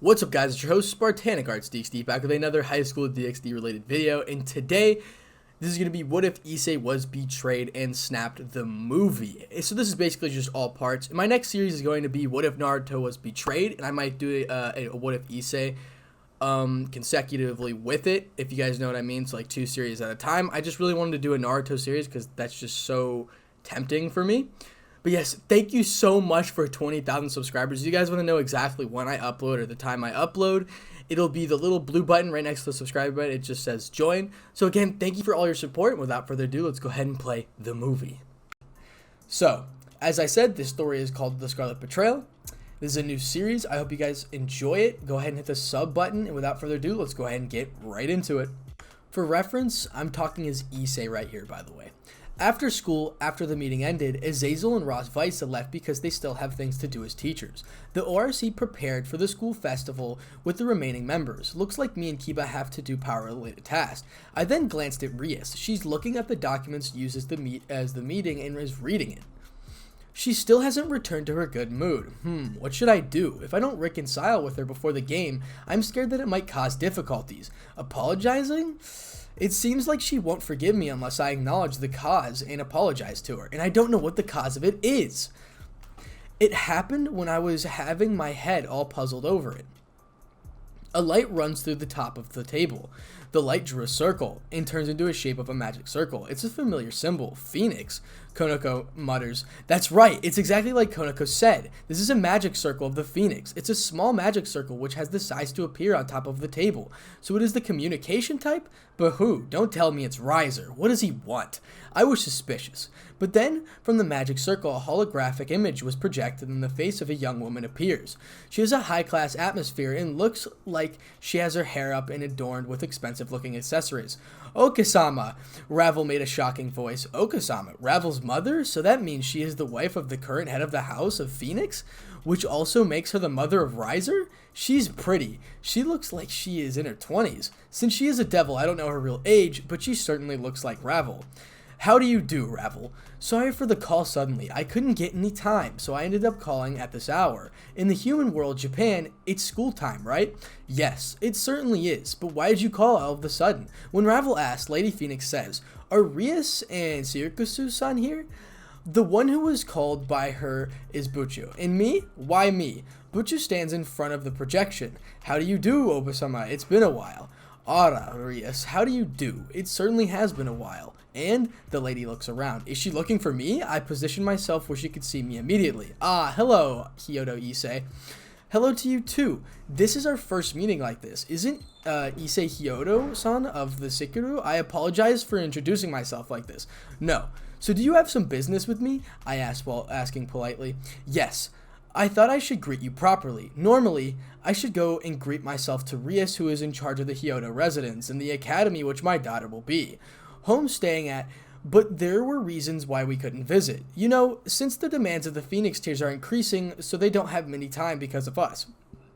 What's up, guys? It's your host, Spartanic Arts DxD, back with another high school DxD related video, and today, this is going to be what if Issei was betrayed and snapped the movie. So this is basically just all parts. And my next series is going to be what if Naruto was betrayed, and I might do a what if Issei consecutively with it, if you guys know what I mean. So like 2 series at a time. I just really wanted to do a Naruto series because that's just so tempting for me. But yes, thank you so much for 20,000 subscribers. You guys want to know exactly when I upload or the time I upload, it'll be the little blue button right next to the subscribe button. It just says join. So again, thank you for all your support. And without further ado, let's go ahead and play the movie. So, as I said, this story is called The Scarlet Betrayal. This is a new series. I hope you guys enjoy it. Go ahead and hit the sub button. And without further ado, let's go ahead and get right into it. For reference, I'm talking as Issei right here, by the way. After school, after the meeting ended, Azazel and Ross Weisse left because they still have things to do as teachers. The ORC prepared for the school festival with the remaining members. Looks like me and Kiba have to do power-related tasks. I then glanced at Rias. She's looking at the documents used as the meeting and is reading it. She still hasn't returned to her good mood. What should I do? If I don't reconcile with her before the game, I'm scared that it might cause difficulties. Apologizing? It seems like she won't forgive me unless I acknowledge the cause and apologize to her, and I don't know what the cause of it is. It happened when I was having my head all puzzled over it. A light runs through the top of the table. The light drew a circle and turns into a shape of a magic circle. It's a familiar symbol, Phoenix. Konoko mutters, "That's right, it's exactly like Konoko said. This is a magic circle of the Phoenix. It's a small magic circle which has the size to appear on top of the table. So it is the communication type? But who? Don't tell me it's Riser. What does he want?" I was suspicious. But then, from the magic circle, a holographic image was projected and the face of a young woman appears. She has a high-class atmosphere and looks like she has her hair up and adorned with expensive-looking accessories. "Okasama," Ravel made a shocking voice. Okasama, Ravel's mother? So that means she is the wife of the current head of the House of Phoenix? Which also makes her the mother of Riser? She's pretty. She looks like she is in her 20s. Since she is a devil, I don't know her real age, but she certainly looks like Ravel. "How do you do, Ravel? Sorry for the call suddenly. I couldn't get any time, so I ended up calling at this hour. In the human world, Japan, it's school time, right?" "Yes, it certainly is, but why did you call all of a sudden?" When Ravel asks, Lady Phoenix says, "Are Rias and Sirikusu-san here?" "The one who was called by her is Buchu. And me? Why me?" Buchu stands in front of the projection. "How do you do, Obasama? It's been a while." "Ara, Rias, how do you do? It certainly has been a while." And the lady looks around. Is she looking for me? I position myself where she could see me immediately. "Ah, hello, Hyodo Issei." "Hello to you too. This is our first meeting like this. Isn't Issei Hyodo-san of the Sekiro? I apologize for introducing myself like this." "No. So do you have some business with me?" I asked while asking politely. "Yes. I thought I should greet you properly. Normally, I should go and greet myself to Rias, who is in charge of the Hyodo residence and the academy which my daughter will be home staying at, but there were reasons why we couldn't visit. You know, since the demands of the Phoenix tiers are increasing, so they don't have many time because of us."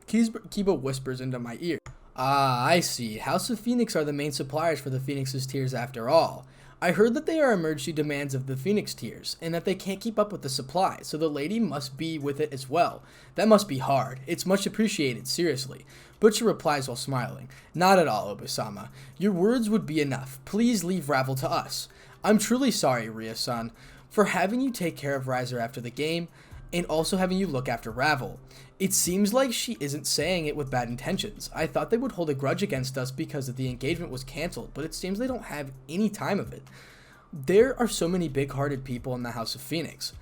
Kiba whispers into my ear. "Ah, I see. House of Phoenix are the main suppliers for the Phoenix's tiers after all. I heard that they are emergency demands of the Phoenix tiers, and that they can't keep up with the supply, so the lady must be with it as well. That must be hard. It's much appreciated, seriously." Butcher replies while smiling. "Not at all, Obasama. Your words would be enough. Please leave Ravel to us." "I'm truly sorry, Ria-san, for having you take care of Riser after the game, and also having you look after Ravel. It seems like she isn't saying it with bad intentions. I thought they would hold a grudge against us because the engagement was cancelled, but it seems they don't have any time of it. There are so many big-hearted people in the House of Phoenix.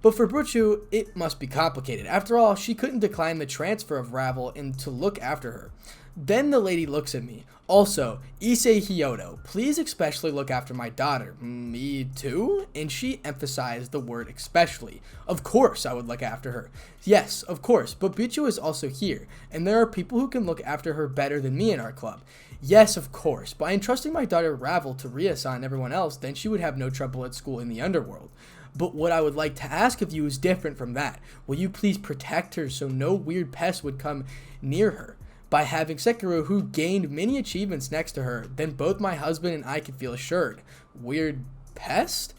But for Buchu, it must be complicated. After all, she couldn't decline the transfer of Ravel and to look after her." Then the lady looks at me. "Also, Issei Hyodo, please especially look after my daughter." "Me too?" And she emphasized the word especially. "Of course I would look after her." "Yes, of course, but Buchu is also here, and there are people who can look after her better than me in our club." "Yes, of course. By entrusting my daughter Ravel to Ria-san and everyone else, then she would have no trouble at school in the underworld. But what I would like to ask of you is different from that. Will you please protect her so no weird pest would come near her? By having Sekiro, who gained many achievements next to her, then both my husband and I can feel assured." "Weird pest?"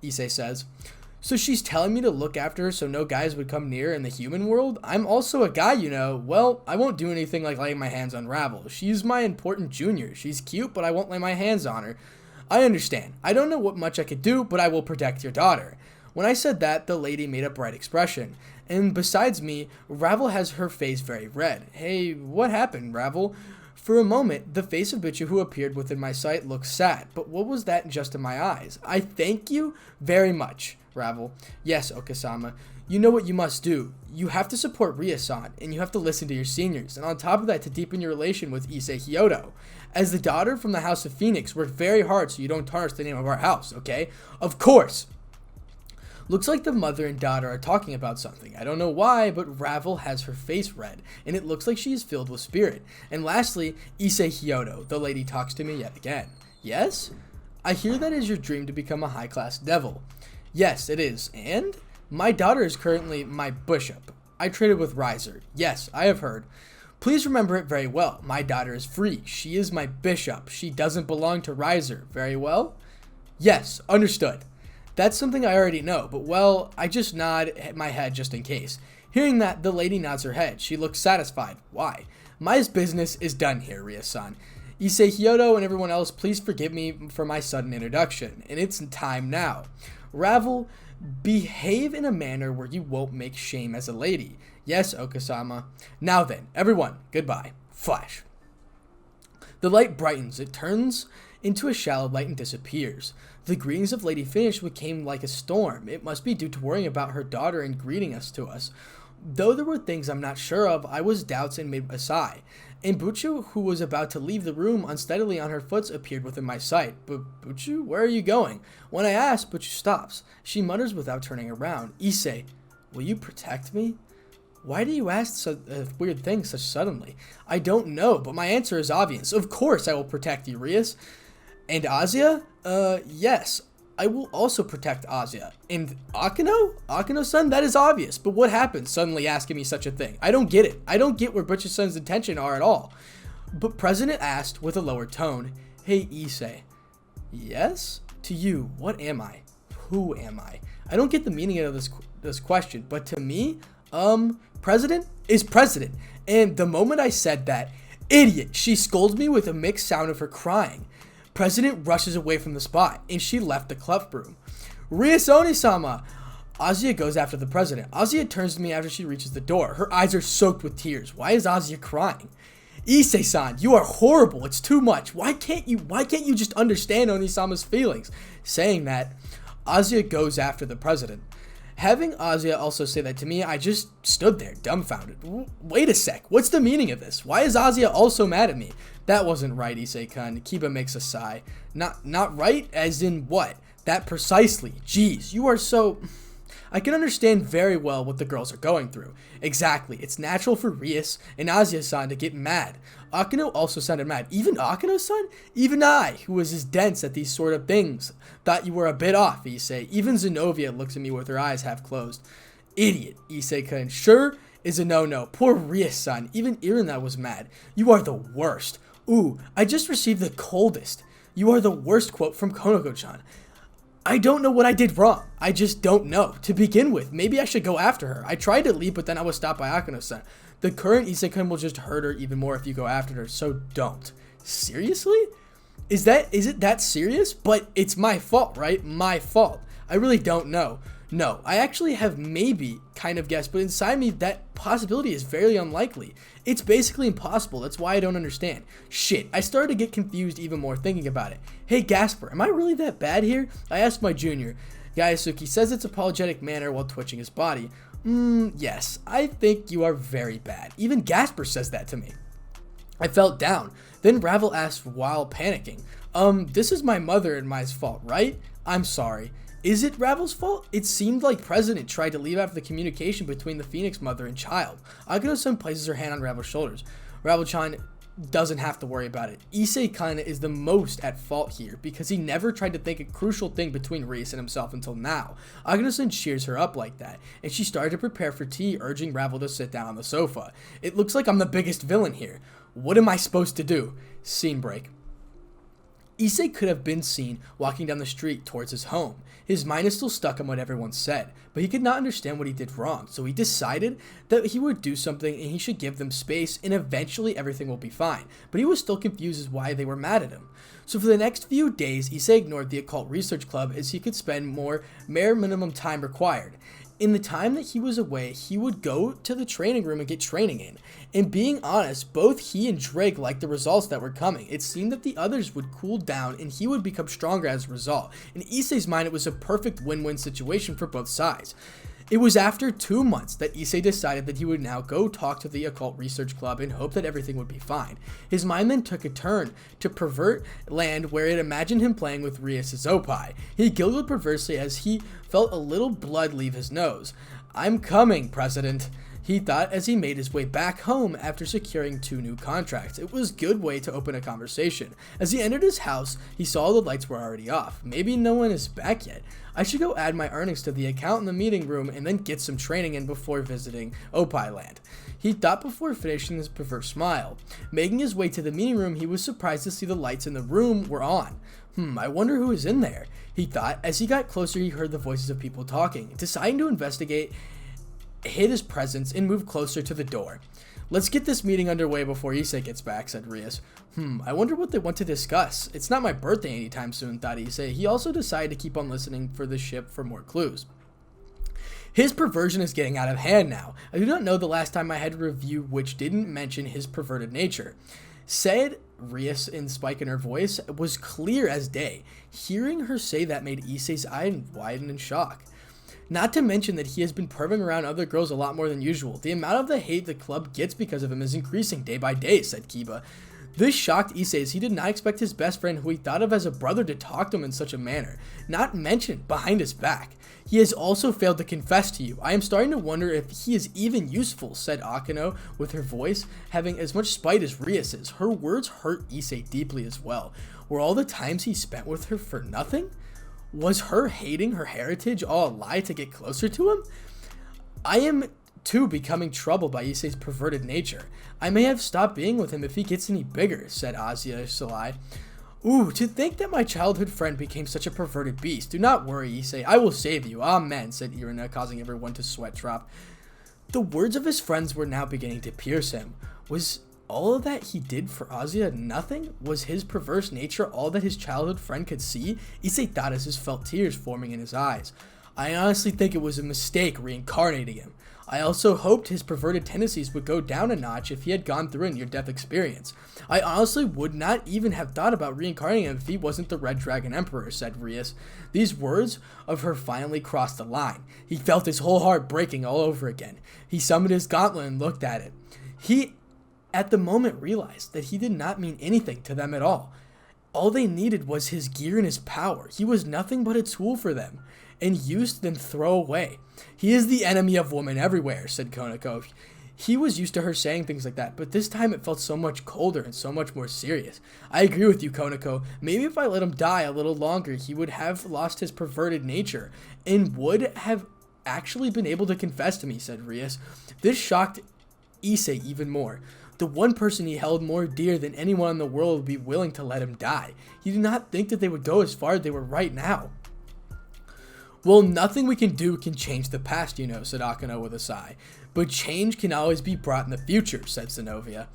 Issei says. So she's telling me to look after her so no guys would come near in the human world? I'm also a guy, you know. Well, I won't do anything like laying my hands on Ravel. She's my important junior. She's cute, but I won't lay my hands on her. I understand. I don't know what much I could do, but I will protect your daughter. When I said that, the lady made a bright expression. And besides me, Ravel has her face very red. Hey, what happened, Ravel? For a moment, the face of Bichu who appeared within my sight looked sad, but what was that just in my eyes? I thank you very much, Ravel. Yes, Okasama. You know what you must do. You have to support Ria-san, and you have to listen to your seniors, and on top of that, to deepen your relation with Issei Hyodo. As the daughter from the House of Phoenix, work very hard so you don't tarnish the name of our house, okay? Of course! Looks like the mother and daughter are talking about something. I don't know why, but Ravel has her face red, and it looks like she is filled with spirit. And lastly, Issei Hyodo. The lady talks to me yet again. Yes? I hear that is your dream to become a high-class devil. Yes, it is. And? My daughter is currently my bishop. I traded with Riser. Yes, I have heard. Please remember it very well. My daughter is free. She is my bishop. She doesn't belong to Riser. Very well? Yes, understood. That's something I already know, but well, I just nod my head just in case. Hearing that, the lady nods her head. She looks satisfied. Why? My business is done here, Ria-san. Issei Hyodo and everyone else, please forgive me for my sudden introduction, and it's time now. Ravel, behave in a manner where you won't make shame as a lady. Yes, Okasama. Now then, everyone, goodbye. Flash. The light brightens. It turns into a shallow light and disappears. The greetings of Lady Finish became like a storm. It must be due to worrying about her daughter and greeting us to us. Though there were things I'm not sure of, I was doubts and made a sigh. And Buchu, who was about to leave the room unsteadily on her foot, appeared within my sight. But Buchu, where are you going? When I ask, Buchu stops. She mutters without turning around. Issei, will you protect me? Why do you ask such weird things such suddenly? I don't know, but my answer is obvious. Of course I will protect you, Rias. And Azia? Yes. I will also protect Azia. And Akino? Akino-san? That is obvious. But what happened suddenly asking me such a thing? I don't get it. I don't get where Butcher-san's intention are at all. But President asked with a lower tone, Hey, Issei. Yes? To you, what am I? Who am I? I don't get the meaning of this question, but to me, President is president. And the moment I said that, idiot, she scolds me with a mixed sound of her crying. President rushes away from the spot, and she left the club room. Riasoni-sama! Azia goes after the president. Azia turns to me after she reaches the door. Her eyes are soaked with tears. Why is Azia crying? Issei-san, you are horrible. It's too much. Why can't you just understand Oni-sama's feelings? Saying that, Azia goes after the president. Having Azia also say that to me, I just stood there, dumbfounded. Wait a sec, what's the meaning of this? Why is Azia also mad at me? That wasn't right, Issei-kun. Kiba makes a sigh. Not right? As in what? That precisely. Jeez, you are so... I can understand very well what the girls are going through. Exactly, it's natural for Rias and Azia-san to get mad. Akino also sounded mad. Even Akino-san? Even I, who was as dense at these sort of things, thought you were a bit off, Issei. Even Zenobia looks at me with her eyes half closed. Idiot, Issei-kun. Sure is a no-no. Poor Rias-san. Even Irina was mad. You are the worst. Ooh, I just received the coldest. You are the worst quote from Konoko-chan. I don't know what I did wrong. I just don't know. To begin with, maybe I should go after her. I tried to leave, but then I was stopped by Akino-san. The current Issei-kun will just hurt her even more if you go after her, so don't. Seriously? Is it that serious? But it's my fault, right? My fault. I really don't know. No, I actually have maybe kind of guessed, but inside me, that possibility is very unlikely. It's basically impossible. That's why I don't understand. Shit, I started to get confused even more thinking about it. Hey, Gasper, am I really that bad here? I asked my junior. Gayasuke says it's apologetic manner while twitching his body. Yes, I think you are very bad. Even Gasper says that to me. I felt down. Then Ravel asked while panicking. This is my mother and my fault, right? I'm sorry. Is it Ravel's fault? It seemed like President tried to leave after the communication between the Phoenix mother and child. Akino-san places her hand on Ravel's shoulders. Ravel-chan doesn't have to worry about it. Issei-kun is the most at fault here because he never tried to think a crucial thing between Reis and himself until now. Akino-san cheers her up like that, and she started to prepare for tea, urging Ravel to sit down on the sofa. It looks like I'm the biggest villain here. What am I supposed to do? Scene break. Issei could have been seen walking down the street towards his home. His mind is still stuck on what everyone said, but he could not understand what he did wrong, so he decided that he would do something and he should give them space and eventually everything will be fine. But he was still confused as why they were mad at him. So for the next few days, Issei ignored the occult research club as he could spend mere minimum time required. In the time that he was away, he would go to the training room and get training in. And being honest, both he and Drake liked the results that were coming. It seemed that the others would cool down and he would become stronger as a result. In Issei's mind, it was a perfect win-win situation for both sides. It was after 2 months that Issei decided that he would now go talk to the occult research club and hope that everything would be fine. His mind then took a turn to pervert land where it imagined him playing with Rias' Opie. He giggled perversely as he felt a little blood leave his nose. "I'm coming, President," he thought as he made his way back home after securing 2 new contracts. It was a good way to open a conversation. As he entered his house, he saw the lights were already off. Maybe no one is back yet. I should go add my earnings to the account in the meeting room and then get some training in before visiting Opie Land. He thought before finishing his perverse smile. Making his way to the meeting room, he was surprised to see the lights in the room were on. I wonder who is in there, he thought. As he got closer, he heard the voices of people talking. Deciding to investigate, hid his presence and moved closer to the door. "Let's get this meeting underway before Issei gets back," said Rias. I wonder what they want to discuss. It's not my birthday anytime soon, thought Issei. He also decided to keep on listening for the ship for more clues. His perversion is getting out of hand now. I do not know the last time I had a review which didn't mention his perverted nature, said Rias in spike in her voice. It was clear as day. Hearing her say that made Issei's eyes widen in shock. Not to mention that he has been perving around other girls a lot more than usual. The amount of the hate the club gets because of him is increasing day by day, said Kiba. This shocked Issei as he did not expect his best friend, who he thought of as a brother, to talk to him in such a manner, not mentioned behind his back. "He has also failed to confess to you. I am starting to wonder if he is even useful," said Akano, with her voice having as much spite as Rias's. Her words hurt Issei deeply as well. Were all the times he spent with her for nothing? Was her hating her heritage all a lie to get closer to him? "I am too becoming troubled by Issei's perverted nature. I may have stopped being with him if he gets any bigger," said Azia Salai. "Ooh, to think that my childhood friend became such a perverted beast. Do not worry, Issei. I will save you. Amen," said Irina, causing everyone to sweat drop. The words of his friends were now beginning to pierce him. Was all of that he did for Azia nothing? Was his perverse nature all that his childhood friend could see? Issei thought as he felt tears forming in his eyes. "I honestly think it was a mistake reincarnating him. I also hoped his perverted tendencies would go down a notch if he had gone through a near-death experience. I honestly would not even have thought about reincarnating him if he wasn't the Red Dragon Emperor," said Rias. These words of her finally crossed the line. He felt his whole heart breaking all over again. He summoned his gauntlet and looked at it. He, at the moment, realized that he did not mean anything to them at all. All they needed was his gear and his power. He was nothing but a tool for them, and used then throw away. "He is the enemy of woman everywhere," said Konako. He was used to her saying things like that, but this time it felt so much colder and so much more serious. "I agree with you, Konako. Maybe if I let him die a little longer, he would have lost his perverted nature, and would have actually been able to confess to me," said Rias. This shocked Issei even more. The one person he held more dear than anyone in the world would be willing to let him die. He did not think that they would go as far as they were right now. "Well, nothing we can do can change the past, you know," said Akano with a sigh. "But change can always be brought in the future," said Zenobia.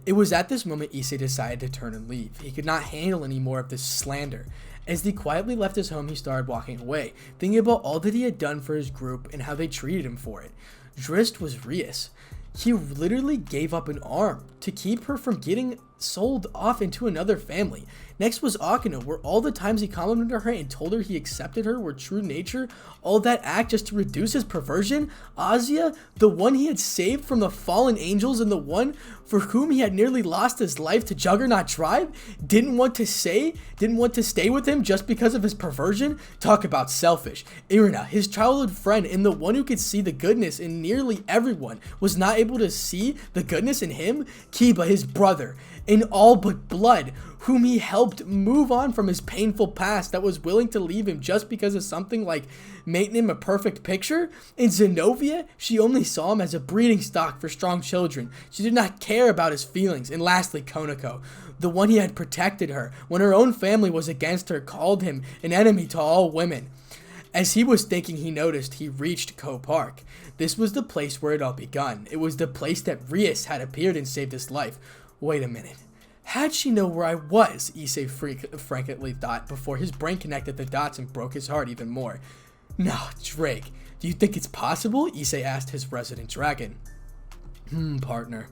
It was at this moment Issei decided to turn and leave. He could not handle any more of this slander. As he quietly left his home, he started walking away, thinking about all that he had done for his group and how they treated him for it. Drist was Rias. He literally gave up an arm to keep her from getting sold off into another family. Next was Akano, where all the times he complimented her and told her he accepted her were true nature, all that act just to reduce his perversion. Azia, the one he had saved from the fallen angels and the one for whom he had nearly lost his life to Juggernaut Tribe, didn't want to stay with him just because of his perversion. Talk about selfish. Irina, his childhood friend and the one who could see the goodness in nearly everyone, was not able to see the goodness in him. Kiba, his brother, in all but blood, whom he helped move on from his painful past, that was willing to leave him just because of something like making him a perfect picture? In Zenobia, she only saw him as a breeding stock for strong children. She did not care about his feelings. And lastly, Konako, the one he had protected her when her own family was against her, called him an enemy to all women. As he was thinking, he noticed he reached Co Park. This was the place where it all begun. It was the place that Rias had appeared and saved his life. Wait a minute. How'd she know where I was? Issei frankly thought before his brain connected the dots and broke his heart even more. No, Drake, do you think it's possible? Issei asked his resident dragon. Partner.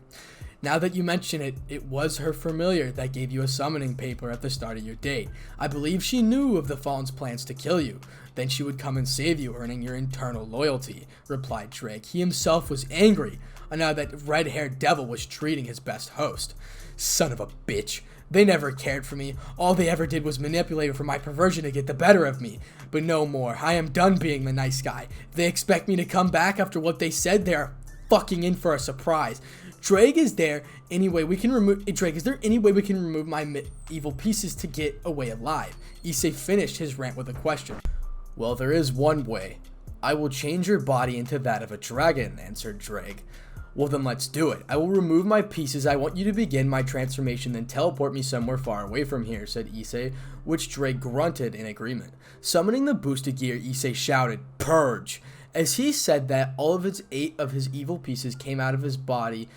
Now that you mention it, it was her familiar that gave you a summoning paper at the start of your date. I believe she knew of the Fallen's plans to kill you. Then she would come and save you, earning your eternal loyalty, replied Drake. He himself was angry now that red-haired devil was treating his best host. Son of a bitch. They never cared for me. All they ever did was manipulate for my perversion to get the better of me. But no more. I am done being the nice guy. If they expect me to come back after what they said, they are fucking in for a surprise. Drake, is there any way we can remove my evil pieces to get away alive? Issei finished his rant with a question. Well, there is one way. I will change your body into that of a dragon, answered Drake. Well, then let's do it. I will remove my pieces. I want you to begin my transformation, then teleport me somewhere far away from here, said Issei, which Drake grunted in agreement. Summoning the boosted gear, Issei shouted, Purge! As he said that, all of his 8 of his evil pieces came out of his body.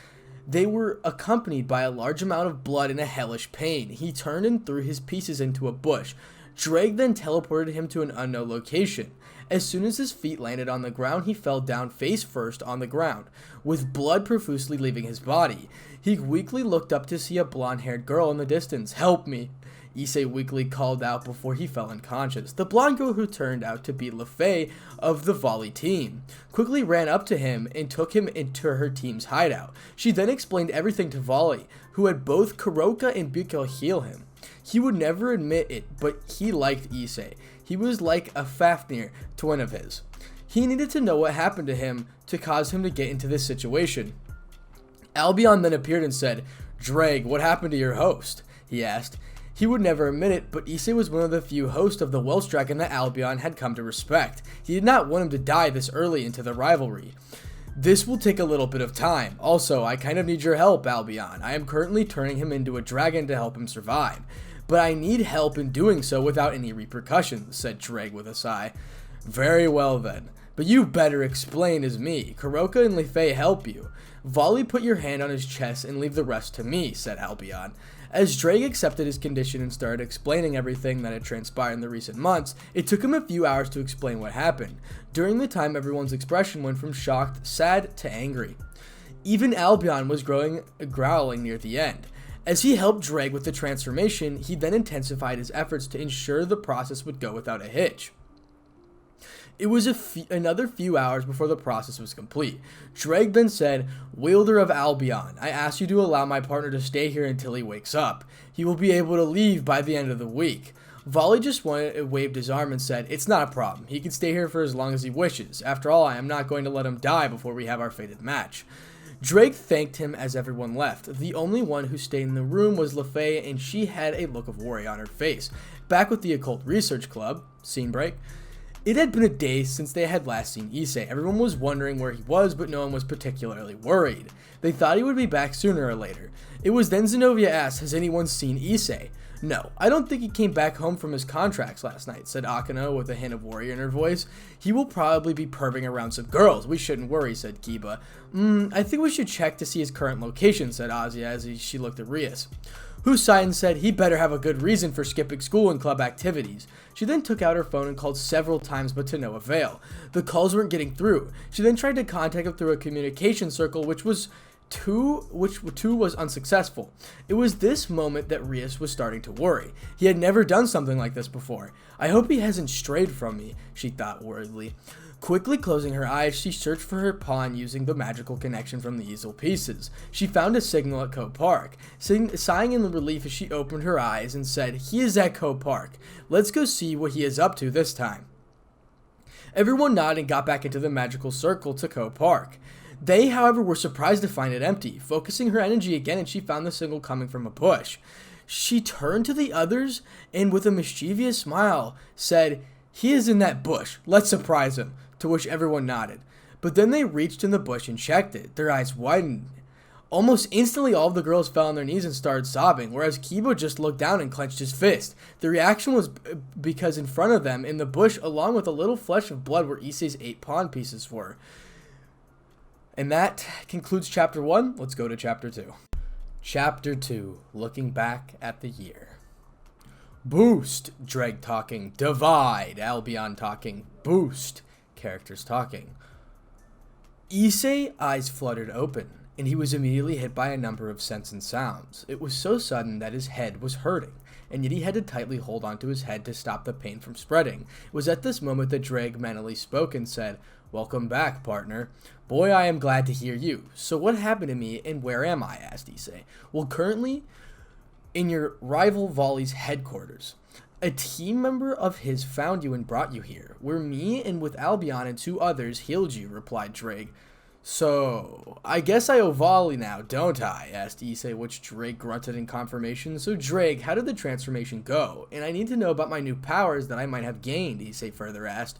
They were accompanied by a large amount of blood and a hellish pain. He turned and threw his pieces into a bush. Drake then teleported him to an unknown location. As soon as his feet landed on the ground, he fell down face first on the ground, with blood profusely leaving his body. He weakly looked up to see a blonde-haired girl in the distance. Help me! Issei weakly called out before he fell unconscious. The blonde girl, who turned out to be Lefei of the volley team, quickly ran up to him and took him into her team's hideout. She then explained everything to Volley, who had both Kuroka and Biko heal him. He would never admit it, but he liked Issei. He was like a Fafnir twin of his. He needed to know what happened to him to cause him to get into this situation. Albion then appeared and said, Drake, what happened to your host? He asked. He would never admit it, but Issei was one of the few hosts of the Welsh Dragon that Albion had come to respect. He did not want him to die this early into the rivalry. This will take a little bit of time. Also, I kind of need your help, Albion. I am currently turning him into a dragon to help him survive. But I need help in doing so without any repercussions, said Drake with a sigh. Very well then. But you better explain as me. Kuroka and Lefei help you. Volley, put your hand on his chest and leave the rest to me, said Albion. As Drake accepted his condition and started explaining everything that had transpired in the recent months, it took him a few hours to explain what happened. During the time, everyone's expression went from shocked, sad, to angry. Even Albion was growling near the end. As he helped Drake with the transformation, he then intensified his efforts to ensure the process would go without a hitch. It was another few hours before the process was complete. Drake then said, Wielder of Albion, I ask you to allow my partner to stay here until he wakes up. He will be able to leave by the end of the week. Volley just waved his arm and said, It's not a problem. He can stay here for as long as he wishes. After all, I am not going to let him die before we have our fated match. Drake thanked him as everyone left. The only one who stayed in the room was Lefei, and she had a look of worry on her face. Back with the Occult Research Club, scene break. It had been a day since they had last seen Issei. Everyone was wondering where he was, but no one was particularly worried. They thought he would be back sooner or later. It was then Zenobia asked, Has anyone seen Issei? No, I don't think he came back home from his contracts last night, said Akano with a hint of worry in her voice. He will probably be perving around some girls. We shouldn't worry, said Kiba. I think we should check to see his current location, said Azia as she looked at Rias. Husain said he better have a good reason for skipping school and club activities. She then took out her phone and called several times, but to no avail. The calls weren't getting through. She then tried to contact him through a communication circle, which was unsuccessful. It was this moment that Rias was starting to worry. He had never done something like this before. I hope he hasn't strayed from me, she thought worriedly. Quickly closing her eyes, she searched for her pawn using the magical connection from the easel pieces. She found a signal at Co Park. Sighing in relief as she opened her eyes and said, He is at Co Park. Let's go see what he is up to this time. Everyone nodded and got back into the magical circle to Co Park. They, however, were surprised to find it empty. Focusing her energy again, and she found the signal coming from a bush. She turned to the others and with a mischievous smile said, "He is in that bush. Let's surprise him," to which everyone nodded. But then they reached in the bush and checked it. Their eyes widened. Almost instantly, all of the girls fell on their knees and started sobbing, whereas Kibo just looked down and clenched his fist. The reaction was because in front of them, in the bush, along with a little flesh of blood, where Issei's 8 pawn pieces were. And that concludes Chapter 1. Let's go to Chapter 2. Chapter 2, looking back at the year. Boost, Dreg talking. Divide, Albion talking. Boost, characters talking. Issei eyes fluttered open, and he was immediately hit by a number of scents and sounds. It was so sudden that his head was hurting, and yet he had to tightly hold onto his head to stop the pain from spreading. It was at this moment that Dreg mentally spoke and said, "Welcome back, partner. Boy, I am glad to hear you. So what happened to me, and where am I?" asked Issei. "Well, currently in your rival Volley's headquarters. A team member of his found you and brought you here, where me and with Albion and 2 others healed you," replied Dreg. "So, I guess I owe Volley now, don't I?" asked Issei, which Dreg grunted in confirmation. "So Dreg, how did the transformation go? And I need to know about my new powers that I might have gained," Issei further asked.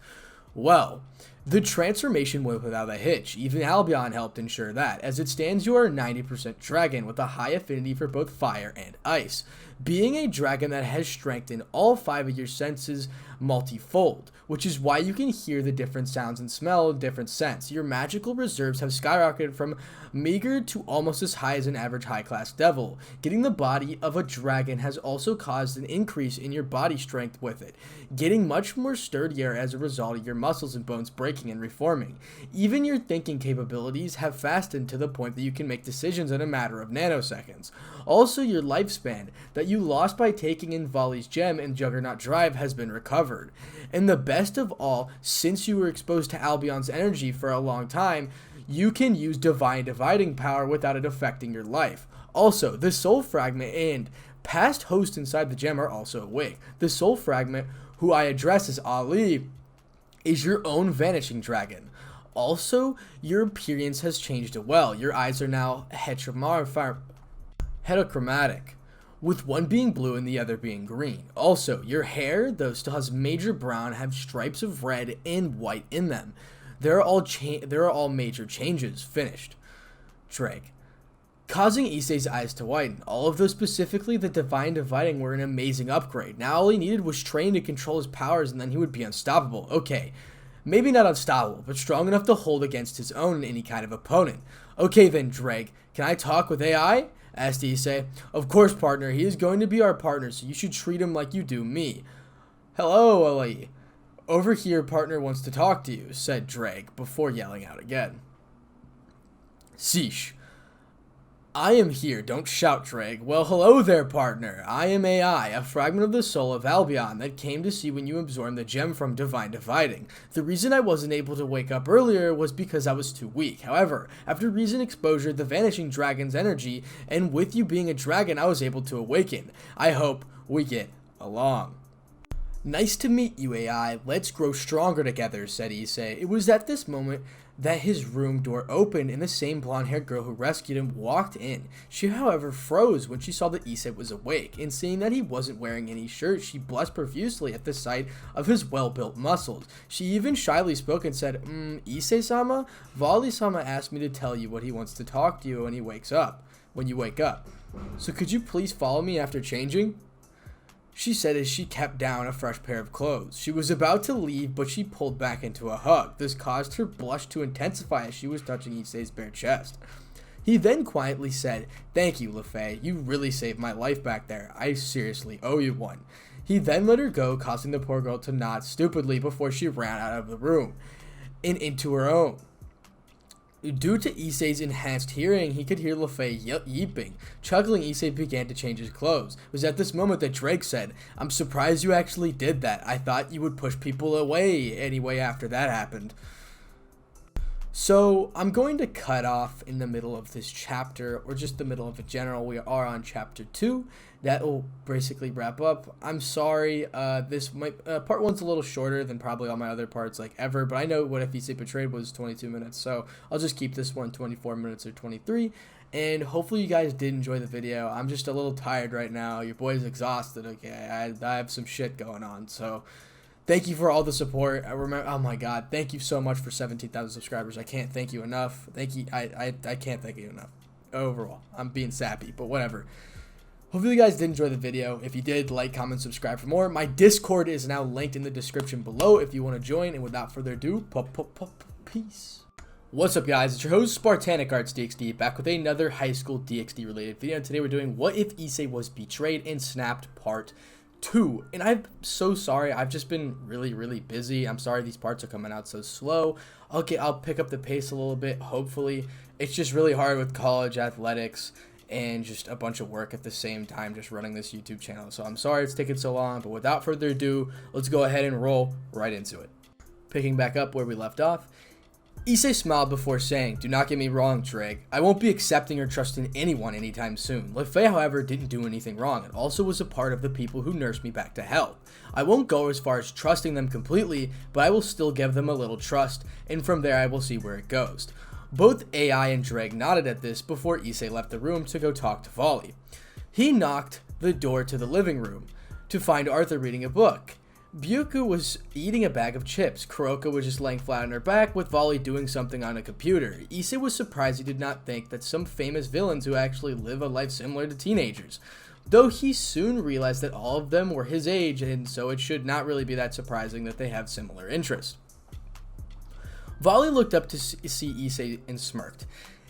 "Well, the transformation went without a hitch. Even Albion helped ensure that. As it stands, you are a 90% dragon with a high affinity for both fire and ice. Being a dragon that has strength in all 5 of your senses multifold, which is why you can hear the different sounds and smell different scents. Your magical reserves have skyrocketed from meager to almost as high as an average high-class devil. Getting the body of a dragon has also caused an increase in your body strength with it, getting much more sturdier as a result of your muscles and bones breaking and reforming. Even your thinking capabilities have fastened to the point that you can make decisions in a matter of nanoseconds. Also, your lifespan that you lost by taking in Volley's gem and Juggernaut Drive has been recovered. And the best of all, since you were exposed to Albion's energy for a long time, you can use Divine Dividing power without it affecting your life. Also, the Soul Fragment and past hosts inside the gem are also awake. The Soul Fragment, who I address as Ali, is your own vanishing dragon. Also, your appearance has changed as well. Your eyes are now heterochromatic, with one being blue and the other being green. Also, your hair, though still has major brown, have stripes of red and white in them. There are all major changes. Finished. Dreg, causing Issei's eyes to widen. All of those, specifically the Divine Dividing, were an amazing upgrade. Now all he needed was training to control his powers, and then he would be unstoppable. Okay, maybe not unstoppable, but strong enough to hold against his own and any kind of opponent. Okay then, Dreg, can I talk with AI? Asked Issei. Of course, partner. He is going to be our partner, so you should treat him like you do me. Hello, Ali. Over here, partner wants to talk to you, said Dreg, before yelling out again. Sheesh. I am here. Don't shout, Dreg. Well, hello there, partner. I am AI, a fragment of the soul of Albion that came to see when you absorbed the gem from Divine Dividing. The reason I wasn't able to wake up earlier was because I was too weak. However, after recent exposure to the Vanishing Dragon's energy, and with you being a dragon, I was able to awaken. I hope we get along. Nice to meet you, AI. Let's grow stronger together, said Issei. It was at this moment that his room door opened and the same blonde-haired girl who rescued him walked in. She, however, froze when she saw that Issei was awake, and seeing that he wasn't wearing any shirt, she blushed profusely at the sight of his well-built muscles. She even shyly spoke and said, Issei-sama? Volley-sama asked me to tell you what he wants to talk to you when you wake up. So could you please follow me after changing? She said as she kept down a fresh pair of clothes. She was about to leave, but she pulled back into a hug. This caused her blush to intensify as she was touching Issei's bare chest. He then quietly said, Thank you, LeFay. You really saved my life back there. I seriously owe you one. He then let her go, causing the poor girl to nod stupidly before she ran out of the room and into her own. Due to Issei's enhanced hearing, he could hear LeFay yeeping. Chuckling, Issei began to change his clothes. It was at this moment that Drake said, I'm surprised you actually did that. I thought you would push people away anyway after that happened. So I'm going to cut off in the middle of this chapter, or just the middle of it general. We are on chapter 2. That will basically wrap up. I'm sorry, this might part 1's a little shorter than probably all my other parts like ever, but I know What If Issei Betrayed was 22 minutes, so I'll just keep this one 24 minutes or 23. And hopefully you guys did enjoy the video. I'm just a little tired right now. Your boy's exhausted. Okay, I have some shit going on, so thank you for all the support. I remember, oh my god, thank you so much for 17,000 subscribers. I can't thank you enough. Thank you. I can't thank you enough. Overall, I'm being sappy, but whatever. Hopefully you guys did enjoy the video. If you did, like, comment, subscribe for more. My Discord is now linked in the description below if you want to join. And without further ado, peace. What's up, guys? It's your host, Spartanic Arts DxD, back with another high school DxD related video. And today we're doing What If Issei Was Betrayed and Snapped Part 2. And I'm so sorry. I've just been really busy. I'm sorry these parts are coming out so slow. Okay, I'll pick up the pace a little bit, hopefully. It's just really hard with college athletics and just a bunch of work at the same time, just running this YouTube channel. So I'm sorry it's taking so long, but without further ado, let's go ahead and roll right into it. Picking back up where we left off, Issei smiled before saying, "Do not get me wrong, Drake. I won't be accepting or trusting anyone anytime soon. Lefei, however, didn't do anything wrong and also was a part of the people who nursed me back to health. I won't go as far as trusting them completely, but I will still give them a little trust, and from there I will see where it goes." Both AI and Drake nodded at this before Issei left the room to go talk to Volley. He knocked the door to the living room to find Arthur reading a book. Byuku was eating a bag of chips. Kuroka was just laying flat on her back with Volley doing something on a computer. Issei was surprised he did not think that some famous villains who actually live a life similar to teenagers, though he soon realized that all of them were his age, and so it should not really be that surprising that they have similar interests. Volley looked up to see Issei and smirked.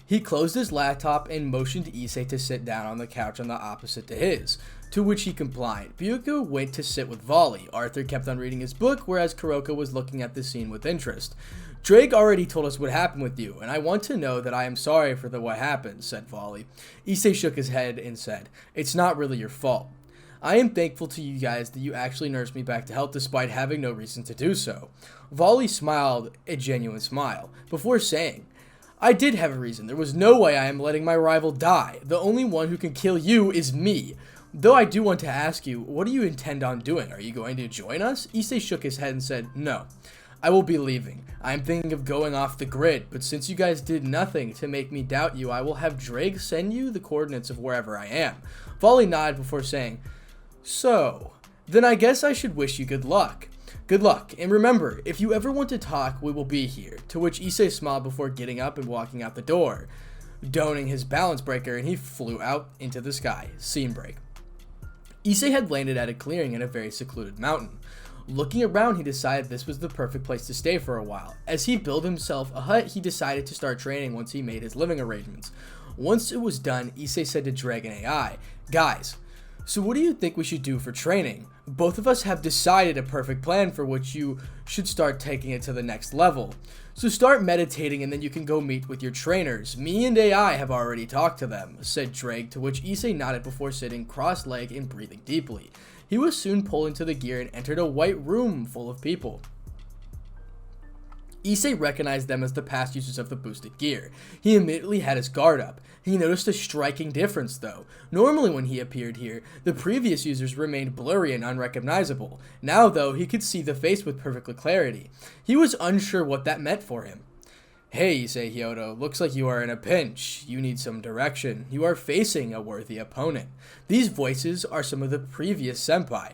He closed his laptop and motioned Issei to sit down on the couch on the opposite to his, to which he complied. Byuku went to sit with Volley. Arthur kept on reading his book, whereas Kuroka was looking at the scene with interest. "Drake already told us what happened with you, and I want to know that I am sorry for what happened," said Volley. Issei shook his head and said, "It's not really your fault. I am thankful to you guys that you actually nursed me back to health despite having no reason to do so." Volley smiled a genuine smile before saying, "I did have a reason. There was no way I am letting my rival die. The only one who can kill you is me. Though I do want to ask you, what do you intend on doing? Are you going to join us?" Issei shook his head and said, "No. I will be leaving. I am thinking of going off the grid, but since you guys did nothing to make me doubt you, I will have Drake send you the coordinates of wherever I am." Volley nodded before saying, "So, then I guess I should wish you good luck. Good luck, and remember, if you ever want to talk, we will be here." To which Issei smiled before getting up and walking out the door, donning his balance breaker, and he flew out into the sky. Scene break. Issei had landed at a clearing in a very secluded mountain. Looking around, he decided this was the perfect place to stay for a while. As he built himself a hut, he decided to start training once he made his living arrangements. Once it was done, Issei said to Dragon AI, "Guys, so what do you think we should do for training? Both of us have decided a perfect plan for which you should start taking it to the next level. So start meditating and then you can go meet with your trainers. Me and AI have already talked to them," said Drake, to which Issei nodded before sitting cross-legged and breathing deeply. He was soon pulled into the gear and entered a white room full of people. Issei recognized them as the past users of the boosted gear. He immediately had his guard up. He noticed a striking difference though. Normally when he appeared here, the previous users remained blurry and unrecognizable. Now though, he could see the face with perfect clarity. He was unsure what that meant for him. "Hey, Issei Hyodo, looks like you are in a pinch. You need some direction. You are facing a worthy opponent." These voices are some of the previous senpai.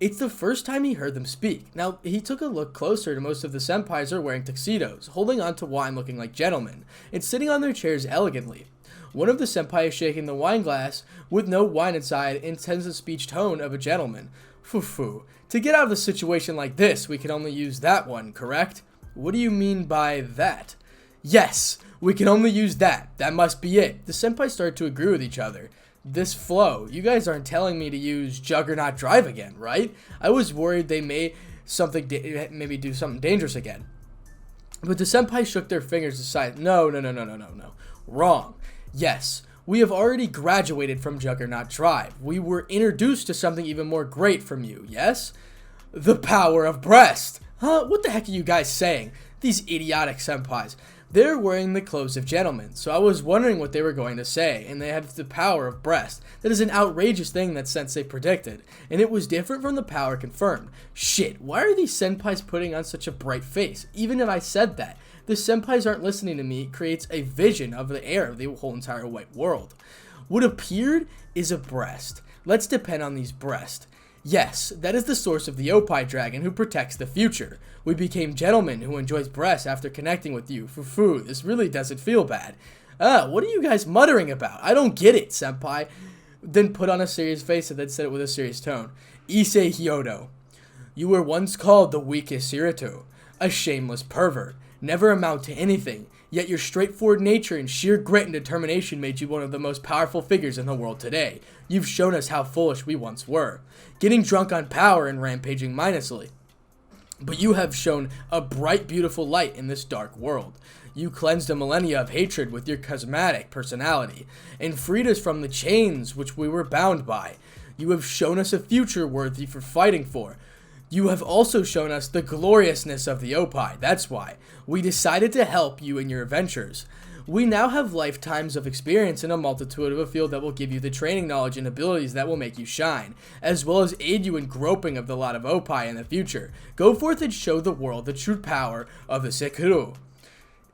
It's the first time he heard them speak. Now, he took a look closer, to most of the senpais are wearing tuxedos, holding onto wine looking like gentlemen, and sitting on their chairs elegantly. One of the senpai is shaking the wine glass with no wine inside and tends the speech tone of a gentleman. "Foo-foo. To get out of a situation like this, we can only use that one, correct?" "What do you mean by that?" "Yes, we can only use that. That must be it." The senpai started to agree with each other. "This flow, you guys aren't telling me to use Juggernaut Drive again, right? I was worried they may maybe do something dangerous again." But the senpai shook their fingers aside. No. Wrong. Yes, we have already graduated from Juggernaut Drive. We were introduced to something even more great from you, yes? The power of breast. Huh? What the heck are you guys saying? These idiotic senpais. They're wearing the clothes of gentlemen, so I was wondering what they were going to say, and they have the power of breast. That is an outrageous thing that Sensei predicted, and it was different from the power confirmed. Shit, why are these senpais putting on such a bright face? Even if I said that, the senpais aren't listening to me. It creates a vision of the air of the whole entire white world. What appeared is a breast. Let's depend on these breasts. Yes, that is the source of the Oppai dragon who protects the future. We became gentlemen who enjoys breasts after connecting with you. Fufu, this really doesn't feel bad. What are you guys muttering about? I don't get it, senpai. Then put on a serious face and then said it with a serious tone. Issei Hyodo, you were once called the weakest Shirato, a shameless pervert. Never amount to anything, yet your straightforward nature and sheer grit and determination made you one of the most powerful figures in the world today. You've shown us how foolish we once were, getting drunk on power and rampaging mindlessly. But you have shown a bright, beautiful light in this dark world. You cleansed a millennia of hatred with your charismatic personality, and freed us from the chains which we were bound by. You have shown us a future worthy for fighting for. You have also shown us the gloriousness of the Oppai. That's why we decided to help you in your adventures. We now have lifetimes of experience in a multitude of a field that will give you the training, knowledge, and abilities that will make you shine, as well as aid you in groping of the lot of Oppai in the future. Go forth and show the world the true power of the Sekiro.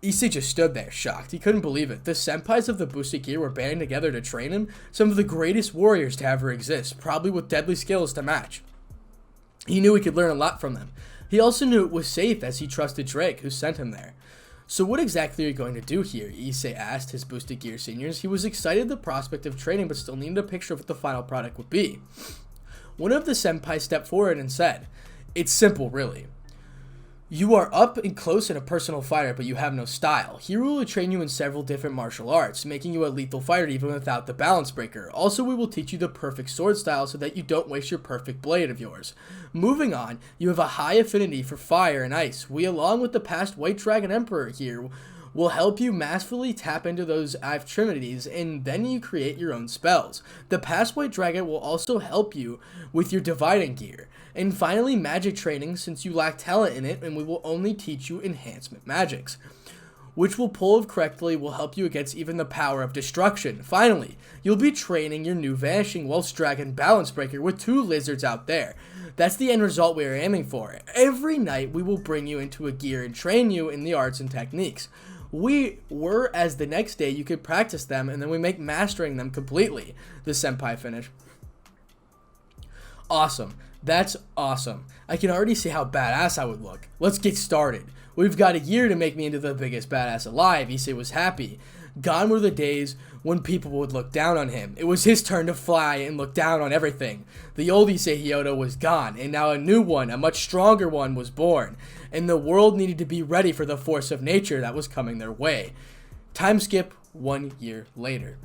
Issei just stood there, shocked. He couldn't believe it. The senpais of the boosted gear were banding together to train him, some of the greatest warriors to ever exist, probably with deadly skills to match. He knew he could learn a lot from them. He also knew it was safe as he trusted Drake, who sent him there. So what exactly are you going to do here? Issei asked his boosted gear seniors. He was excited at the prospect of training, but still needed a picture of what the final product would be. One of the senpai stepped forward and said, "It's simple, really. You are up and close and a personal fighter, but you have no style. Here we will train you in several different martial arts, making you a lethal fighter even without the balance breaker. Also, we will teach you the perfect sword style so that you don't waste your perfect blade of yours. Moving on, you have a high affinity for fire and ice. We, along with the past White Dragon Emperor here, will help you masterfully tap into those trinities, and then you create your own spells. The past White Dragon will also help you with your dividing gear. And finally, magic training, since you lack talent in it, and we will only teach you enhancement magics, which will pull correctly will help you against even the power of destruction. Finally, you'll be training your new Vanishing Welsh Dragon Balance Breaker with 2 lizards out there. That's the end result we are aiming for. Every night, we will bring you into a gear and train you in the arts and techniques. As the next day you could practice them, and then we make mastering them completely," the senpai finished. Awesome. That's awesome. I can already see how badass I would look. Let's get started. We've got a year to make me into the biggest badass alive. Issei was happy. Gone were the days when people would look down on him. It was his turn to fly and look down on everything. The old Issei Hyodo was gone, and now a new one, a much stronger one, was born. And the world needed to be ready for the force of nature that was coming their way. Time skip 1 year later.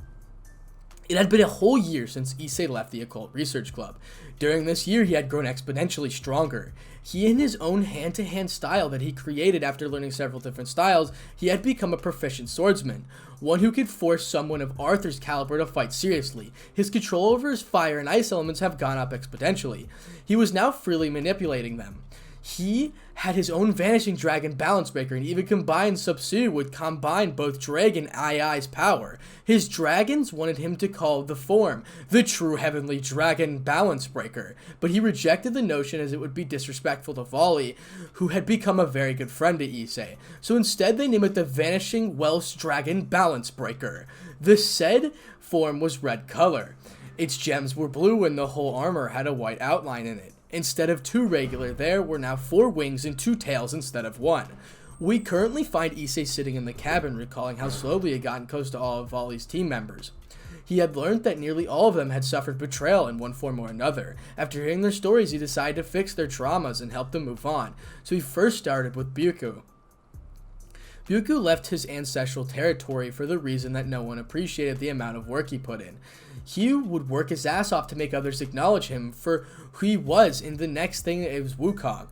It had been a whole year since Issei left the Occult Research Club. During this year, he had grown exponentially stronger. He, in his own hand-to-hand style that he created after learning several different styles, he had become a proficient swordsman, one who could force someone of Arthur's caliber to fight seriously. His control over his fire and ice elements have gone up exponentially. He was now freely manipulating them. He had his own Vanishing Dragon Balance Breaker, and even combined Subsu would combine both Dragon and AI's power. His dragons wanted him to call the form the True Heavenly Dragon Balance Breaker, but he rejected the notion as it would be disrespectful to Volley, who had become a very good friend to Issei. So instead they named it the Vanishing Welsh Dragon Balance Breaker. The said form was red color. Its gems were blue and the whole armor had a white outline in it. Instead of 2 regular, there were now 4 wings and 2 tails instead of 1. We currently find Issei sitting in the cabin, recalling how slowly he had gotten close to all of Volley's team members. He had learned that nearly all of them had suffered betrayal in one form or another. After hearing their stories, he decided to fix their traumas and help them move on. So he first started with Byuku. Byuku left his ancestral territory for the reason that no one appreciated the amount of work he put in. He would work his ass off to make others acknowledge him for who he was, and the next thing it was Wukong.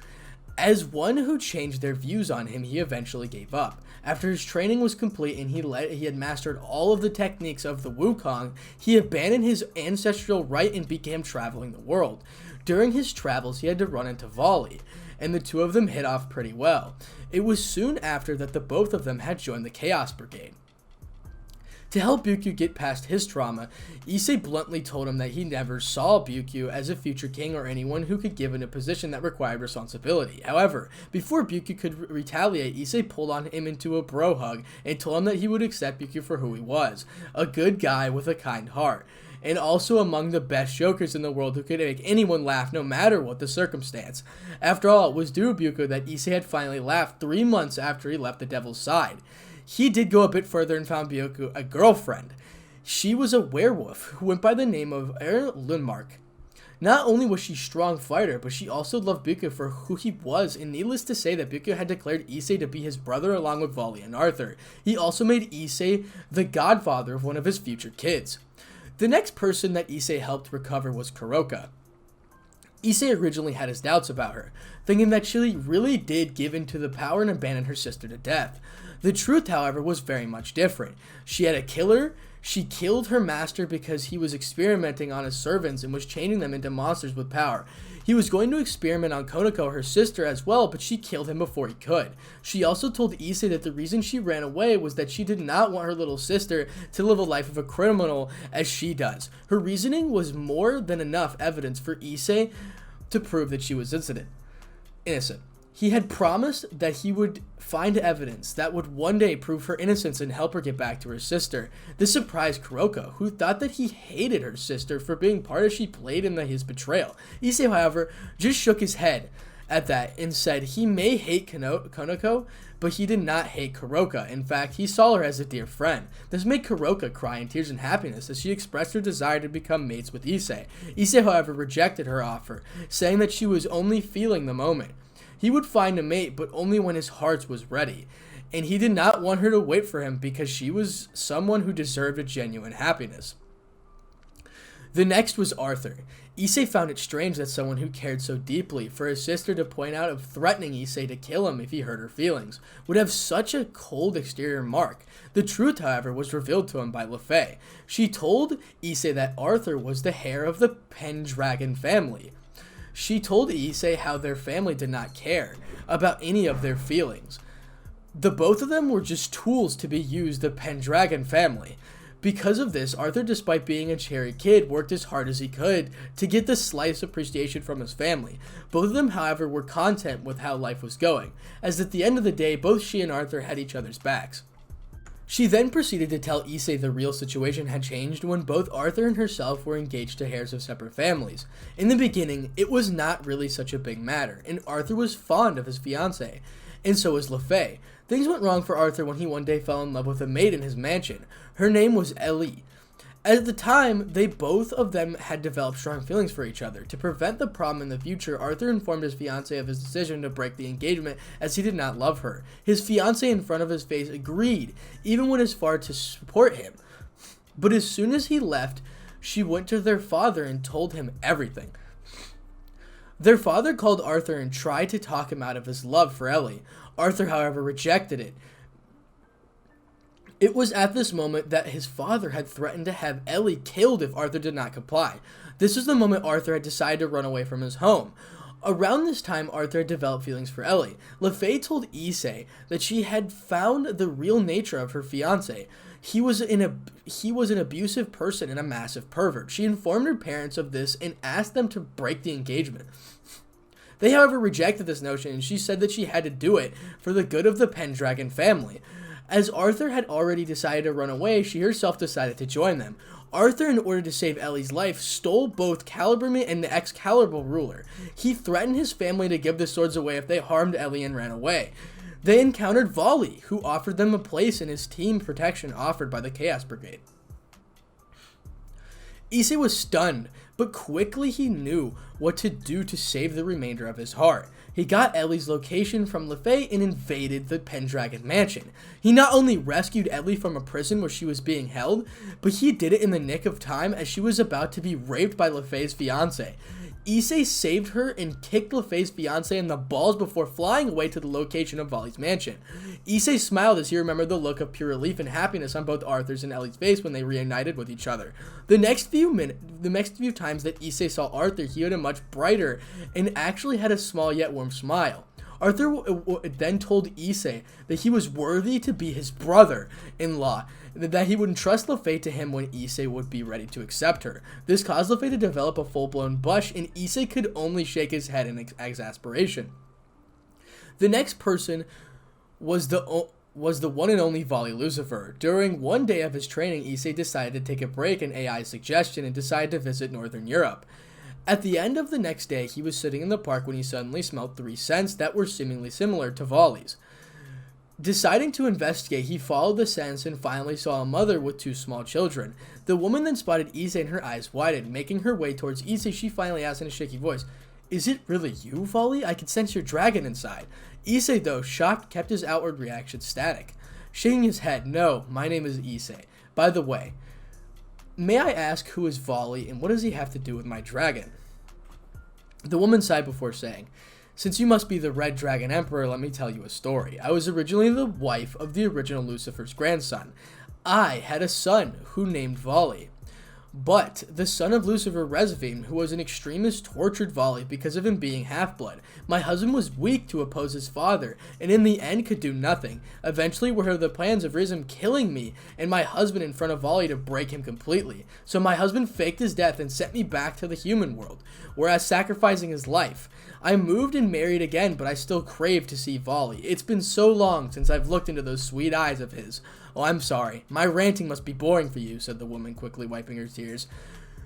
As one who changed their views on him, he eventually gave up. After his training was complete and he had mastered all of the techniques of the Wukong, he abandoned his ancestral right and began traveling the world. During his travels, he had to run into Volley, and the two of them hit off pretty well. It was soon after that the both of them had joined the Chaos Brigade. To help Byukyu get past his trauma, Issei bluntly told him that he never saw Byukyu as a future king or anyone who could give in a position that required responsibility. However, before Byukyu could retaliate, Issei pulled on him into a bro hug and told him that he would accept Byukyu for who he was, a good guy with a kind heart, and also among the best jokers in the world who could make anyone laugh no matter what the circumstance. After all, it was due to Byukyu that Issei had finally laughed 3 months after he left the devil's side. He did go a bit further and found Byukyu a girlfriend. She was a werewolf who went by the name of Lundmark. Not only was she a strong fighter, but she also loved Byukyu for who he was, and needless to say that Byukyu had declared Issei to be his brother along with Vali and Arthur. He also made Issei the godfather of one of his future kids. The next person that Issei helped recover was Kuroka. Issei originally had his doubts about her, thinking that she really did give in to the power and abandon her sister to death. The truth, however, was very much different. She had a killer. She killed her master because he was experimenting on his servants and was chaining them into monsters with power. He was going to experiment on Konako, her sister, as well, but she killed him before he could. She also told Issei that the reason she ran away was that she did not want her little sister to live a life of a criminal as she does. Her reasoning was more than enough evidence for Issei to prove that she was innocent. He had promised that he would find evidence that would one day prove her innocence and help her get back to her sister. This surprised Kuroka, who thought that he hated her sister for being part as she played in his betrayal. Issei, however, just shook his head at that and said he may hate Konako, but he did not hate Kuroka. In fact, he saw her as a dear friend. This made Kuroka cry in tears of happiness as she expressed her desire to become mates with Issei. Issei, however, rejected her offer, saying that she was only feeling the moment. He would find a mate, but only when his heart was ready, and he did not want her to wait for him because she was someone who deserved a genuine happiness. The next was Arthur. Issei found it strange that someone who cared so deeply for his sister to point out of threatening Issei to kill him if he hurt her feelings would have such a cold exterior mark. The truth, however, was revealed to him by Lefay. She told Issei that Arthur was the heir of the Pendragon family. She told Issei how their family did not care about any of their feelings. The both of them were just tools to be used, the Pendragon family. Because of this, Arthur, despite being a cherry kid, worked as hard as he could to get the slightest appreciation from his family. Both of them, however, were content with how life was going, as at the end of the day, both she and Arthur had each other's backs. She then proceeded to tell Issei the real situation had changed when both Arthur and herself were engaged to heirs of separate families. In the beginning, it was not really such a big matter, and Arthur was fond of his fiancée, and so was Lefay. Things went wrong for Arthur when he one day fell in love with a maid in his mansion. Her name was Ellie. At the time, they both of them had developed strong feelings for each other. To prevent the problem in the future, Arthur informed his fiancée of his decision to break the engagement as he did not love her. His fiancée in front of his face agreed, even went as far to support him. But as soon as he left, she went to their father and told him everything. Their father called Arthur and tried to talk him out of his love for Ellie. Arthur, however, rejected it. It was at this moment that his father had threatened to have Ellie killed if Arthur did not comply. This was the moment Arthur had decided to run away from his home. Around this time, Arthur had developed feelings for Ellie. Lefay told Issei that she had found the real nature of her fiancé. He was an abusive person and a massive pervert. She informed her parents of this and asked them to break the engagement. They, however, rejected this notion, and she said that she had to do it for the good of the Pendragon family. As Arthur had already decided to run away, she herself decided to join them. Arthur, in order to save Ellie's life, stole both Caliburman and the Excalibur ruler. He threatened his family to give the swords away if they harmed Ellie and ran away. They encountered Vali, who offered them a place in his team protection offered by the Chaos Brigade. Issei was stunned, but quickly he knew what to do to save the remainder of his heart. He got Ellie's location from Lefay and invaded the Pendragon mansion. He not only rescued Ellie from a prison where she was being held, but he did it in the nick of time as she was about to be raped by Lefay's fiancé. Issei saved her and kicked LaFay's fiance in the balls before flying away to the location of Volley's mansion. Issei smiled as he remembered the look of pure relief and happiness on both Arthur's and Ellie's face when they reunited with each other. The next few times that Issei saw Arthur, he had a much brighter and actually had a small yet warm smile. Arthur then told Issei that he was worthy to be his brother-in-law, that he would entrust LaFay to him when Issei would be ready to accept her. This caused LaFay to develop a full-blown blush, and Issei could only shake his head in exasperation. The next person was the one and only Volley Lucifer. During one day of his training, Issei decided to take a break at AI's suggestion and decided to visit Northern Europe. At the end of the next day, he was sitting in the park when he suddenly smelled 3 scents that were seemingly similar to Volley's. Deciding to investigate, he followed the scents and finally saw a mother with 2 small children. The woman then spotted Issei and her eyes widened. Making her way towards Issei, she finally asked in a shaky voice, "Is it really you, Volley? I can sense your dragon inside." Issei, though shocked, kept his outward reaction static. Shaking his head, "No, my name is Issei. By the way, may I ask who is Volley and what does he have to do with my dragon?" The woman sighed before saying, "Since you must be the Red Dragon Emperor, let me tell you a story. I was originally the wife of the original Lucifer's grandson. I had a son who named Volley. But the son of Lucifer, Resvim, who was an extremist, tortured Volley because of him being half-blood. My husband was weak to oppose his father, and in the end could do nothing. Eventually were the plans of Resvim killing me and my husband in front of Volley to break him completely. So my husband faked his death and sent me back to the human world, whereas sacrificing his life. I moved and married again, but I still crave to see Volley. It's been so long since I've looked into those sweet eyes of his. Oh, I'm sorry. My ranting must be boring for you," said the woman, quickly wiping her tears.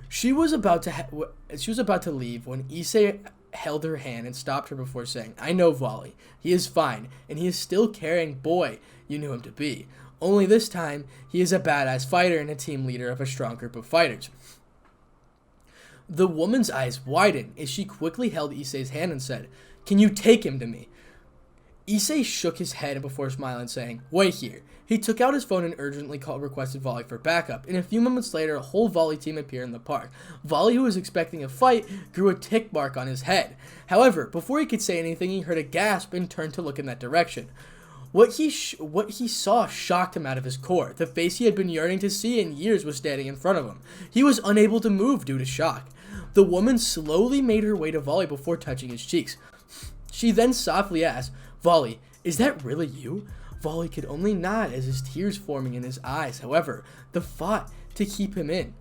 She was about to leave when Issei held her hand and stopped her before saying, "I know Volley. He is fine, and he is still caring boy you knew him to be. Only this time, he is a badass fighter and a team leader of a strong group of fighters." The woman's eyes widened as she quickly held Issei's hand and said, "Can you take him to me?" Issei shook his head before smiling, saying, "Wait here." He took out his phone and urgently requested Volley for backup. And a few moments later, a whole Volley team appeared in the park. Volley, who was expecting a fight, grew a tick mark on his head. However, before he could say anything, he heard a gasp and turned to look in that direction. What he saw shocked him out of his core. The face he had been yearning to see in years was standing in front of him. He was unable to move due to shock. The woman slowly made her way to Volley before touching his cheeks. She then softly asked, "Volley, is that really you?" Volley could only nod as his tears forming in his eyes. However, the fought to keep him in.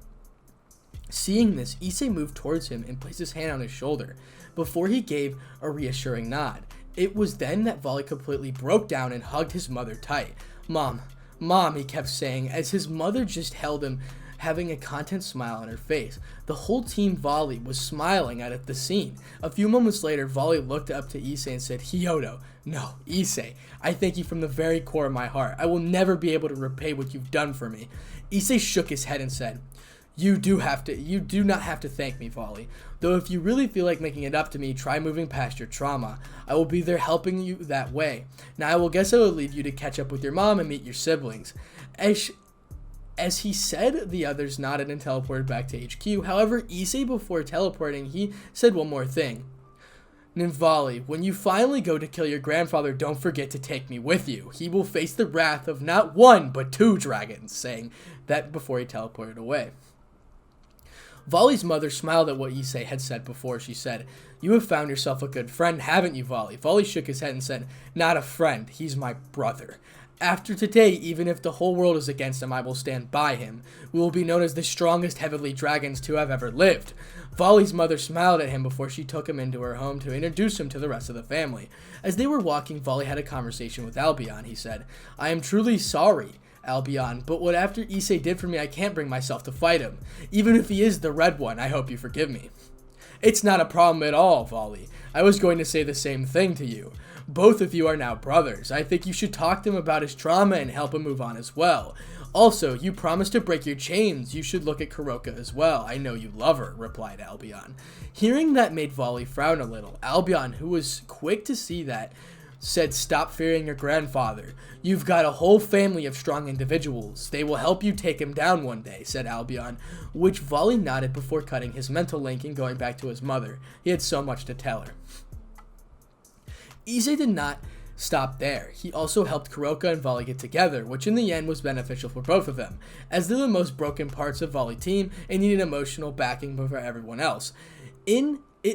Seeing this, Issei moved towards him and placed his hand on his shoulder before he gave a reassuring nod. It was then that Volley completely broke down and hugged his mother tight. "Mom, Mom," he kept saying as his mother just held him, having a content smile on her face. The whole team Volley was smiling at the scene. A few moments later, Volley looked up to Issei and said, "Hyodo, no, Issei, I thank you from the very core of my heart. I will never be able to repay what you've done for me." Issei shook his head and said, You do not have to thank me, Volley. Though if you really feel like making it up to me, try moving past your trauma. I will be there helping you that way. Now I will leave you to catch up with your mom and meet your siblings." As he said, the others nodded and teleported back to HQ. However, Issei, before teleporting, he said one more thing. "Volley, when you finally go to kill your grandfather, don't forget to take me with you. He will face the wrath of not 1, but 2 dragons," saying that before he teleported away. Volley's mother smiled at what Issei had said before. She said, "You have found yourself a good friend, haven't you, Volley?" Volley shook his head and said, "Not a friend, he's my brother. After today, even if the whole world is against him, I will stand by him. We will be known as the strongest heavenly dragons to have ever lived." Volley's mother smiled at him before she took him into her home to introduce him to the rest of the family. As they were walking, Volley had a conversation with Albion. He said, "I am truly sorry, Albion, but what after Issei did for me, I can't bring myself to fight him. Even if he is the red one, I hope you forgive me." "It's not a problem at all, Volley. I was going to say the same thing to you. Both of you are now brothers. I think you should talk to him about his trauma and help him move on as well. Also, you promised to break your chains. You should look at Kuroka as well. I know you love her," replied Albion. Hearing that made Volley frown a little. Albion, who was quick to see that said, "Stop fearing your grandfather. You've got a whole family of strong individuals. They will help you take him down one day," said Albion, which Volley nodded before cutting his mental link and going back to his mother. He had so much to tell her. Issei did not stop there. He also helped Kuroka and Volley get together, which in the end was beneficial for both of them, as they're the most broken parts of Volley team and needed emotional backing for everyone else.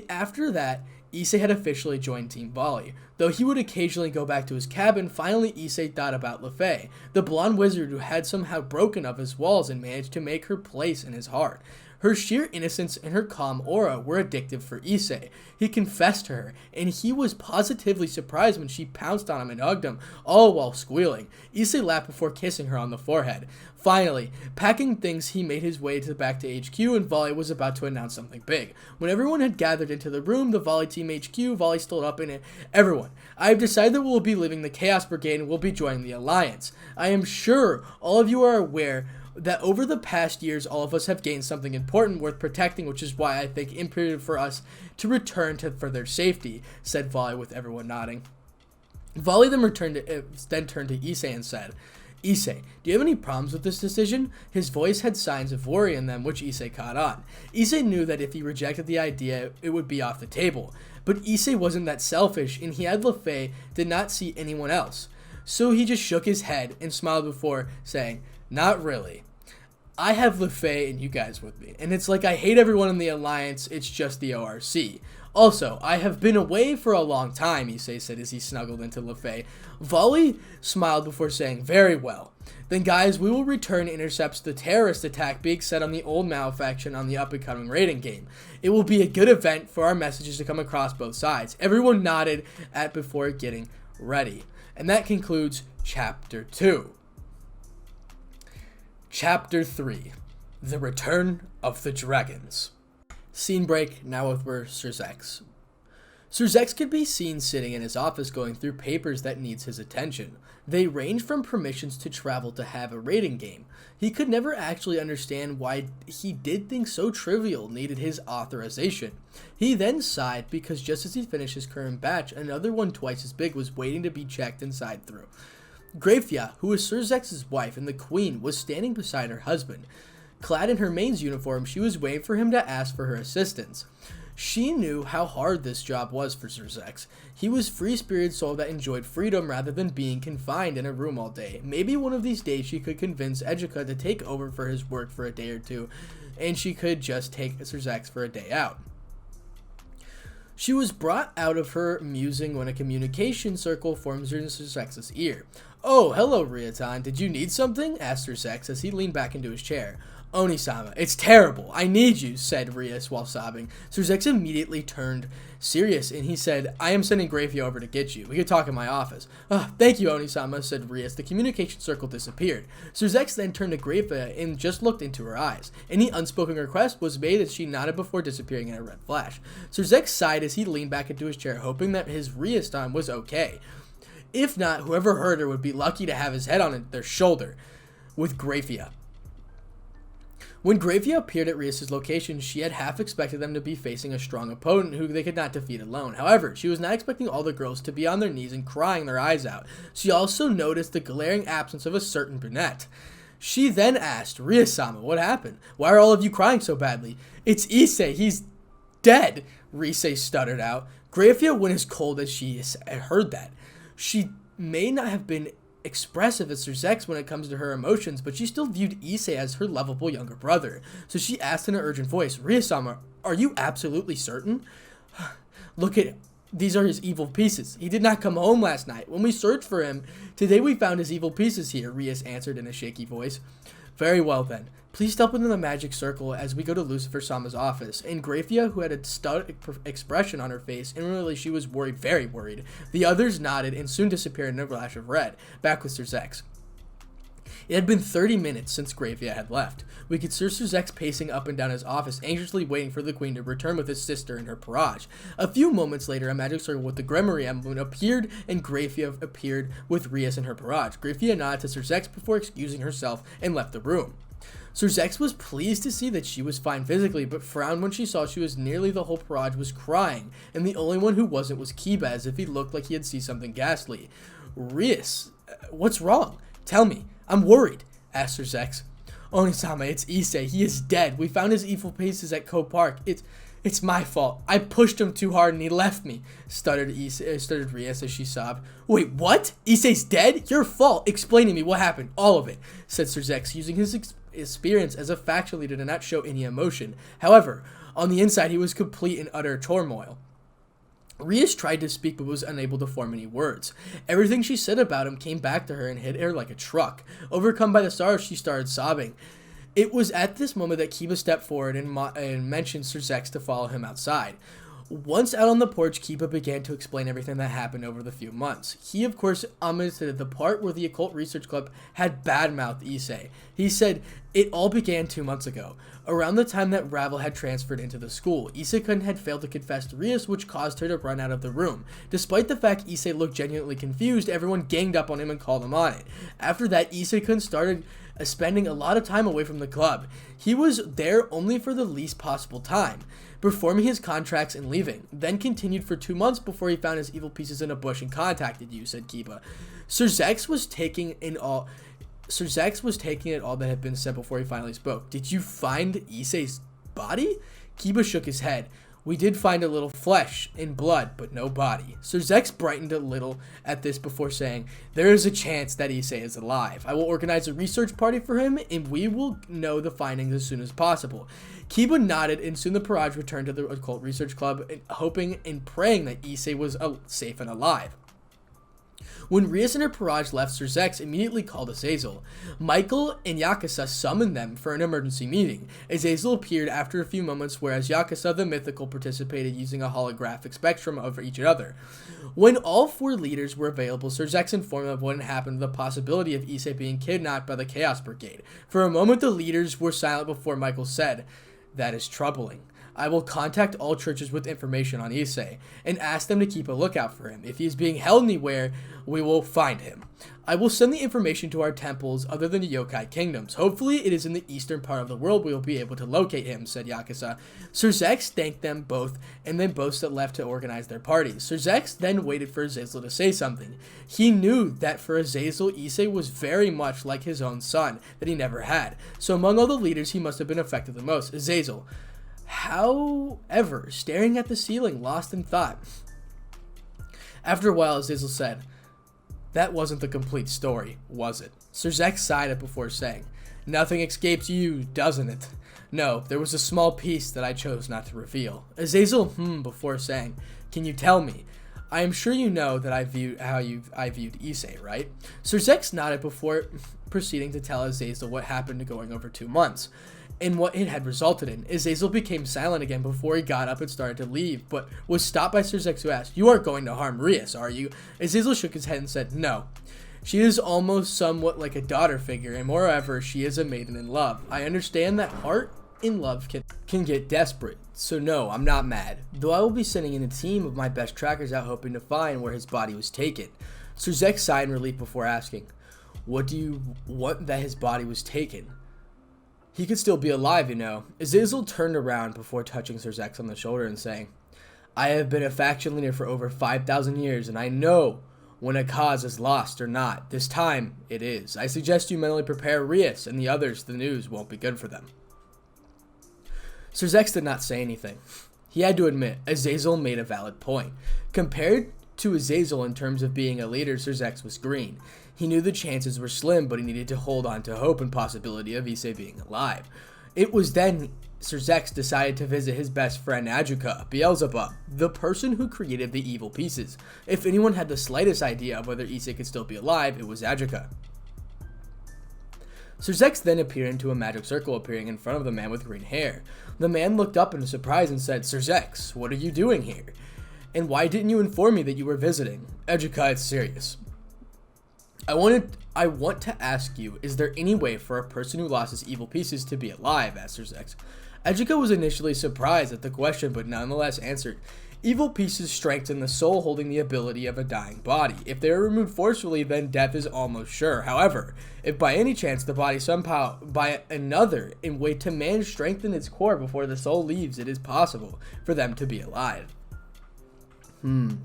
After that, Issei had officially joined Team Volley. Though he would occasionally go back to his cabin, finally Issei thought about Lefei, the blonde wizard who had somehow broken up his walls and managed to make her place in his heart. Her sheer innocence and her calm aura were addictive for Issei. He confessed to her, and he was positively surprised when she pounced on him and hugged him, all while squealing. Issei laughed before kissing her on the forehead. Finally, packing things, he made his way back to HQ, and Volley was about to announce something big. When everyone had gathered into the room, the Volley team HQ, Volley stood up in it. "Everyone, I have decided that we will be leaving the Chaos Brigade and will be joining the Alliance. I am sure all of you are aware that over the past years, all of us have gained something important worth protecting, which is why I think imperative for us to return for their safety," said Volley with everyone nodding. Volley then turned to Issei and said, "Issei, do you have any problems with this decision?" His voice had signs of worry in them, which Issei caught on. Issei knew that if he rejected the idea, it would be off the table. But Issei wasn't that selfish, and he had Lefei did not see anyone else. So he just shook his head and smiled before saying, "Not really. I have Lefei and you guys with me, and it's like I hate everyone in the Alliance, it's just the ORC. Also, I have been away for a long time," Issei said as he snuggled into Lefei. Volley smiled before saying, "Very well. Then guys, we will return and intercept the terrorist attack being set on the old Malefaction on the up-and-coming raiding game. It will be a good event for our messages to come across both sides." Everyone nodded before getting ready. And that concludes Chapter 2. Chapter 3, The Return of the Dragons. Scene break, now with Sir Zex. Sir Zex could be seen sitting in his office going through papers that needs his attention. They range from permissions to travel to have a raiding game. He could never actually understand why he did things so trivial needed his authorization. He then sighed because just as he finished his current batch, another one twice as big was waiting to be checked and signed through. Grafia, who was Sir Zex's wife and the queen, was standing beside her husband. Clad in her maid's uniform, she was waiting for him to ask for her assistance. She knew how hard this job was for Sir Zex. He was a free-spirited soul that enjoyed freedom rather than being confined in a room all day. Maybe one of these days she could convince Ejika to take over for his work for a day or two, and she could just take Sir Zex for a day out. She was brought out of her musing when a communication circle forms in Sir Zex's ear. "Oh, hello, Ryotan. Did you need something?" asked Sir Zex as he leaned back into his chair. "Oni-sama, it's terrible. I need you," said Rias while sobbing. Sir Zex immediately turned serious and he said, "I am sending Grafia over to get you. We could talk in my office." "Thank you, Oni-sama," said Rias. The communication circle disappeared. Sir Zex then turned to Grafia and just looked into her eyes. Any unspoken request was made as she nodded before disappearing in a red flash. Sir Zex sighed as he leaned back into his chair, hoping that his Rias time was okay. If not, whoever heard her would be lucky to have his head on their shoulder with Grafia. When Grafia appeared at Rias' location, she had half expected them to be facing a strong opponent who they could not defeat alone. However, she was not expecting all the girls to be on their knees and crying their eyes out. She also noticed the glaring absence of a certain brunette. She then asked, "Rias-sama, what happened? Why are all of you crying so badly?" "It's Issei, he's dead," Rise stuttered out. Grafia went as cold as she heard that. She may not have been expressive as Sir Zex when it comes to her emotions, but she still viewed Issei as her lovable younger brother. So she asked in an urgent voice, "Rias-sama, are you absolutely certain?" "Look at these are his evil pieces. He did not come home last night. When we searched for him, today we found his evil pieces here," Rias answered in a shaky voice. "Very well then. Please step into the magic circle as we go to Lucifer-sama's office." And Grafia, who had a stunned expression on her face, and really she was worried, very worried. The others nodded and soon disappeared in a flash of red, back with Sir Zex. It had been 30 minutes since Grafia had left. We could see Sir Zex pacing up and down his office, anxiously waiting for the queen to return with his sister in her barrage. A few moments later, a magic circle with the Gremory emblem appeared, and Grafia appeared with Rias in her barrage. Grafia nodded to Sir Zex before excusing herself and left the room. Sir Zex was pleased to see that she was fine physically, but frowned when she saw she was nearly the whole Parage was crying, and the only one who wasn't was Kiba, as if he looked like he had seen something ghastly. Rias, what's wrong? Tell me. I'm worried, asked Sir Zex. Onisama, it's Issei. He is dead. We found his evil pieces at Ko Park. It's my fault. I pushed him too hard and he left me, stuttered Rias as she sobbed. Wait, what? Issei's dead? Your fault. Explain to me what happened. All of it, said Sir Zex, using his experience as a faction leader to not show any emotion. However, on the inside, he was complete and utter turmoil. Rias tried to speak but was unable to form any words. Everything she said about him came back to her and hit her like a truck. Overcome by the sorrow, she started sobbing. It was at this moment that Kiba stepped forward and mentioned Sir Zex to follow him outside. Once out on the porch, Kiba began to explain everything that happened over the few months. He, of course, omitted the part where the Occult Research Club had badmouthed Issei. He said, it all began 2 months ago, around the time that Ravel had transferred into the school. Issei-kun had failed to confess to Rias, which caused her to run out of the room. Despite the fact Issei looked genuinely confused, everyone ganged up on him and called him on it. After that, Issei-kun started spending a lot of time away from the club. He was there only for the least possible time, performing his contracts and leaving, then continued for 2 months before he found his evil pieces in a bush and contacted you, said Kiba. Sir Zex was taking it all that had been said before he finally spoke. Did you find Issei's body? Kiba shook his head. We did find a little flesh and blood, but no body. Sir Zex brightened a little at this before saying, there is a chance that Issei is alive. I will organize a research party for him, and we will know the findings as soon as possible. Kiba nodded, and soon the Parage returned to the Occult Research Club, hoping and praying that Issei was safe and alive. When Rias and her Parage left, Sir Zex immediately called Azazel. Michael and Yakuza summoned them for an emergency meeting. Azazel appeared after a few moments, whereas Yakuza the Mythical participated using a holographic spectrum of each other. When all 4 leaders were available, Sir Zex informed them of what had happened, the possibility of Issei being kidnapped by the Chaos Brigade. For a moment, the leaders were silent before Michael said, that is troubling. I will contact all churches with information on Issei and ask them to keep a lookout for him. If he is being held anywhere, we will find him. I will send the information to our temples other than the yokai kingdoms. Hopefully it is in the eastern part of the world we will be able to locate him, said Yakuza. Sir Zex thanked them both and then both left to organize their parties. Sir Zex then waited for Azazel to say something. He knew that for Azazel, Issei was very much like his own son that he never had. So among all the leaders, he must have been affected the most. Azazel, however, staring at the ceiling, lost in thought. After a while, Azazel said, that wasn't the complete story, was it? Sir Zex sighed before saying, nothing escapes you, doesn't it? No, there was a small piece that I chose not to reveal. Azazel before saying, can you tell me? I am sure you know that I viewed Issei, right? Sir Zex nodded before proceeding to tell Azazel what happened going over 2 months and what it had resulted in. Azazel became silent again before he got up and started to leave, but was stopped by Sir Zex, who asked, you aren't going to harm Rias, are you? Azazel shook his head and said, no. She is almost somewhat like a daughter figure, and moreover, she is a maiden in love. I understand that heart in love can get desperate, so no, I'm not mad. Though I will be sending in a team of my best trackers out hoping to find where his body was taken. Sir Zex sighed in relief before asking, what do you want that his body was taken? He could still be alive, you know. Azazel turned around before touching Sir Zex on the shoulder and saying, I have been a faction leader for over 5,000 years, and I know when a cause is lost or not. This time, it is. I suggest you mentally prepare Rias and the others. The news won't be good for them. Sir Zex did not say anything. He had to admit, Azazel made a valid point. Compared to Azazel in terms of being a leader, Sir Zex was green. He knew the chances were slim, but he needed to hold on to hope and possibility of Issei being alive. It was then Sir Zex decided to visit his best friend Ajuka, Beelzebub, the person who created the evil pieces. If anyone had the slightest idea of whether Issei could still be alive, it was Ajuka. Sir Zex then appeared into a magic circle, appearing in front of the man with green hair. The man looked up in surprise and said, Sir Zex, what are you doing here? And why didn't you inform me that you were visiting? Ajuka, it's serious. I want to ask you, is there any way for a person who lost his evil pieces to be alive? Asked Sir Zex. Ajuka was initially surprised at the question, but nonetheless answered, Evil pieces strengthen the soul, holding the ability of a dying body. If they are removed forcefully, then death is almost sure. However, if by any chance the body somehow by another in way to man strengthen its core before the soul leaves, it is possible for them to be alive.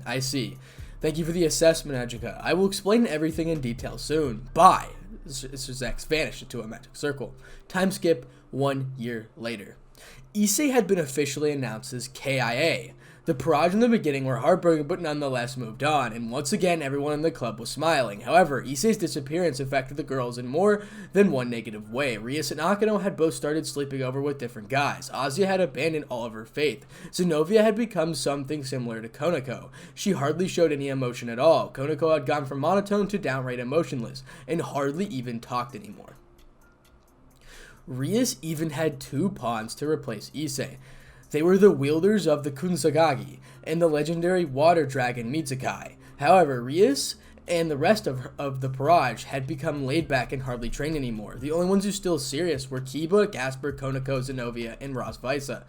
I see. Thank you for the assessment, Educa. I will explain everything in detail soon. Bye. Zex vanished into a magic circle. Time skip 1 year later. Issei had been officially announced as KIA. The Parage in the beginning were heartbroken but nonetheless moved on, and once again everyone in the club was smiling. However, Issei's disappearance affected the girls in more than one negative way. Rias and Akano had both started sleeping over with different guys. Azia had abandoned all of her faith. Zenobia had become something similar to Konako. She hardly showed any emotion at all. Konako had gone from monotone to downright emotionless, and hardly even talked anymore. Rias even had 2 pawns to replace Issei. They were the wielders of the Kunsagagi and the legendary water dragon Mitsukai. However, Rias and the rest of the Parage had become laid back and hardly trained anymore. The only ones who still serious were Kiba, Gasper, Konako, Zenobia, and Ross Visa,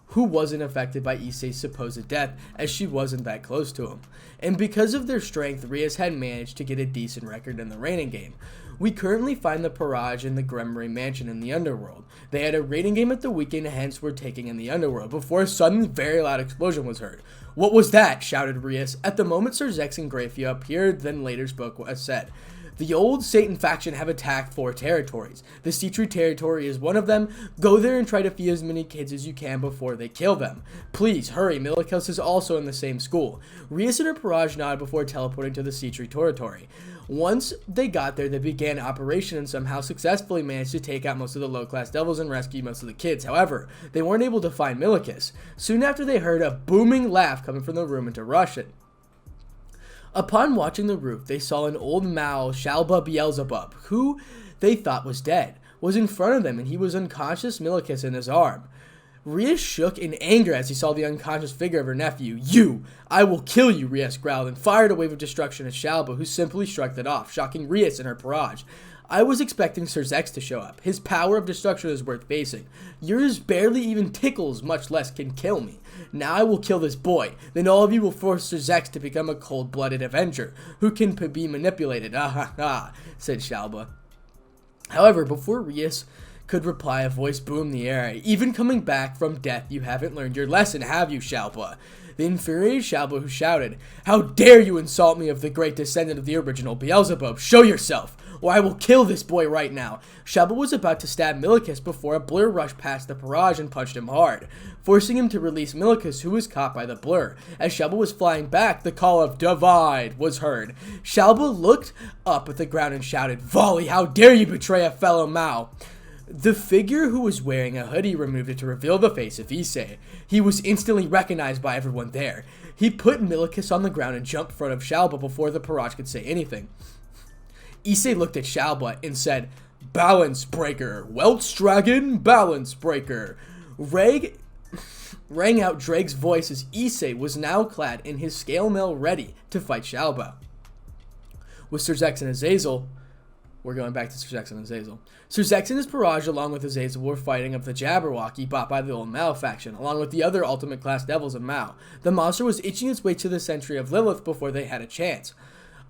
who wasn't affected by Issei's supposed death as she wasn't that close to him. And because of their strength, Rias had managed to get a decent record in the rating game. We currently find the Parage in the Gremory Mansion in the Underworld. They had a rating game at the weekend, hence were taking in the Underworld, before a sudden very loud explosion was heard. "What was that?" shouted Rias. At the moment, Sir Zex and Grafia appeared, then later spoke as said. "The old Satan faction have attacked 4 territories. The Sea-Tree territory is one of them. Go there and try to feed as many kids as you can before they kill them. Please, hurry, Milikos is also in the same school." Rias and her Parage nodded before teleporting to the Sea-Tree territory. Once they got there, they began operation and somehow successfully managed to take out most of the low-class devils and rescue most of the kids. However, they weren't able to find Milikos. Soon after, they heard a booming laugh coming from the room and to rush it. Upon watching the roof, they saw an old Mao, Shalba Beelzebub, who they thought was dead, was in front of them, and he was unconscious, Milikos in his arm. Rias shook in anger as he saw the unconscious figure of her nephew. "You! I will kill you!" Rias growled and fired a wave of destruction at Shalba, who simply shrugged it off, shocking Rias and her Parage. I was expecting Sir Zex to show up. His power of destruction is worth facing. Yours barely even tickles, much less can kill me. Now I will kill this boy. Then all of you will force Sir Zex to become a cold-blooded avenger, who can be manipulated. Ah ha ha, said Shalba. However, before Rias could reply, a voice boomed in the air. "Even coming back from death, you haven't learned your lesson, have you, Shalba?" The infuriated Shalba, who shouted, "How dare you insult me of the great descendant of the original Beelzebub? Show yourself, or I will kill this boy right now." Shalba was about to stab Milikos before a blur rushed past the Parage and punched him hard, forcing him to release Milikos, who was caught by the blur. As Shalba was flying back, the call of "Divide" was heard. Shalba looked up at the ground and shouted, "Volley, how dare you betray a fellow Mao?" The figure, who was wearing a hoodie, removed it to reveal the face of Issei. He was instantly recognized by everyone there. He put Milikos on the ground and jumped in front of Shalba before the Parage could say anything. Issei looked at Shalba and said, "Balance breaker, Welt's dragon, balance breaker." Rang out Drake's voice as Issei was now clad in his scale mail ready to fight Shalba. With Sir Zex and Azazel, we're going back to Sir Zex and Azazel. Sir Zex and his Parage, along with Azazel, were fighting of the Jabberwocky bought by the old Mao faction, along with the other ultimate class devils of Mao. The monster was itching its way to the Century of Lilith before they had a chance.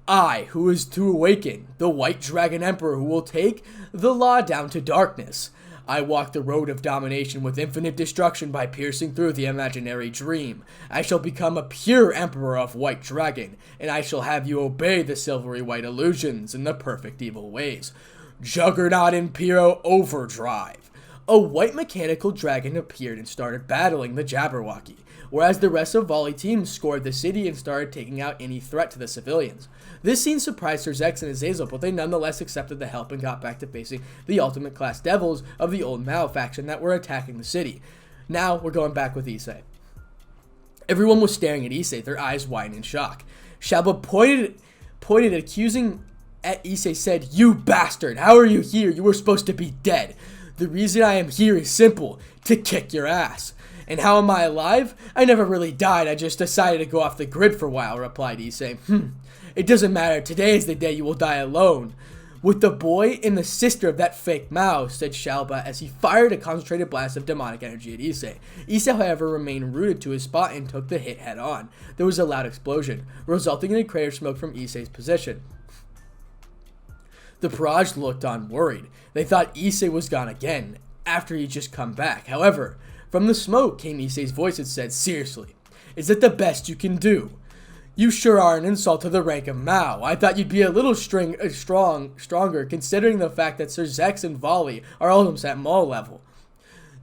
"I, who is to awaken, the White Dragon Emperor who will take the law down to darkness. I walk the road of domination with infinite destruction by piercing through the imaginary dream. I shall become a pure Emperor of White Dragon, and I shall have you obey the silvery white illusions and the perfect evil ways. Juggernaut Impero Overdrive." A white mechanical dragon appeared and started battling the Jabberwocky, whereas the rest of Volley teams scored the city and started taking out any threat to the civilians. This scene surprised Sir Zex and Azazel, but they nonetheless accepted the help and got back to facing the ultimate class devils of the old Mao faction that were attacking the city. Now we're going back with Issei. Everyone was staring at Issei, their eyes wide in shock. Shalba pointed accusing at Issei, said, "You bastard, how are you here? You were supposed to be dead. The reason I am here is simple, to kick your ass." "And how am I alive? I never really died, I just decided to go off the grid for a while," replied Issei. It doesn't matter, today is the day you will die alone." With the boy and the sister of that fake Mao, said Shalba as he fired a concentrated blast of demonic energy at Issei. Issei, however, remained rooted to his spot and took the hit head on. There was a loud explosion, resulting in a crater of smoke from Issei's position. The Parage looked on worried. They thought Issei was gone again, after he'd just come back. However, from the smoke came Issei's voice and said, "Seriously, is it the best you can do? You sure are an insult to the rank of Mao. I thought you'd be a little stronger, considering the fact that Sir Zex and Volley are almost at Maul level."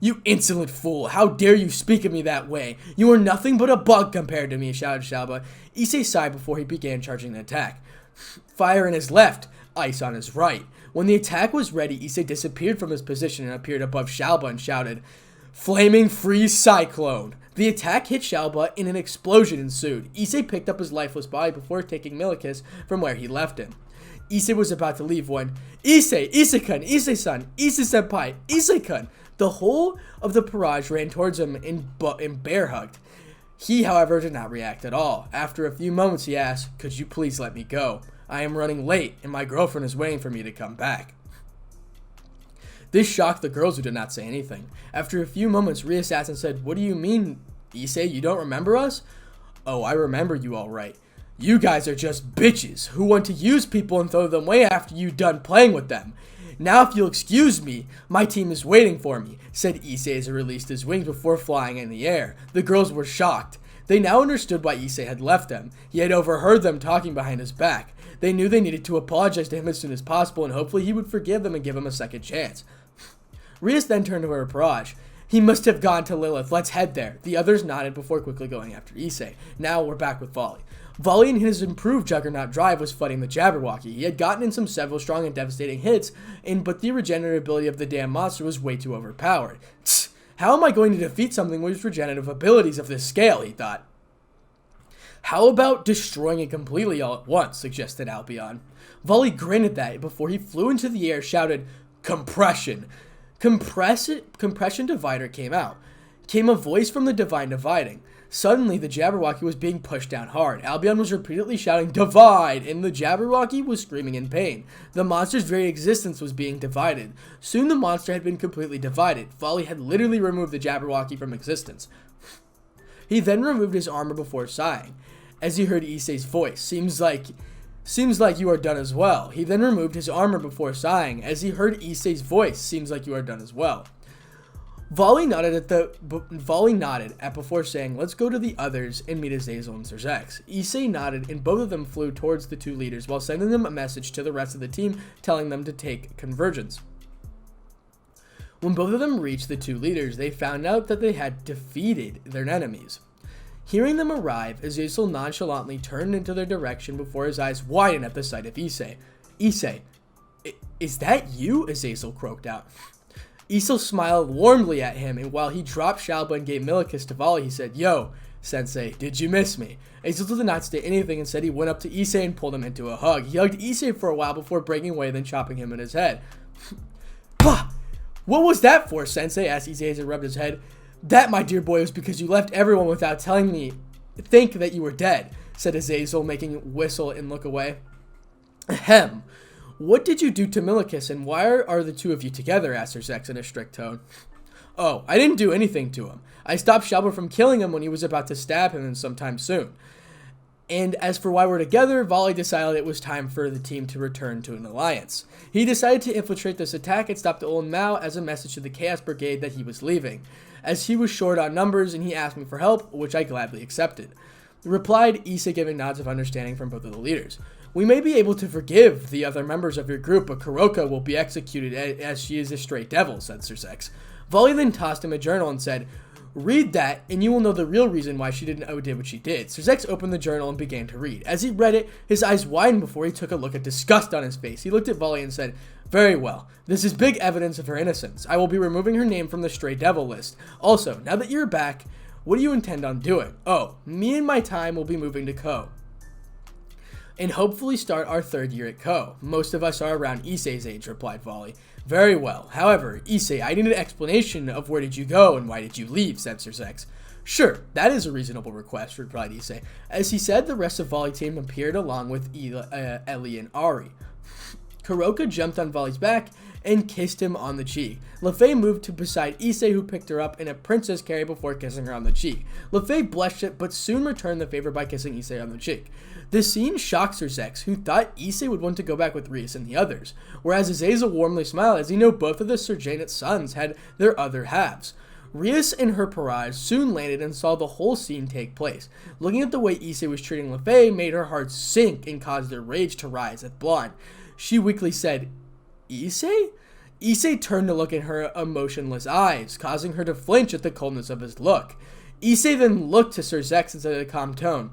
"You insolent fool, how dare you speak of me that way? You are nothing but a bug compared to me," shouted Shalba. Issei sighed before he began charging the attack. Fire in his left, ice on his right. When the attack was ready, Issei disappeared from his position and appeared above Shalba and shouted, "Flaming Freeze Cyclone!" The attack hit Shalba and an explosion ensued. Issei picked up his lifeless body before taking Milikis from where he left him. Issei was about to leave when, "Issei! Issei-kun! Issei-san! Issei-senpai! Issei-kun!" The whole of the Parage ran towards him and bear-hugged. He, however, did not react at all. After a few moments, he asked, "Could you please let me go? I am running late, and my girlfriend is waiting for me to come back." This shocked the girls, who did not say anything. After a few moments, Reassassin said, "What do you mean, Issei? You don't remember us?" "Oh, I remember you all right. You guys are just bitches who want to use people and throw them away after you're done playing with them. Now, if you'll excuse me, my team is waiting for me," said Issei as he released his wings before flying in the air. The girls were shocked. They now understood why Issei had left them. He had overheard them talking behind his back. They knew they needed to apologize to him as soon as possible, and hopefully he would forgive them and give him a second chance. Rias then turned to her Parage. "He must have gone to Lilith. Let's head there." The others nodded before quickly going after Issei. Now we're back with Volley. Volley, in his improved Juggernaut drive, was fighting the Jabberwocky. He had gotten in several strong and devastating hits, but the regenerative ability of the damn monster was way too overpowered. "Tsk, how am I going to defeat something with regenerative abilities of this scale?" he thought. "How about destroying it completely all at once?" suggested Albion. Volley grinned at that before he flew into the air, shouted, "Compression!" Compression divider came out. Came a voice from the Divine Dividing. Suddenly, the Jabberwocky was being pushed down hard. Albion was repeatedly shouting, "Divide!" and the Jabberwocky was screaming in pain. The monster's very existence was being divided. Soon the monster had been completely divided. Volley had literally removed the Jabberwocky from existence. He then removed his armor before sighing, as he heard Issei's voice. Seems like you are done as well." He then removed his armor before sighing, as he heard Issei's voice. "Seems like you are done as well." Volley nodded at before saying, "Let's go to the others and meet Azazel and Sir Zex." Issei nodded, and both of them flew towards the two leaders while sending them a message to the rest of the team telling them to take convergence. When both of them reached the two leaders, they found out that they had defeated their enemies. Hearing them arrive, Azazel nonchalantly turned into their direction before his eyes widened at the sight of Issei. "Issei, is that you?" Azazel croaked out. Issei smiled warmly at him, and while he dropped Shalba and gave Milikis to Volley, he said, "Yo, Sensei, did you miss me?" Azazel did not say anything and said he went up to Issei and pulled him into a hug. He hugged Issei for a while before breaking away, then chopping him in his head. "Bah! What was that for, Sensei?" asked Issei as he rubbed his head. "That, my dear boy, was because you left everyone without telling me that you were dead," said Azazel, making whistle and look away. "Ahem. What did you do to Milikis, and why are the two of you together?" asked Sir Zex in a strict tone. "Oh, I didn't do anything to him. I stopped Shalba from killing him when he was about to stab him sometime soon. And as for why we're together, Volley decided it was time for the team to return to an alliance. He decided to infiltrate this attack and stop the old Mao as a message to the Chaos Brigade that he was leaving, as he was short on numbers and he asked me for help, which I gladly accepted." Replied Issei, giving nods of understanding from both of the leaders. "We may be able to forgive the other members of your group, but Kuroka will be executed as she is a straight devil," said Sir Zex. Volley then tossed him a journal and said, "Read that, and you will know the real reason why she did what she did." Sir Zex opened the journal and began to read. As he read it, his eyes widened before he took a look at disgust on his face. He looked at Volley and said, "Very well. This is big evidence of her innocence. I will be removing her name from the stray devil list. Also, now that you're back, what do you intend on doing?" "Oh, me and my time will be moving to Ko, and hopefully start our third year at Ko. Most of us are around Issei's age," replied Volley. "Very well. However, Issei, I need an explanation of where did you go and why did you leave," said Sir Zex. "Sure, that is a reasonable request," replied Issei. As he said, the rest of Volley team appeared along with Ellie and Ari. Kuroka jumped on Volley's back and kissed him on the cheek. LeFay moved to beside Issei, who picked her up in a princess carry before kissing her on the cheek. LeFay blushed it, but soon returned the favor by kissing Issei on the cheek. The scene shocked Serzex, who thought Issei would want to go back with Rias and the others, whereas Azazel warmly smiled as he knew both of the Sergeant sons had their other halves. Rias and her Parage soon landed and saw the whole scene take place. Looking at the way Issei was treating LeFay made her heart sink and caused their rage to rise at Blonde. She weakly said, "Issei?" Issei turned to look in her emotionless eyes, causing her to flinch at the coldness of his look. Issei then looked to Serzex and said in a calm tone,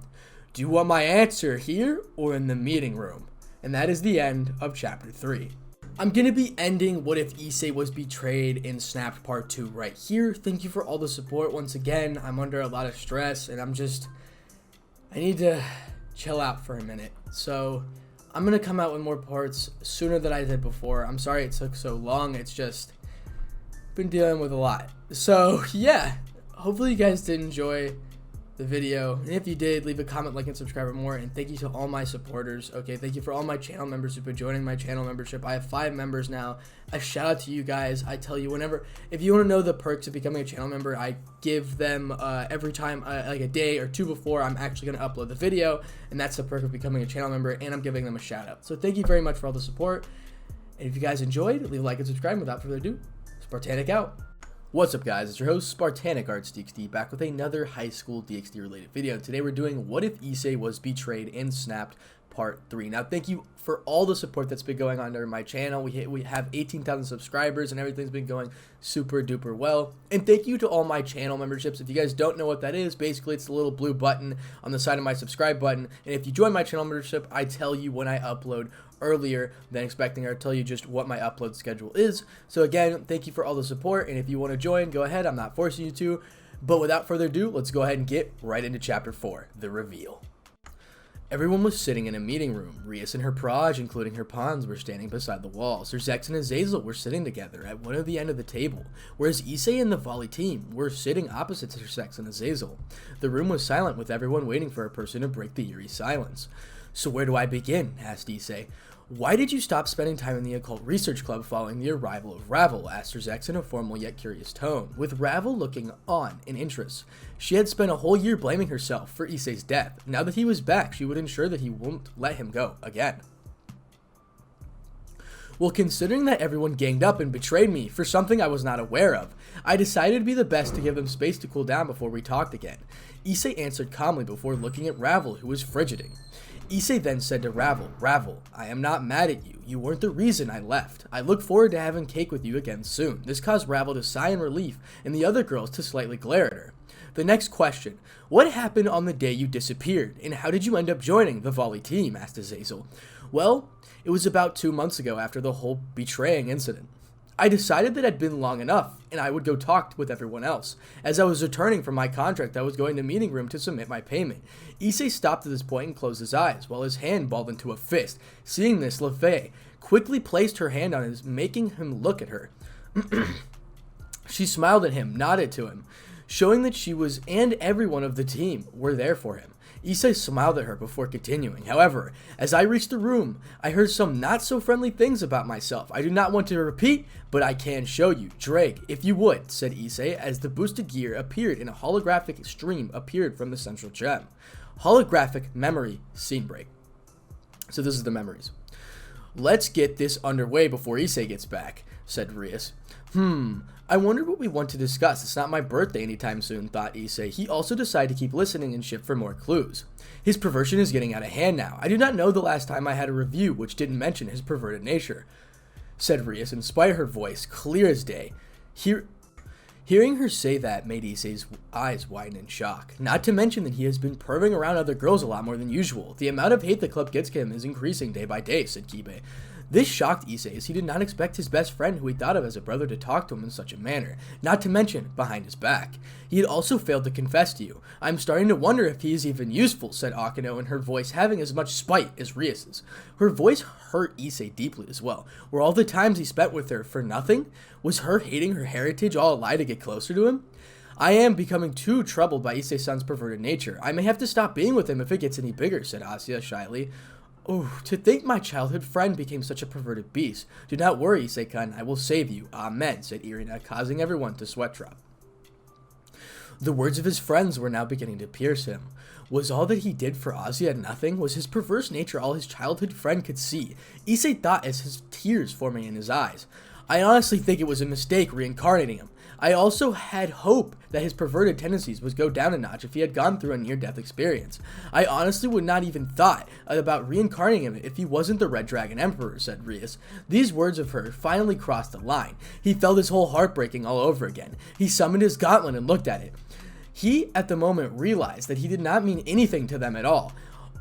"Do you want my answer here or in the meeting room?" And that is the end of Chapter 3. I'm going to be ending What If Issei Was Betrayed and Snapped Part 2 right here. Thank you for all the support once again. I'm under a lot of stress and I need to chill out for a minute. So I'm going to come out with more parts sooner than I did before. I'm sorry it took so long. It's just been dealing with a lot. So yeah, hopefully you guys did enjoy the video, and if you did, leave a comment, like, and subscribe for more. And thank you to all my supporters. Okay, thank you for all my channel members who've been joining my channel membership. I have 5 members now. A shout out to you guys. I tell you, if you want to know the perks of becoming a channel member, I give them every time, like a day or 2 before I'm actually going to upload the video, and that's the perk of becoming a channel member, and I'm giving them a shout out. So thank you very much for all the support, and if you guys enjoyed, leave a like and subscribe. Without further ado, Spartanic out. What's up, guys? It's your host Spartanic Arts DxD, back with another high school DxD related video. Today we're doing What If Issei Was Betrayed and Snapped Part 3. Now, thank you for all the support that's been going on during my channel. We have 18,000 subscribers and everything's been going super duper well. And thank you to all my channel memberships. If you guys don't know what that is, basically it's the little blue button on the side of my subscribe button. And if you join my channel membership, I tell you when I upload earlier than expecting, or tell you just what my upload schedule is. So again, thank you for all the support, and if you want to join, go ahead. I'm not forcing you to, but without further ado, let's go ahead and get right into Chapter 4, the reveal. Everyone was sitting in a meeting room. Rias and her Parage, including her pawns, were standing beside the wall. Serzex and Azazel were sitting together at one of the end of the table, whereas Issei and the Volley team were sitting opposite Serzex and Azazel. The room was silent, with everyone waiting for a person to break the eerie silence. "So where do I begin?" asked Issei. "Why did you stop spending time in the Occult Research Club following the arrival of Ravel?" asked Serzex in a formal yet curious tone, with Ravel looking on in interest. She had spent a whole year blaming herself for Issei's death. Now that he was back, she would ensure that he won't let him go again. "Well, considering that everyone ganged up and betrayed me for something I was not aware of, I decided it'd be the best to give them space to cool down before we talked again." Issei answered calmly before looking at Ravel, who was frigiding. Issei then said to Ravel, "Ravel, I am not mad at you. You weren't the reason I left. I look forward to having cake with you again soon." This caused Ravel to sigh in relief and the other girls to slightly glare at her. The next question: "What happened on the day you disappeared, and how did you end up joining the Volley team?" asked Azazel. "Well, it was about 2 months ago after the whole betraying incident. I decided that I'd been long enough, and I would go talk with everyone else. As I was returning from my contract, I was going to the meeting room to submit my payment." Issei stopped at this point and closed his eyes, while his hand balled into a fist. Seeing this, LeFay quickly placed her hand on his, making him look at her. She smiled at him, nodded to him, showing that she was and everyone of the team were there for him. Issei smiled at her before continuing. "However, as I reached the room, I heard some not-so-friendly things about myself. I do not want to repeat, but I can show you. Drake, if you would," said Issei, as the boosted gear appeared and a holographic stream appeared from the central gem. Holographic memory scene break. So this is the memories. "Let's get this underway before Issei gets back," said Rias. I wonder what we want to discuss. It's not my birthday anytime soon," thought Issei. He also decided to keep listening and shift for more clues. "His perversion is getting out of hand now. I do not know the last time I had a review which didn't mention his perverted nature," said Rias, in spite of her voice clear as day. Hearing her say that made Issei's eyes widen in shock. "Not to mention that he has been perving around other girls a lot more than usual. The amount of hate the club gets to him is increasing day by day," said Kibe. This shocked Issei, as he did not expect his best friend, who he thought of as a brother, to talk to him in such a manner, not to mention behind his back. "He had also failed to confess to you. I'm starting to wonder if he is even useful," said Akeno, in her voice having as much spite as Rias's. Her voice hurt Issei deeply as well. Were all the times he spent with her for nothing? Was her hating her heritage all a lie to get closer to him? "I am becoming too troubled by Issei-san's perverted nature. I may have to stop being with him if it gets any bigger," said Asya shyly. Oh, to think my childhood friend became such a perverted beast. Do not worry, Issei-kun, I will save you. Amen, said Irina, causing everyone to sweat drop. The words of his friends were now beginning to pierce him. Was all that he did for Ozzy nothing? Was his perverse nature all his childhood friend could see? Issei thought as his tears forming in his eyes. I honestly think it was a mistake reincarnating him. I also had hope that his perverted tendencies would go down a notch if he had gone through a near-death experience. I honestly would not even thought about reincarnating him if he wasn't the Red Dragon Emperor, said Rias. These words of hers finally crossed the line. He felt his whole heart breaking all over again. He summoned his gauntlet and looked at it. He, at the moment, realized that he did not mean anything to them at all.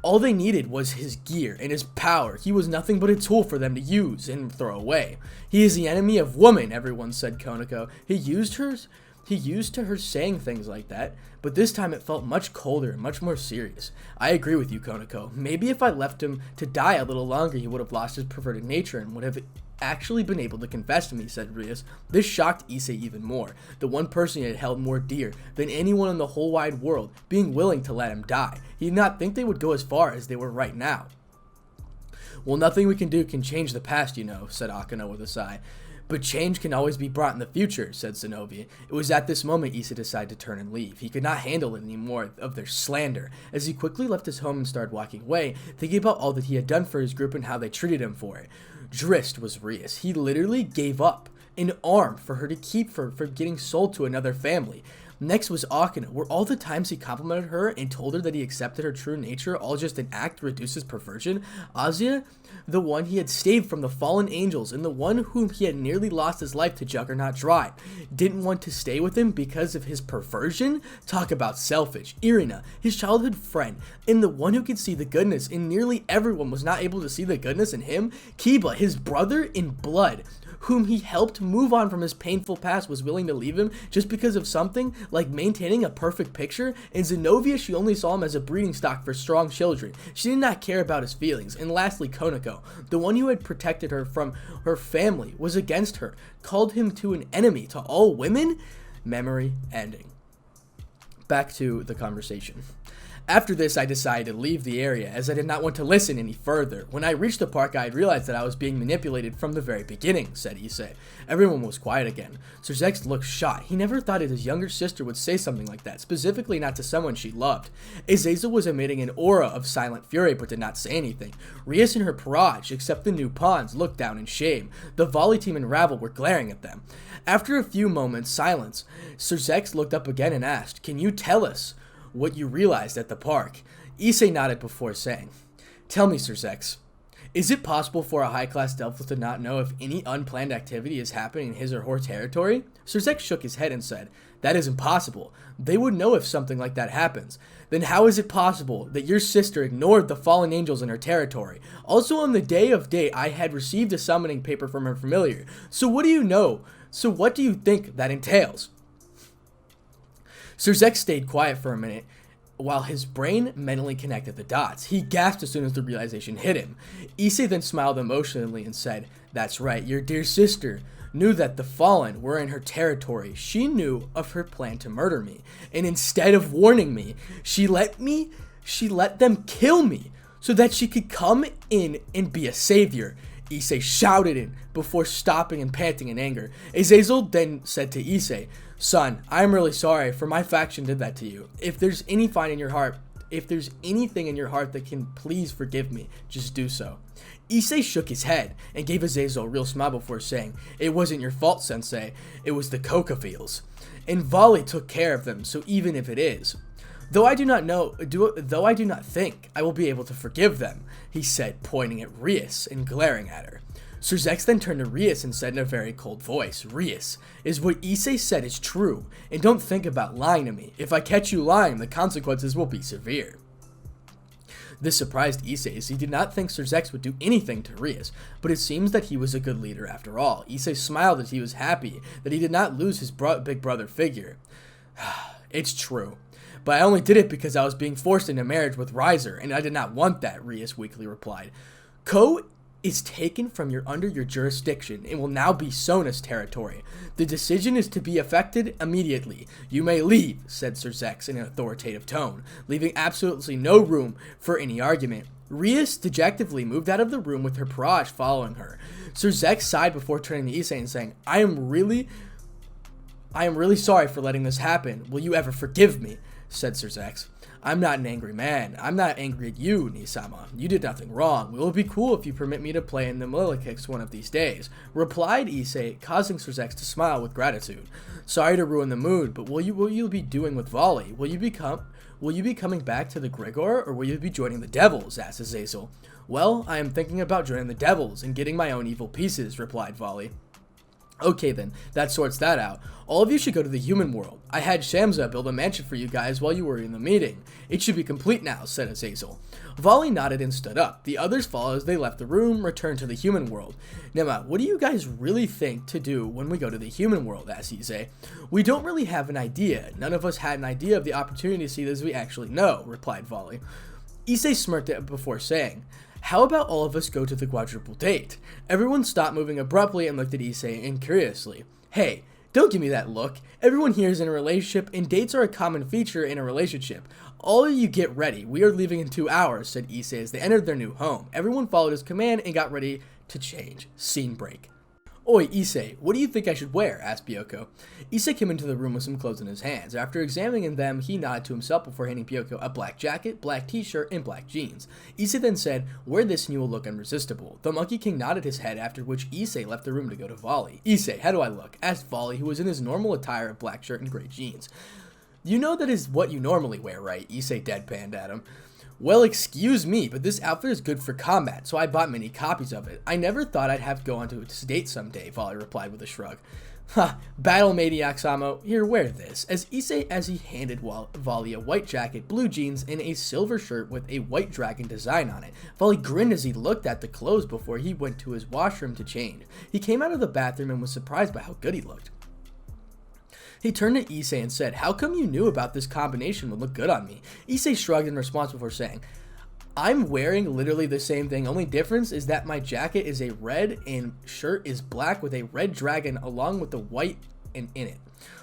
All they needed was his gear and his power. He was nothing but a tool for them to use and throw away. He is the enemy of woman, everyone said Konako. He used to her saying things like that, but this time it felt much colder and much more serious. I agree with you, Konako. Maybe if I left him to die a little longer, he would have lost his perverted nature and would have actually been able to confess to me, said Rias. This shocked Issei even more, the one person he had held more dear than anyone in the whole wide world, being willing to let him die. He did not think they would go as far as they were right now. Well, nothing we can do can change the past, you know, said Akano with a sigh. But change can always be brought in the future, said Zenobia. It was at this moment Issei decided to turn and leave. He could not handle it anymore of their slander. As he quickly left his home and started walking away, thinking about all that he had done for his group and how they treated him for it. Drist was Rias. He literally gave up an arm for her to keep for getting sold to another family. Next was Akano. Were all the times he complimented her and told her that he accepted her true nature all just an act to reduce his perversion? Ozzy, the one he had saved from the fallen angels and the one whom he had nearly lost his life to Juggernaut Drive, didn't want to stay with him because of his perversion? Talk about selfish. Irina, his childhood friend, and the one who could see the goodness in nearly everyone was not able to see the goodness in him? Kiba, his brother in blood, whom he helped move on from his painful past, was willing to leave him just because of something like maintaining a perfect picture? And Zenobia, she only saw him as a breeding stock for strong children. She did not care about his feelings. And lastly, Konako, the one who had protected her from her family, was against her, called him to an enemy to all women? Memory ending. Back to the conversation. After this, I decided to leave the area as I did not want to listen any further. When I reached the park, I had realized that I was being manipulated from the very beginning, said Issei. Everyone was quiet again. Sir Zex looked shocked. He never thought that his younger sister would say something like that, specifically not to someone she loved. Azazel was emitting an aura of silent fury but did not say anything. Rias and her Parage, except the new pawns, looked down in shame. The volley team and Ravel were glaring at them. After a few moments' silence, Sir Zex looked up again and asked, "Can you tell us what you realized at the park?" Issei nodded before saying, "Tell me, Sir Zex, is it possible for a high-class Delphus to not know if any unplanned activity is happening in his or her territory?" Sir Zex shook his head and said, "That is impossible. They would know if something like that happens. Then how is it possible that your sister ignored the fallen angels in her territory? Also on the day of date, I had received a summoning paper from her familiar. So what do you know? So what do you think that entails?" Sir Zex stayed quiet for a minute while his brain mentally connected the dots. He gasped as soon as the realization hit him. Issei then smiled emotionally and said, "That's right, your dear sister knew that the Fallen were in her territory. She knew of her plan to murder me, and instead of warning me, she let them kill me so that she could come in and be a savior." Issei shouted in before stopping and panting in anger. Azazel then said to Issei, "Son, I am really sorry for my faction did that to you. If there's anything in your heart that can please forgive me, just do so." Issei shook his head and gave Azazel a real smile before saying, "It wasn't your fault, Sensei. It was the Kokafeels. And Volley took care of them, so even if it is. Though I do not think I will be able to forgive them," he said, pointing at Rias and glaring at her. Sir Zex then turned to Rias and said in a very cold voice, "Rias, is what Issei said is true, and don't think about lying to me. If I catch you lying, the consequences will be severe." This surprised Issei, as he did not think Sir Zex would do anything to Rias, but it seems that he was a good leader after all. Issei smiled as he was happy that he did not lose his big brother figure. "It's true. But I only did it because I was being forced into marriage with Riser, and I did not want that," Rias weakly replied. "Ko is taken from under your jurisdiction and will now be Sona's territory. The decision is to be effected immediately. You may leave," said Sir Zex in an authoritative tone, leaving absolutely no room for any argument. Rias dejectively moved out of the room with her barrage following her. Sir Zex sighed before turning to Issei and saying, I am really sorry for letting this happen. Will you ever forgive me? Said Sir Zex. I'm not an angry man. I'm not angry at you, Nisama. You did nothing wrong. It will be cool if you permit me to play in the Milikix one of these days, replied Issei, causing Sir Zex to smile with gratitude. Sorry to ruin the mood, but what will you be doing with Volley? Will you be coming back to the Grigor, or will you be joining the Devils? Asked Azazel. Well, I am thinking about joining the Devils and getting my own evil pieces, replied Volley. Okay then, that sorts that out. All of you should go to the human world. I had Shamsa build a mansion for you guys while you were in the meeting. It should be complete now, said Azazel. Volley nodded and stood up. The others followed as they left the room, returned to the human world. Nema, what do you guys really think to do when we go to the human world? Asked Issei. We don't really have an idea. None of us had an idea of the opportunity to see this we actually know, replied Volley. Issei smirked before saying, how about all of us go to the quadruple date? Everyone stopped moving abruptly and looked at Issei incuriously. Hey, don't give me that look. Everyone here is in a relationship, and dates are a common feature in a relationship. All of you get ready. We are leaving in 2 hours, said Issei as they entered their new home. Everyone followed his command and got ready to change. Scene break. Oi, Issei, what do you think I should wear? Asked Byoko. Issei came into the room with some clothes in his hands. After examining them, he nodded to himself before handing Byoko a black jacket, black t-shirt, and black jeans. Issei then said, wear this and you will look irresistible. The Monkey King nodded his head, after which Issei left the room to go to Volley. Issei, how do I look? Asked Volley, who was in his normal attire of black shirt and gray jeans. You know that is what you normally wear, right? Issei deadpanned at him. Well, excuse me, but this outfit is good for combat, so I bought many copies of it. I never thought I'd have to go on to a date someday, Volley replied with a shrug. Ha, battle maniac Samo, here, wear this. As he handed Volley a white jacket, blue jeans, and a silver shirt with a white dragon design on it. Volley grinned as he looked at the clothes before he went to his washroom to change. He came out of the bathroom and was surprised by how good he looked. He turned to Issei and said, how come you knew about this combination would look good on me? Issei shrugged in response before saying, I'm wearing literally the same thing. Only difference is that my jacket is a red and shirt is black with a red dragon along with the white in it.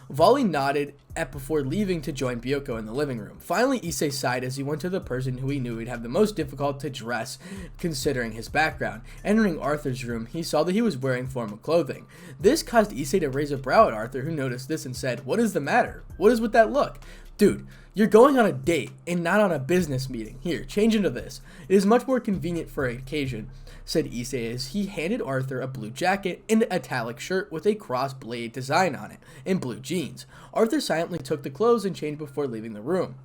Volley nodded before leaving to join Byoko in the living room. Finally, Issei sighed as he went to the person who he knew he'd have the most difficult to dress considering his background. Entering Arthur's room, he saw that he was wearing formal clothing. This caused Issei to raise a brow at Arthur, who noticed this and said, what is the matter? What is with that look? Dude, you're going on a date and not on a business meeting. Here, change into this. It is much more convenient for an occasion, said Issei as he handed Arthur a blue jacket and an italic shirt with a cross blade design on it, and blue jeans. Arthur silently took the clothes and changed before leaving the room.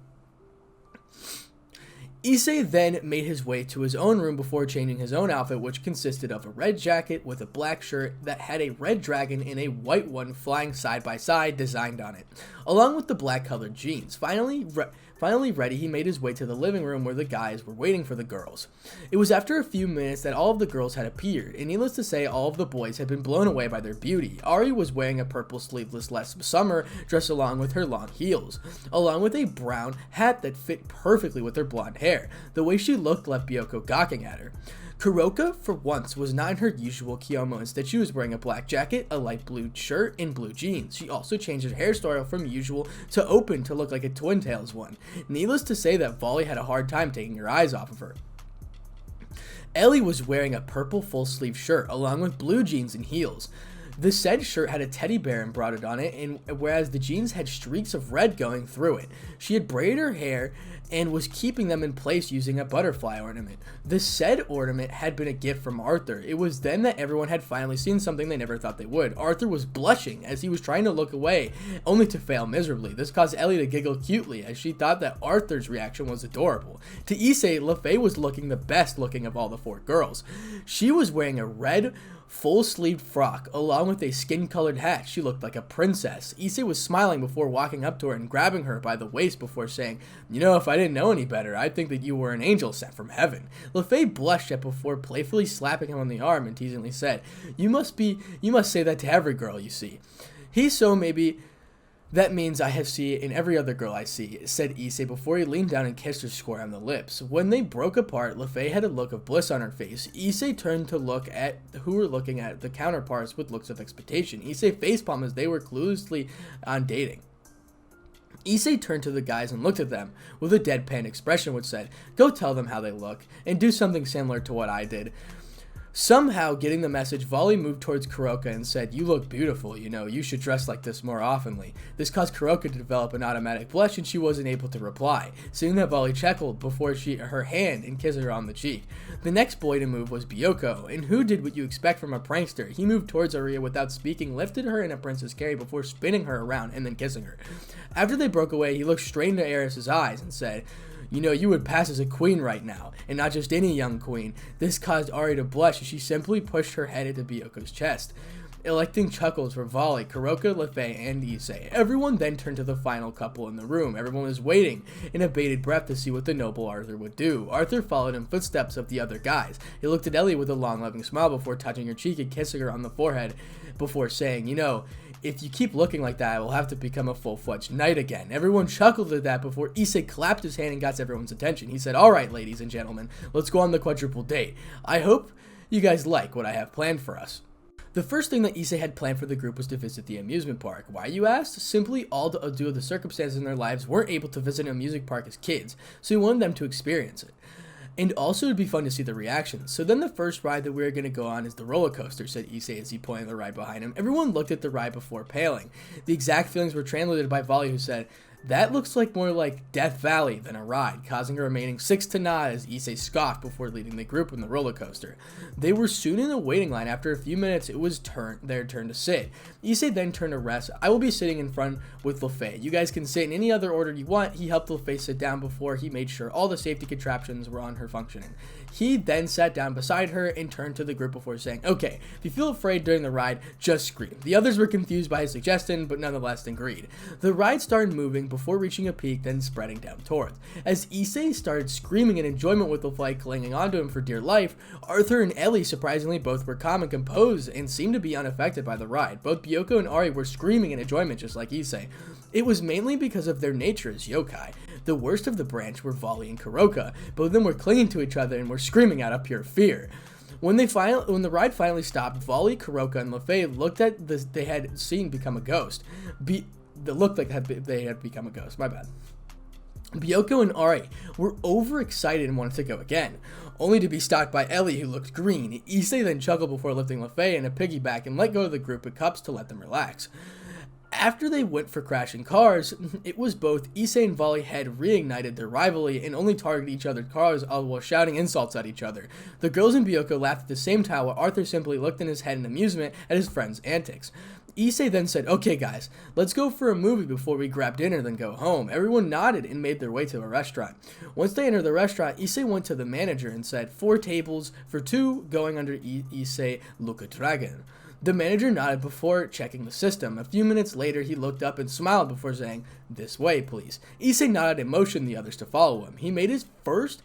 Issei then made his way to his own room before changing his own outfit, which consisted of a red jacket with a black shirt that had a red dragon and a white one flying side by side designed on it, along with the black colored jeans. Finally ready, he made his way to the living room where the guys were waiting for the girls. It was after a few minutes that all of the girls had appeared, and needless to say, all of the boys had been blown away by their beauty. Ari was wearing a purple sleeveless last summer dress along with her long heels, along with a brown hat that fit perfectly with her blonde hair. The way she looked left Byoko gawking at her. Kuroka, for once, was not in her usual kimono. Instead, she was wearing a black jacket, a light blue shirt, and blue jeans. She also changed her hairstyle from usual to open to look like a Twin Tails one. Needless to say that Volley had a hard time taking her eyes off of her. Ellie was wearing a purple full-sleeve shirt, along with blue jeans and heels. The said shirt had a teddy bear embroidered on it, and whereas the jeans had streaks of red going through it. She had braided her hair and was keeping them in place using a butterfly ornament. The said ornament had been a gift from Arthur. It was then that everyone had finally seen something they never thought they would. Arthur was blushing as he was trying to look away, only to fail miserably. This caused Ellie to giggle cutely as she thought that Arthur's reaction was adorable. To Issei, LaFay was looking the best looking of all the 4 girls. She was wearing a red full-sleeved frock, along with a skin-colored hat. She looked like a princess. Issei was smiling before walking up to her and grabbing her by the waist before saying, you know, if I didn't know any better, I'd think that you were an angel sent from heaven. LaFay blushed before playfully slapping him on the arm and teasingly said, you must say that to every girl you see. Maybe that means I have seen it in every other girl I see, said Issei before he leaned down and kissed her square on the lips. When they broke apart, LaFay had a look of bliss on her face. Issei turned to look at who were looking at the counterparts with looks of expectation. Issei facepalmed as they were cluelessly on dating. Issei turned to the guys and looked at them with a deadpan expression which said, "Go tell them how they look, and do something similar to what I did." Somehow, getting the message, Volley moved towards Kuroka and said, "You look beautiful, you should dress like this more oftenly." This caused Kuroka to develop an automatic blush and she wasn't able to reply. Seeing that, Volley chuckled before her hand and kissed her on the cheek. The next boy to move was Byoko, and who did what you expect from a prankster. He moved towards Aria without speaking, lifted her in a princess carry before spinning her around and then kissing her. After they broke away, he looked straight into Eris's eyes and said, "You would pass as a queen right now, and not just any young queen." This caused Ari to blush as she simply pushed her head into Byoko's chest. Electing chuckles for Volley, Kuroka, Lefei, and Issei. Everyone then turned to the final couple in the room. Everyone was waiting in a bated breath to see what the noble Arthur would do. Arthur followed in footsteps of the other guys. He looked at Ellie with a long, loving smile before touching her cheek and kissing her on the forehead before saying, "If you keep looking like that, I will have to become a full-fledged knight again." Everyone chuckled at that before Issei clapped his hand and got everyone's attention. He said, "All right, ladies and gentlemen, let's go on the quadruple date. I hope you guys like what I have planned for us." The first thing that Issei had planned for the group was to visit the amusement park. Why, you asked? Simply all due to the circumstances in their lives weren't able to visit an amusement park as kids, so he wanted them to experience it. And also, it'd be fun to see the reactions. So then the first ride that we're going to go on is the roller coaster, said Issei as he pointed the ride behind him. Everyone looked at the ride before paling. The exact feelings were translated by Volley, who said, "That looks like more like Death Valley than a ride," causing a remaining 6 to nod as Issei scoffed before leading the group on the roller coaster. They were soon in a waiting line. After a few minutes, it was their turn to sit. Issei then turned to rest. "I will be sitting in front with Lefei. You guys can sit in any other order you want." He helped Lefei sit down before he made sure all the safety contraptions were on her functioning. He then sat down beside her and turned to the group before saying, "Okay, if you feel afraid during the ride, just scream." The others were confused by his suggestion, but nonetheless agreed. The ride started moving before reaching a peak, then spreading down towards. As Issei started screaming in enjoyment with Lefei clinging onto him for dear life, Arthur and Ellie surprisingly both were calm and composed and seemed to be unaffected by the ride. Both Byoko and Ari were screaming in enjoyment just like Issei. It was mainly because of their nature as yokai. The worst of the branch were Volley and Kuroka. Both of them were clinging to each other and were screaming out of pure fear. When the ride finally stopped, Volley, Kuroka, and Lefei looked at they had seen become a ghost. They looked like they had become a ghost. My bad. Byoko and Ari were overexcited and wanted to go again, only to be stopped by Ellie, who looked green. Issei then chuckled before lifting Lefei in a piggyback and let go of the group of cups to let them relax. After they went for crashing cars, it was both Issei and Volley had reignited their rivalry and only targeted each other's cars while shouting insults at each other. The girls and Byoko laughed at the same time while Arthur simply looked in his head in amusement at his friend's antics. Issei then said, "Okay guys, let's go for a movie before we grab dinner then go home." Everyone nodded and made their way to a restaurant. Once they entered the restaurant, Issei went to the manager and said, 4 tables for 2 going under Issei Luca Dragon. The manager nodded before checking the system. A few minutes later, he looked up and smiled before saying, "This way, please." Issei nodded and motioned the others to follow him. He first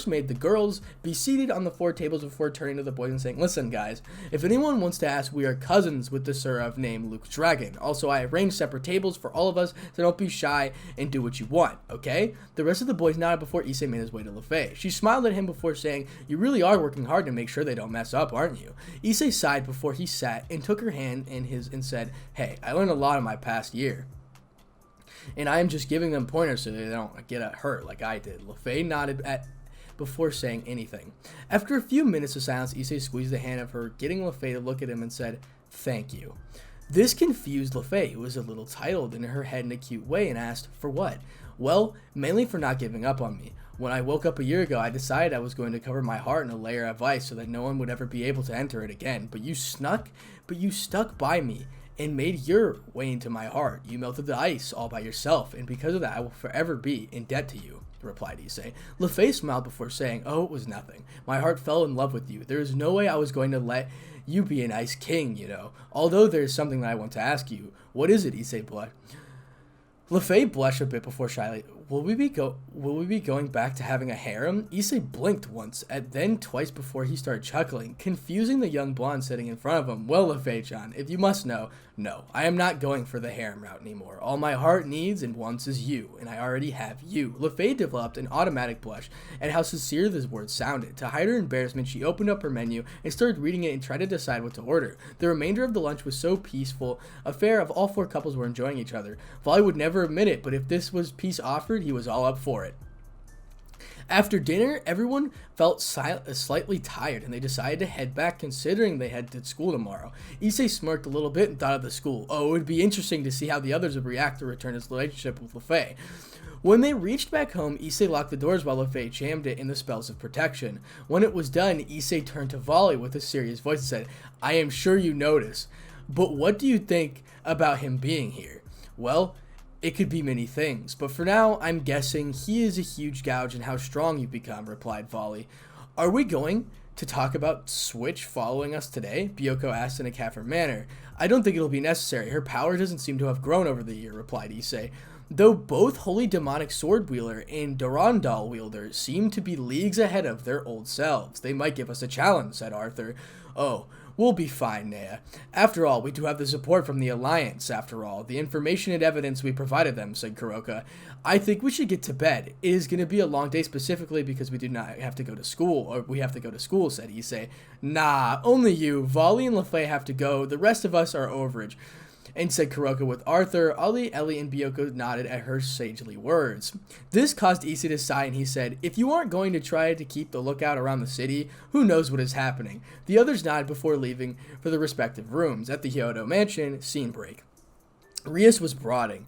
made the girls be seated on the 4 tables before turning to the boys and saying, "Listen, guys, if anyone wants to ask, we are cousins with the Surav named Luke Dragon. Also, I arranged separate tables for all of us, so don't be shy and do what you want, okay?" The rest of the boys nodded before Issei made his way to Lefei. She smiled at him before saying, "You really are working hard to make sure they don't mess up, aren't you?" Issei sighed before he sat and took her hand in his and said, "Hey, I learned a lot in my past year, and I am just giving them pointers so they don't get hurt like I did." Lefei nodded before saying anything. After a few minutes of silence, Issei squeezed the hand of her, getting Lefei to look at him and said, "Thank you." This confused Lefei, who was a little titled in her head in a cute way, and asked, "For what?" "Well, mainly for not giving up on me. When I woke up a year ago, I decided I was going to cover my heart in a layer of ice so that no one would ever be able to enter it again. But you stuck by me and made your way into my heart. You melted the ice all by yourself, and because of that, I will forever be in debt to you," replied Issei. Lefei smiled before saying, "Oh, it was nothing. My heart fell in love with you. There is no way I was going to let you be an ice king, Although there is something that I want to ask you." "What is it?" Issei blushed. Lefei blushed a bit before shyly, Will we be going back to having a harem? Issei blinked once, and then twice before he started chuckling, confusing the young blonde sitting in front of him. Well, Lefei-chan, if you must know, no, I am not going for the harem route anymore. All my heart needs and wants is you, and I already have you. Lefei developed an automatic blush at how sincere this word sounded. To hide her embarrassment, she opened up her menu and started reading it and tried to decide what to order. The remainder of the lunch was so peaceful affair of all four couples were enjoying each other. Volley would never admit it, but if this was peace offered, he was all up for it. After dinner, everyone felt slightly tired, and they decided to head back considering they had to school tomorrow. Issei smirked a little bit and thought of the school. Oh, it would be interesting to see how the others would react to return his relationship with Lefei. When they reached back home, Issei locked the doors while Lefei jammed it in the spells of protection. When it was done, Issei turned to Volley with a serious voice and said, I am sure you notice, but what do you think about him being here? Well, it could be many things, but for now, I'm guessing he is a huge gouge in how strong you've become, replied Volley. Are we going to talk about Switch following us today? Byoko asked in a caffeine manner. I don't think it'll be necessary. Her power doesn't seem to have grown over the year, replied Issei. Though both Holy Demonic Sword Wielder and Durandal Wielder seem to be leagues ahead of their old selves. They might give us a challenge, said Arthur. Oh, we'll be fine, Nea. After all, we do have the support from the Alliance, after all. The information and evidence we provided them, said Kuroka. I think we should get to bed. It is going to be a long day specifically because we do not have to go to school, or we have to go to school, said Issei. Nah, only you. Volley and Lefei have to go. The rest of us are overage. And said Kuroka with Arthur. Ali, Ellie, and Byoko nodded at her sagely words. This caused Issei to sigh, and he said, if you aren't going to try to keep the lookout around the city, who knows what is happening? The others nodded before leaving for their respective rooms. At the Hyodo mansion, scene break. Rias was brooding.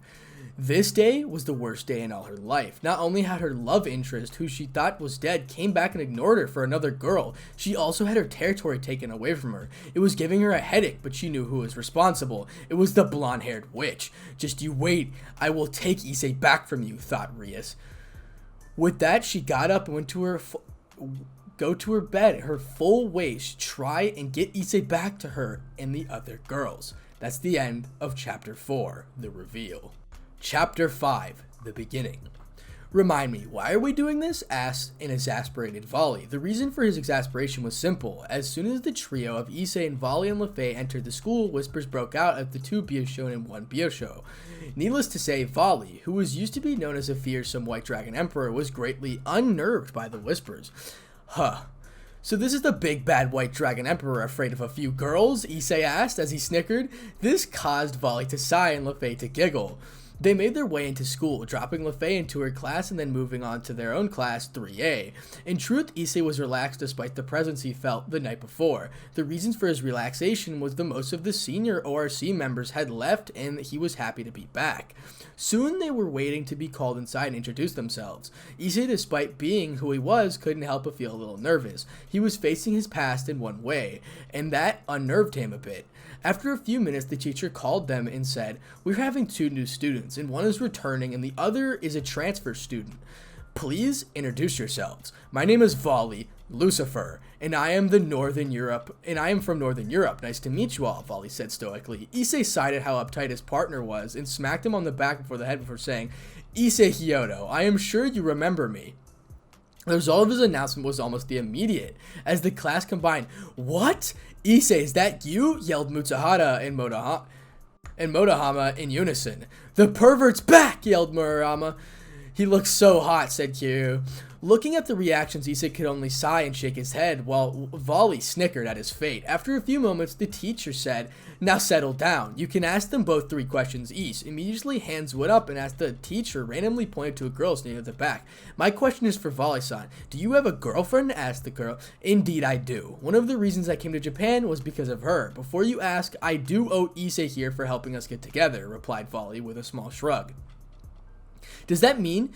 This day was the worst day in all her life. Not only had her love interest, who she thought was dead, came back and ignored her for another girl, she also had her territory taken away from her. It was giving her a headache, but she knew who was responsible. It was the blonde-haired witch. Just you wait, I will take Issei back from you, thought Rias. With that, she got up and went to her bed, her full waist, try and get Issei back to her and the other girls. That's the end of Chapter 4, The Reveal. Chapter 5, The Beginning. Remind me, why are we doing this? Asked an exasperated Volley. The reason for his exasperation was simple. As soon as the trio of Issei and Volley and Lefei entered the school, whispers broke out of the two Byosho and one Byosho. Needless to say, Volley, who was used to be known as a fearsome White Dragon Emperor, was greatly unnerved by the whispers. So this is the big bad White Dragon Emperor afraid of a few girls? Issei asked as he snickered. This caused Volley to sigh and Lefei to giggle. They made their way into school, dropping Lefei into her class and then moving on to their own class, 3A. In truth, Issei was relaxed despite the presence he felt the night before. The reasons for his relaxation was that most of the senior ORC members had left and he was happy to be back. Soon they were waiting to be called inside and introduce themselves. Issei, despite being who he was, couldn't help but feel a little nervous. He was facing his past in one way, and that unnerved him a bit. After a few minutes, the teacher called them and said, we're having two new students, and one is returning and the other is a transfer student. Please introduce yourselves. My name is Volley, Lucifer, and I am from Northern Europe. Nice to meet you all, Volley said stoically. Issei sighed at how uptight his partner was and smacked him on the back before the head before saying, Issei Hyodo, I am sure you remember me. The result of his announcement was almost immediate, as the class combined. What? Issei, is that you? Yelled Mutsuhara and Motohama in unison. The pervert's back! Yelled Murarama. He looks so hot, said Kiryu. Looking at the reactions, Issei could only sigh and shake his head, while Volley snickered at his fate. After a few moments, the teacher said, now settle down. You can ask them both 3 questions each. Immediately, hands went up and as the teacher randomly pointed to a girl standing at the back. My question is for Volley-san. Do you have a girlfriend? Asked the girl. Indeed, I do. One of the reasons I came to Japan was because of her. Before you ask, I do owe Issei here for helping us get together, replied Volley with a small shrug. Does that mean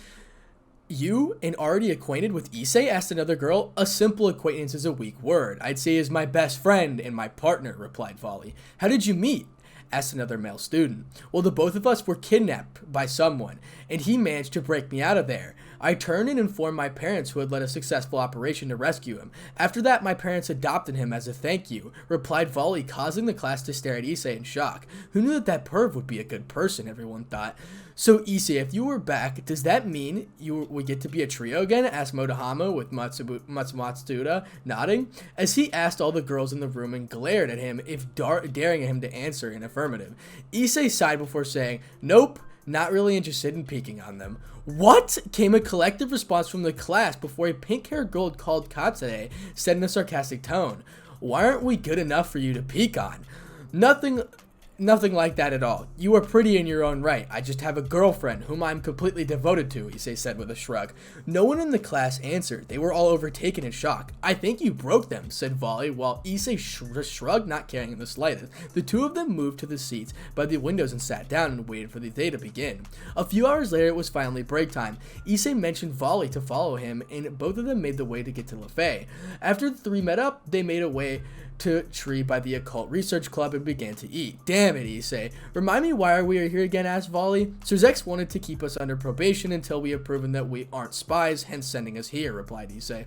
you and already acquainted with Issei? Asked another girl. A simple acquaintance is a weak word. I'd say is my best friend and my partner, replied Volley. How did you meet? Asked another male student. Well, the both of us were kidnapped by someone, and he managed to break me out of there. I turned and informed my parents, who had led a successful operation to rescue him. After that, my parents adopted him as a thank you, replied Volley, causing the class to stare at Issei in shock. Who knew that perv would be a good person, everyone thought. So Issei, if you were back, does that mean you would get to be a trio again? Asked Motohama with Matsuda nodding, as he asked all the girls in the room and glared at him, daring him to answer in affirmative. Issei sighed before saying, "Nope, not really interested in peeking on them." What? Came a collective response from the class before a pink-haired girl called Katsune said in a sarcastic tone, "Why aren't we good enough for you to peek on?" Nothing like that at all. You are pretty in your own right. I just have a girlfriend whom I'm completely devoted to, Issei said with a shrug. No one in the class answered. They were all overtaken in shock. I think you broke them, said Volley, while Issei shrugged, not caring in the slightest. The two of them moved to the seats by the windows and sat down and waited for the day to begin. A few hours later, it was finally break time. Issei mentioned Volley to follow him, and both of them made the way to get to LaFay. After the three met up, they made a way to a tree by the Occult Research Club and began to eat. Damn it, Issei. Remind me why we are here again, asked Volley. Sirzex wanted to keep us under probation until we have proven that we aren't spies, hence sending us here, replied Issei.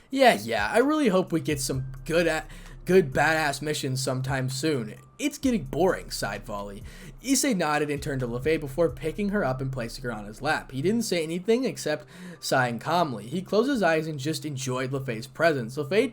Yeah, I really hope we get some good badass missions sometime soon. It's getting boring, sighed Volley. Issei nodded and turned to LaFay before picking her up and placing her on his lap. He didn't say anything except sighing calmly. He closed his eyes and just enjoyed LaFay's presence. LaFay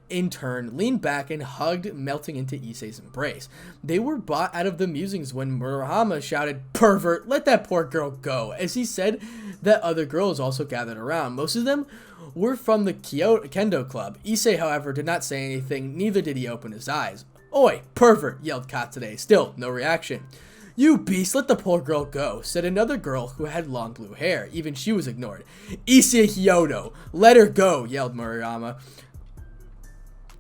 in turn, leaned back and hugged, melting into Issei's embrace. They were brought out of the musings when Murahama shouted, "Pervert, let that poor girl go," as he said that other girls also gathered around. Most of them were from the Kendo Club. Issei, however, did not say anything, neither did he open his eyes. "Oi, pervert," yelled Katsune. Still, no reaction. "You beast, let the poor girl go," said another girl who had long blue hair. Even she was ignored. "Issei Hyodo, let her go," yelled Murahama.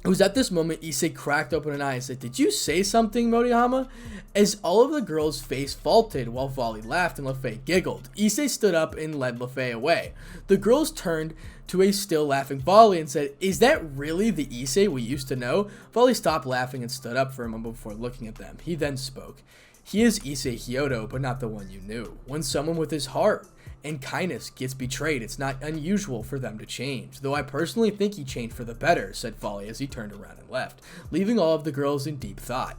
It was at this moment Issei cracked open an eye and said, "Did you say something, Morihama?" As all of the girls' face faltered while Volley laughed and LaFay giggled. Issei stood up and led LaFay away. The girls turned to a still laughing Volley and said, "Is that really the Issei we used to know?" Volley stopped laughing and stood up for a moment before looking at them. He then spoke. "He is Issei Hyodo, but not the one you knew. When someone with his heart and kindness gets betrayed, it's not unusual for them to change. Though I personally think he changed for the better," said Volley as he turned around and left, leaving all of the girls in deep thought.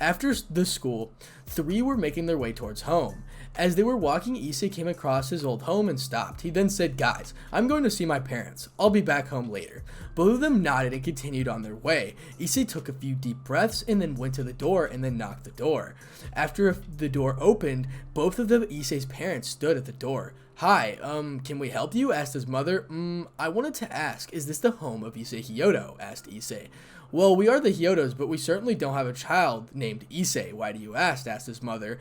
After the school, three were making their way towards home. As they were walking, Issei came across his old home and stopped. He then said, "Guys, I'm going to see my parents. I'll be back home later." Both of them nodded and continued on their way. Issei took a few deep breaths and then went to the door and then knocked the door. After the door opened, both of Issei's parents stood at the door. "Hi, can we help you?" asked his mother. I wanted to ask, is this the home of Issei Hyodo?" asked Issei. "Well, we are the Hyodos, but we certainly don't have a child named Issei. Why do you ask?" asked his mother.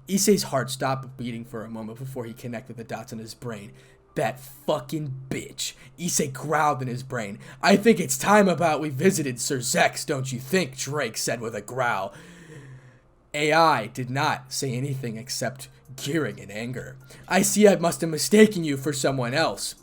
Issei's heart stopped beating for a moment before he connected the dots in his brain. "That fucking bitch." Issei growled in his brain. "I think it's time about we visited Sir Zex, don't you think?" Drake said with a growl. AI did not say anything except gearing in anger. "I see I must have mistaken you for someone else."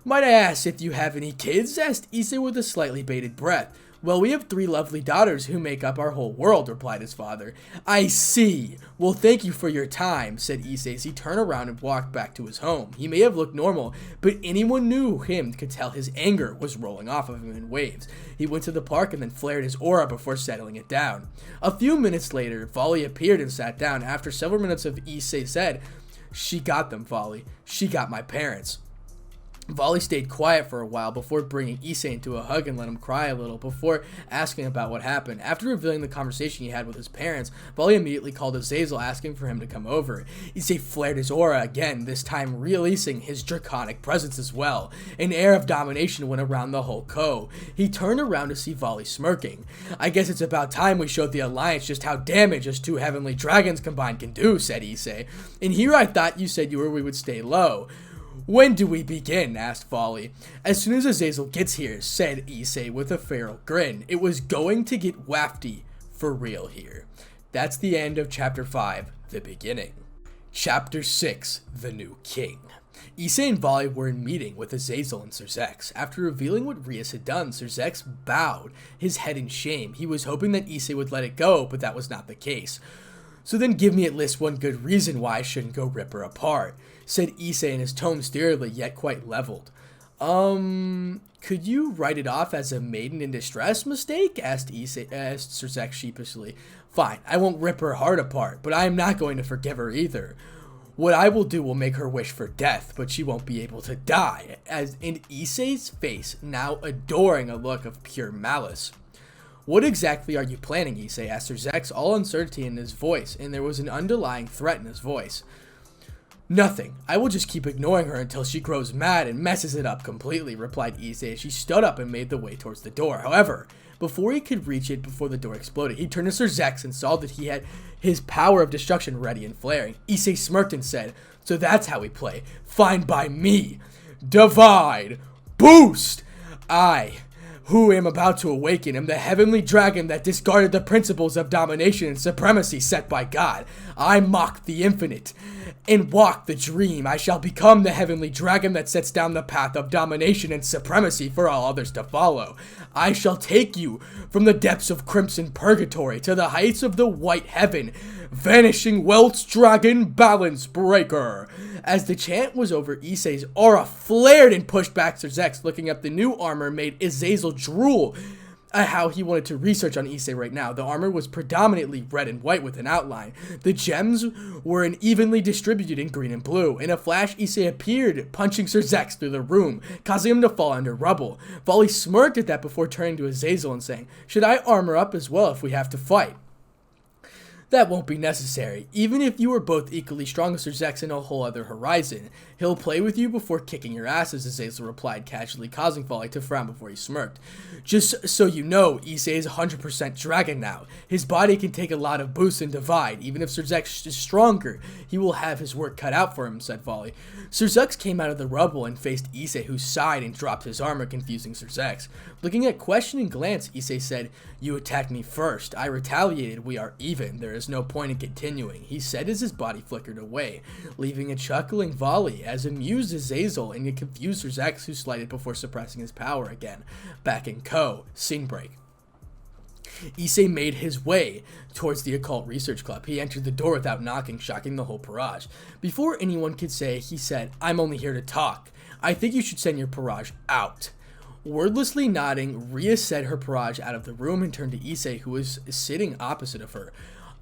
"Might I ask if you have any kids?" asked Issei with a slightly bated breath. "Well, we have 3 lovely daughters who make up our whole world," replied his father. "I see. Well, thank you for your time," said Issei as he turned around and walked back to his home. He may have looked normal, but anyone knew him could tell his anger was rolling off of him in waves. He went to the park and then flared his aura before settling it down. A few minutes later, Volley appeared and sat down. After several minutes of Issei said, "She got them, Volley. She got my parents." Volley stayed quiet for a while before bringing Issei into a hug and let him cry a little before asking about what happened. After revealing the conversation he had with his parents, Volley immediately called Azazel asking for him to come over. Issei flared his aura again, this time releasing his draconic presence as well. An air of domination went around the whole Ko. He turned around to see Volley smirking. "I guess it's about time we showed the Alliance just how damage us 2 heavenly dragons combined can do," said Issei. "And here I thought you said we would stay low." "When do we begin?" asked Volley. "As soon as Azazel gets here," said Issei with a feral grin. It was going to get wafty for real here. That's the end of Chapter 5, The Beginning. Chapter 6, The New King. Issei and Volley were in meeting with Azazel and Sirzex. After revealing what Rias had done, Sirzex bowed, his head in shame. He was hoping that Issei would let it go, but that was not the case. "So then give me at least one good reason why I shouldn't go rip her apart." said Issei in his tone sturdily yet quite leveled. Could you write it off as a maiden in distress mistake? Asked Sir Zek sheepishly. Fine, I won't rip her heart apart, but I am not going to forgive her either. What I will do will make her wish for death, but she won't be able to die, as in Issei's face, now adoring a look of pure malice. What exactly are you planning, Issei? Asked Sir Zek's all uncertainty in his voice, and there was an underlying threat in his voice. Nothing. I will just keep ignoring her until she grows mad and messes it up completely, replied Issei as she stood up and made the way towards the door. However, before he could reach it before the door exploded, he turned to Sir Zex and saw that he had his power of destruction ready and flaring. Issei smirked and said, "So that's how we play. Fine by me. Divide. Boost. I, who am about to awaken, am the heavenly dragon that discarded the principles of domination and supremacy set by God. I mock the infinite and walk the dream. I shall become the heavenly dragon that sets down the path of domination and supremacy for all others to follow. I shall take you from the depths of crimson purgatory to the heights of the white heaven. Vanishing Welt's dragon balance breaker." As the chant was over, Issei's aura flared and pushed back Sir Zex. Looking up the new armor made Azazel drool at how he wanted to research on Issei right now. The armor was predominantly red and white with an outline. The gems were unevenly distributed in green and blue. In a flash, Issei appeared, punching Sir Zex through the room, causing him to fall under rubble. Volley smirked at that before turning to Azazel and saying, "Should I armor up as well if we have to fight?" "That won't be necessary. Even if you are both equally strong as Sir Zex in a whole other horizon, he'll play with you before kicking your asses," Azazel replied casually, causing Volley to frown before he smirked. "Just so you know, Issei is 100% dragon now. His body can take a lot of boosts and divide. Even if Sir Zex is stronger, he will have his work cut out for him," said Volley. Sir Zex came out of the rubble and faced Issei, who sighed and dropped his armor, confusing Sir Zex. Looking at questioning glance, Issei said, "You attacked me first. I retaliated. We are even. There is no point in continuing," he said as his body flickered away, leaving a chuckling Volley as amused as Azazel and a confused Sir Zex, who slighted before suppressing his power again. Back in Ko, scene break. Issei made his way towards the Occult Research Club. He entered the door without knocking, shocking the whole Parage. Before anyone could say, he said, "I'm only here to talk. I think you should send your Parage out." Wordlessly nodding, Rhea said her Parage out of the room and turned to Issei, who was sitting opposite of her.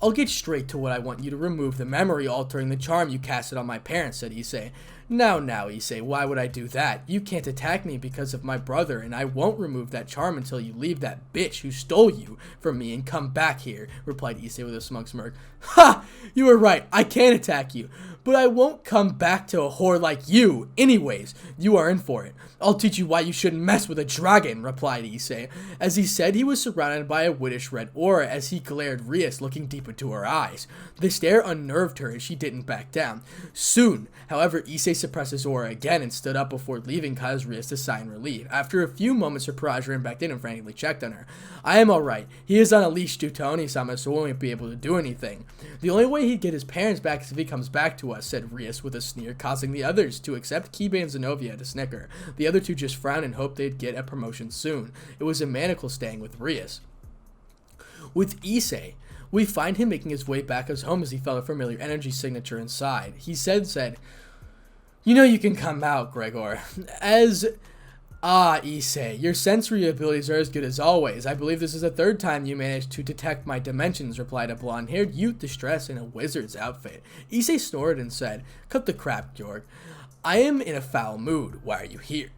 "I'll get straight to what I want you to remove the memory altering the charm you casted on my parents," said Issei. Now, Issei, why would I do that? You can't attack me because of my brother, and I won't remove that charm until you leave that bitch who stole you from me and come back here," replied Issei with a smug smirk. "Ha! You were right, I can attack you, but I won't come back to a whore like you. Anyways, you are in for it. I'll teach you why you shouldn't mess with a dragon," replied Issei. As he said, he was surrounded by a whitish red aura as he glared Rias, looking deep into her eyes. The stare unnerved her and she didn't back down. Soon, however, Issei suppressed his aura again and stood up before leaving, caused Rias to sigh in relief. After a few moments, her Parage ran back in and frantically checked on her. "I am alright. He is on a leash due to Oni-sama, so we won't be able to do anything. The only way he'd get his parents back is if he comes back to us," said Rias with a sneer, causing the others to accept Kibe and Zenobia to snicker. The other two just frowned and hoped they'd get a promotion soon. It was a manacle staying with Rias. With Issei, we find him making his way back as home as he felt a familiar energy signature inside. He said, "You know you can come out, Gregor." Issei, your sensory abilities are as good as always. I believe this is the third time you managed to detect my dimensions," replied a blonde-haired youth distressed in a wizard's outfit. Issei snorted and said, "Cut the crap, Georg. I am in a foul mood. Why are you here?"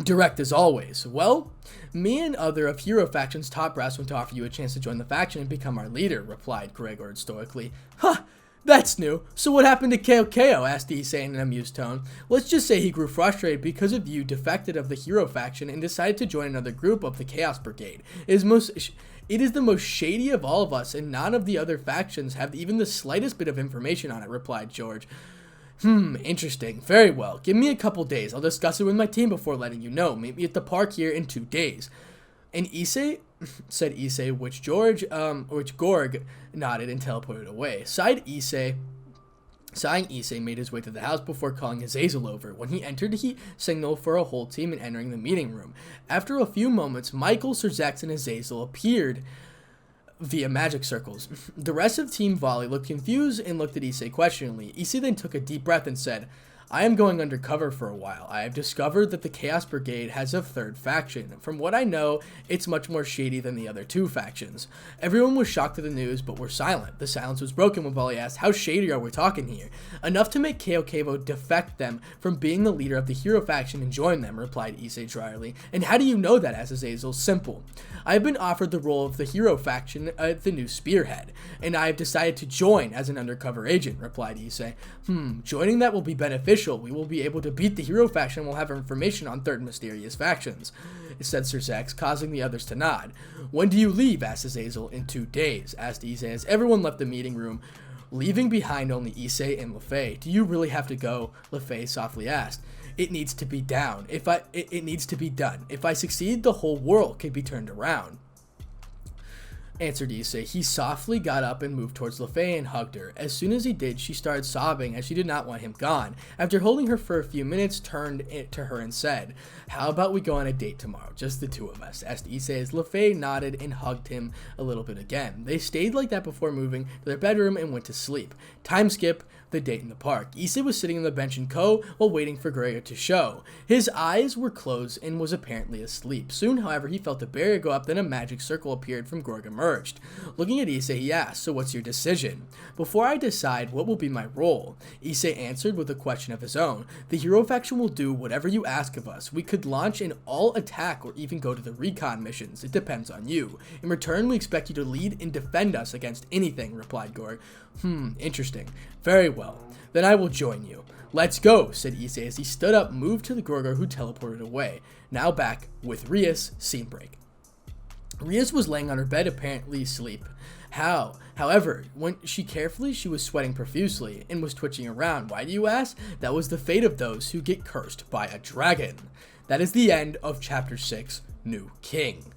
Direct as always. "Well, me and other of Hero Faction's top brass want to offer you a chance to join the faction and become our leader," replied Gregor stoically. "Huh, that's new. So what happened to KO?" asked Issei in an amused tone. "Let's just say he grew frustrated because of you, defected of the Hero Faction, and decided to join another group of the Chaos Brigade. It is the most shady of all of us, and none of the other factions have even the slightest bit of information on it," replied George. Interesting. Very well. Give me a couple days. I'll discuss it with my team before letting you know. Meet me at the park here in 2 days. And Issei, said Issei, which Gorg nodded and teleported away. Sighing, Issei made his way to the house before calling Azazel over. When he entered, he signaled for a whole team and entering the meeting room. After a few moments, Michael, Sir Zex, and Azazel appeared via magic circles. The rest of Team Volley looked confused and looked at Issei questioningly. Issei then took a deep breath and said, I am going undercover for a while. I have discovered that the Chaos Brigade has a third faction. From what I know, it's much more shady than the other two factions. Everyone was shocked at the news, but were silent. The silence was broken when Volley asked, how shady are we talking here? Enough to make Kevo defect them from being the leader of the hero faction and join them, replied Issei dryly. And how do you know that, asked Azazel? Simple. I have been offered the role of the hero faction at the new spearhead, and I have decided to join as an undercover agent, replied Issei. Joining that will be beneficial. We will be able to beat the hero faction and we'll have information on third mysterious factions, said Sir Zex, causing the others to nod. When do you leave? Asked Azazel. In 2 days, asked Issei as everyone left the meeting room, leaving behind only Issei and LeFay. Do you really have to go? LeFay softly asked. It needs to be done. It needs to be done. If I succeed, the whole world can be turned around, answered Issei. He softly got up and moved towards LeFay and hugged her. As soon as he did, she started sobbing as she did not want him gone. After holding her for a few minutes, turned to her and said, how about we go on a date tomorrow, just the two of us, asked Issei as LeFay nodded and hugged him a little bit again. They stayed like that before moving to their bedroom and went to sleep. Time skip. The date in the park. Issei was sitting on the bench in Ko while waiting for Gregor to show. His eyes were closed and was apparently asleep. Soon, however, he felt the barrier go up, then a magic circle appeared from Gorg emerged. Looking at Issei, he asked, so what's your decision? Before I decide what will be my role, Issei answered with a question of his own. The hero faction will do whatever you ask of us. We could launch an all-attack or even go to the recon missions. It depends on you. In return, we expect you to lead and defend us against anything, replied Gorg. Interesting. Very well. Then I will join you. Let's go, said Issei as he stood up, moved to the Gorgar who teleported away. Now back with Rias, scene break. Rias was laying on her bed apparently asleep. However, when she was sweating profusely and was twitching around. Why do you ask? That was the fate of those who get cursed by a dragon. That is the end of chapter 6, New King.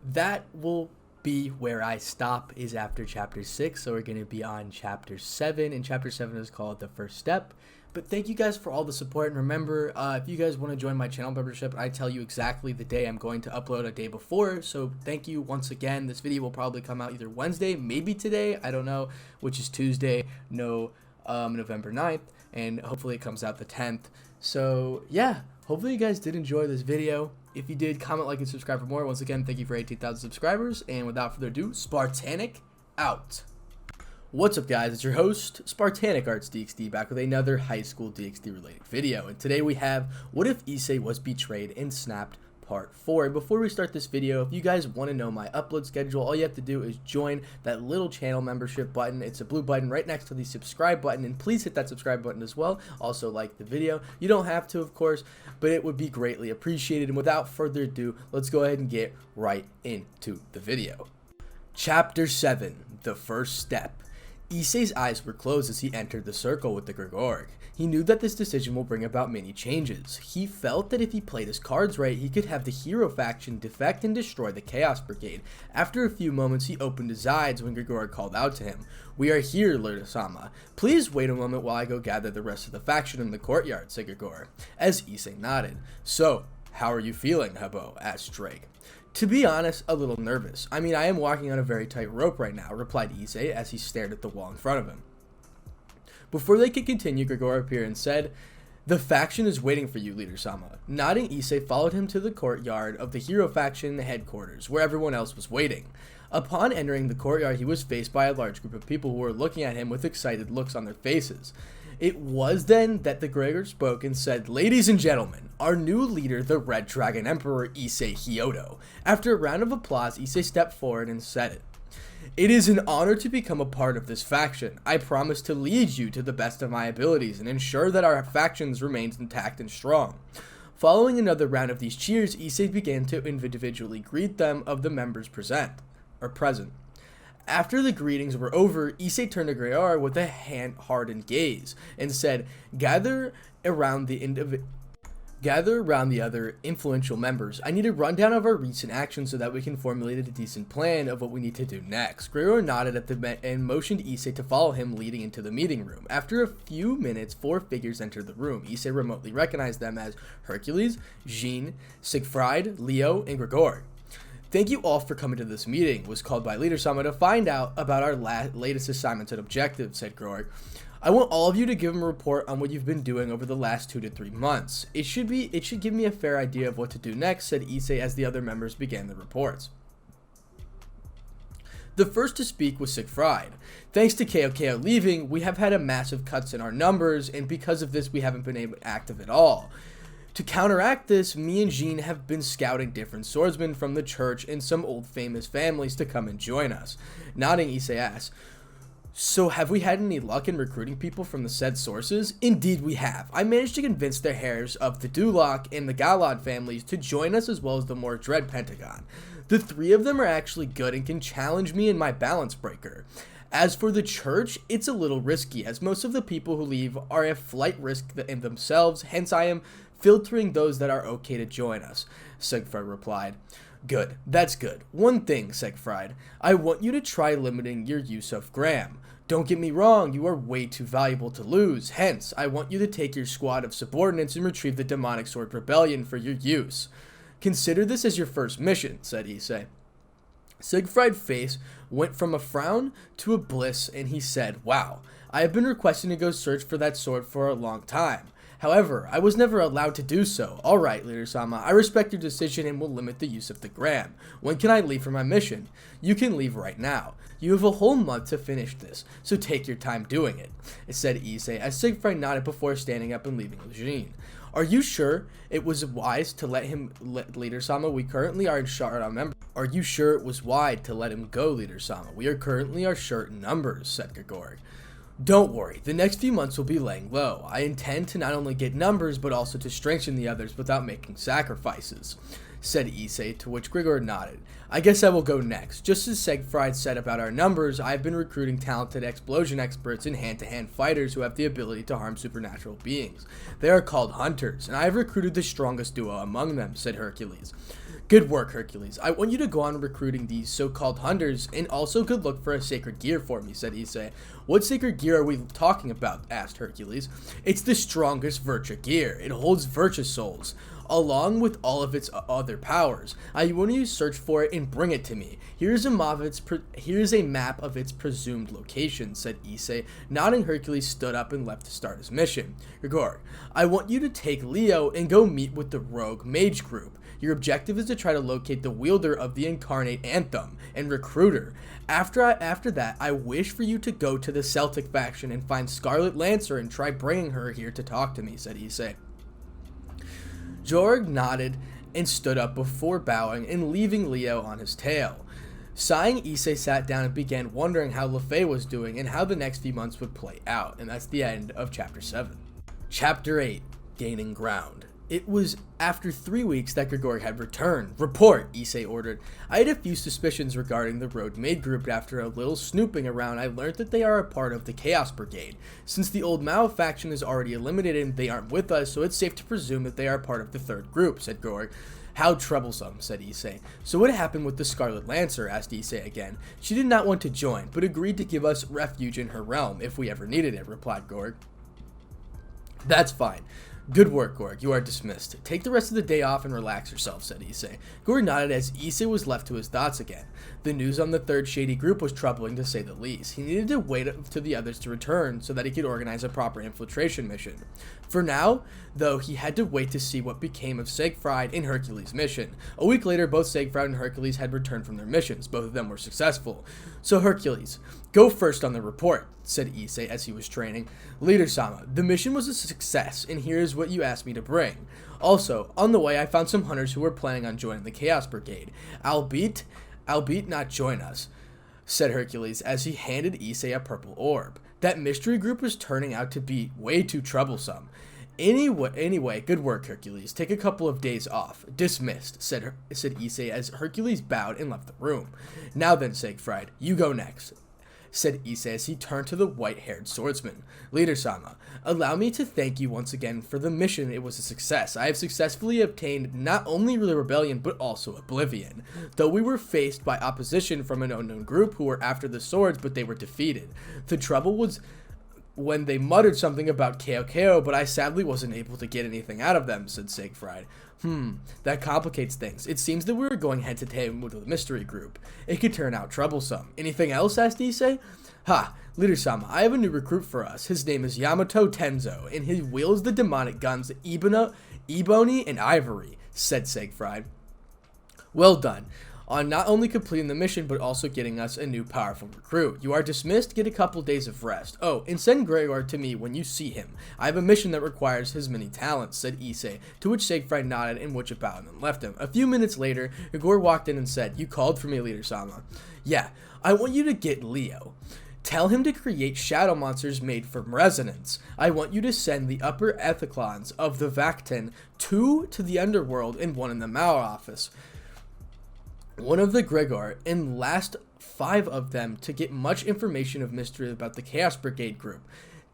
That will be where I stop is after chapter 6, so we're going to be on chapter 7, and chapter 7 is called The First Step. But thank you guys for all the support, and remember, if you guys want to join my channel membership, I tell you exactly the day I'm going to upload a day before, so thank you once again. This video will probably come out either Wednesday, maybe today, I don't know, which is Tuesday, November 9th, and hopefully it comes out the 10th. So yeah, hopefully you guys did enjoy this video. If you did, comment, like, and subscribe for more. Once again, thank you for 18,000 subscribers, and without further ado, Spartanic out. What's up, guys? It's your host, Spartanic Arts DxD, back with another high school DxD related video. And today we have What If Issei Was Betrayed and Snapped Part 4. And before we start this video, if you guys want to know my upload schedule, all you have to do is join that little channel membership button. It's a blue button right next to the subscribe button, and please hit that subscribe button as well. Also like the video. You don't have to, of course, but it would be greatly appreciated. And without further ado, let's go ahead and get right into the video. Chapter 7, The First Step. Issei's eyes were closed as he entered the circle with the Gregorg. He knew that this decision will bring about many changes. He felt that if he played his cards right, he could have the hero faction defect and destroy the Chaos Brigade. After a few moments, he opened his eyes when Gregorg called out to him. We are here, Lurda-sama. Please wait a moment while I go gather the rest of the faction in the courtyard, said Gregorg, as Issei nodded. So, how are you feeling, Habo? Asked Drake. To be honest, a little nervous. I mean, I am walking on a very tight rope right now, replied Issei as he stared at the wall in front of him. Before they could continue, Gregor appeared and said, the faction is waiting for you, Leader-sama. Nodding, Issei followed him to the courtyard of the hero faction headquarters, where everyone else was waiting. Upon entering the courtyard, he was faced by a large group of people who were looking at him with excited looks on their faces. It was then that the Gregor spoke and said, ladies and gentlemen, our new leader, the Red Dragon Emperor Issei Hyodo. After a round of applause, Issei stepped forward and said it. It is an honor to become a part of this faction. I promise to lead you to the best of my abilities and ensure that our factions remains intact and strong. Following another round of these cheers, Issei began to individually greet them of the members present. After the greetings were over, Issei turned to Gregor with a hand-hardened gaze and said, Gather around the other influential members. I need a rundown of our recent actions so that we can formulate a decent plan of what we need to do next. Gregor nodded at the and motioned Issei to follow him, leading into the meeting room. After a few minutes, 4 figures entered the room. Issei remotely recognized them as Hercules, Jean, Siegfried, Leo, and Gregor. Thank you all for coming to this meeting, was called by Leader Sama to find out about our latest assignments and objectives, said Gorg. I want all of you to give him a report on what you've been doing over the last 2 to 3 months. It should give me a fair idea of what to do next, said Issei as the other members began the reports. The first to speak was Siegfried. Thanks to KO leaving, we have had a massive cuts in our numbers, and because of this we haven't been able to active at all. To counteract this, me and Jean have been scouting different swordsmen from the church and some old famous families to come and join us. Nodding, Issei asked, so have we had any luck in recruiting people from the said sources? Indeed we have. I managed to convince the heirs of the Duloc and the Galad families to join us, as well as the more dread Pentagon. The 3 of them are actually good and can challenge me in my balance breaker. As for the church, it's a little risky, as most of the people who leave are a flight risk in themselves, hence I am filtering those that are okay to join us, Siegfried replied. Good, that's good. One thing, Siegfried, I want you to try limiting your use of Graham. Don't get me wrong, you are way too valuable to lose, hence, I want you to take your squad of subordinates and retrieve the demonic sword rebellion for your use. Consider this as your first mission, said Issei. Siegfried's face went from a frown to a bliss, and he said, wow, I have been requesting to go search for that sword for a long time. However, I was never allowed to do so. Alright, Leader Sama, I respect your decision and will limit the use of the Graham. When can I leave for my mission? You can leave right now. You have a whole month to finish this, so take your time doing it, said Issei as Siegfried nodded before standing up and leaving with Jean. Are you sure it was wise to let Leader Sama? We currently are short on members. Are you sure it was wise to let him go, Leader Sama? We are currently short in numbers, said Gorg. Don't worry, the next few months will be laying low. I intend to not only get numbers, but also to strengthen the others without making sacrifices, said Issei, to which Grigor nodded. I guess I will go next. Just as Siegfried said about our numbers, I have been recruiting talented explosion experts and hand-to-hand fighters who have the ability to harm supernatural beings. They are called hunters, and I have recruited the strongest duo among them, said Hercules. Good work, Hercules. I want you to go on recruiting these so-called hunters, and also good luck for a sacred gear for me, said Issei. What sacred gear are we talking about? Asked Hercules. It's the strongest Virtua gear. It holds Virtua souls, along with all of its other powers. I want you to search for it and bring it to me. Here's a map of its presumed location, said Issei. Nodding, Hercules stood up and left to start his mission. Gorg, I want you to take Leo and go meet with the rogue mage group. Your objective is to try to locate the wielder of the incarnate anthem and recruit her. After that, I wish for you to go to the Celtic faction and find Scarlet Lancer and try bringing her here to talk to me, said Issei. Jorg nodded and stood up before bowing and leaving Leo on his tail. Sighing, Issei sat down and began wondering how Lefay was doing and how the next few months would play out, and that's the end of Chapter 7. Chapter 8, Gaining Ground. It was after 3 weeks that Grigor had returned. Report, Issei ordered. I had a few suspicions regarding the Road Maid group, but after a little snooping around, I learned that they are a part of the Chaos Brigade. Since the old Mao faction is already eliminated and they aren't with us, so it's safe to presume that they are part of the third group, said Gorg. How troublesome, said Issei. So what happened with the Scarlet Lancer, asked Issei again. She did not want to join, but agreed to give us refuge in her realm if we ever needed it, replied Gorg. That's fine. Good work, Gorg. You are dismissed. Take the rest of the day off and relax yourself, said Issei. Gorg nodded as Issei was left to his thoughts again. The news on the third shady group was troubling to say the least. He needed to wait for the others to return so that he could organize a proper infiltration mission. For now, though, he had to wait to see what became of Siegfried and Hercules' mission. A week later, both Siegfried and Hercules had returned from their missions. Both of them were successful. So Hercules, go first on the report, said Issei as he was training. Leader Sama, the mission was a success, and here is what you asked me to bring. Also, on the way, I found some hunters who were planning on joining the Chaos Brigade. Albeit not join us, said Hercules as he handed Issei a purple orb. That mystery group was turning out to be way too troublesome. Anyway, good work, Hercules. Take a couple of days off. Dismissed, said Issei as Hercules bowed and left the room. Now then, Siegfried, you go next, said Issei as he turned to the white-haired swordsman. Leader Sama, allow me to thank you once again for the mission. It was a success. I have successfully obtained not only the rebellion, but also oblivion. Though we were faced by opposition from an unknown group who were after the swords, but they were defeated. The trouble was when they muttered something about KO, but I sadly wasn't able to get anything out of them, said Siegfried. That complicates things. It seems that we were going head-to-head with the mystery group. It could turn out troublesome. Anything else, asked Issei? Leader-sama, I have a new recruit for us. His name is Yamato Tenzo, and he wields the demonic guns Ebony and Ivory, said Siegfried. Well done. On not only completing the mission, but also getting us a new powerful recruit. You are dismissed, get a couple days of rest. Oh, and send Gregor to me when you see him. I have a mission that requires his many talents, said Issei, to which Siegfried nodded and which about and then left him. A few minutes later, Gregor walked in and said, You called for me, Leader-sama. Yeah, I want you to get Leo. Tell him to create shadow monsters made from resonance. I want you to send the upper ethiclons of the Vactin, 2 to the underworld and 1 in the Mao office. One of the Gregor, and last 5 of them to get much information of mystery about the Chaos Brigade group.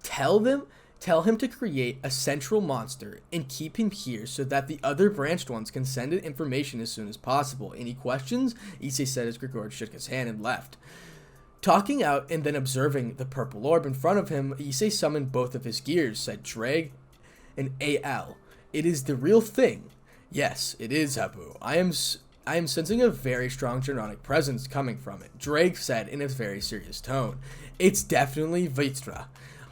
Tell him to create a central monster and keep him here so that the other branched ones can send it information as soon as possible. Any questions? Issei said as Gregor shook his hand and left. Talking out and then observing the purple orb in front of him, Issei summoned both of his gears, said Dreg and Al. It is the real thing. Yes, it is, Habu. I am sensing a very strong genetic presence coming from it, Drake said in a very serious tone. It's definitely Vitra.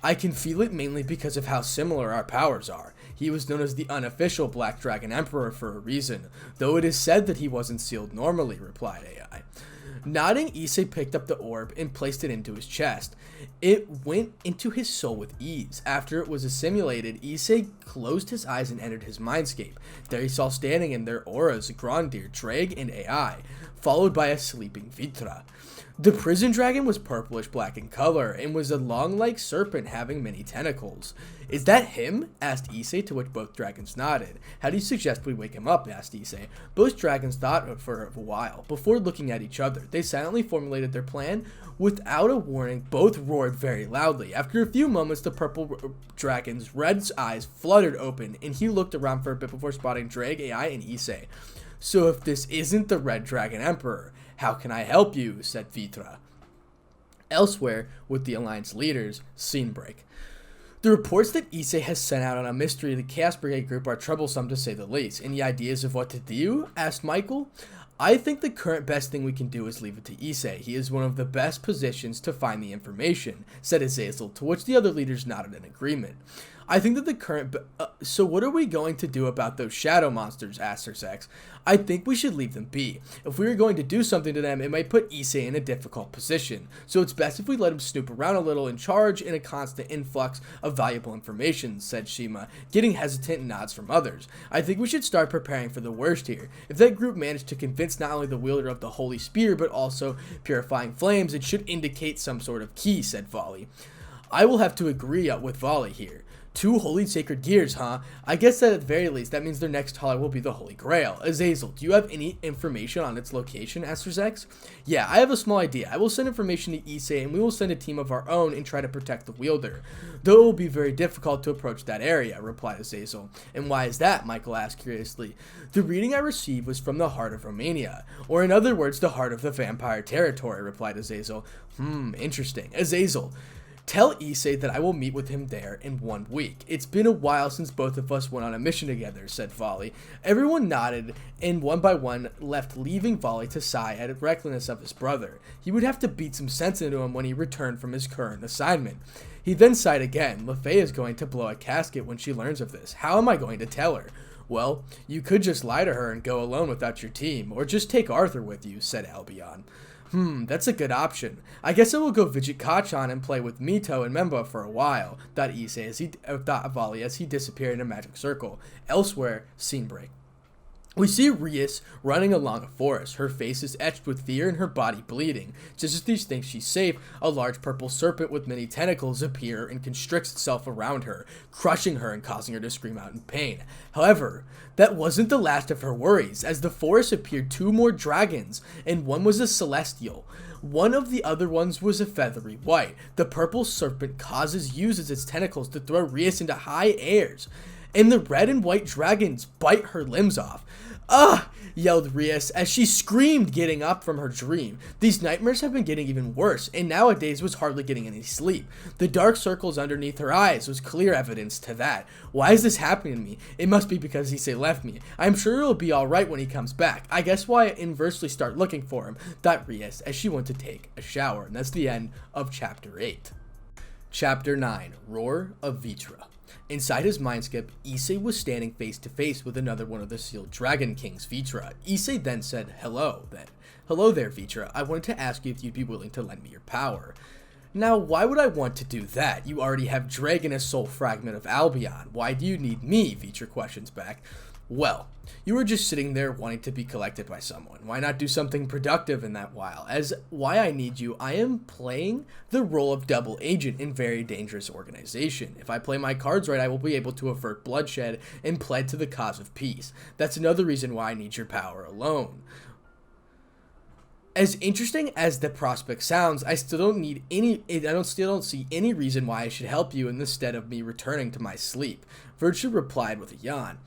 I can feel it mainly because of how similar our powers are. He was known as the unofficial Black Dragon Emperor for a reason, though it is said that he wasn't sealed normally, replied AI. Nodding, Issei picked up the orb and placed it into his chest. It went into his soul with ease. After it was assimilated, Issei closed his eyes and entered his mindscape. There he saw standing in their auras Grondir, Dreg, and AI, followed by a sleeping Vitra. The prison dragon was purplish black in color and was a long-like serpent having many tentacles. Is that him? Asked Issei, to which both dragons nodded. How do you suggest we wake him up? Asked Issei. Both dragons thought for a while. Before looking at each other, they silently formulated their plan. Without a warning, both roared very loudly. After a few moments, the purple dragon's red eyes fluttered open, and he looked around for a bit before spotting Drag, AI, and Issei. So if this isn't the Red Dragon Emperor, how can I help you? Said Vitra. Elsewhere, with the Alliance leaders, scene break. The reports that Issei has sent out on a mystery of the Chaos Brigade group are troublesome to say the least. Any ideas of what to do? Asked Michael. I think the current best thing we can do is leave it to Issei. He is one of the best positions to find the information, said Azazel, to which the other leaders nodded in agreement. I think that the current... so what are we going to do about those shadow monsters, asked Ursex. I think we should leave them be. If we are going to do something to them, it might put Issei in a difficult position. So it's best if we let him snoop around a little and charge in a constant influx of valuable information, said Shima, getting hesitant nods from others. I think we should start preparing for the worst here. If that group managed to convince not only the wielder of the Holy Spear, but also purifying flames, it should indicate some sort of key, said Volley. I will have to agree with Volley here. 2 holy sacred gears, huh? I guess that at the very least, that means their next taller will be the Holy Grail. Azazel, do you have any information on its location? Asked Zex. Yeah, I have a small idea. I will send information to Issei, and we will send a team of our own and try to protect the wielder. Though it will be very difficult to approach that area, replied Azazel. And why is that? Michael asked curiously. The reading I received was from the heart of Romania, or in other words, the heart of the vampire territory, replied Azazel. Interesting. Azazel, tell Issei that I will meet with him there in 1 week. It's been a while since both of us went on a mission together, said Volley. Everyone nodded, and one by one left, leaving Volley to sigh at the recklessness of his brother. He would have to beat some sense into him when he returned from his current assignment. He then sighed again. LaFay is going to blow a casket when she learns of this. How am I going to tell her? Well, you could just lie to her and go alone without your team, or just take Arthur with you, said Albion. That's a good option. I guess I will go visit Kachan and play with Mito and Memba for a while, thought Issei thought Volley as he disappeared in a magic circle. Elsewhere, scene break. We see Rias running along a forest. Her face is etched with fear and her body bleeding. Just as she thinks she's safe, a large purple serpent with many tentacles appear and constricts itself around her, crushing her and causing her to scream out in pain. However, that wasn't the last of her worries, as the forest appeared 2 more dragons, and one was a celestial. One of the other ones was a feathery white. The purple serpent uses its tentacles to throw Rias into high airs, and the red and white dragons bite her limbs off. "Ugh!" yelled Rias as she screamed, getting up from her dream. These nightmares have been getting even worse, and nowadays was hardly getting any sleep. The dark circles underneath her eyes was clear evidence to that. Why is this happening to me? It must be because Issei left me. I'm sure it'll be alright when he comes back. I guess why I inversely start looking for him, thought Rias as she went to take a shower. And that's the end of Chapter 8. Chapter 9, Roar of Vitra. Inside his mindscape, Issei was standing face to face with another one of the sealed dragon kings, Vitra. Issei then said, Hello there, Vitra. I wanted to ask you if you'd be willing to lend me your power. Now, why would I want to do that? You already have Dragon as soul fragment of Albion. Why do you need me? Vitra questions back. Well, you were just sitting there wanting to be collected by someone. Why not do something productive in that while? As why I need you, I am playing the role of double agent in very dangerous organization. If I play my cards right, I will be able to avert bloodshed and pledge to the cause of peace. That's another reason why I need your power alone. As interesting as the prospect sounds, I still don't see any reason why I should help you instead of me returning to my sleep. Virtue replied with a yawn.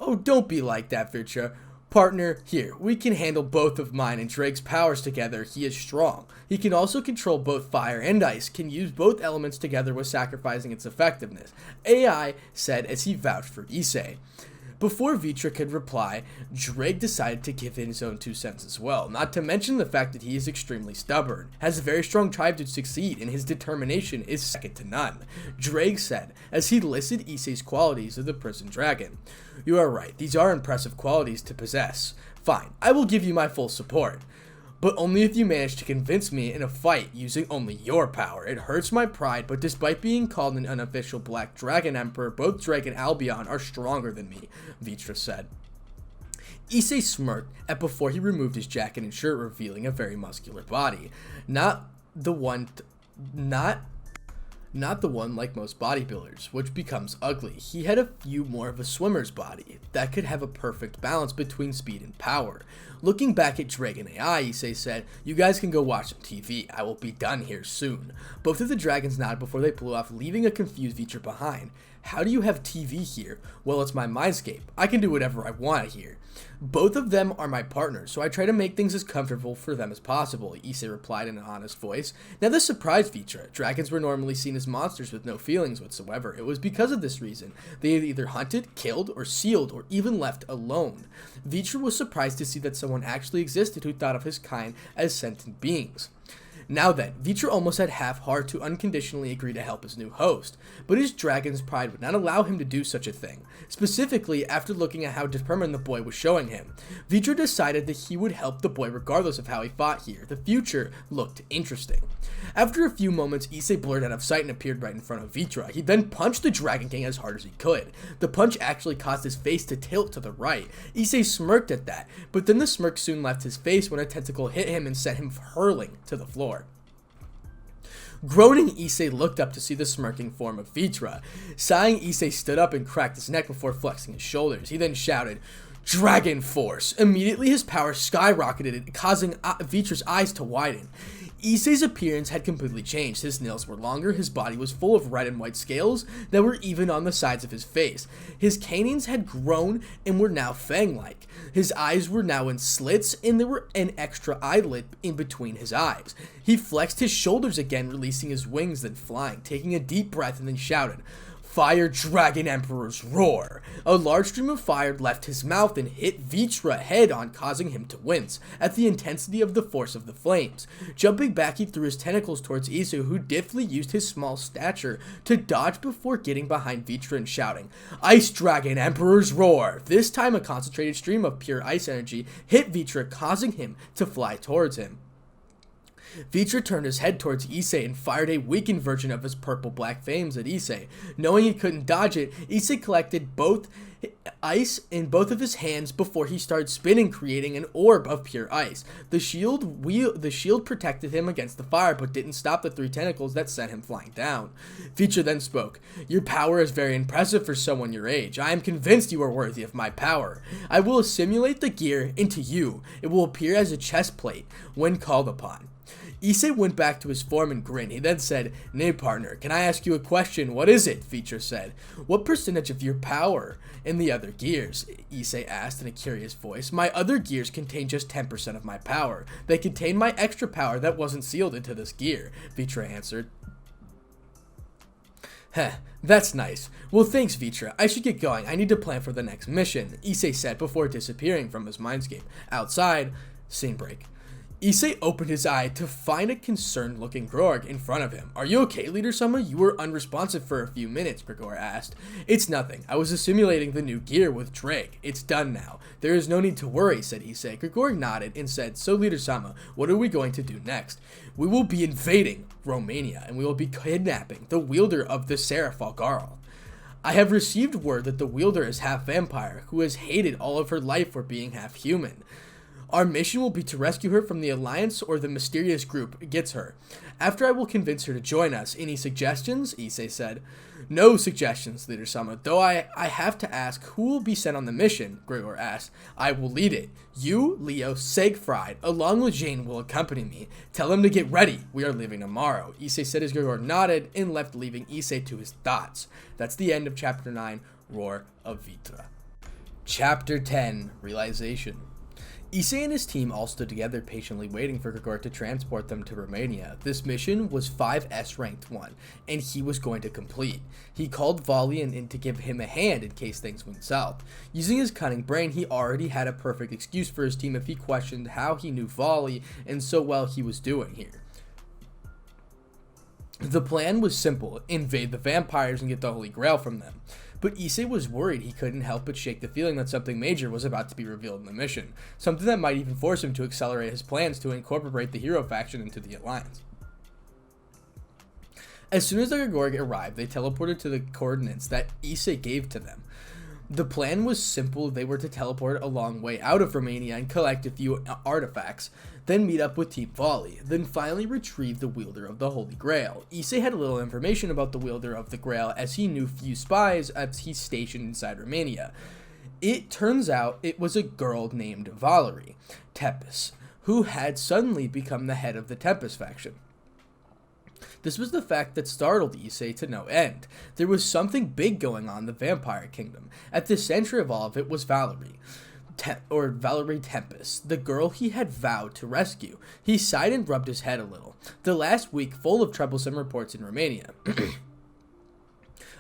Oh, don't be like that, Vitra. Partner, here, we can handle both of mine and Drake's powers together. He is strong. He can also control both fire and ice, can use both elements together with sacrificing its effectiveness. AI said as he vouched for Issei. Before Vitra could reply, Drake decided to give in his own 2 cents as well, not to mention the fact that he is extremely stubborn, has a very strong drive to succeed, and his determination is second to none. Drake said, as he listed Issei's qualities of the prison dragon. You are right, these are impressive qualities to possess. Fine, I will give you my full support. But only if you manage to convince me in a fight using only your power. It hurts my pride, but despite being called an unofficial Black Dragon Emperor, both Drake and Albion are stronger than me, Vitra said. Issei smirked before he removed his jacket and shirt, revealing a very muscular body. Not the one like most bodybuilders, which becomes ugly. He had a few more of a swimmer's body that could have a perfect balance between speed and power. Looking back at Dragon AI, Issei said, You guys can go watch some TV. I will be done here soon. Both of the dragons nodded before they blew off, leaving a confused Vitra behind. How do you have TV here? Well, it's my mindscape. I can do whatever I want here. Both of them are my partners, so I try to make things as comfortable for them as possible, Issei replied in an honest voice. Now this surprised Vitra. Dragons were normally seen as monsters with no feelings whatsoever. It was because of this reason they had either hunted, killed, or sealed, or even left alone. Vitra was surprised to see that someone actually existed who thought of his kind as sentient beings. Now then, Vitra almost had half heart to unconditionally agree to help his new host, but his dragon's pride would not allow him to do such a thing. Specifically, after looking at how determined the boy was showing him, Vitra decided that he would help the boy regardless of how he fought here. The future looked interesting. After a few moments, Issei blurred out of sight and appeared right in front of Vitra. He then punched the Dragon King as hard as he could. The punch actually caused his face to tilt to the right. Issei smirked at that, but then the smirk soon left his face when a tentacle hit him and sent him hurling to the floor. Groaning, Issei looked up to see the smirking form of Vitra. Sighing, Issei stood up and cracked his neck before flexing his shoulders. He then shouted, Dragon Force! Immediately his power skyrocketed, causing Vitra's eyes to widen. Issei's appearance had completely changed. His nails were longer, his body was full of red and white scales that were even on the sides of his face. His canines had grown and were now fang-like. His eyes were now in slits, and there were an extra eyelid in between his eyes. He flexed his shoulders again, releasing his wings, then flying, taking a deep breath, and then shouted, Fire Dragon Emperor's Roar! A large stream of fire left his mouth and hit Vitra head on, causing him to wince at the intensity of the force of the flames. Jumping back, he threw his tentacles towards Issei, who deftly used his small stature to dodge before getting behind Vitra and shouting, Ice Dragon Emperor's Roar! This time a concentrated stream of pure ice energy hit Vitra, causing him to fly towards him. Vitra turned his head towards Issei and fired a weakened version of his purple-black flames at Issei. Knowing he couldn't dodge it, Issei collected both ice in both of his hands before he started spinning, creating an orb of pure ice. The shield protected him against the fire, but didn't stop the 3 tentacles that sent him flying down. Vitra then spoke, Your power is very impressive for someone your age. I am convinced you are worthy of my power. I will assimilate the gear into you. It will appear as a chest plate when called upon. Issei went back to his form and grinned. He then said, "Nay, partner, can I ask you a question? What is it?" Feature said. "What percentage of your power in the other gears?" Issei asked in a curious voice. "My other gears contain just 10% of my power. They contain my extra power that wasn't sealed into this gear," Vitra answered. "Heh, that's nice. Well, thanks, Vitra. I should get going. I need to plan for the next mission," Issei said before disappearing from his mindscape. Outside, scene break. Issei opened his eye to find a concerned-looking Grog in front of him. "Are you okay, Leader Sama? You were unresponsive for a few minutes," Grigor asked. "It's nothing. I was assimilating the new gear with Drake. It's done now. There is no need to worry," said Issei. Grigor nodded and said, "So, Leader Sama, what are we going to do next?" "We will be invading Romania, and we will be kidnapping the wielder of the Seraph Algarl. I have received word that the wielder is half vampire, who has hated all of her life for being half human. Our mission will be to rescue her from the Alliance or the mysterious group gets her. After I will convince her to join us. Any suggestions?" Issei said. "No suggestions, Leader Sama, though I have to ask who will be sent on the mission," Grigor asked. "I will lead it. You, Leo, Siegfried, along with Jane will accompany me. Tell them to get ready. We are leaving tomorrow," Issei said as Grigor nodded and left, leaving Issei to his thoughts. That's the end of Chapter 9, Roar of Vitra. Chapter 10, Realization. Issei and his team all stood together patiently waiting for Grigor to transport them to Romania. This mission was 5S ranked 1, and he was going to complete. He called Volley in to give him a hand in case things went south. Using his cunning brain, he already had a perfect excuse for his team if he questioned how he knew Volley and so well he was doing here. The plan was simple: invade the vampires and get the Holy Grail from them. But Issei was worried. He couldn't help but shake the feeling that something major was about to be revealed in the mission, something that might even force him to accelerate his plans to incorporate the hero faction into the Alliance. As soon as the Grigor arrived, they teleported to the coordinates that Issei gave to them. The plan was simple. They were to teleport a long way out of Romania and collect a few artifacts, then meet up with Team Volley, then finally retrieve the wielder of the Holy Grail. Issei had little information about the wielder of the Grail, as he knew few spies as he stationed inside Romania. It turns out it was a girl named Valerie Tempest, who had suddenly become the head of the Tempest faction. This was the fact that startled Issei to no end. There was something big going on in the Vampire Kingdom. At the center of all of it was Valerie Tempest, the girl he had vowed to rescue. He sighed and rubbed his head a little. The last week full of troublesome reports in Romania.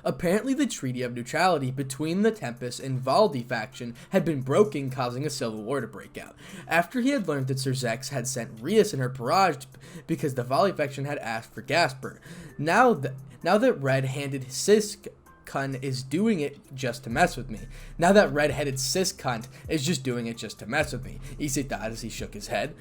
Apparently, the Treaty of Neutrality between the Tempest and Valdi faction had been broken, causing a civil war to break out. After he had learned that Sir Zex had sent Rias and her Parage because the Valdi faction had asked for Gasper. Now that red-handed Cunt is doing it just to mess with me. Now that red-headed cis cunt is just doing it just to mess with me, Issei thought as he shook his head.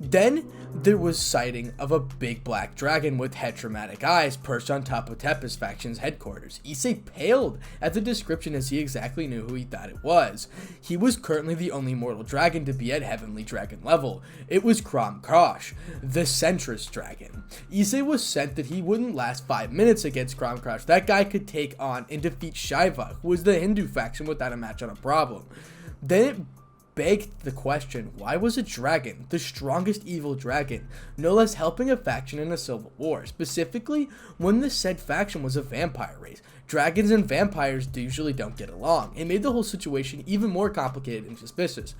Then there was sighting of a big black dragon with heteromatic eyes perched on top of Tempest faction's headquarters. Issei paled at the description as he exactly knew who he thought it was. He was currently the only mortal dragon to be at heavenly dragon level. It was Krom Krosh, the centrist dragon. Issei was sent that he wouldn't last 5 minutes against Krom Krosh. That guy could take on and defeat Shiva, who was the Hindu faction, without a match on a problem. Then it begged the question, why was a dragon, the strongest evil dragon, no less helping a faction in a civil war, specifically when the said faction was a vampire race? Dragons and vampires usually don't get along. It made the whole situation even more complicated and suspicious.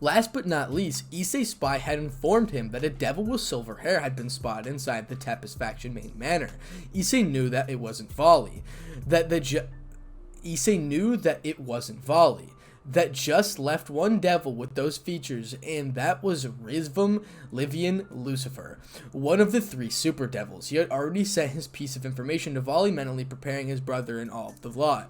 Last but not least, Issei's spy had informed him that a devil with silver hair had been spotted inside the Tempest faction main manor. Issei knew that it wasn't Volley. Issei knew that it wasn't Volley. That just left one devil with those features, and that was Rizvam Livian Lucifer, one of the 3 super devils. He had already sent his piece of information to Volley, mentally preparing his brother and all of the lot.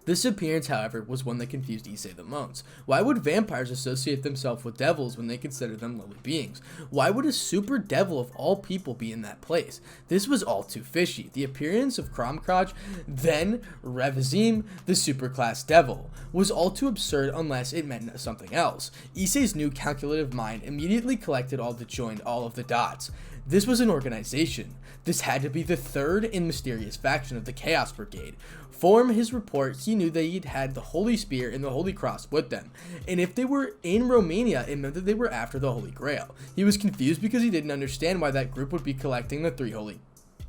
This appearance, however, was one that confused Issei the most. Why would vampires associate themselves with devils when they consider them lowly beings? Why would a super devil of all people be in that place? This was all too fishy. The appearance of Kromkraj, then Revizim, the superclass devil, was all too absurd unless it meant something else. Issei's new calculative mind immediately collected all of the dots. This was an organization. This had to be the third and mysterious faction of the Chaos Brigade. From his report, he knew that he'd had the Holy Spear and the Holy Cross with them, and if they were in Romania, it meant that they were after the Holy Grail. He was confused because he didn't understand why that group would be collecting the 3 holy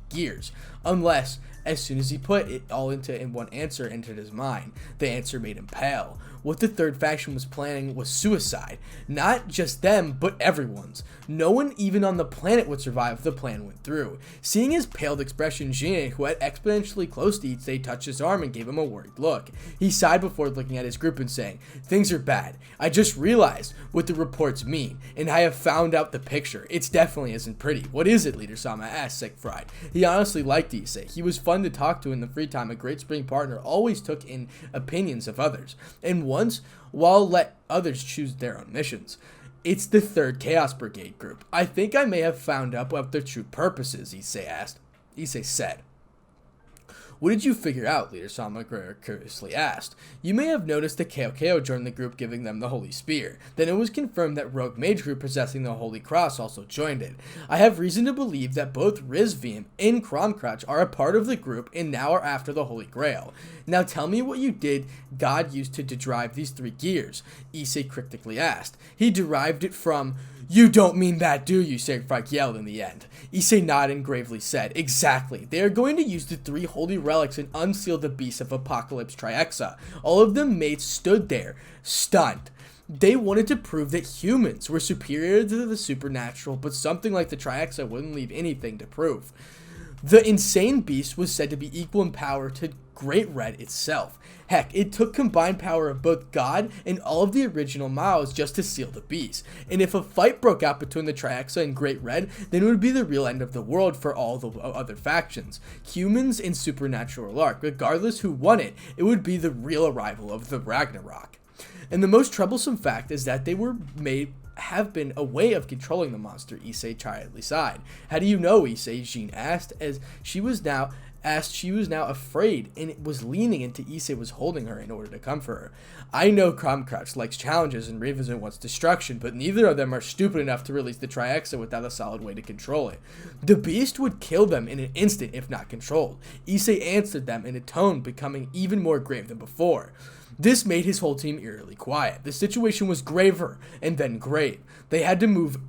gears, unless, as soon as he put it all in one answer entered his mind, the answer made him pale. What the third faction was planning was suicide. Not just them, but everyone's. No one even on the planet would survive if the plan went through. Seeing his paled expression, Jean, who had exponentially close to Issei, touched his arm and gave him a worried look. He sighed before looking at his group and saying, "Things are bad. I just realized what the reports mean, and I have found out the picture. It definitely isn't pretty." "What is it, Leader Sama?" asked Siegfried. He honestly liked Issei. He was fun to talk to in the free time. A great spring partner always took in opinions of others, and once, while let others choose their own missions. "It's the 3rd Chaos Brigade group. I think I may have found out what their true purpose is," Issei said. "What did you figure out?" Leader Sama curiously asked. "You may have noticed that Kao joined the group, giving them the Holy Spear. Then it was confirmed that Rogue Mage group possessing the Holy Cross also joined it. I have reason to believe that both Rizvim and Kromkrach are a part of the group and now are after the Holy Grail. Now tell me what you did God used to derive these 3 gears," Issei cryptically asked. "He derived it from..." "You don't mean that, do you?" Siegfried yelled in the end. Issei nodded and gravely said, "Exactly. They are going to use the 3 holy relics and unseal the beast of Apocalypse Trihexa." All of the mates stood there, stunned. They wanted to prove that humans were superior to the supernatural, but something like the Trihexa wouldn't leave anything to prove. The insane beast was said to be equal in power to Great Red itself. Heck, it took combined power of both God and all of the original Maos just to seal the beast. And if a fight broke out between the Trihexa and Great Red, then it would be the real end of the world for all the other factions. Humans and supernatural alike. Regardless who won it, it would be the real arrival of the Ragnarok. And the most troublesome fact is that they have been a way of controlling the monster, Issei tiredly sighed. "How do you know, Issei?" Jean asked, as she was now afraid and was leaning into Issei was holding her in order to comfort her. "I know Kromkrach likes challenges and Rizvim wants destruction, but neither of them are stupid enough to release the Trihexa without a solid way to control it. The beast would kill them in an instant if not controlled." Issei answered them in a tone becoming even more grave than before. This made his whole team eerily quiet. The situation was graver and then grave. They had to move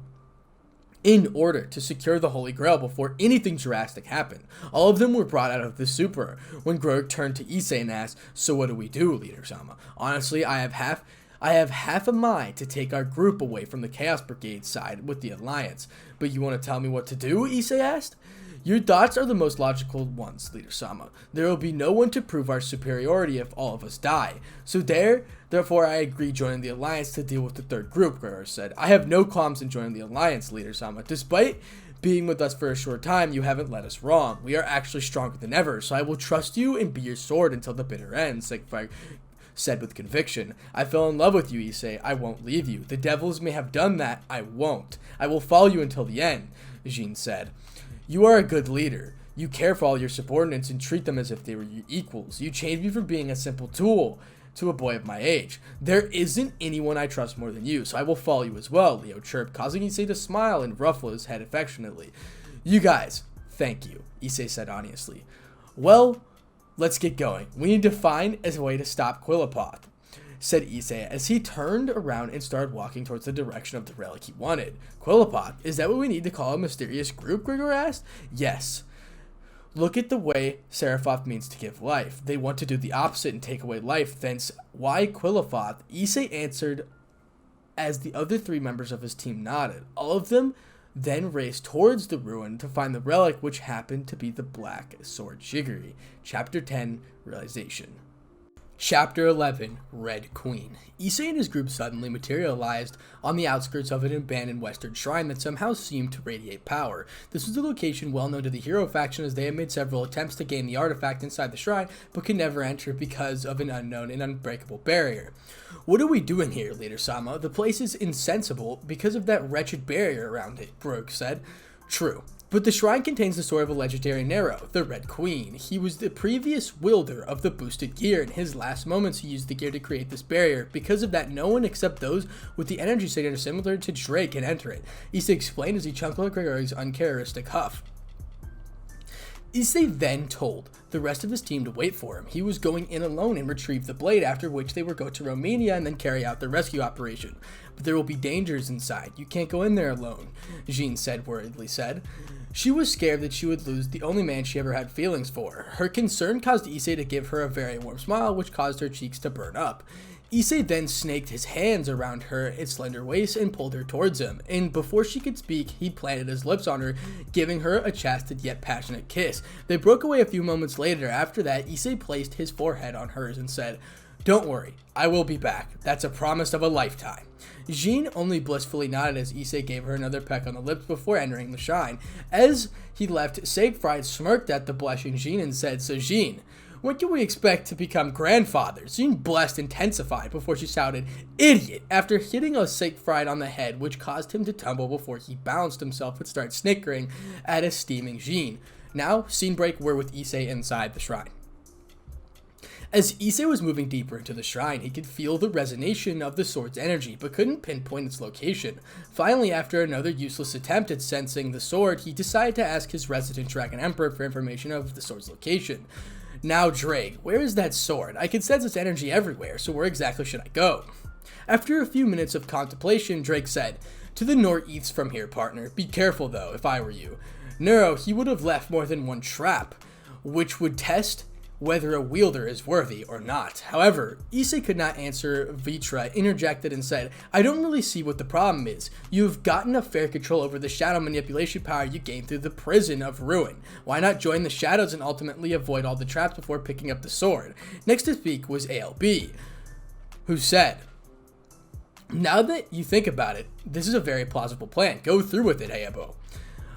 in order to secure the Holy Grail before anything drastic happened. All of them were brought out of the super when Grog turned to Issei and asked, "So what do we do, Leader Sama?" "Honestly, I have half a mind to take our group away from the Chaos Brigade side with the Alliance." "But you want to tell me what to do?" Issei asked. "Your thoughts are the most logical ones, Leader Sama. There will be no one to prove our superiority if all of us die. Therefore I agree joining the Alliance to deal with the 3rd group," Gregor said. "I have no qualms in joining the Alliance, Leader Sama. Despite being with us for a short time, you haven't led us wrong. We are actually stronger than ever, so I will trust you and be your sword until the bitter end," Siegfried said with conviction. "I fell in love with you, Issei. I won't leave you. The devils may have done that. I won't. I will follow you until the end," Jean said. "You are a good leader. You care for all your subordinates and treat them as if they were your equals. You changed me from being a simple tool to a boy of my age. There isn't anyone I trust more than you, so I will follow you as well," Leo chirped, causing Issei to smile and ruffle his head affectionately. "You guys, thank you," Issei said honestly. "Well, let's get going. We need to find a way to stop Quillipoth," said Issei as he turned around and started walking towards the direction of the relic he wanted. "Quillipoth? Is that what we need to call a mysterious group?" Gregor asked. "Yes. Look at the way Seraphoth means to give life. They want to do the opposite and take away life, thence why Quillipoth?" Issei answered as the other 3 members of his team nodded. All of them then raced towards the ruin to find the relic, which happened to be the Black Sword Jiggery. Chapter 10, Realization. Chapter 11, Red Queen. Issei and his group suddenly materialized on the outskirts of an abandoned western shrine that somehow seemed to radiate power. This was a location well known to the hero faction, as they had made several attempts to gain the artifact inside the shrine, but could never enter because of an unknown and unbreakable barrier. "What are we doing here, Leader Sama? The place is insensible because of that wretched barrier around it," Grog said. "True. But the shrine contains the sword of a legendary Naruto, the Red Queen. He was the previous wielder of the boosted gear. In his last moments, he used the gear to create this barrier. Because of that, no one except those with the energy signature similar to Drake can enter it. Issei explained as he chuckled Gregory's uncharacteristic huff. Issei then told the rest of his team to wait for him. He was going in alone and retrieve the blade, after which they would go to Romania and then carry out the rescue operation. But there will be dangers inside. You can't go in there alone, Jean worriedly said. She was scared that she would lose the only man she ever had feelings for. Her concern caused Issei to give her a very warm smile, which caused her cheeks to burn up. Issei then snaked his hands around her slender waist and pulled her towards him, and before she could speak, he planted his lips on her, giving her a chastened yet passionate kiss. They broke away a few moments later. After that, Issei placed his forehead on hers and said, "Don't worry, I will be back. That's a promise of a lifetime." Jean only blissfully nodded as Issei gave her another peck on the lips before entering the shrine. As he left, Siegfried smirked at the blushing Jean and said, "So Jean, when can we expect to become grandfathers?" Jean blushed intensified before she shouted, "Idiot!" after hitting a Siegfried on the head, which caused him to tumble before he balanced himself and started snickering at a steaming Jean. Now, scene break, we're with Issei inside the shrine. As Issei was moving deeper into the shrine, he could feel the resonance of the sword's energy, but couldn't pinpoint its location. Finally, after another useless attempt at sensing the sword, he decided to ask his resident Dragon Emperor for information of the sword's location. "Now, Drake, where is that sword? I can sense its energy everywhere, so where exactly should I go?" After a few minutes of contemplation, Drake said, "To the northeast from here, partner. Be careful, though, if I were you. Nero, he would have left more than one trap, which would test whether a wielder is worthy or not." However, Issei could not answer. Vitra interjected and said, "I don't really see what the problem is. You've gotten a fair control over the shadow manipulation power you gained through the prison of ruin. Why not join the shadows and ultimately avoid all the traps before picking up the sword?" Next to speak was ALB, who said, "Now that you think about it, this is a very plausible plan. Go through with it, Hayabo."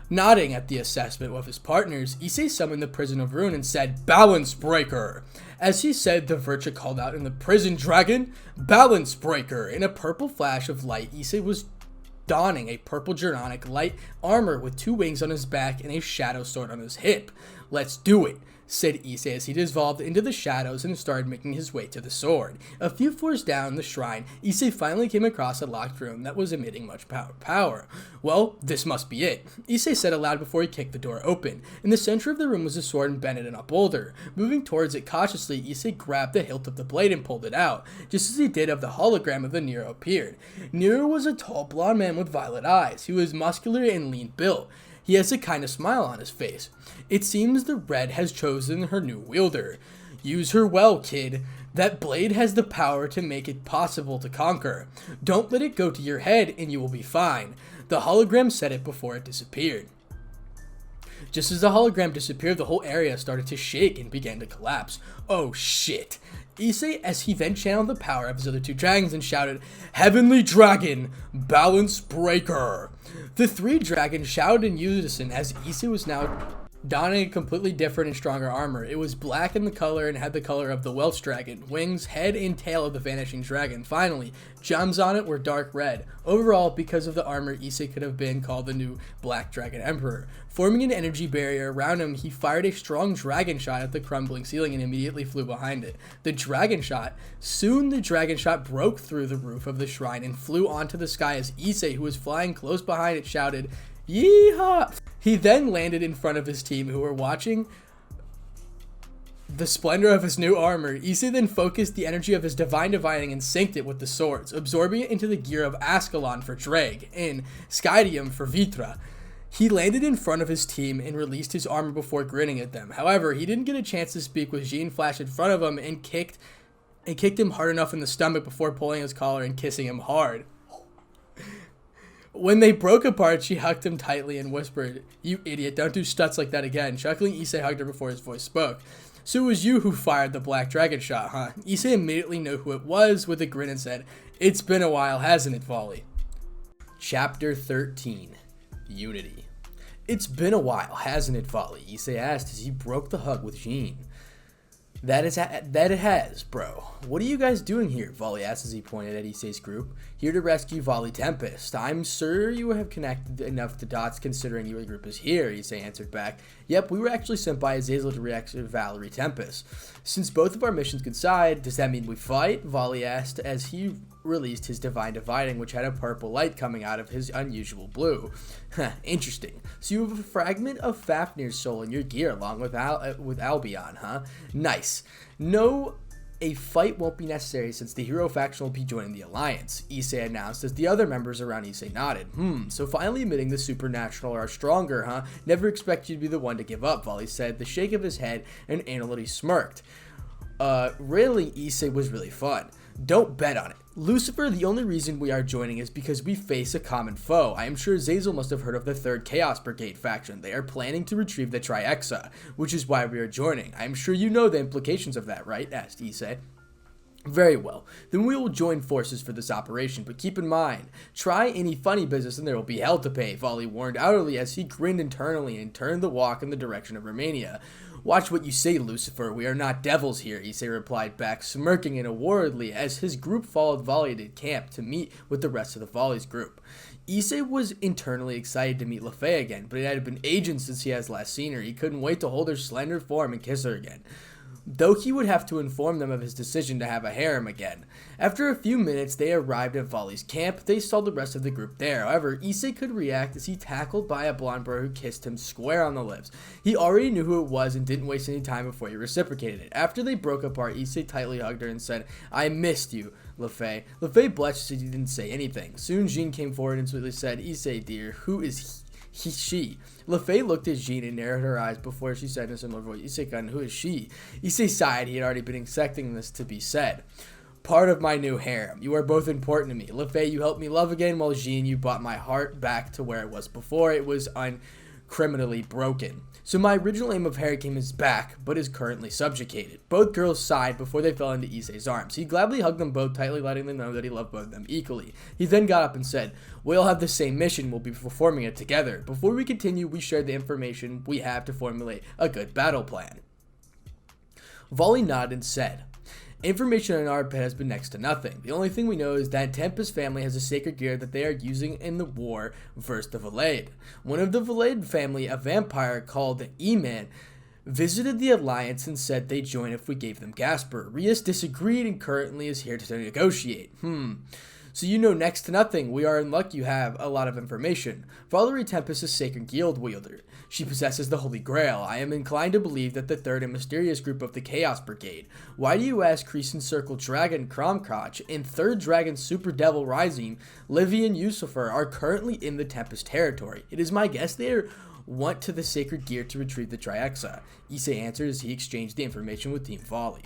Nodding at the assessment of his partners, Issei summoned the Prison of Ruin and said, "Balance Breaker." As he said, the Virtua called out in the Prison Dragon, "Balance Breaker." In a purple flash of light, Issei was donning a purple Gearonic light armor with 2 wings on his back and a shadow sword on his hip. "Let's do it," said Issei as he dissolved into the shadows and started making his way to the sword. A few floors down the shrine, Issei finally came across a locked room that was emitting much power. "Well, this must be it," Issei said aloud before he kicked the door open. In the center of the room was a sword embedded in a boulder. Moving towards it cautiously, Issei grabbed the hilt of the blade and pulled it out. Just as he did, the hologram of the Nero appeared. Nero was a tall blonde man with violet eyes. He was muscular and lean built. He has a kind of smile on his face. It seems the Red has chosen her new wielder. "Use her well, kid. That blade has the power to make it possible to conquer. Don't let it go to your head and you will be fine." The hologram said it before it disappeared. Just as the hologram disappeared, the whole area started to shake and began to collapse. "Oh shit." Issei, as he then channeled the power of his other 2 dragons and shouted, "Heavenly Dragon, Balance Breaker." The 3 dragons shouted in unison as Issei was now donning a completely different and stronger armor. It was black in the color and had the color of the Welsh dragon, wings, head, and tail of the vanishing dragon. Finally, gems on it were dark red. Overall, because of the armor, Issei could have been called the new Black Dragon Emperor. Forming an energy barrier around him, he fired a strong dragon shot at the crumbling ceiling and immediately flew behind it. Soon the dragon shot broke through the roof of the shrine and flew onto the sky as Issei, who was flying close behind it, shouted, "Yeehaw!" He then landed in front of his team, who were watching the splendor of his new armor. Issei then focused the energy of his divine divining and synced it with the swords, absorbing it into the gear of Ascalon for Drake and Skydium for Vitra. He landed in front of his team and released his armor before grinning at them. However, he didn't get a chance to speak with Jean flash in front of him and kicked him hard enough in the stomach before pulling his collar and kissing him hard. When they broke apart, she hugged him tightly and whispered, "You idiot, don't do stuts like that again." Chuckling, Issei hugged her before his voice spoke. "So it was you who fired the black dragon shot, huh?" Issei immediately knew who it was with a grin and said, "It's been a while, hasn't it, Volley?" Chapter 13. Unity. "It's been a while, hasn't it, Volley?" Issei asked as he broke the hug with Jean. That it has, bro. What are you guys doing here? Volley asked as he pointed at Issei's group. Here to rescue Volley Tempest. I'm sure you have connected enough to dots considering your group is here, Issei answered back. Yep, we were actually sent by Azazel to rescue Valerie Tempest. Since both of our missions coincide, does that mean we fight? Volley asked as he released his Divine Dividing, which had a purple light coming out of his unusual blue. Interesting. So you have a fragment of Fafnir's soul in your gear along with Albion, huh? Nice. No, a fight won't be necessary since the hero faction will be joining the alliance, Issei announced as the other members around Issei nodded. So finally admitting the supernatural are stronger, huh? Never expect you to be the one to give up, Volley said, the shake of his head and angrily smirked. Really, Issei was really fun. Don't bet on it. Lucifer, the only reason we are joining is because we face a common foe. I am sure Zazel must have heard of the 3rd Chaos Brigade faction. They are planning to retrieve the Trihexa, which is why we are joining. I am sure you know the implications of that, right? Asked Issei. Very well, then we will join forces for this operation, but keep in mind, try any funny business and there will be hell to pay, Volley warned outerly as he grinned internally and turned the walk in the direction of Romania. Watch what you say, Lucifer, we are not devils here, Issei replied back, smirking inwardly as his group followed Volley to camp to meet with the rest of the Volley's group. Issei was internally excited to meet Lefay again, but it had been ages since he has last seen her. He couldn't wait to hold her slender form and kiss her again, though he would have to inform them of his decision to have a harem again. After a few minutes, they arrived at Volley's camp. They saw the rest of the group there. However, Issei could react as he tackled by a blonde bro who kissed him square on the lips. He already knew who it was and didn't waste any time before he reciprocated it. After they broke apart, Issei tightly hugged her and said, I missed you, Lefay. Lefay blushed as he didn't say anything. Soon Jean came forward and sweetly said, Issei dear, who is she? Lefay looked at Jean and narrowed her eyes before she said in a similar voice, Issei-kun, who is she? Issei sighed. He had already been expecting this to be said. Part of my new harem. You are both important to me. Lefay, you helped me love again, while Jean, you brought my heart back to where it was before. It was criminally broken. So my original aim of harem is back, but is currently subjugated. Both girls sighed before they fell into Issei's arms. He gladly hugged them both, tightly letting them know that he loved both of them equally. He then got up and said, we all have the same mission, we'll be performing it together. Before we continue, we shared the information we have to formulate a good battle plan. Volley nodded and said, information on our pet has been next to nothing. The only thing we know is that Tempest family has a sacred gear that they are using in the war versus the Valade. One of the Valade family, a vampire called E-Man, visited the Alliance and said they'd join if we gave them Gasper. Rias disagreed and currently is here to negotiate. So you know next to nothing. We are in luck you have a lot of information. Valerie Tempest is Sacred Guild wielder. She possesses the Holy Grail. I am inclined to believe that the 3rd and mysterious group of the Chaos Brigade. Why do you ask Crescent Circle Dragon Kromkrotch and 3rd Dragon Super Devil Rising, Livy and Yusufer are currently in the Tempest territory. It is my guess they want to the Sacred Gear to retrieve the Trihexa. Issei answered as he exchanged the information with Team Volley.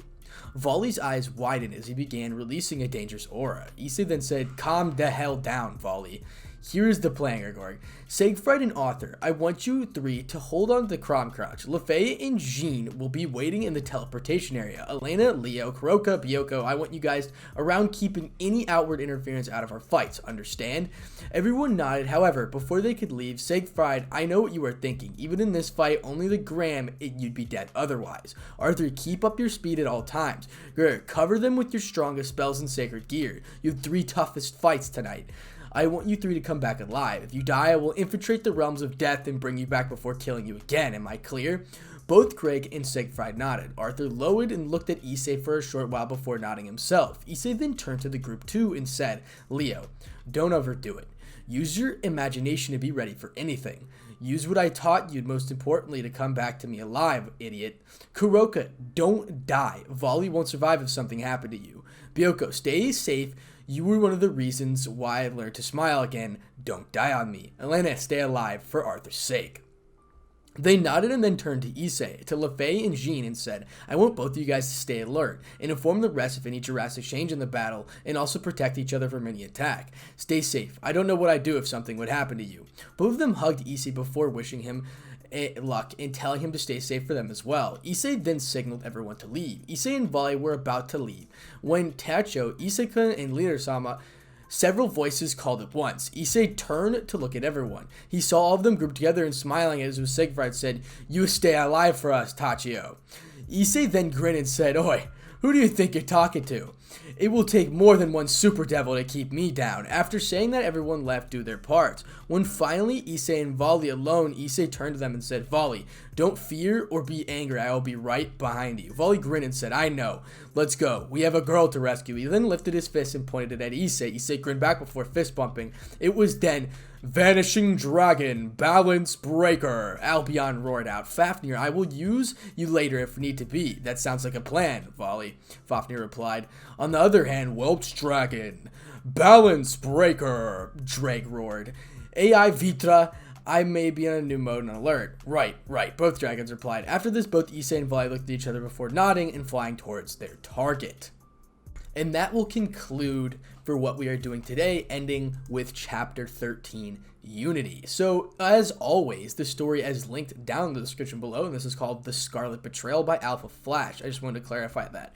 Volley's eyes widened as he began releasing a dangerous aura. Issei then said, calm the hell down, Volley. Here's the plan, Gregor. Siegfried and Arthur, I want you three to hold on to Kromkrotch. Lefay and Jean will be waiting in the teleportation area. Elena, Leo, Kuroka, Byoko, I want you guys around keeping any outward interference out of our fights, understand? Everyone nodded. However, before they could leave, Siegfried, I know what you are thinking. Even in this fight, only the Graham, you'd be dead otherwise. Arthur, keep up your speed at all times. Gregor, cover them with your strongest spells and sacred gear. You have 3 toughest fights tonight. I want you 3 to come back alive. If you die, I will infiltrate the realms of death and bring you back before killing you again. Am I clear? Both Craig and Siegfried nodded. Arthur lowered and looked at Issei for a short while before nodding himself. Issei then turned to the group too and said, Leo, don't overdo it. Use your imagination to be ready for anything. Use what I taught you, most importantly, to come back to me alive, idiot. Kuroka, don't die. Volley won't survive if something happened to you. Byoko, stay safe. You were one of the reasons why I learned to smile again. Don't die on me. Elena, stay alive for Arthur's sake. They nodded and then turned to Issei, to Lefay and Jean and said, I want both of you guys to stay alert and inform the rest of any drastic change in the battle and also protect each other from any attack. Stay safe. I don't know what I'd do if something would happen to you. Both of them hugged Issei before wishing him luck and telling him to stay safe for them as well. Issei then signaled everyone to leave. Issei and Volley were about to leave when Tacho, Issei-kun, and Leader-sama, several voices called at once. Issei turned to look at everyone. He saw all of them grouped together and smiling as Siegfried said, You stay alive for us, Tachio. Issei then grinned and said, "Oi, who do you think you're talking to? It will take more than one super devil to keep me down." After saying that, everyone left do their parts. When finally Issei and Volley alone, Issei turned to them and said, "Volley, don't fear or be angry. I will be right behind you." Volley grinned and said, "I know. Let's go. We have a girl to rescue." He then lifted his fist and pointed it at Issei. Issei grinned back before fist bumping. It was then Vanishing Dragon, Balance Breaker. Albion roared out, "Fafnir, I will use you later if need to be." "That sounds like a plan," Fafnir replied. "On the other hand, Whelp's Dragon, Balance Breaker," Drake roared. "AI Vitra, I may be on a new mode and alert." Right, both dragons replied. After this, both Issei and Volley looked at each other before nodding and flying towards their target. And that will conclude for what we are doing today, ending with Chapter 13, Unity. So, as always, the story is linked down in the description below, and this is called The Scarlet Betrayal by Alpha Flash. I just wanted to clarify that.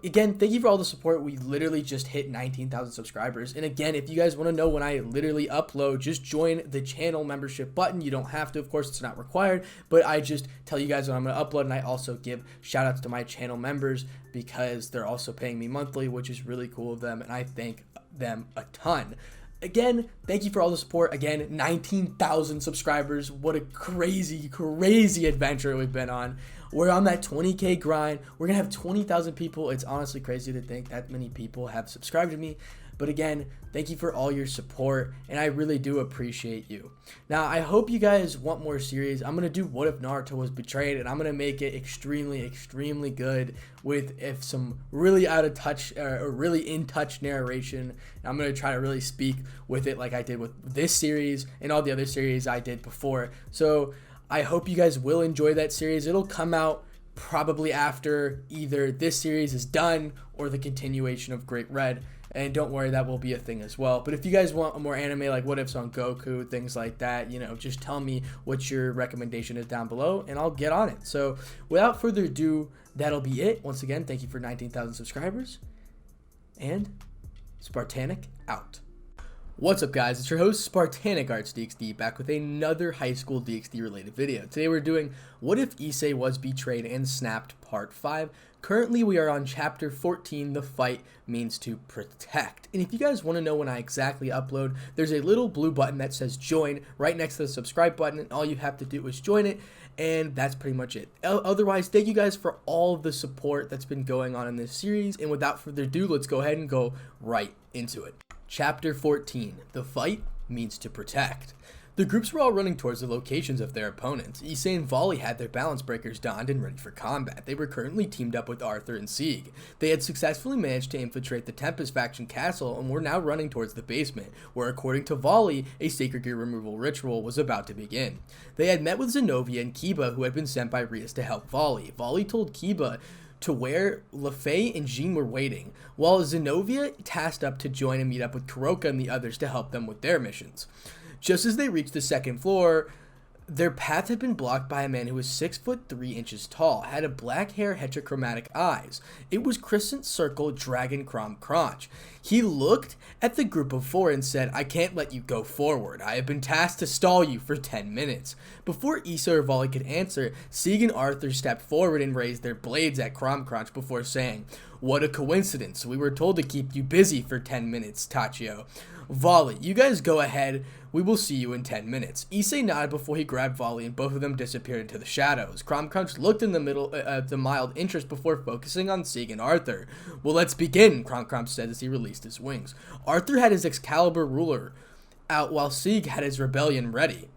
Again, thank you for all the support. We literally just hit 19,000 subscribers. And again, if you guys want to know when I literally upload, just join the channel membership button. You don't have to, of course, it's not required, but I just tell you guys when I'm going to upload, and I also give shout outs to my channel members because they're also paying me monthly, which is really cool of them, and I thank them a ton. Again, thank you for all the support. Again, 19,000 subscribers. What a crazy, crazy adventure we've been on. We're on that 20K grind. We're going to have 20,000 people. It's honestly crazy to think that many people have subscribed to me. But again, thank you for all your support, and I really do appreciate you. Now, I hope you guys want more series. I'm going to do What If Naruto Was Betrayed, and I'm going to make it extremely, extremely good with some really out of touch or really in touch narration. And I'm going to try to really speak with it like I did with this series and all the other series I did before. So I hope you guys will enjoy that series. It'll come out probably after either this series is done or the continuation of Great Red. And don't worry, that will be a thing as well. But if you guys want more anime like What Ifs on Goku, things like that, you know, just tell me what your recommendation is down below and I'll get on it. So without further ado, that'll be it. Once again, thank you for 19,000 subscribers. And Spartanic out. What's up, guys? It's your host Spartanic Arts DxD back with another high school DxD related video. Today we're doing What If Issei Was Betrayed and Snapped Part 5. Currently we are on Chapter 14, The Fight Means to Protect. And if you guys want to know when I exactly upload, there's a little blue button that says join right next to the subscribe button, and all you have to do is join it, and that's pretty much it. Otherwise, thank you guys for all of the support that's been going on in this series, and without further ado, let's go ahead and go right into it. Chapter 14, The Fight Means to Protect. The groups were all running towards the locations of their opponents. Issei and Volley had their balance breakers donned and ready for combat. They were currently teamed up with Arthur and Sieg. They had successfully managed to infiltrate the Tempest faction castle and were now running towards the basement, where according to Volley, a sacred gear removal ritual was about to begin. They had met with Zenobia and Kiba, who had been sent by Rias to help Volley. Volley told Kiba to where LaFay and Jean were waiting, while Zenobia tasked up to join and meet up with Kuroka and the others to help them with their missions. Just as they reached the second floor, their path had been blocked by a man who was 6'3" tall, had a black hair, heterochromatic eyes. It was Crescent Circle Dragon Crom Crunch. He looked at the group of four and said, "I can't let you go forward. I have been tasked to stall you for 10 minutes. Before Issei or Volley could answer, Sieg and Arthur stepped forward and raised their blades at Crom Crunch before saying, "What a coincidence. We were told to keep you busy for 10 minutes, Tachio. Volley, you guys go ahead. We will see you in 10 minutes. Issei nodded before he grabbed Volley, and both of them disappeared into the shadows. Crom Crunch looked in the middle the mild interest before focusing on Sieg and Arthur. "Well, let's begin," Crom Crunch said as he released his wings. Arthur had his Excalibur ruler out while Sieg had his rebellion ready.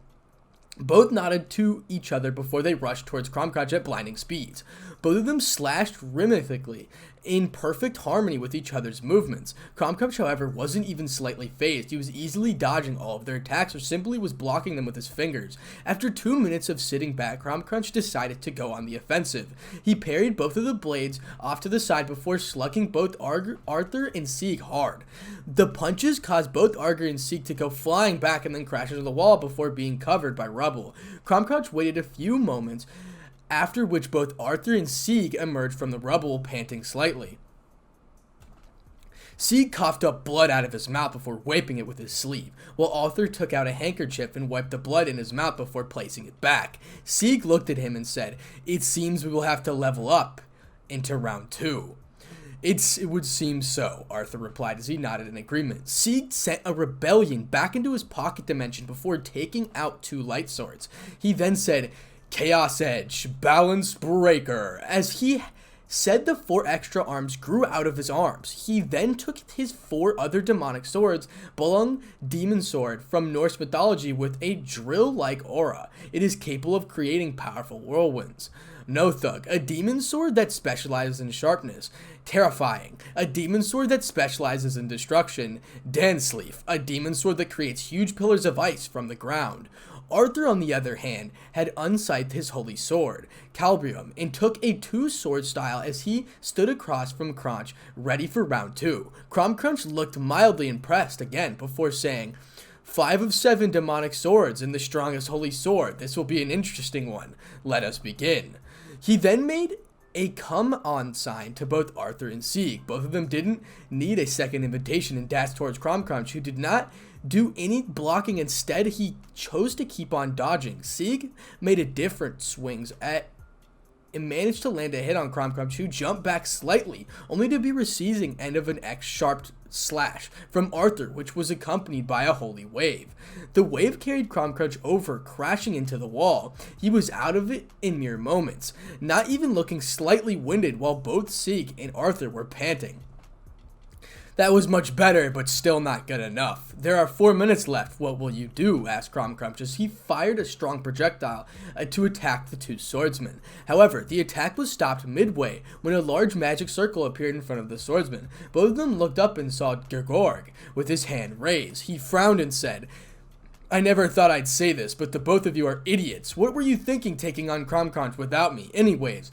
Both nodded to each other before they rushed towards Crom Crunch at blinding speeds. Both of them slashed rhythmically, in perfect harmony with each other's movements. Crom Crunch, however, wasn't even slightly phased. He was easily dodging all of their attacks or simply was blocking them with his fingers. After 2 minutes of sitting back, Crom Crunch decided to go on the offensive. He parried both of the blades off to the side before slugging both Arthur and Sieg hard. The punches caused both Arthur and Sieg to go flying back and then crash into the wall before being covered by rubble. Crom Crunch waited a few moments, after which both Arthur and Sieg emerged from the rubble, panting slightly. Sieg coughed up blood out of his mouth before wiping it with his sleeve, while Arthur took out a handkerchief and wiped the blood in his mouth before placing it back. Sieg looked at him and said, "It seems we will have to level up into round 2. It would seem so," Arthur replied as he nodded in agreement. Sieg sent a rebellion back into his pocket dimension before taking out 2 light swords. He then said, "Chaos Edge, Balance Breaker." As he said, the 4 extra arms grew out of his arms. He then took his 4 other demonic swords, Bolung Demon Sword from Norse mythology with a drill-like aura. It is capable of creating powerful whirlwinds. No Thug, a demon sword that specializes in sharpness. Terrifying, a demon sword that specializes in destruction. Dansleaf, a demon sword that creates huge pillars of ice from the ground. Arthur, on the other hand, had unscythed his holy sword, Calbrium, and took a 2-sword style as he stood across from Crunch, ready for round 2. Crunch looked mildly impressed again before saying, 5 of 7 demonic swords and the strongest holy sword. This will be an interesting one. Let us begin. He then made a come-on sign to both Arthur and Sieg. Both of them didn't need a second invitation and dashed towards Crunch, who did not do any blocking. Instead, he chose to keep on dodging. Sieg made a different swings and managed to land a hit on Crunch, who jumped back slightly, only to be receiving end of an X-sharp slash from Arthur, which was accompanied by a holy wave. The wave carried Crunch over, crashing into the wall. He was out of it in mere moments, not even looking slightly winded, while both Sieg and Arthur were panting. "That was much better, but still not good enough. There are 4 minutes left. What will you do?" asked Crunch as he fired a strong projectile to attack the 2 swordsmen. However, the attack was stopped midway when a large magic circle appeared in front of the swordsmen. Both of them looked up and saw Gregorg with his hand raised. He frowned and said, "I never thought I'd say this, but the both of you are idiots. What were you thinking taking on Crunch without me? Anyways,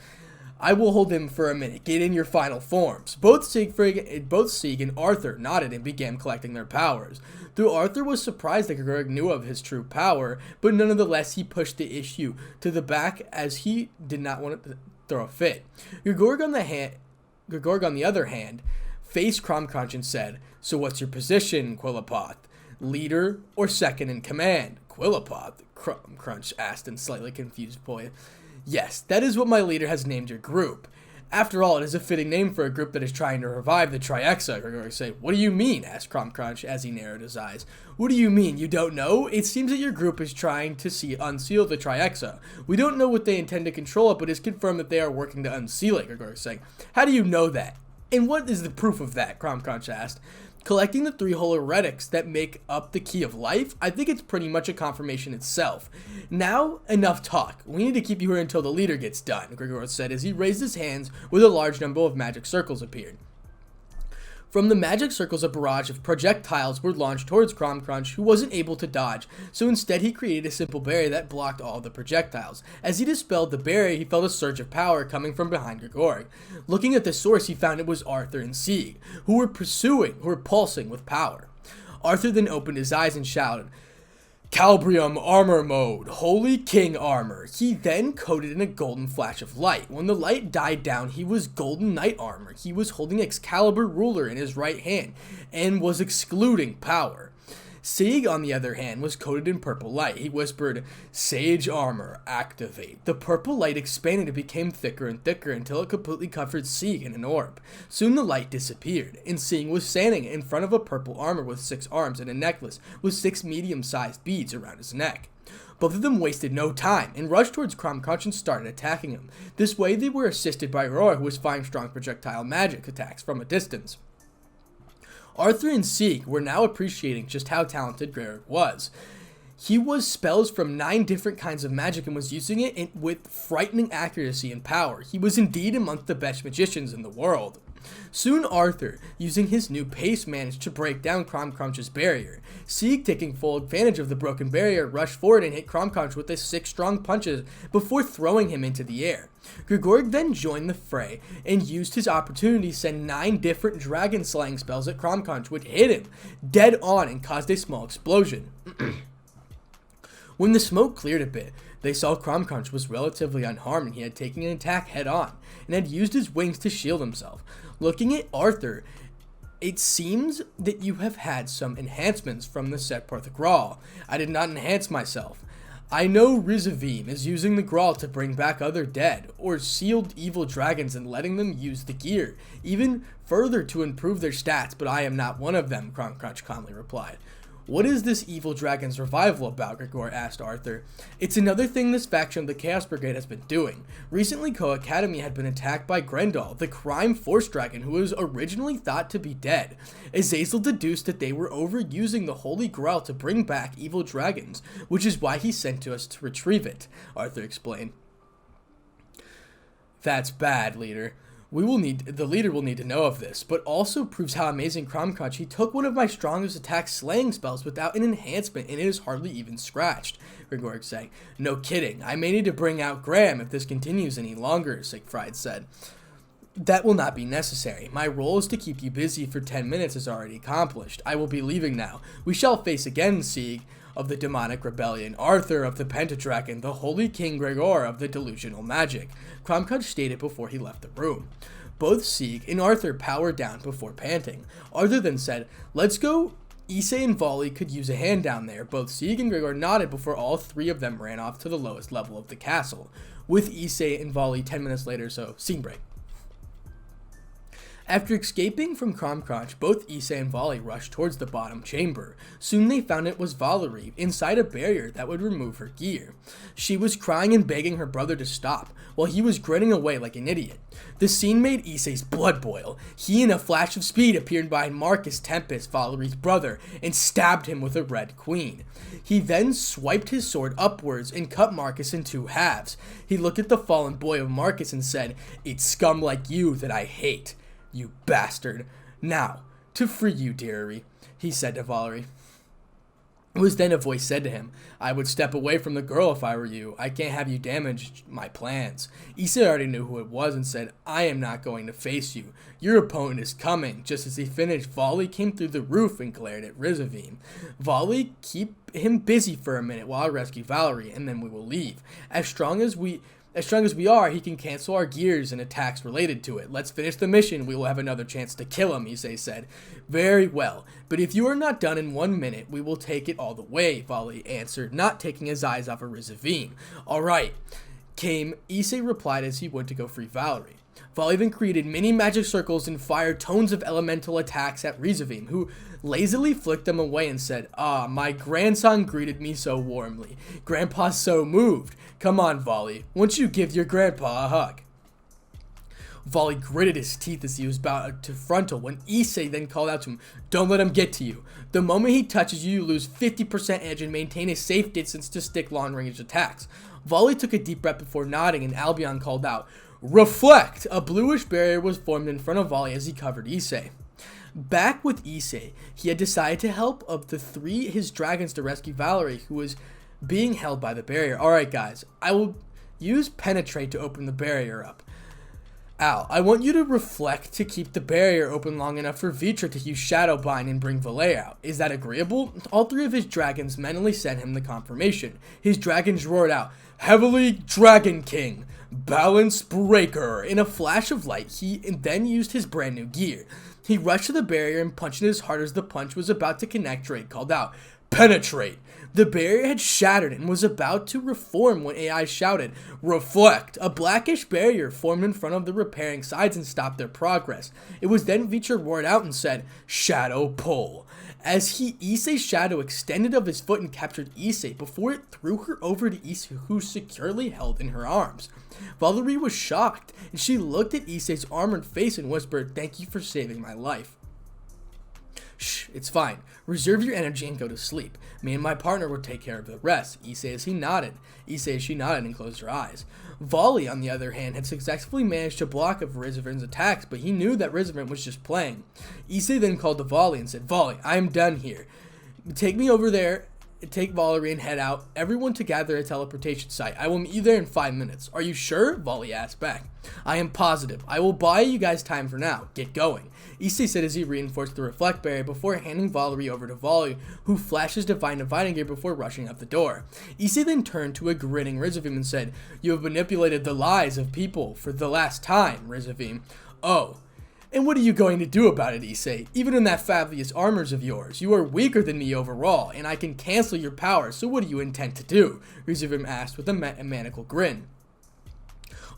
I will hold him for a minute. Get in your final forms." Both Sieg and Arthur nodded and began collecting their powers. Though Arthur was surprised that Gregorg knew of his true power, but nonetheless he pushed the issue to the back as he did not want to throw a fit. Gregorg, on the other hand, faced Crunch and said, "So what's your position, Quillipoth? Leader or second in command?" "Quillipoth?" Crunch asked in slightly confused voice. "Yes, that is what my leader has named your group. After all, it is a fitting name for a group that is trying to revive the Trihexa," Gregorg said. "What do you mean?" asked Crunch as he narrowed his eyes. "What do you mean? You don't know? It seems that your group is trying to unseal the Trihexa. We don't know what they intend to control it, but it's confirmed that they are working to unseal it," Gregorg said. "How do you know that? And what is the proof of that?" Crunch asked. "Collecting the 3 holoretics that make up the key of life, I think it's pretty much a confirmation itself. Now, enough talk. We need to keep you here until the leader gets done," Gregor said as he raised his hands with a large number of magic circles appeared. From the magic circles, a barrage of projectiles were launched towards Crunch, who wasn't able to dodge, so instead he created a simple barrier that blocked all the projectiles. As he dispelled the barrier, he felt a surge of power coming from behind Gregor. Looking at the source, he found it was Arthur and Sieg, who were pulsing with power. Arthur then opened his eyes and shouted, "Calbrium armor mode, Holy King armor." He then coated in a golden flash of light. When the light died down, he was golden knight armor. He was holding Excalibur ruler in his right hand and was excluding power. Sieg, on the other hand, was coated in purple light. He whispered, "Sage armor, activate." The purple light expanded and became thicker and thicker until it completely covered Sieg in an orb. Soon the light disappeared, and Sieg was standing in front of a purple armor with 6 arms and a necklace with 6 medium-sized beads around his neck. Both of them wasted no time and rushed towards Crunch and started attacking him. This way they were assisted by Roar, who was firing strong projectile magic attacks from a distance. Arthur and Sieg were now appreciating just how talented Gregor was. He was spells from 9 different kinds of magic and was using it with frightening accuracy and power. He was indeed amongst the best magicians in the world. Soon Arthur, using his new pace, managed to break down Crunch's barrier. Sieg, taking full advantage of the broken barrier, rushed forward and hit Crunch with 6 strong punches before throwing him into the air. Gregor then joined the fray and used his opportunity to send 9 different dragon slaying spells at Crunch, which hit him dead on and caused a small explosion. When the smoke cleared a bit, they saw Crunch was relatively unharmed and he had taken an attack head on and had used his wings to shield himself. Looking at Arthur, It seems that you have had some enhancements from the set part of the Grawl. I did not enhance myself. I know Rizavim is using the Grawl to bring back other dead, or sealed evil dragons and letting them use the gear, even further to improve their stats, but I am not one of them, Crunch calmly replied. What is this evil dragon's revival about? Gregor asked Arthur. It's another thing this faction of the Chaos Brigade has been doing. Recently, Ko Academy had been attacked by Grendel, the crime force dragon who was originally thought to be dead. Azazel deduced that they were overusing the Holy Grail to bring back evil dragons, which is why he sent to us to retrieve it, Arthur explained. That's bad, leader. The leader will need to know of this, but also proves how amazing Crumcrunch. He took one of my strongest attack slaying spells without an enhancement, and it is hardly even scratched, Grigoric said. No kidding. I may need to bring out Graham if this continues any longer, Siegfried said. That will not be necessary. My role is to keep you busy for 10 minutes is already accomplished. I will be leaving now. We shall face again, Sieg of the demonic rebellion, Arthur of the pentadragon, the holy king Gregor of the delusional magic, Crumcrunch stated before he left the room. Both Sieg and Arthur powered down before panting. Arthur then said, let's go. Issei and Volley could use a hand down there. Both Sieg and Gregor nodded before all three of them ran off to the lowest level of the castle, with Issei and Volley 10 minutes later, so scene break. After escaping from Crumcrunch, both Issei and Volley rushed towards the bottom chamber. Soon they found it was Valerie, inside a barrier that would remove her gear. She was crying and begging her brother to stop, while he was grinning away like an idiot. The scene made Issei's blood boil. He, in a flash of speed, appeared behind Marcus Tempest, Valerie's brother, and stabbed him with a red queen. He then swiped his sword upwards and cut Marcus in two halves. He looked at the fallen boy of Marcus and said, "It's scum like you that I hate. You bastard. Now, to free you, dearie," he said to Valerie. It was then a voice said to him, "I would step away from the girl if I were you. I can't have you damage my plans." Issei already knew who it was and said, "I am not going to face you. Your opponent is coming." Just as he finished, Volley came through the roof and glared at Rizavim. "Volley, keep him busy for a minute while I rescue Valerie, and then we will leave. As strong as we are, he can cancel our gears and attacks related to it. Let's finish the mission. We will have another chance to kill him," Issei said. "Very well, but if you are not done in 1 minute, we will take it all the way," Volley answered, not taking his eyes off of Rizavim. "All right," Issei replied as he went to go free Valerie. Volley then created mini magic circles and fired tones of elemental attacks at Rizavim, who lazily flicked them away and said, "Ah, my grandson greeted me so warmly. Grandpa's so moved. Come on, Volley, won't you give your grandpa a hug?" Volley gritted his teeth as he was about to frontal when Issei then called out to him, "Don't let him get to you. The moment he touches you, you lose 50% edge and maintain a safe distance to stick long-range attacks." Volley took a deep breath before nodding, and Albion called out, "Reflect!" A bluish barrier was formed in front of Volley as he covered Issei. Back with Issei, he had decided to help up the three his dragons to rescue Valerie, who was being held by the barrier. "Alright guys, I will use Penetrate to open the barrier up. Al, I want you to reflect to keep the barrier open long enough for Vitra to use Shadowbind and bring Valet out. Is that agreeable?" All three of his dragons mentally sent him the confirmation. His dragons roared out, "Heavily Dragon King! Balance Breaker!" In a flash of light, he then used his brand new gear. He rushed to the barrier and punched it as hard as the punch was about to connect. Drake called out, "Penetrate!" The barrier had shattered and was about to reform when AI shouted, "Reflect!" A blackish barrier formed in front of the repairing sides and stopped their progress. It was then Vitra roared out and said, "Shadow Pull." As Issei's shadow extended of his foot and captured Issei before it threw her over to Issei, who securely held in her arms. Valerie was shocked, and she looked at Issei's armored face and whispered, "Thank you for saving my life." "Shh, it's fine. Reserve your energy and go to sleep. Me and my partner will take care of the rest," Issei as she nodded and closed her eyes. Volley, on the other hand, had successfully managed to block of Rizavim's attacks, but he knew that Rizavim was just playing. Issei then called to Volley and said, "Volley, I am done here. Take me over there, take Valerie and head out. Everyone to gather at a teleportation site. I will meet you there in 5 minutes. Are you sure?" Volley asked back. "I am positive. I will buy you guys time for now. Get going," Issei said as he reinforced the reflect barrier before handing Valerie over to Volley, who flashed his divine dividing gear before rushing out the door. Issei then turned to a grinning Rizavim and said, "You have manipulated the lives of people for the last time, Rizavim." "Oh, And what are you going to do about it, Issei? Even in that fabulous armors of yours, you are weaker than me overall, and I can cancel your power, so what do you intend to do? Rizavim asked with a maniacal grin.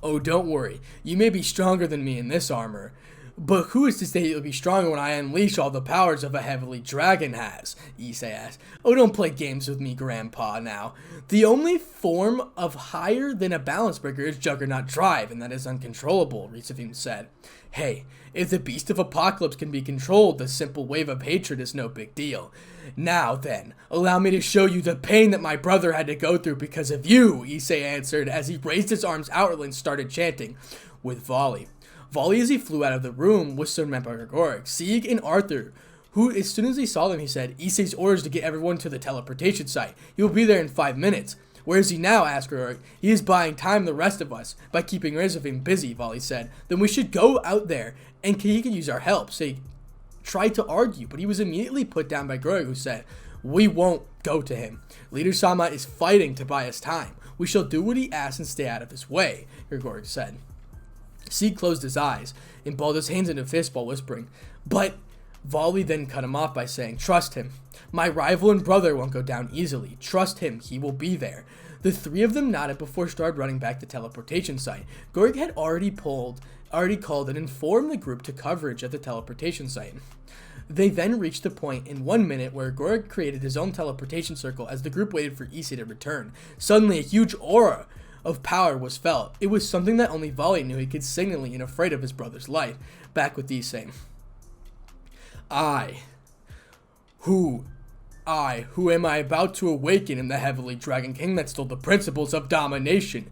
Oh, don't worry. You may be stronger than me in this armor, but who is to say you'll be stronger when I unleash all the powers of a heavenly dragon has? Issei asked. Oh, don't play games with me, Grandpa, now. The only form of higher than a balance breaker is Juggernaut Drive, and that is uncontrollable, Rizavim said. Hey, if the Beast of Apocalypse can be controlled, the simple wave of hatred is no big deal. Now then, allow me to show you the pain that my brother had to go through because of you, Issei answered as he raised his arms outward and started chanting with volley. Volley as he flew out of the room was surrounded by Gregoric, Sieg, and Arthur, who, as soon as he saw them, he said, Issei's orders to get everyone to the teleportation site. He will be there in 5 minutes. Where is he now? Asked Gregoric. He is buying time the rest of us by keeping Rizavim busy, Volley said. Then we should go out there, and he could use our help. So he tried to argue, but he was immediately put down by Gregoric, who said, we won't go to him. Leader Sama is fighting to buy us time. We shall do what he asks and stay out of his way, Gregoric said. Sieg closed his eyes and balled his hands into a fistball, whispering, but Volley then cut him off by saying, trust him. My rival and brother won't go down easily. Trust him, he will be there. The three of them nodded before started running back to teleportation site. Gorg had already called and informed the group to coverage at the teleportation site. They then reached the point in 1 minute where Gorg created his own teleportation circle as the group waited for Issei to return. Suddenly, a huge aura of power was felt. It was something that only Volley knew he could signaling and afraid of his brother's life. Back with Issei. I, who am I about to awaken in the Heavenly Dragon King that stole the principles of domination,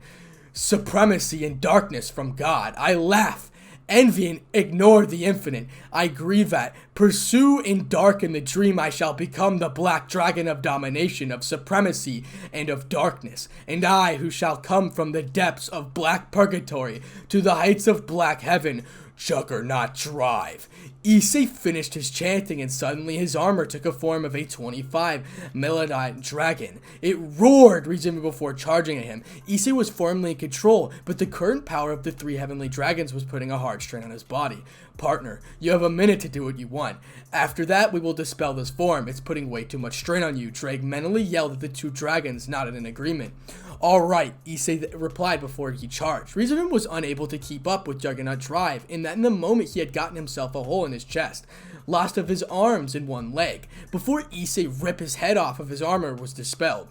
supremacy, and darkness from God. I laugh, envy, and ignore the infinite. I grieve at, pursue, and darken the dream I shall become the black dragon of domination, of supremacy, and of darkness. And I, who shall come from the depths of black purgatory to the heights of black heaven, Juggernaut Drive. Issei finished his chanting and suddenly his armor took a form of a 25 melodite dragon. It roared, resuming before charging at him. Issei was firmly in control, but the current power of the three heavenly dragons was putting a hard strain on his body. Partner, you have a minute to do what you want. After that, we will dispel this form. It's putting way too much strain on you. Drake mentally yelled at the two dragons, nodded in agreement. Alright, Issei replied before he charged. Rizavim was unable to keep up with Juggernaut Drive, in that in the moment he had gotten himself a hole in his chest, lost of his arms and one leg, before Issei ripped his head off of his armor was dispelled.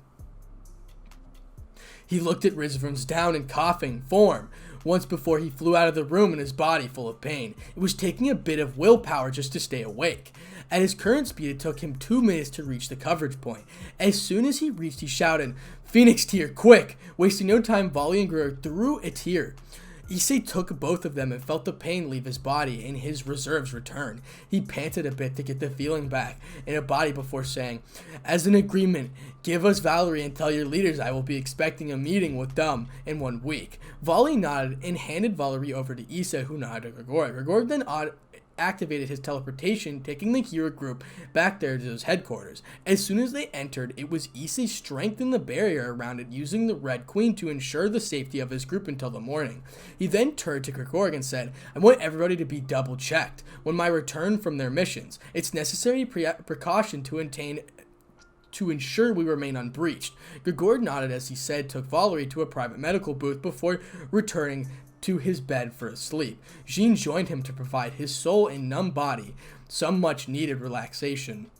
He looked at Rizavim's down and coughing form, once before he flew out of the room in his body full of pain. It was taking a bit of willpower just to stay awake. At his current speed, it took him 2 minutes to reach the coverage point. As soon as he reached, he shouted, Phoenix Tear, quick! Wasting no time, Volley and Guru threw a tear. Issei took both of them and felt the pain leave his body and his reserves return. He panted a bit to get the feeling back in a body before saying, as an agreement, give us Valerie and tell your leaders I will be expecting a meeting with them in 1 week. Volley nodded and handed Valerie over to Issei, who nodded to Gregoric. Gregoric then activated his teleportation, taking the hero group back there to his headquarters. As soon as they entered, it was Issei strengthened the barrier around it using the Red Queen to ensure the safety of his group until the morning. He then turned to Gregoric and said, I want everybody to be double checked when I return from their missions. It's necessary precaution to ensure we remain unbreached. Gregoric nodded as he said took Valerie to a private medical booth before returning to his bed for a sleep. Jean joined him to provide his soul and numb body some much needed relaxation.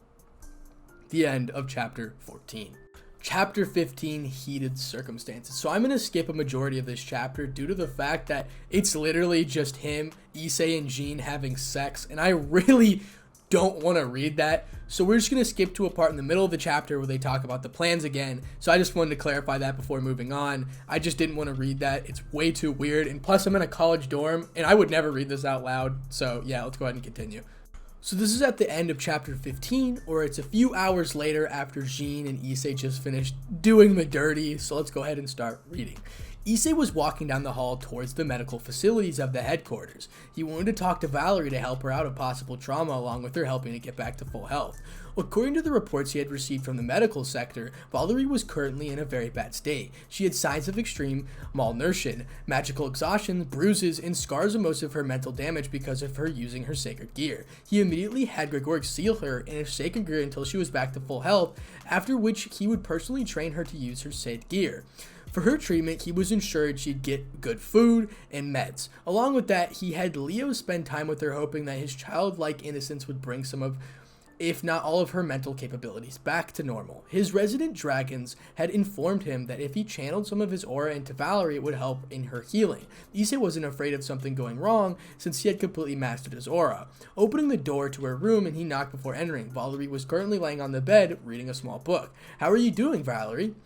The end of chapter 14. Chapter 15, Heated Circumstances. So I'm going to skip a majority of this chapter due to the fact that it's literally just him, Issei, and Jean having sex, and I really don't want to read that. So we're just going to skip to a part in the middle of the chapter where they talk about the plans again. So I just wanted to clarify that before moving on. I just didn't want to read that. It's way too weird. And plus I'm in a college dorm and I would never read this out loud. So yeah, let's go ahead and continue. So this is at the end of chapter 15, or it's a few hours later after Jean and Issei just finished doing the dirty. So let's go ahead and start reading. Issei was walking down the hall towards the medical facilities of the headquarters. He wanted to talk to Valerie to help her out of possible trauma along with her helping to get back to full health. According to the reports he had received from the medical sector, Valerie was currently in a very bad state. She had signs of extreme malnutrition, magical exhaustion, bruises, and scars of most of her mental damage because of her using her sacred gear. He immediately had Gregor seal her in her sacred gear until she was back to full health, after which he would personally train her to use her sacred gear. For her treatment, he was ensured she'd get good food and meds. Along with that, he had Leo spend time with her, hoping that his childlike innocence would bring some of, if not all of her mental capabilities back to normal. His resident dragons had informed him that if he channeled some of his aura into Valerie, it would help in her healing. Issei wasn't afraid of something going wrong since he had completely mastered his aura. Opening the door to her room, and he knocked before entering. Valerie was currently laying on the bed reading a small book. "How are you doing, Valerie?"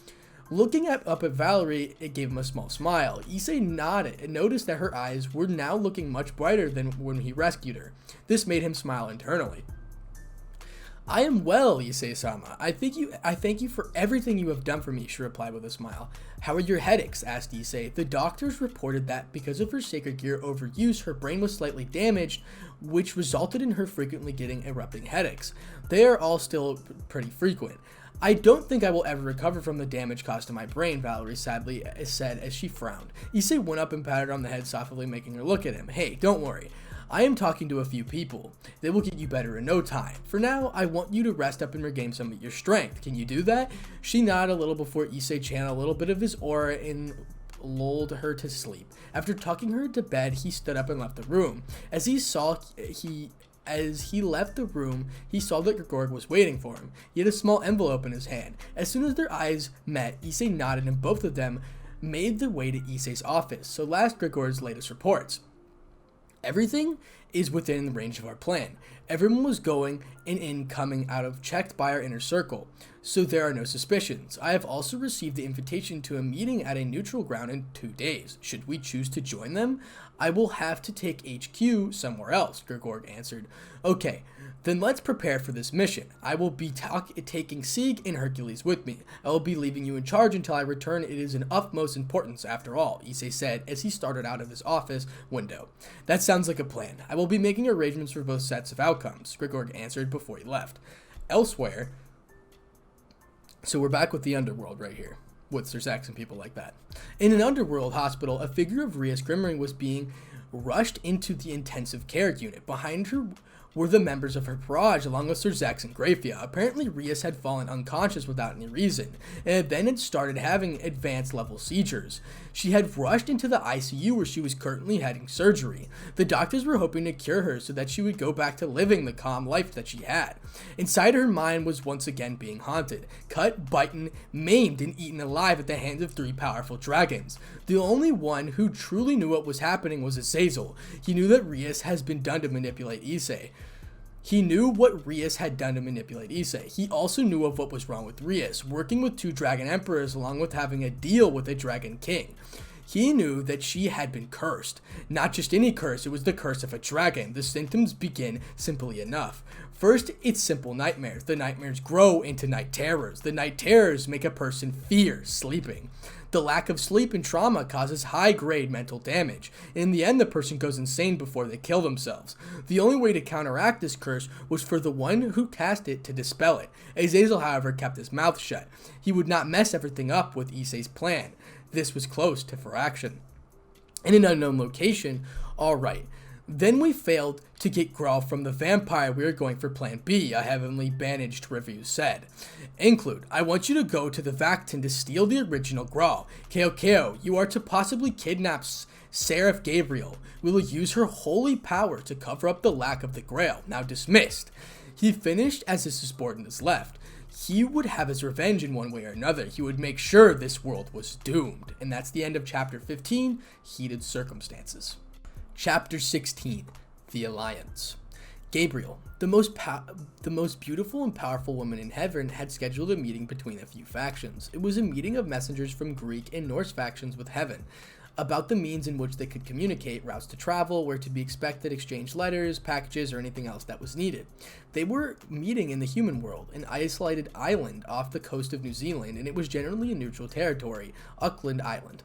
Looking up at Valerie, it gave him a small smile. Issei nodded and noticed that her eyes were now looking much brighter than when he rescued her. This made him smile internally. "I am well, Issei-sama. I thank you for everything you have done for me," she replied with a smile. "How are your headaches?" asked Issei. The doctors reported that because of her sacred gear overuse, her brain was slightly damaged, which resulted in her frequently getting erupting headaches. They are all still pretty frequent. "I don't think I will ever recover from the damage caused to my brain," Valerie sadly said as she frowned. Issei went up and patted her on the head softly, making her look at him. "Hey, don't worry. I am talking to a few people. They will get you better in no time. For now, I want you to rest up and regain some of your strength. Can you do that?" She nodded a little before Issei channeled a little bit of his aura and lulled her to sleep. After tucking her to bed, he stood up and left the room. As he left the room, he saw that Gregor was waiting for him. He had a small envelope in his hand. As soon as their eyes met, Issei nodded and both of them made their way to Issei's office. So last Gregor's latest reports. "Everything is within the range of our plan. Everyone was going and in coming out of checked by our inner circle, so there are no suspicions. I have also received the invitation to a meeting at a neutral ground in 2 days. Should we choose to join them, I will have to take HQ somewhere else," Gregor answered. "Okay, then let's prepare for this mission. I will be taking Sieg and Hercules with me. I will be leaving you in charge until I return. It is of utmost importance after all," Issei said as he started out of his office window. "That sounds like a plan. I will be making arrangements for both sets of outcomes," Gregor answered before he left. Elsewhere, so we're back with the underworld right here, with Sir Zax and people like that. In an underworld hospital, a figure of Rias Grimring was being rushed into the intensive care unit. Behind her were the members of her barrage, along with Sir Zax and Grafia. Apparently, Rias had fallen unconscious without any reason, and then had started having advanced level seizures. She had rushed into the ICU where she was currently having surgery. The doctors were hoping to cure her so that she would go back to living the calm life that she had. Inside, her mind was once again being haunted, cut, bitten, maimed, and eaten alive at the hands of 3 powerful dragons. The only one who truly knew what was happening was Azazel. He knew that Rias has been done to manipulate Issei. He knew what Rias had done to manipulate Issei. He also knew of what was wrong with Rias, working with 2 dragon emperors along with having a deal with a dragon king. He knew that she had been cursed. Not just any curse, it was the curse of a dragon. The symptoms begin simply enough. First, it's simple nightmares. The nightmares grow into night terrors. The night terrors make a person fear sleeping. The lack of sleep and trauma causes high-grade mental damage. In the end, the person goes insane before they kill themselves. The only way to counteract this curse was for the one who cast it to dispel it. Azazel, however, kept his mouth shut. He would not mess everything up with Issei's plan. This was close to fraction. In an unknown location, alright. Then we failed to get Grawl from the vampire. We are going for plan B, a heavily bandaged review said. Include, I want you to go to the Vacton to steal the original Grawl. Keo, you are to possibly kidnap Seraph Gabriel. We will use her holy power to cover up the lack of the Grail. Now dismissed. He finished as his subordinates left. He would have his revenge in one way or another. He would make sure this world was doomed. And that's the end of chapter 15, Heated Circumstances. Chapter 16, The Alliance. Gabriel, the most beautiful and powerful woman in heaven, had scheduled a meeting between a few factions. It was a meeting of messengers from Greek and Norse factions with heaven, about the means in which they could communicate, routes to travel, where to be expected, exchange letters, packages, or anything else that was needed. They were meeting in the human world, an isolated island off the coast of New Zealand, and it was generally a neutral territory, Auckland Island.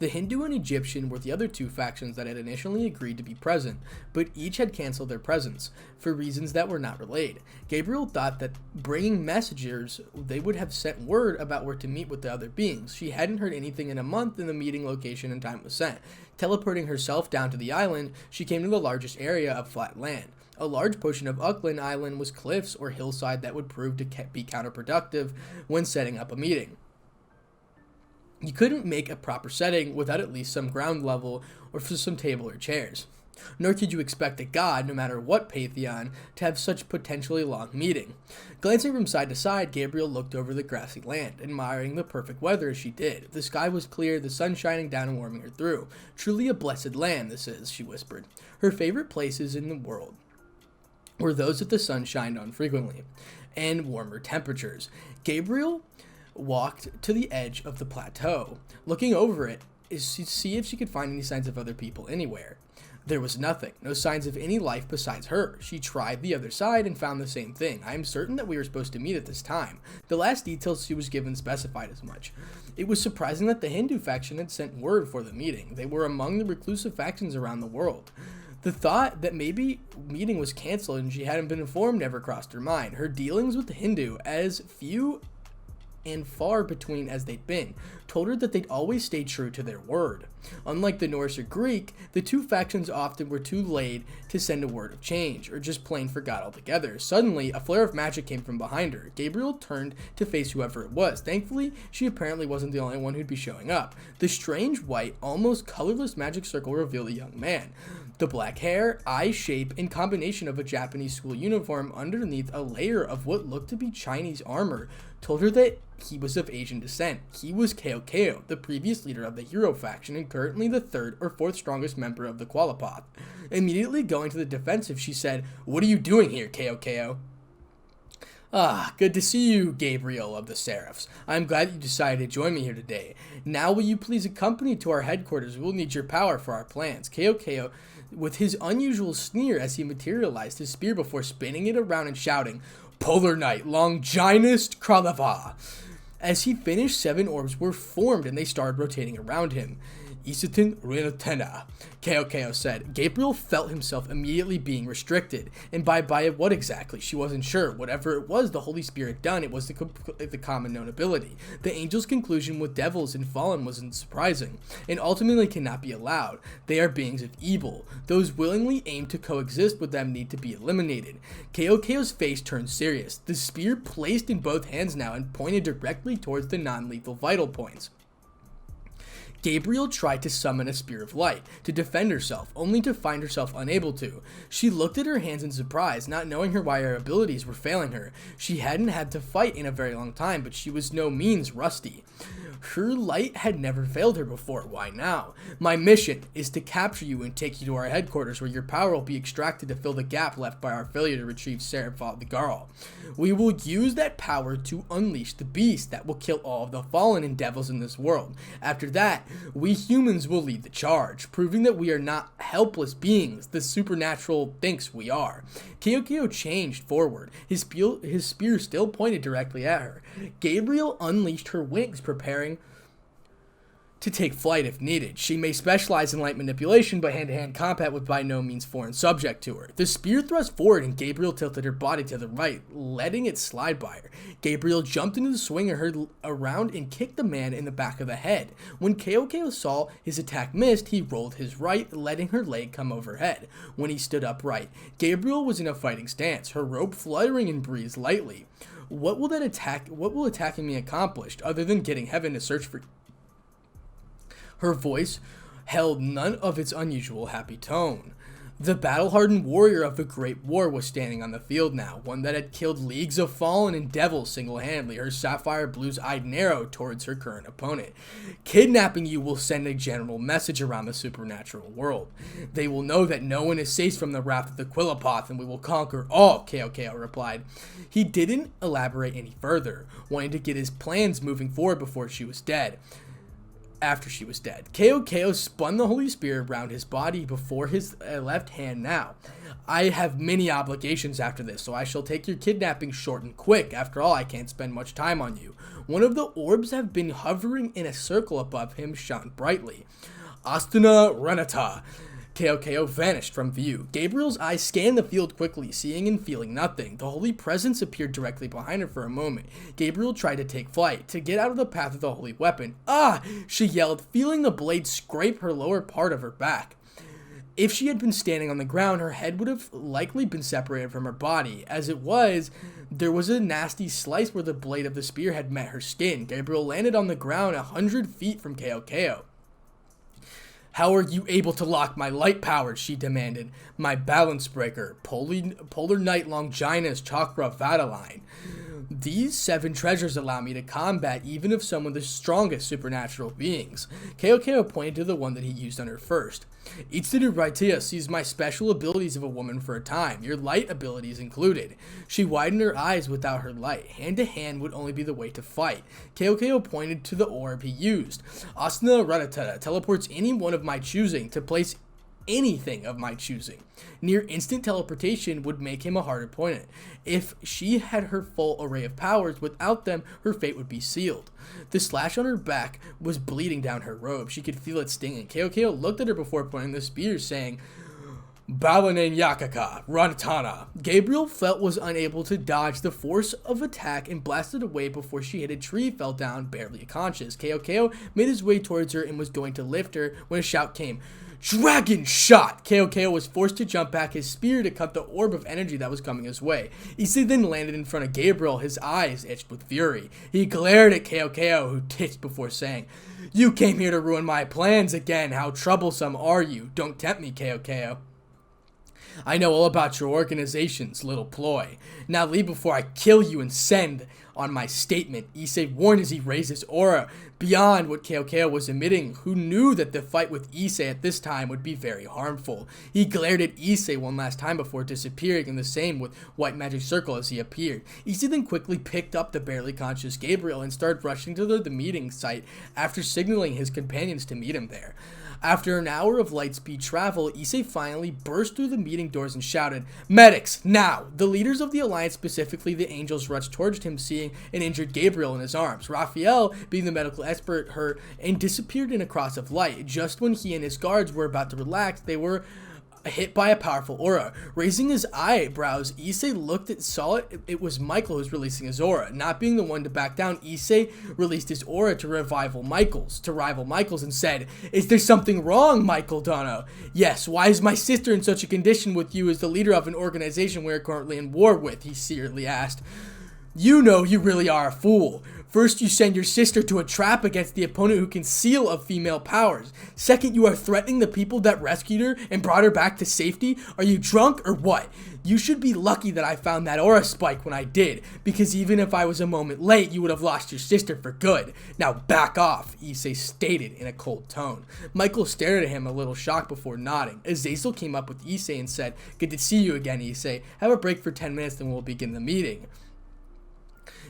The Hindu and Egyptian were the other two factions that had initially agreed to be present, but each had canceled their presence, for reasons that were not relayed. Gabriel thought that bringing messengers, they would have sent word about where to meet with the other beings. She hadn't heard anything in a month, and the meeting location and time was sent. Teleporting herself down to the island, she came to the largest area of flat land. A large portion of Auckland Island was cliffs or hillside that would prove to be counterproductive when setting up a meeting. You couldn't make a proper setting without at least some ground level or for some table or chairs. Nor could you expect a god, no matter what pantheon, to have such potentially long meeting. Glancing from side to side, Gabriel looked over the grassy land, admiring the perfect weather as she did. The sky was clear, the sun shining down and warming her through. Truly a blessed land this is, she whispered. Her favorite places in the world were those that the sun shined on frequently, and warmer temperatures. Gabriel walked to the edge of the plateau, looking over it to see if she could find any signs of other people anywhere. There was nothing, no signs of any life besides her. She tried the other side and found the same thing. I am certain that we were supposed to meet at this time. The last details she was given specified as much. It was surprising that the Hindu faction had sent word for the meeting. They were among the reclusive factions around the world. The thought that maybe meeting was canceled and she hadn't been informed never crossed her mind. Her dealings with the Hindu, as few and far between as they'd been, told her that they'd always stay true to their word. Unlike the Norse or Greek, the two factions often were too late to send a word of change, or just plain forgot altogether. Suddenly, a flare of magic came from behind her. Gabriel turned to face whoever it was. Thankfully, she apparently wasn't the only one who'd be showing up. The strange, white, almost colorless magic circle revealed a young man. The black hair, eye shape, and combination of a Japanese school uniform underneath a layer of what looked to be Chinese armor told her that he was of Asian descent. He was Keo, the previous leader of the hero faction and currently the third or fourth strongest member of the Qualipath. Immediately going to the defensive, she said, "What are you doing here, Keo?" "Ah, good to see you, Gabriel of the Seraphs. I'm glad that you decided to join me here today. Now will you please accompany to our headquarters? We'll need your power for our plans." Keo, with his unusual sneer as he materialized his spear before spinning it around and shouting, "Polar Knight, Longinus Kralava." As he finished, 7 orbs were formed and they started rotating around him. "Isitin Renatena," Keo said. Gabriel felt himself immediately being restricted. And by what exactly? She wasn't sure. Whatever it was the Holy Spirit had done, it was the common known ability. The angel's conclusion with devils and fallen wasn't surprising, and ultimately cannot be allowed. They are beings of evil. Those willingly aim to coexist with them need to be eliminated. Keo's face turned serious. The spear placed in both hands now and pointed directly towards the non-lethal vital points. Gabriel tried to summon a spear of light to defend herself, only to find herself unable to. She looked at her hands in surprise, not knowing why her abilities were failing her. She hadn't had to fight in a very long time, but she was no means rusty. Her light had never failed her before. Why now? "My mission is to capture you and take you to our headquarters where your power will be extracted to fill the gap left by our failure to retrieve Seraph the Garl. We will use that power to unleash the beast that will kill all of the fallen and devils in this world. After that, we humans will lead the charge, proving that we are not helpless beings the supernatural thinks we are." Keo changed forward, his spear still pointed directly at her. Gabriel unleashed her wings, preparing to take flight if needed. She may specialize in light manipulation, but hand-to-hand combat was by no means foreign subject to her. The spear thrust forward and Gabriel tilted her body to the right, letting it slide by her. Gabriel jumped into the swing around and kicked the man in the back of the head. When Keo saw his attack missed, he rolled his right, letting her leg come overhead. When he stood upright, Gabriel was in a fighting stance, her robe fluttering and breezed lightly. What will attacking me accomplish, other than getting heaven to search for? Her voice held none of its unusual happy tone. The battle-hardened warrior of the Great War was standing on the field now, one that had killed leagues of fallen and devils single-handedly, her sapphire blues eyed narrow towards her current opponent. "Kidnapping you will send a general message around the supernatural world. They will know that no one is safe from the wrath of the Quilipath, and we will conquer all," Keo replied. He didn't elaborate any further, wanting to get his plans moving forward before she was dead. After she was dead, Keo spun the holy spear around his body before his left hand now. I have many obligations after this, so I shall take your kidnapping short and quick. After all, I can't spend much time on you. One of the orbs have been hovering in a circle above him shone brightly. Astana Renata. Ko vanished from view. Gabriel's eyes scanned the field quickly, seeing and feeling nothing. The holy presence appeared directly behind her for a moment. Gabriel tried to take flight, to get out of the path of the holy weapon. Ah! She yelled, feeling the blade scrape her lower part of her back. If she had been standing on the ground, her head would have likely been separated from her body. As it was, there was a nasty slice where the blade of the spear had met her skin. Gabriel landed on the ground 100 feet from Ko. How are you able to lock my light powers? She demanded. My balance breaker, polar night Longinus chakra vataline. These 7 treasures allow me to combat even of some of the strongest supernatural beings. Ko pointed to the one that he used on her first. Itsuru Raitea sees my special abilities of a woman for a time, your light abilities included. She widened her eyes without her light. Hand to hand would only be the way to fight. Ko pointed to the orb he used. Asuna Raratata teleports any one of my choosing to place anything of my choosing. Near instant teleportation would make him a hard opponent. If she had her full array of powers, without them, her fate would be sealed. The slash on her back was bleeding down her robe. She could feel it stinging. Ko looked at her before pointing the spear, saying, Balanen Yakaka, Rantana. Gabriel was unable to dodge the force of attack and blasted away before she hit a tree, fell down, barely conscious. Ko made his way towards her and was going to lift her when a shout came. Dragon shot! Ko was forced to jump back his spear to cut the orb of energy that was coming his way. Issei then landed in front of Gabriel, his eyes itched with fury. He glared at Ko, who titched before saying, You came here to ruin my plans again. How troublesome are you? Don't tempt me, Ko. I know all about your organization's little ploy. Now leave before I kill you and send on my statement. Issei warned as he raised his aura beyond what Ko was emitting, who knew that the fight with Issei at this time would be very harmful. He glared at Issei one last time before disappearing, and the same with White Magic Circle as he appeared. Issei then quickly picked up the barely conscious Gabriel and started rushing to the meeting site after signaling his companions to meet him there. After an hour of light-speed travel, Issei finally burst through the meeting doors and shouted, Medics, now! The leaders of the Alliance, specifically the Angels, rushed towards him, seeing an injured Gabriel in his arms. Raphael, being the medical expert, heard and disappeared in a cross of light. Just when he and his guards were about to relax, they were hit by a powerful aura. Raising his eyebrows, Issei saw it was Michael who was releasing his aura. Not being the one to back down, Issei released his aura to rival Michael's and said, Is there something wrong, Michael Dono? Yes, why is my sister in such a condition with you as the leader of an organization we are currently in war with? He secretly asked. You know you really are a fool. First, you send your sister to a trap against the opponent who can seal of female powers. Second, you are threatening the people that rescued her and brought her back to safety. Are you drunk or what? You should be lucky that I found that aura spike when I did, because even if I was a moment late, you would have lost your sister for good. Now back off, Issei stated in a cold tone. Michael stared at him a little shocked before nodding. Azazel came up with Issei and said, Good to see you again, Issei. Have a break for 10 minutes, then we'll begin the meeting.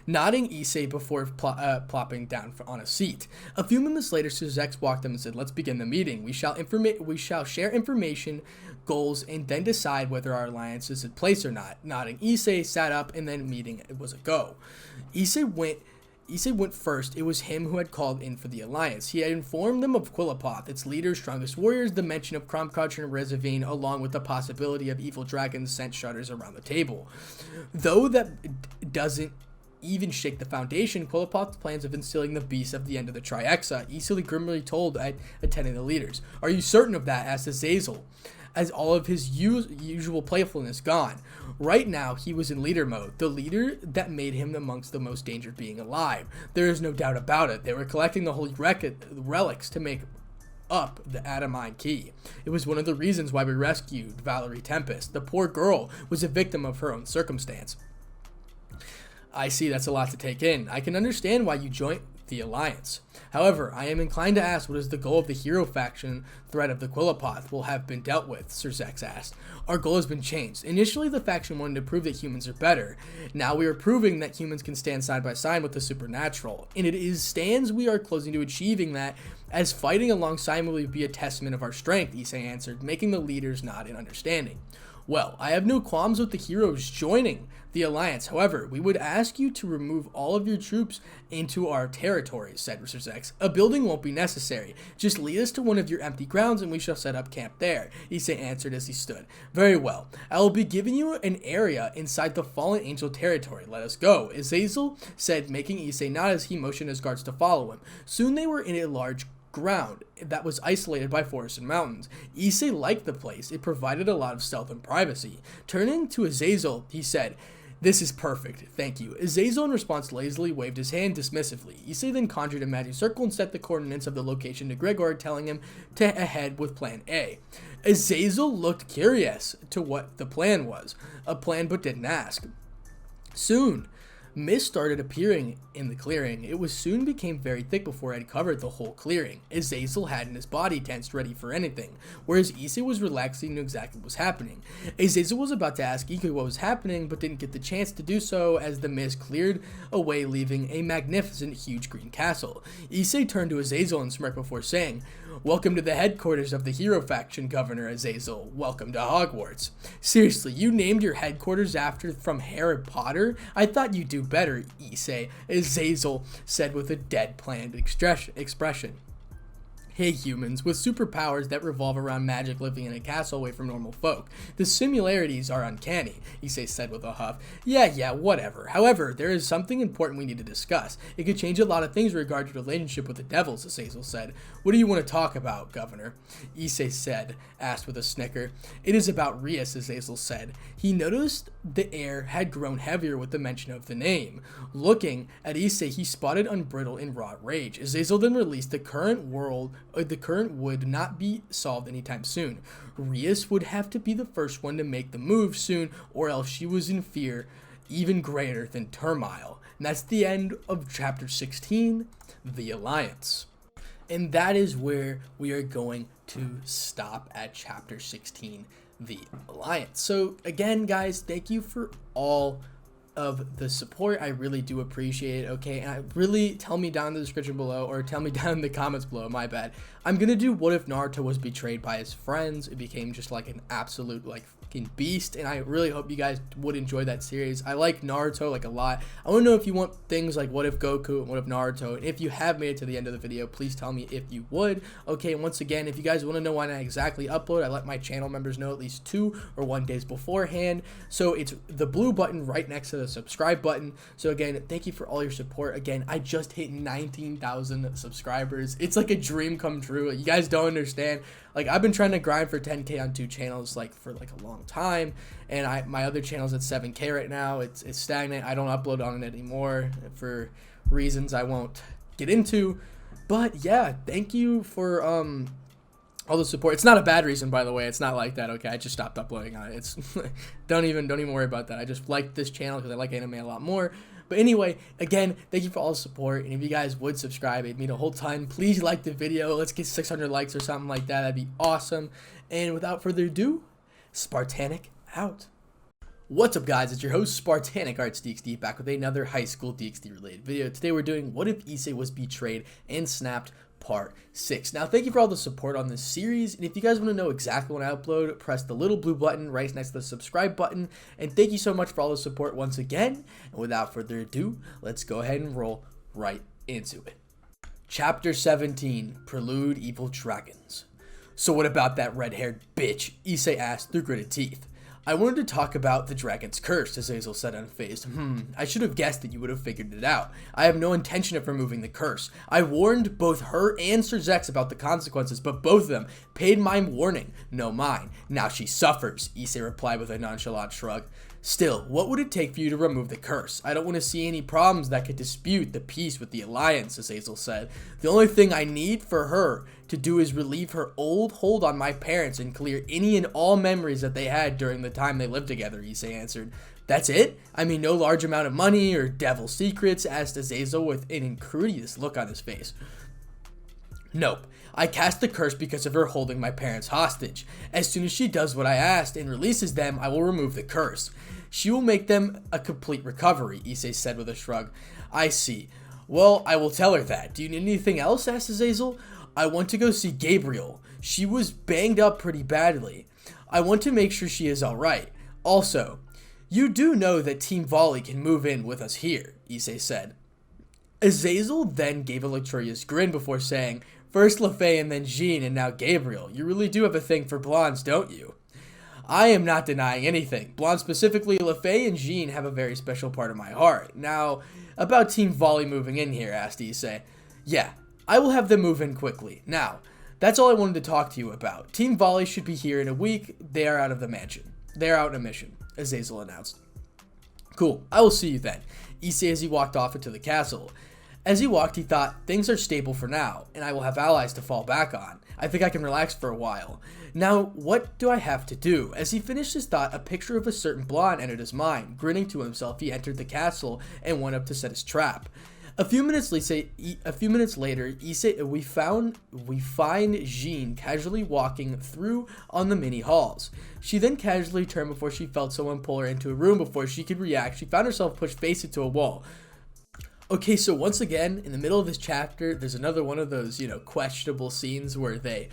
Nodding Issei before plopping down on a seat. A few minutes later, Suzex walked up and said, Let's begin the meeting. We shall share information, goals, and then decide whether our alliance is in place or not. Nodding, Issei sat up, and then meeting was a go. Issei went first. It was him who had called in for the alliance. He had informed them of Quillipoth, its leaders, strongest warriors, the mention of Kromkoucher and Rezavine, along with the possibility of evil dragons sent shutters around the table. Though that doesn't even shake the foundation, Quillipoth's plans of instilling the beast of the end of the Triaxa, Issei grimly told attending the leaders. Are you certain of that? Asked Azazel, as all of his usual playfulness gone. Right now, he was in leader mode, the leader that made him amongst the most dangerous being alive. There is no doubt about it. They were collecting the holy relics to make up the Adamine key. It was one of the reasons why we rescued Valerie Tempest. The poor girl was a victim of her own circumstance. I see, that's a lot to take in. I can understand why you joined the Alliance. However, I am inclined to ask what is the goal of the hero faction threat of the Quillipoth will have been dealt with, Sir Zex asked. Our goal has been changed. Initially, the faction wanted to prove that humans are better. Now we are proving that humans can stand side by side with the supernatural. And we are closing to achieving that, as fighting alongside will be a testament of our strength, Issei answered, making the leaders nod in understanding. Well, I have no qualms with the heroes joining the alliance. However, we would ask you to remove all of your troops into our territories, said Mr. Zex. A building won't be necessary. Just lead us to one of your empty grounds and we shall set up camp there, Issei answered as he stood. Very well. I will be giving you an area inside the Fallen Angel territory. Let us go, Azazel said, making Issei nod as he motioned his guards to follow him. Soon they were in a large ground that was isolated by forests and mountains. Issei liked the place. It provided a lot of stealth and privacy. Turning to Azazel, he said, "This is perfect, thank you." Azazel in response lazily waved his hand dismissively. Issei then conjured a magic circle and set the coordinates of the location to Gregor, telling him to head with plan A. Azazel looked curious to what the plan was. A plan but didn't ask. Soon, mist started appearing in the clearing. It soon became very thick before it had covered the whole clearing. Azazel had in his body tensed, ready for anything, whereas Issei was relaxed and knew exactly what was happening. Azazel was about to ask Issei what was happening, but didn't get the chance to do so as the mist cleared away, leaving a magnificent, huge green castle. Issei turned to Azazel and smirked before saying, "Welcome to the headquarters of the hero faction, Governor Azazel. Welcome to Hogwarts." "Seriously, you named your headquarters from Harry Potter? I thought you'd do better, Issei," Azazel said with a deadpan expression. "Hey humans, with superpowers that revolve around magic living in a castle away from normal folk. The similarities are uncanny," Issei said with a huff. Yeah, whatever. However, there is something important we need to discuss. It could change a lot of things regarding your relationship with the devils," Azazel said. "What do you want to talk about, Governor?" Issei asked with a snicker. "It is about Rias," Azazel said. He noticed the air had grown heavier with the mention of the name. Looking at Issei, he spotted unbridled and raw rage. Azazel then released the current would not be solved anytime soon. Rias would have to be the first one to make the move soon, or else she was in fear even greater than turmoil. And that's the end of chapter 16, The Alliance. And that is where we are going to stop at chapter 16, The Alliance. So again, guys, thank you for all of the support. I really do appreciate it. Okay, and really tell me down in the description below, or tell me down in the comments below, my bad. I'm gonna do what if Naruto was betrayed by his friends. It became just like an absolute fucking beast, and I really hope you guys would enjoy that series. I like Naruto like a lot. I want to know if you want things like what if Goku and what if Naruto, and if you have made it to the end of the video, please tell me if you would. Okay, and once again, if you guys want to know when I exactly upload, I let my channel members know at least 2 or 1 days beforehand. So it's the blue button right next to the subscribe button. So again, thank you for all your support. Again, I just hit 19,000 subscribers. It's like a dream come true. You guys don't understand. Like, I've been trying to grind for 10K on 2 channels for a long time, and my other channel's at 7K right now. It's stagnant. I don't upload on it anymore for reasons I won't get into. But yeah, thank you for all the support. It's not a bad reason, by the way. It's not like that. Okay, I just stopped uploading on it. It's don't even worry about that. I just like this channel because I like anime a lot more. But anyway, again, thank you for all the support, and if you guys would subscribe, it'd mean a whole ton. Please like the video. Let's get 600 likes or something like that. That'd be awesome. And without further ado, Spartanic out. What's up, guys? It's your host, Spartanic Arts DxD, back with another high school DxD related video. Today we're doing What If Issei Was Betrayed and Snapped Part 6. Now, thank you for all the support on this series, and if you guys want to know exactly when I upload, press the little blue button right next to the subscribe button, and thank you so much for all the support once again, and without further ado, let's go ahead and roll right into it. Chapter 17, Prelude Evil Dragons. "So what about that red-haired bitch?" Issei asked through gritted teeth. "I wanted to talk about the dragon's curse," Azazel said unfazed. I should have guessed that you would have figured it out. I have no intention of removing the curse. I warned both her and Sir Zex about the consequences, but both of them paid my warning, no mine. Now she suffers," Issei replied with a nonchalant shrug. "Still, what would it take for you to remove the curse? I don't want to see any problems that could dispute the peace with the Alliance," Azazel said. "The only thing I need for her to do is relieve her old hold on my parents and clear any and all memories that they had during the time they lived together," Issei answered. "That's it? I mean, no large amount of money or devil secrets?" asked Azazel with an incredulous look on his face. "Nope. I cast the curse because of her holding my parents hostage. As soon as she does what I asked and releases them, I will remove the curse. She will make them a complete recovery," Issei said with a shrug. "I see. Well, I will tell her that. Do you need anything else?" asked Azazel. "I want to go see Gabriel. She was banged up pretty badly." I want to make sure she is alright. Also, you do know that Team Volley can move in with us here, Issei said. Azazel then gave a luxurious grin before saying, first LeFay and then Jean and now Gabriel. You really do have a thing for blondes, don't you? I am not denying anything. Blondes, specifically LeFay and Jean, have a very special part of my heart. Now, about Team Volley moving in here, asked Issei. Yeah, I will have them move in quickly. Now, that's all I wanted to talk to you about. Team Volley should be here in a week. They are out of the mansion. They are out on a mission, Azazel announced. Cool, I will see you then, Issei as he walked off into the castle. As he walked, he thought, things are stable for now, and I will have allies to fall back on. I think I can relax for a while. Now, what do I have to do? As he finished his thought, a picture of a certain blonde entered his mind. Grinning to himself, he entered the castle and went up to set his trap. A few minutes later, Issei, we find Jean casually walking through on the mini halls. She then casually turned before she felt someone pull her into a room. Before she could react, she found herself pushed face into a wall. Okay, so once again, in the middle of this chapter, there's another one of those, questionable scenes where they,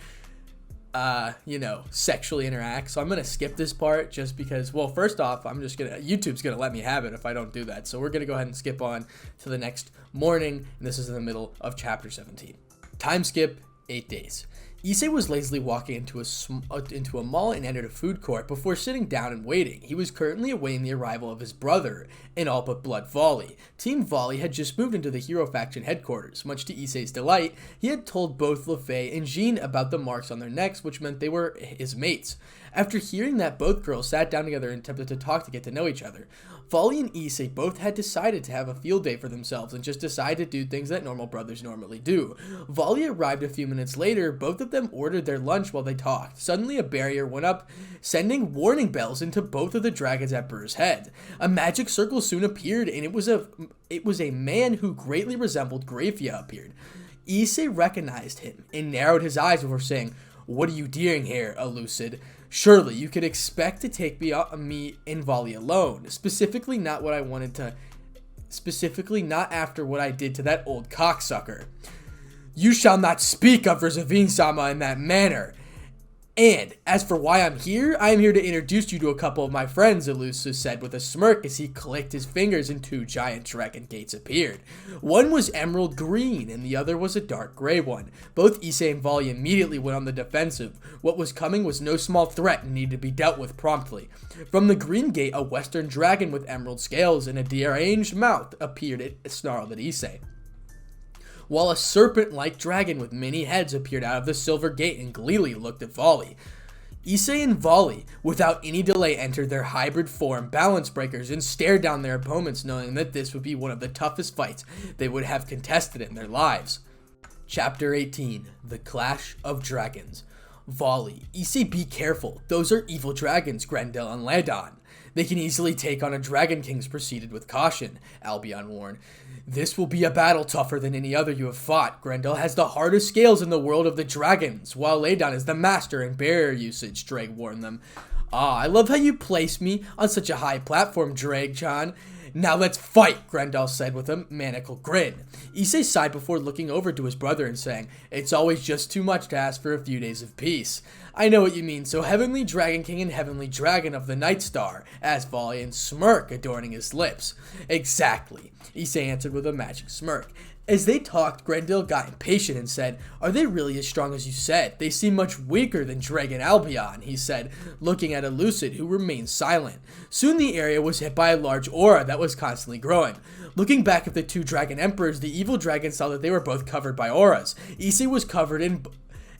sexually interact. So I'm going to skip this part just because, well, first off, YouTube's going to let me have it if I don't do that. So we're going to go ahead and skip on to the next morning, and this is in the middle of chapter 17. Time skip, 8 days. Issei was lazily walking into a mall and entered a food court before sitting down and waiting. He was currently awaiting the arrival of his brother in All But Blood Volley. Team Volley had just moved into the Hero Faction headquarters. Much to Issei's delight, he had told both LeFay and Jean about the marks on their necks, which meant they were his mates. After hearing that, both girls sat down together and attempted to talk to get to know each other. Volley and Issei both had decided to have a field day for themselves and just decide to do things that normal brothers normally do. Volley arrived a few minutes later. Both of them ordered their lunch while they talked. Suddenly a barrier went up, sending warning bells into both of the Dragon's Emperor's head. A magic circle soon appeared, and it was a man who greatly resembled Grafia appeared. Issei recognized him and narrowed his eyes before saying, "What are you doing here, Elucid? Surely you could expect to take me and Volley alone. Specifically not after what I did to that old cocksucker. You shall not speak of Rizavin-sama in that manner. And as for why I'm here, I am here to introduce you to a couple of my friends," Elucid said with a smirk as he clicked his fingers and 2 giant dragon gates appeared. One was emerald green and the other was a dark gray one. Both Issei and Volley immediately went on the defensive. What was coming was no small threat and needed to be dealt with promptly. From the green gate, a western dragon with emerald scales and a deranged mouth appeared and snarled at Issei, while a serpent-like dragon with many heads appeared out of the silver gate and gleefully looked at Volley. Issei and Volley, without any delay, entered their hybrid form balance breakers and stared down their opponents, knowing that this would be one of the toughest fights they would have contested in their lives. Chapter 18, The Clash of Dragons. Volley, Issei, be careful. Those are evil dragons, Grendel and Ladon. They can easily take on a Dragon Kings. Proceeded with caution, Albion warned. This will be a battle tougher than any other you have fought. Grendel has the hardest scales in the world of the dragons, while Ladon is the master in barrier usage, Drake warned them. I love how you place me on such a high platform, Drake-chan. Now let's fight, Grendel said with a maniacal grin. Issei sighed before looking over to his brother and saying, "It's always just too much to ask for a few days of peace." "I know what you mean, so Heavenly Dragon King and Heavenly Dragon of the Night Star," asked Volley, and smirk adorning his lips. "Exactly," Issei answered with a magic smirk. As they talked, Grendel got impatient and said, "Are they really as strong as you said? They seem much weaker than Dragon Albion," he said, looking at Elucid, who remained silent. Soon the area was hit by a large aura that was constantly growing. Looking back at the 2 Dragon Emperors, the evil dragon saw that they were both covered by auras. Issei was covered in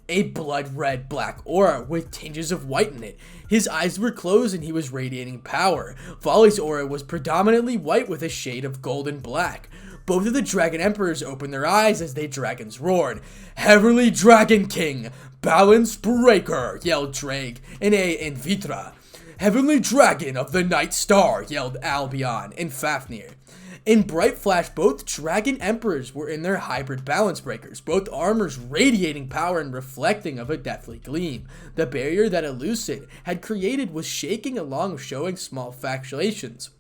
a blood-red black aura with tinges of white in it. His eyes were closed and he was radiating power. Volley's aura was predominantly white with a shade of gold and black. Both of the Dragon Emperors opened their eyes as they dragons roared. "Heavenly Dragon King, Balance Breaker," yelled Drake and Vitra. "Heavenly Dragon of the Night Star," yelled Albion and Fafnir. In bright flash, both Dragon Emperors were in their hybrid balance breakers, both armors radiating power and reflecting of a deathly gleam. The barrier that Elucid had created was shaking along, showing small fluctuations.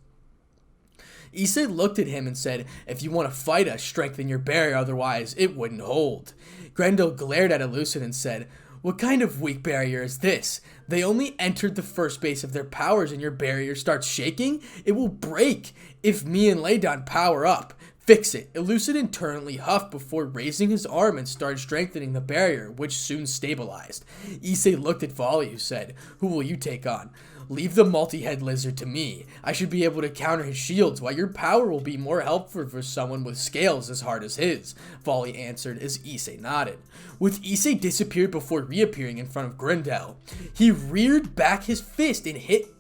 Issei looked at him and said, "If you want to fight us, strengthen your barrier, otherwise it wouldn't hold." Grendel glared at Elucid and said, What kind of weak barrier is this? They only entered the first base of their powers and your barrier starts shaking? It will break if me and Ladon power up. Fix it. Elucid internally huffed before raising his arm and started strengthening the barrier, which soon stabilized. Issei looked at Volley, who said, "Who will you take on?" "Leave the multi-head lizard to me. I should be able to counter his shields, while your power will be more helpful for someone with scales as hard as his," Volley answered as Issei nodded. With Issei disappeared before reappearing in front of Grendel. He reared back his fist and hit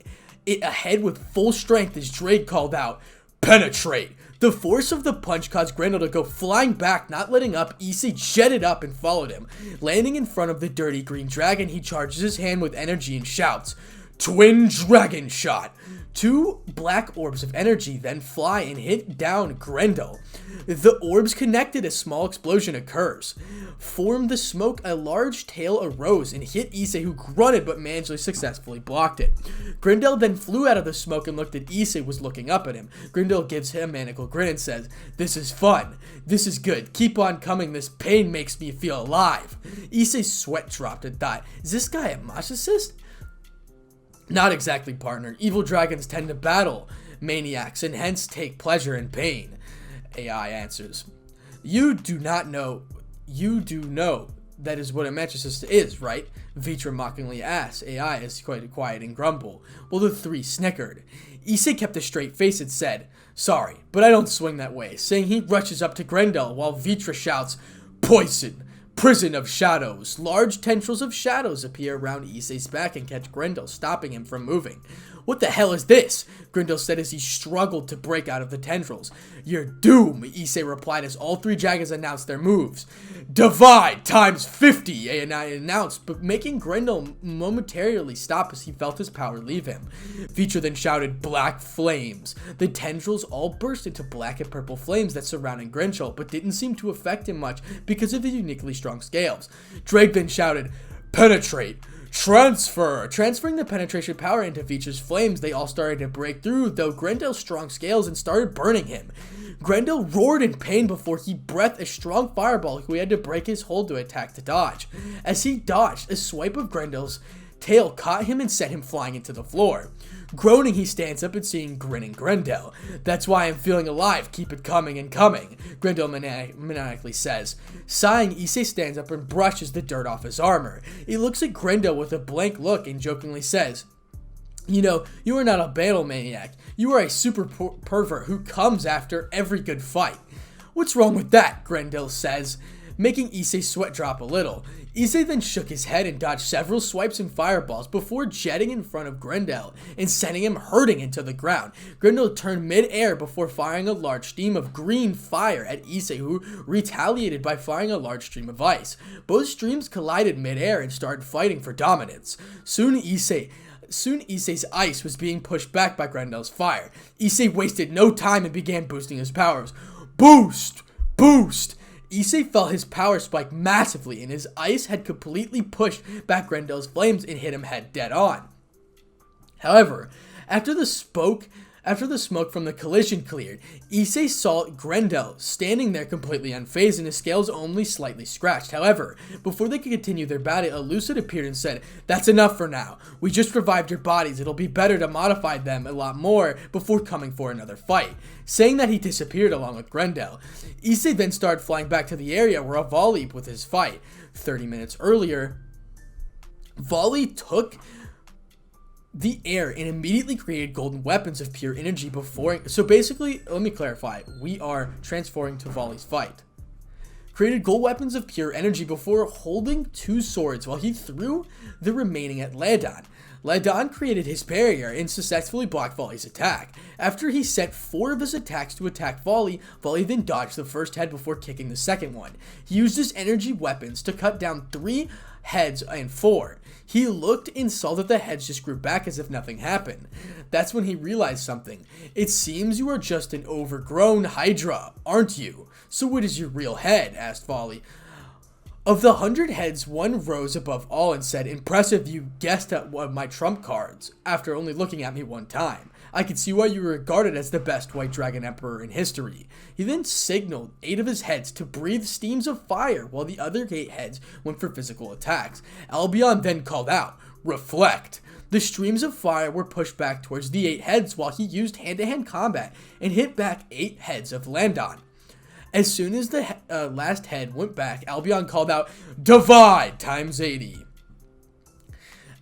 it ahead with full strength as Drake called out, "Penetrate!" The force of the punch caused Grendel to go flying back, not letting up. Issei jetted up and followed him. Landing in front of the dirty green dragon, he charges his hand with energy and shouts, "Twin Dragon Shot!" Two black orbs of energy then fly and hit down Grendel. The orbs connected, a small explosion occurs. From the smoke, a large tail arose and hit Issei, who grunted but managed to successfully blocked it. Grendel then flew out of the smoke and looked at Issei, was looking up at him. Grendel gives him a maniacal grin and says, "This is fun. This is good. Keep on coming. This pain makes me feel alive." Issei's sweat dropped and thought, "Is this guy a masochist?" "Not exactly, partner. Evil dragons tend to battle maniacs and hence take pleasure in pain," AI answers. You do know that is what a masochist is, right?" Vitra mockingly asks. AI is quite quiet and grumble. Well, the three snickered. Issei kept a straight face and said, "Sorry, but I don't swing that way," saying he rushes up to Grendel while Vitra shouts, "Poison! Prison of shadows." Large tendrils of shadows appear around Issei's back and catch Grendel, stopping him from moving. "What the hell is this?" Grendel said as he struggled to break out of the tendrils. "Your doom," Issei replied as all three dragons announced their moves. "Divide times 50, AI announced, but making Grendel momentarily stop as he felt his power leave him. Vitra then shouted, "Black flames." The tendrils all burst into black and purple flames that surrounded Grendel, but didn't seem to affect him much because of his uniquely strong scales. Drake then shouted, "Penetrate! Transfer!" Transferring the penetration power into Vitra's flames, they all started to break through, though Grendel's strong scales, and started burning him. Grendel roared in pain before he breathed a strong fireball, who had to break his hold to attack to dodge. As he dodged, a swipe of Grendel's tail caught him and sent him flying into the floor. Groaning, he stands up and seeing grinning Grendel. "That's why I'm feeling alive. Keep it coming and coming," Grendel maniacally says. Sighing, Issei stands up and brushes the dirt off his armor. He looks at Grendel with a blank look and jokingly says, "You know, you are not a battle maniac. You are a super pervert who comes after every good fight." "What's wrong with that?" Grendel says, making Issei sweat drop a little. Issei then shook his head and dodged several swipes and fireballs before jetting in front of Grendel and sending him hurting into the ground. Grendel turned mid-air before firing a large stream of green fire at Issei, who retaliated by firing a large stream of ice. Both streams collided mid-air and started fighting for dominance. Soon Issei's ice was being pushed back by Grendel's fire. Issei wasted no time and began boosting his powers. Boost! Boost! Issei felt his power spike massively, and his ice had completely pushed back Grendel's flames and hit him head dead on. However, after the smoke from the collision cleared, Issei saw Grendel standing there completely unfazed and his scales only slightly scratched. However, before they could continue their battle, a Lucid appeared and said, "That's enough for now. We just revived your bodies. It'll be better to modify them a lot more before coming for another fight." Saying that, he disappeared along with Grendel. Issei then started flying back to the area where Volley with his fight. 30 minutes earlier, Volley took the air and immediately created golden weapons of pure energy before. So basically, let me clarify. We are transferring to Volley's fight. Created gold weapons of pure energy before holding two swords while he threw the remaining at Ladon. Ladon created his barrier and successfully blocked Volley's attack. After he sent 4 of his attacks to attack Volley, Volley then dodged the first head before kicking the second one. He used his energy weapons to cut down 3 heads and 4. He looked and saw that the heads just grew back as if nothing happened. That's when he realized something. "It seems you are just an overgrown Hydra, aren't you? So what is your real head?" asked Volley. Of the 100 heads, one rose above all and said, "Impressive, you guessed at one of my trump cards after only looking at me one time. I can see why you were regarded as the best White Dragon Emperor in history. He then signaled 8 of his heads to breathe steams of fire while the other 8 heads went for physical attacks. Albion then called out, "Reflect." The streams of fire were pushed back towards the 8 heads while he used hand-to-hand combat and hit back 8 heads of Landon. As soon as the last head went back, Albion called out, "Divide times 80."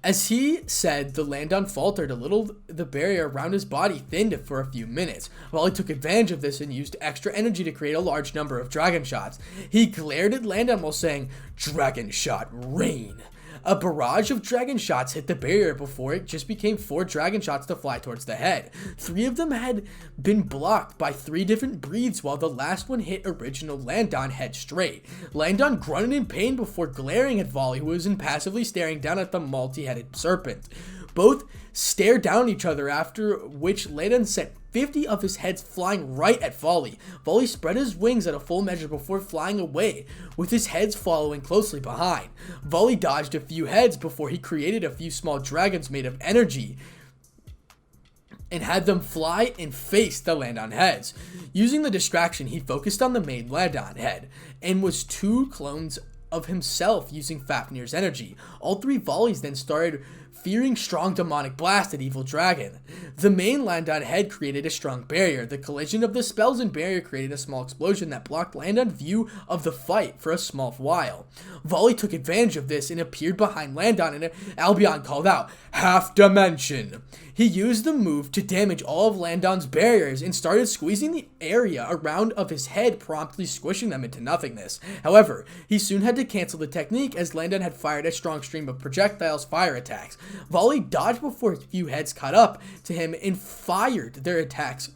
As he said, the Landon faltered a little. The barrier around his body thinned for a few minutes. Wally took advantage of this and used extra energy to create a large number of dragon shots. He glared at Landon while saying, "Dragon shot rain." A barrage of dragon shots hit the barrier before it just became 4 dragon shots to fly towards the head. 3 of them had been blocked by 3 different breathes while the last one hit original Landon head straight. Landon grunted in pain before glaring at Volley, who was impassively staring down at the multi-headed serpent. Both stared down at each other, after which Landon sent 50 of his heads flying right at Volley. Volley spread his wings at a full measure before flying away, with his heads following closely behind. Volley dodged a few heads before he created a few small dragons made of energy and had them fly and face the Landon heads. Using the distraction, he focused on the main Landon head and was 2 clones of himself using Fafnir's energy. All 3 volleys then started fearing strong demonic blast at Evil Dragon. The main Landon head created a strong barrier. The collision of the spells and barrier created a small explosion that blocked Landon's view of the fight for a small while. Volley took advantage of this and appeared behind Landon, and Albion called out, "Half Dimension." He used the move to damage all of Landon's barriers and started squeezing the area around of his head, promptly squishing them into nothingness. However, he soon had to cancel the technique as Landon had fired a strong stream of projectiles fire attacks. Volley dodged before a few heads caught up to him and fired their attacks.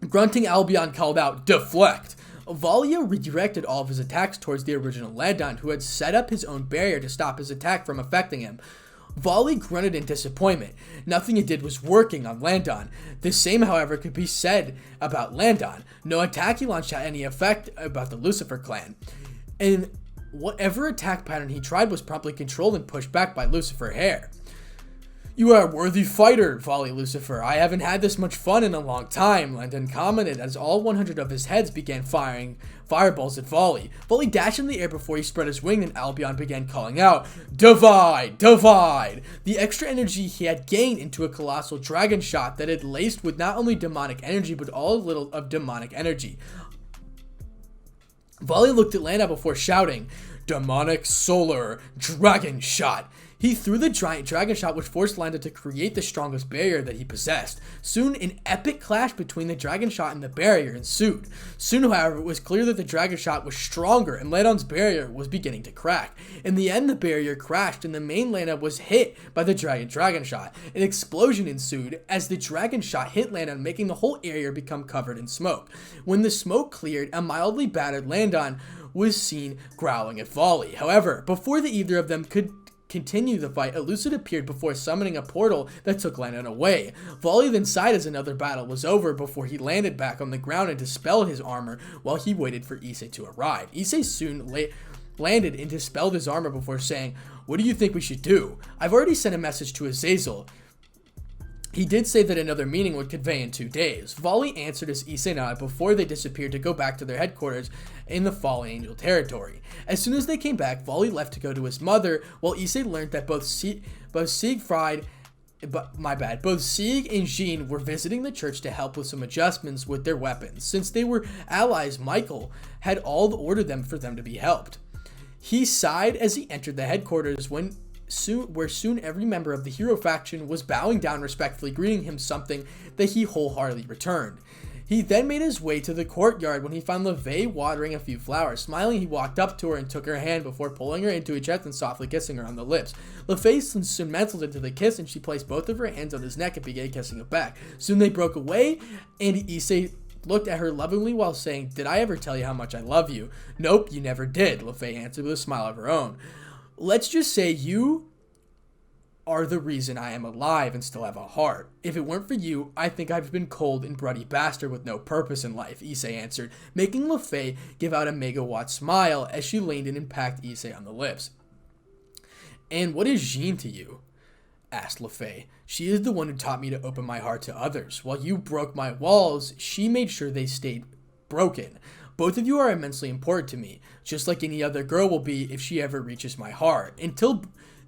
Grunting, Albion called out, "Deflect." Volley redirected all of his attacks towards the original Landon, who had set up his own barrier to stop his attack from affecting him. Volley grunted in disappointment. Nothing he did was working on Landon. The same, however, could be said about Landon. No attack he launched had any effect about the Lucifer clan. And whatever attack pattern he tried was promptly controlled and pushed back by Lucifer Hair. "You are a worthy fighter, Volley Lucifer. I haven't had this much fun in a long time," Landon commented as all 100 of his heads began firing fireballs at Volley. Volley dashed in the air before he spread his wing, and Albion began calling out, "Divide! Divide!" The extra energy he had gained into a colossal dragon shot that had laced with not only demonic energy but all little of demonic energy. Volley looked at Landon before shouting, "Demonic Solar Dragon Shot." He threw the giant dragon shot, which forced Landon to create the strongest barrier that he possessed. Soon, an epic clash between the dragon shot and the barrier ensued. Soon, however, it was clear that the dragon shot was stronger, and Landon's barrier was beginning to crack. In the end, the barrier crashed, and the main Landon was hit by the dragon shot. An explosion ensued as the dragon shot hit Landon, making the whole area become covered in smoke. When the smoke cleared, a mildly battered Landon was seen growling at Volley. However, before either of them could continue the fight, Elucid appeared before summoning a portal that took Landon away. Volley then sighed as another battle was over before he landed back on the ground and dispelled his armor while he waited for Issei to arrive. Issei soon landed and dispelled his armor before saying, "What do you think we should do? I've already sent a message to Azazel. He did say that another meeting would convey in 2 days. Volley answered as Issei nodded before they disappeared to go back to their headquarters in the Fallen Angel territory. As soon as they came back, Volley left to go to his mother, while Issei learned that both Sieg and Jean were visiting the church to help with some adjustments with their weapons. Since they were allies, Michael had all ordered them for them to be helped. He sighed as he entered the headquarters where soon every member of the hero faction was bowing down respectfully, greeting him, something that he wholeheartedly returned. He then made his way to the courtyard when he found LeVay watering a few flowers. Smiling, he walked up to her and took her hand before pulling her into his chest and softly kissing her on the lips. LeVay soon melted into the kiss, and she placed both of her hands on his neck and began kissing him back. Soon they broke away, and Issei looked at her lovingly while saying, "Did I ever tell you how much I love you?" "Nope, you never did," LeVay answered with a smile of her own. "Let's just say you are the reason I am alive and still have a heart. If it weren't for you, I think I've been cold and bloody bastard with no purpose in life," Issei answered, making LeFay give out a megawatt smile as she leaned in and packed Issei on the lips. "And what is Jean to you?" asked LeFay. "She is the one who taught me to open my heart to others. While you broke my walls, she made sure they stayed broken. Both of you are immensely important to me, just like any other girl will be if she ever reaches my heart.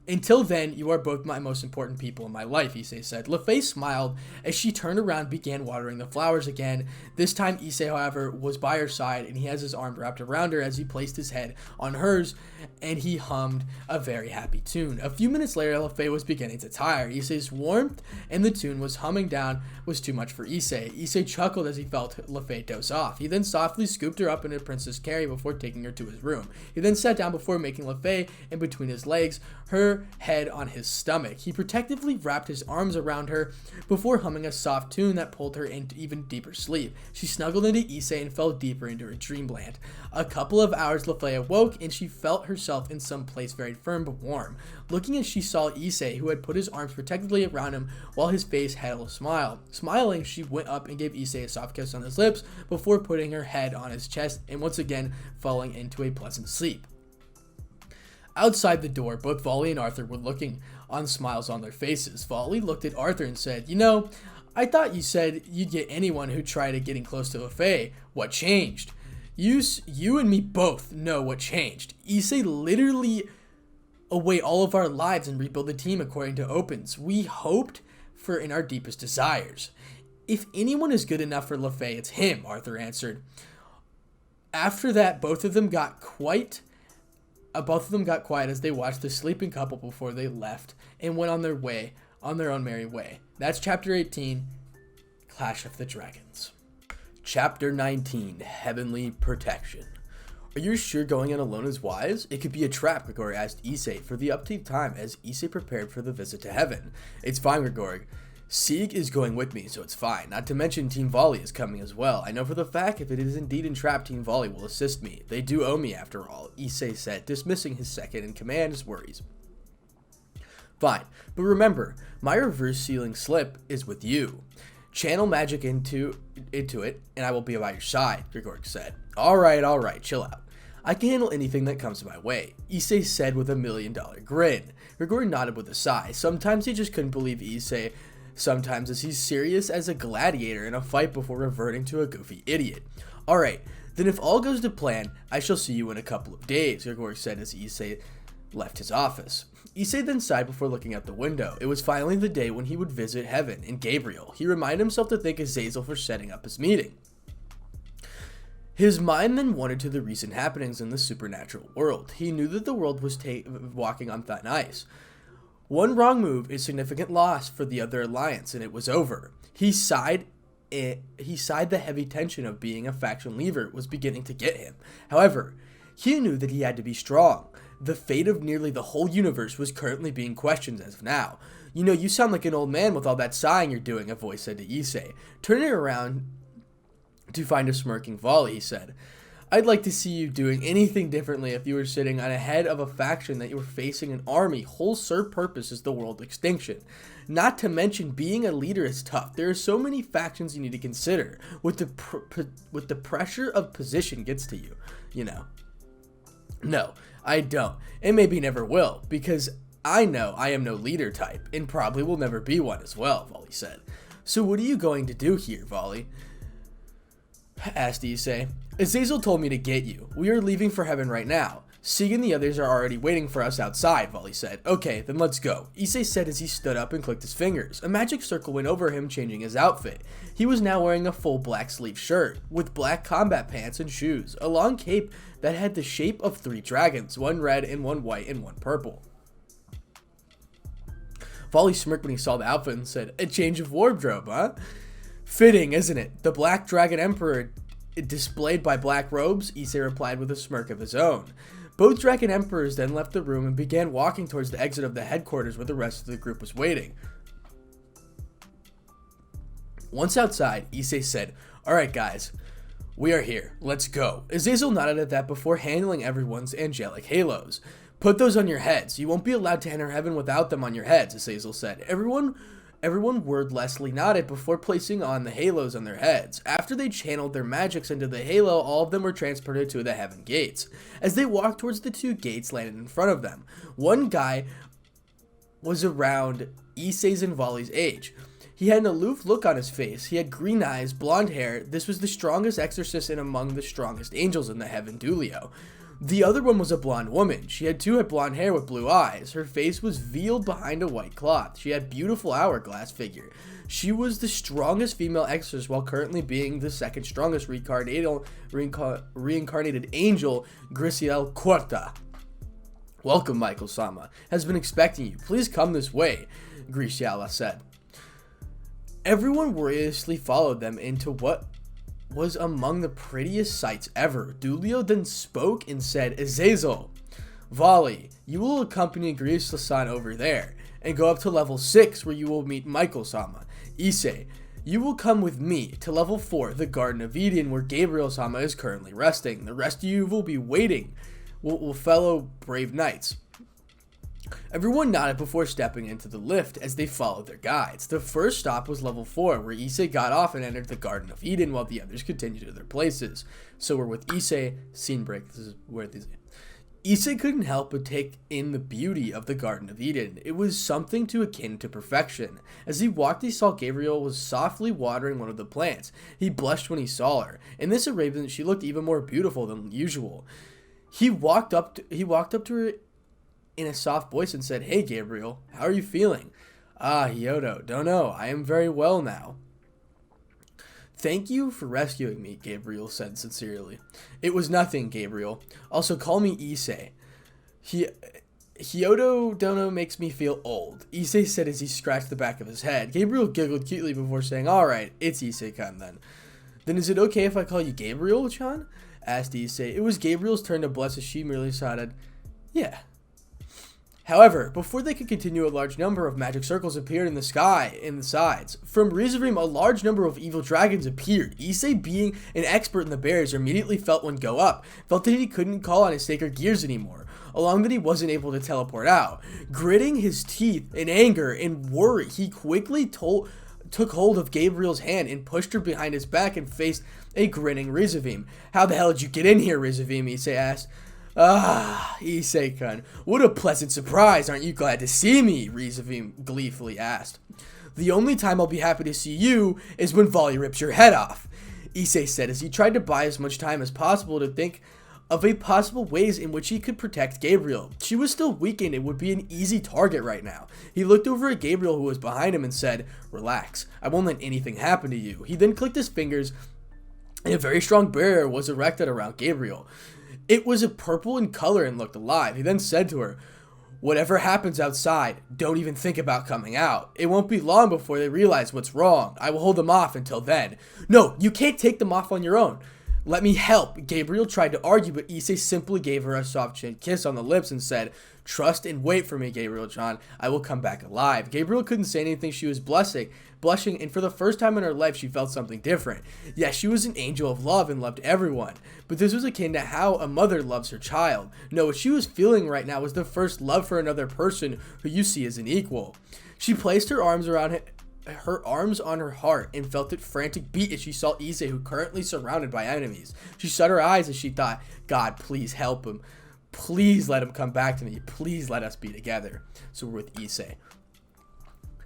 Until then, you are both my most important people in my life," Issei said. LeFay smiled as she turned around and began watering the flowers again. This time, Issei, however, was by her side, and he has his arm wrapped around her as he placed his head on hers, and he hummed a very happy tune. A few minutes later, LeFay was beginning to tire. Issei's warmth and the tune was humming down was too much for Issei. Issei chuckled as he felt LeFay doze off. He then softly scooped her up in a princess carry before taking her to his room. He then sat down before making LeFay in between his legs, her head on his stomach. He protectively wrapped his arms around her before humming a soft tune that pulled her into even deeper sleep. She snuggled into Issei and fell deeper into her dreamland. A couple of hours, LeFay awoke and she felt herself in some place very firm but warm. Looking as she saw Issei, who had put his arms protectively around him while his face had a smile. Smiling, she went up and gave Issei a soft kiss on his lips before putting her head on his chest and once again falling into a pleasant sleep. Outside the door, both Volley and Arthur were looking on, smiles on their faces. Volley looked at Arthur and said, "You know, I thought you said you'd get anyone who tried getting close to LeFay. What changed?" You and me both know what changed. Issei literally away all of our lives and rebuild the team according to Opens. We hoped for in our deepest desires. If anyone is good enough for LeFay, it's him," Arthur answered. After that, both of them got quiet as they watched the sleeping couple before they left and went on their own merry way. That's chapter 18, Clash of the Dragons. Chapter 19, Heavenly Protection. "Are you sure going in alone is wise? It could be a trap," Grigori asked Issei for the upkeep time as Issei prepared for the visit to heaven. "It's fine, Grigori. Sieg is going with me, so it's fine. Not to mention Team Volley is coming as well. I know for the fact if it is indeed entrapped, Team Volley will assist me. They do owe me after all," Issei said, dismissing his second-in-command's worries. "Fine, but remember, my reverse sealing slip is with you. Channel magic into it, and I will be by your side," Grigori said. All right, chill out. I can handle anything that comes my way," Issei said with a $1,000,000 grin. Grigori nodded with a sigh. Sometimes he just couldn't believe Issei, sometimes as he's serious as a gladiator in a fight before reverting to a goofy idiot. "Alright, then if all goes to plan, I shall see you in a couple of days," Grigori said as Issei left his office. Issei then sighed before looking out the window. It was finally the day when he would visit Heaven and Gabriel. He reminded himself to thank Azazel for setting up his meeting. His mind then wandered to the recent happenings in the supernatural world. He knew that the world was walking on thin ice. One wrong move is significant loss for the other alliance, and it was over. He sighed the heavy tension of being a faction leader was beginning to get him. However, he knew that he had to be strong. The fate of nearly the whole universe was currently being questioned as of now. "You know, you sound like an old man with all that sighing you're doing," a voice said to Issei. Turning around to find a smirking Volley, he said, "I'd like to see you doing anything differently if you were sitting on a head of a faction that you were facing an army whole sole purpose is the world extinction. Not to mention being a leader is tough. There are so many factions you need to consider. With the pressure of position gets to you, you know." "No, I don't, and maybe never will, because I know I am no leader type, and probably will never be one as well," Volley said. "So what are you going to do here, Volley?" asked Issei. "Azazel told me to get you. We are leaving for Heaven right now. Sieg and the others are already waiting for us outside," Volley said. "Okay, then let's go," Issei said as he stood up and clicked his fingers. A magic circle went over him, changing his outfit. He was now wearing a full black sleeve shirt, with black combat pants and shoes, a long cape that had the shape of 3 dragons, one red and one white and one purple. Volley smirked when he saw the outfit and said, "A change of wardrobe, huh? Fitting, isn't it? The Black Dragon Emperor displayed by black robes," Issei replied with a smirk of his own. Both Dragon Emperors then left the room and began walking towards the exit of the headquarters where the rest of the group was waiting. Once outside, Issei said, "Alright guys, we are here. Let's go." Azazel nodded at that before handling everyone's angelic halos. "Put those on your heads. You won't be allowed to enter Heaven without them on your heads," Azazel said. Everyone wordlessly nodded before placing on the halos on their heads. After they channeled their magics into the halo, all of them were transported to the Heaven gates. As they walked towards the 2 gates landed in front of them, one guy was around Issei's and Volley's age. He had an aloof look on his face. He had green eyes, blonde hair. This was the strongest exorcist and among the strongest angels in the heaven Dulio. The other one was a blonde woman. She had blonde hair with blue eyes. Her face was veiled behind a white cloth. She had beautiful hourglass figure. She was the strongest female exorcist while currently being the second strongest reincarnated angel, Grisiel Quarta. Welcome, Michael-sama. Has been expecting you. Please come this way, Grisiela said. Everyone worriously followed them into what was among the prettiest sights ever. Dulio then spoke and said, Azazel, Volley, you will accompany Grisiela-san over there and go up to level 6 where you will meet Michael-sama. Issei, you will come with me to level 4, the Garden of Eden, where Gabriel-sama is currently resting. The rest of you will be waiting, will fellow brave knights. Everyone nodded before stepping into the lift as they followed their guides. The first stop was level 4, where Issei got off and entered the Garden of Eden while the others continued to their places. So we're with Issei, scene break. This is where these... Issei couldn't help but take in the beauty of the Garden of Eden. It was something too akin to perfection. As he walked, he saw Gabriel was softly watering one of the plants. He blushed when he saw her. In this arrangement, she looked even more beautiful than usual. He walked up to her in a soft voice and said, Hey, Gabriel, how are you feeling? Ah, Hyodo, don't know. I am very well now. Thank you for rescuing me, Gabriel said sincerely. It was nothing, Gabriel. Also, call me Issei. Hyodo Dono makes me feel old, Issei said as he scratched the back of his head. Gabriel giggled cutely before saying, Alright, it's Issei-kun then. Then is it okay if I call you Gabriel-chan? Asked Issei. It was Gabriel's turn to blush as she merely shouted, Yeah. However, before they could continue, a large number of magic circles appeared in the sky, in the sides. From Rizavim, a large number of evil dragons appeared. Issei, being an expert in the barriers, immediately felt one go up, felt that he couldn't call on his sacred gears anymore, along that he wasn't able to teleport out. Gritting his teeth in anger and worry, he quickly took hold of Gabriel's hand and pushed her behind his back and faced a grinning Rizavim. How the hell did you get in here, Rizavim? Issei asked. Ah, Issei-kun, what a pleasant surprise. Aren't you glad to see me? Rizavim gleefully asked. The only time I'll be happy to see you is when Volley rips your head off, Issei said as he tried to buy as much time as possible to think of a possible ways in which he could protect Gabriel. She was still weakened and would be an easy target right now. He looked over at Gabriel, who was behind him, and said, Relax, I won't let anything happen to you. He then clicked his fingers and a very strong barrier was erected around Gabriel. It was a purple in color and looked alive. He then said to her, Whatever happens outside, don't even think about coming out. It won't be long before they realize what's wrong. I will hold them off until then. No, you can't take them off on your own. Let me help. Gabriel tried to argue, but Issei simply gave her a soft chin kiss on the lips and said, Trust and wait for me, Gabriel-chan. I will come back alive. Gabriel couldn't say anything. She was blushing, and for the first time in her life, she felt something different. Yes, she was an angel of love and loved everyone, but this was akin to how a mother loves her child. No, what she was feeling right now was the first love for another person who you see as an equal. She placed her arms on her heart and felt it frantic beat as she saw Issei, who currently surrounded by enemies. She shut her eyes as she thought, God, please help him. Please let him come back to me. Please let us be together. So we're with Issei.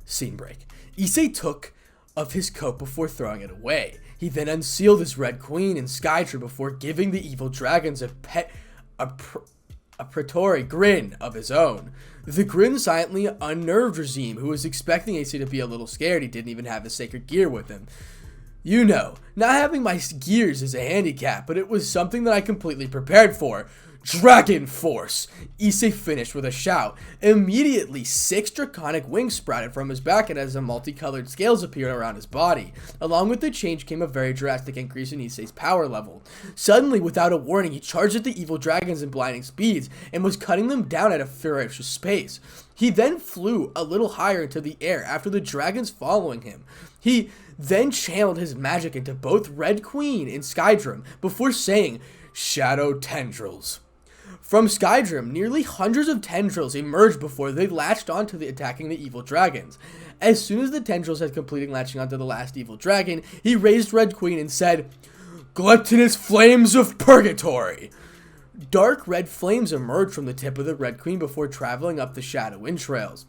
Scene break. Issei took of his coat before throwing it away. He then unsealed his Red Queen and Skytree before giving the evil dragons a predatory grin of his own. The grin silently unnerved Razim, who was expecting Issei to be a little scared. He didn't even have the sacred gear with him. You know, not having my gears is a handicap, but it was something that I completely prepared for. Dragon Force! Issei finished with a shout. Immediately, 6 draconic wings sprouted from his back and as a multicolored scales appeared around his body. Along with the change came a very drastic increase in Issei's power level. Suddenly, without a warning, he charged at the evil dragons in blinding speeds and was cutting them down at a ferocious pace. He then flew a little higher into the air after the dragons following him. He then channeled his magic into both Red Queen and Skydrum before saying, Shadow Tendrils. From Skydrum, nearly hundreds of tendrils emerged before they latched onto attacking the evil dragons. As soon as the tendrils had completed latching onto the last evil dragon, he raised Red Queen and said, Gluttonous flames of purgatory! Dark red flames emerged from the tip of the Red Queen before traveling up the shadow entrails.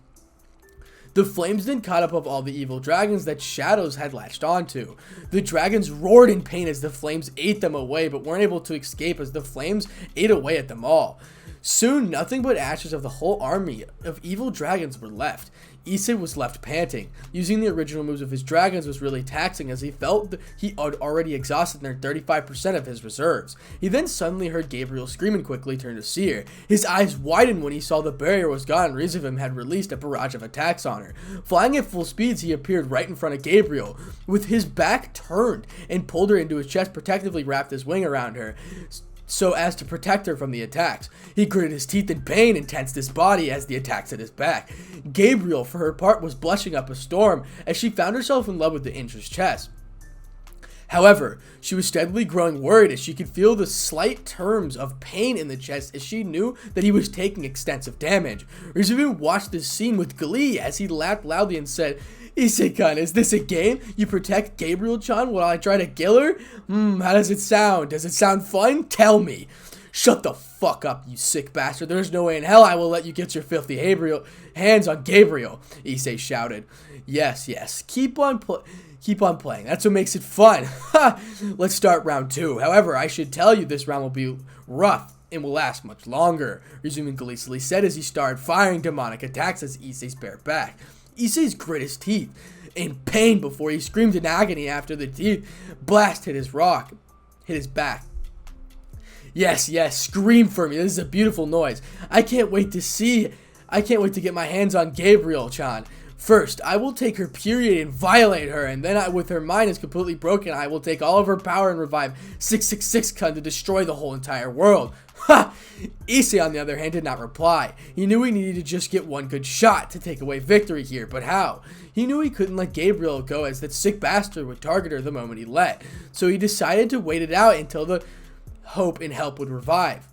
The flames then caught up of all the evil dragons that Shadows had latched onto. The dragons roared in pain as the flames ate them away, but weren't able to escape as the flames ate away at them all. Soon, nothing but ashes of the whole army of evil dragons were left. Issei was left panting. Using the original moves of his dragons was really taxing, as he felt he had already exhausted near 35% of his reserves. He then suddenly heard Gabriel scream and quickly turned to see her. His eyes widened when he saw the barrier was gone and Rizavim had released a barrage of attacks on her. Flying at full speeds, he appeared right in front of Gabriel, with his back turned, and pulled her into his chest, protectively wrapped his wing around her, so as to protect her from the attacks. He gritted his teeth in pain and tensed his body as the attacks at his back. Gabriel, for her part, was blushing up a storm as she found herself in love with the injured chest. However, she was steadily growing worried as she could feel the slight terms of pain in the chest as she knew that he was taking extensive damage. Rizavim watched this scene with glee as he laughed loudly and said, "Issei-kun, is this a game? You protect Gabriel-chan while I try to kill her? How does it sound? Does it sound fun? Tell me." "Shut the fuck up, you sick bastard. There's no way in hell I will let you get your filthy hands on Gabriel," Issei shouted. Yes. Keep on playing. That's what makes it fun. Let's start round 2. However, I should tell you this round will be rough and will last much longer, resuming gleefully said as he started firing demonic attacks as Issei spared back. Issei's grit his teeth in pain before he screamed in agony after the teeth blast hit his back. Yes, scream for me. This is a beautiful noise. I can't wait to get my hands on Gabriel-chan. First, I will take her period and violate her, and then with her mind is completely broken, I will take all of her power and revive 666-kun to destroy the whole entire world. Ha! Issei, on the other hand, did not reply. He knew he needed to just get one good shot to take away victory here, but how? He knew he couldn't let Gabriel go, as that sick bastard would target her the moment he let. So he decided to wait it out until the hope and help would arrive.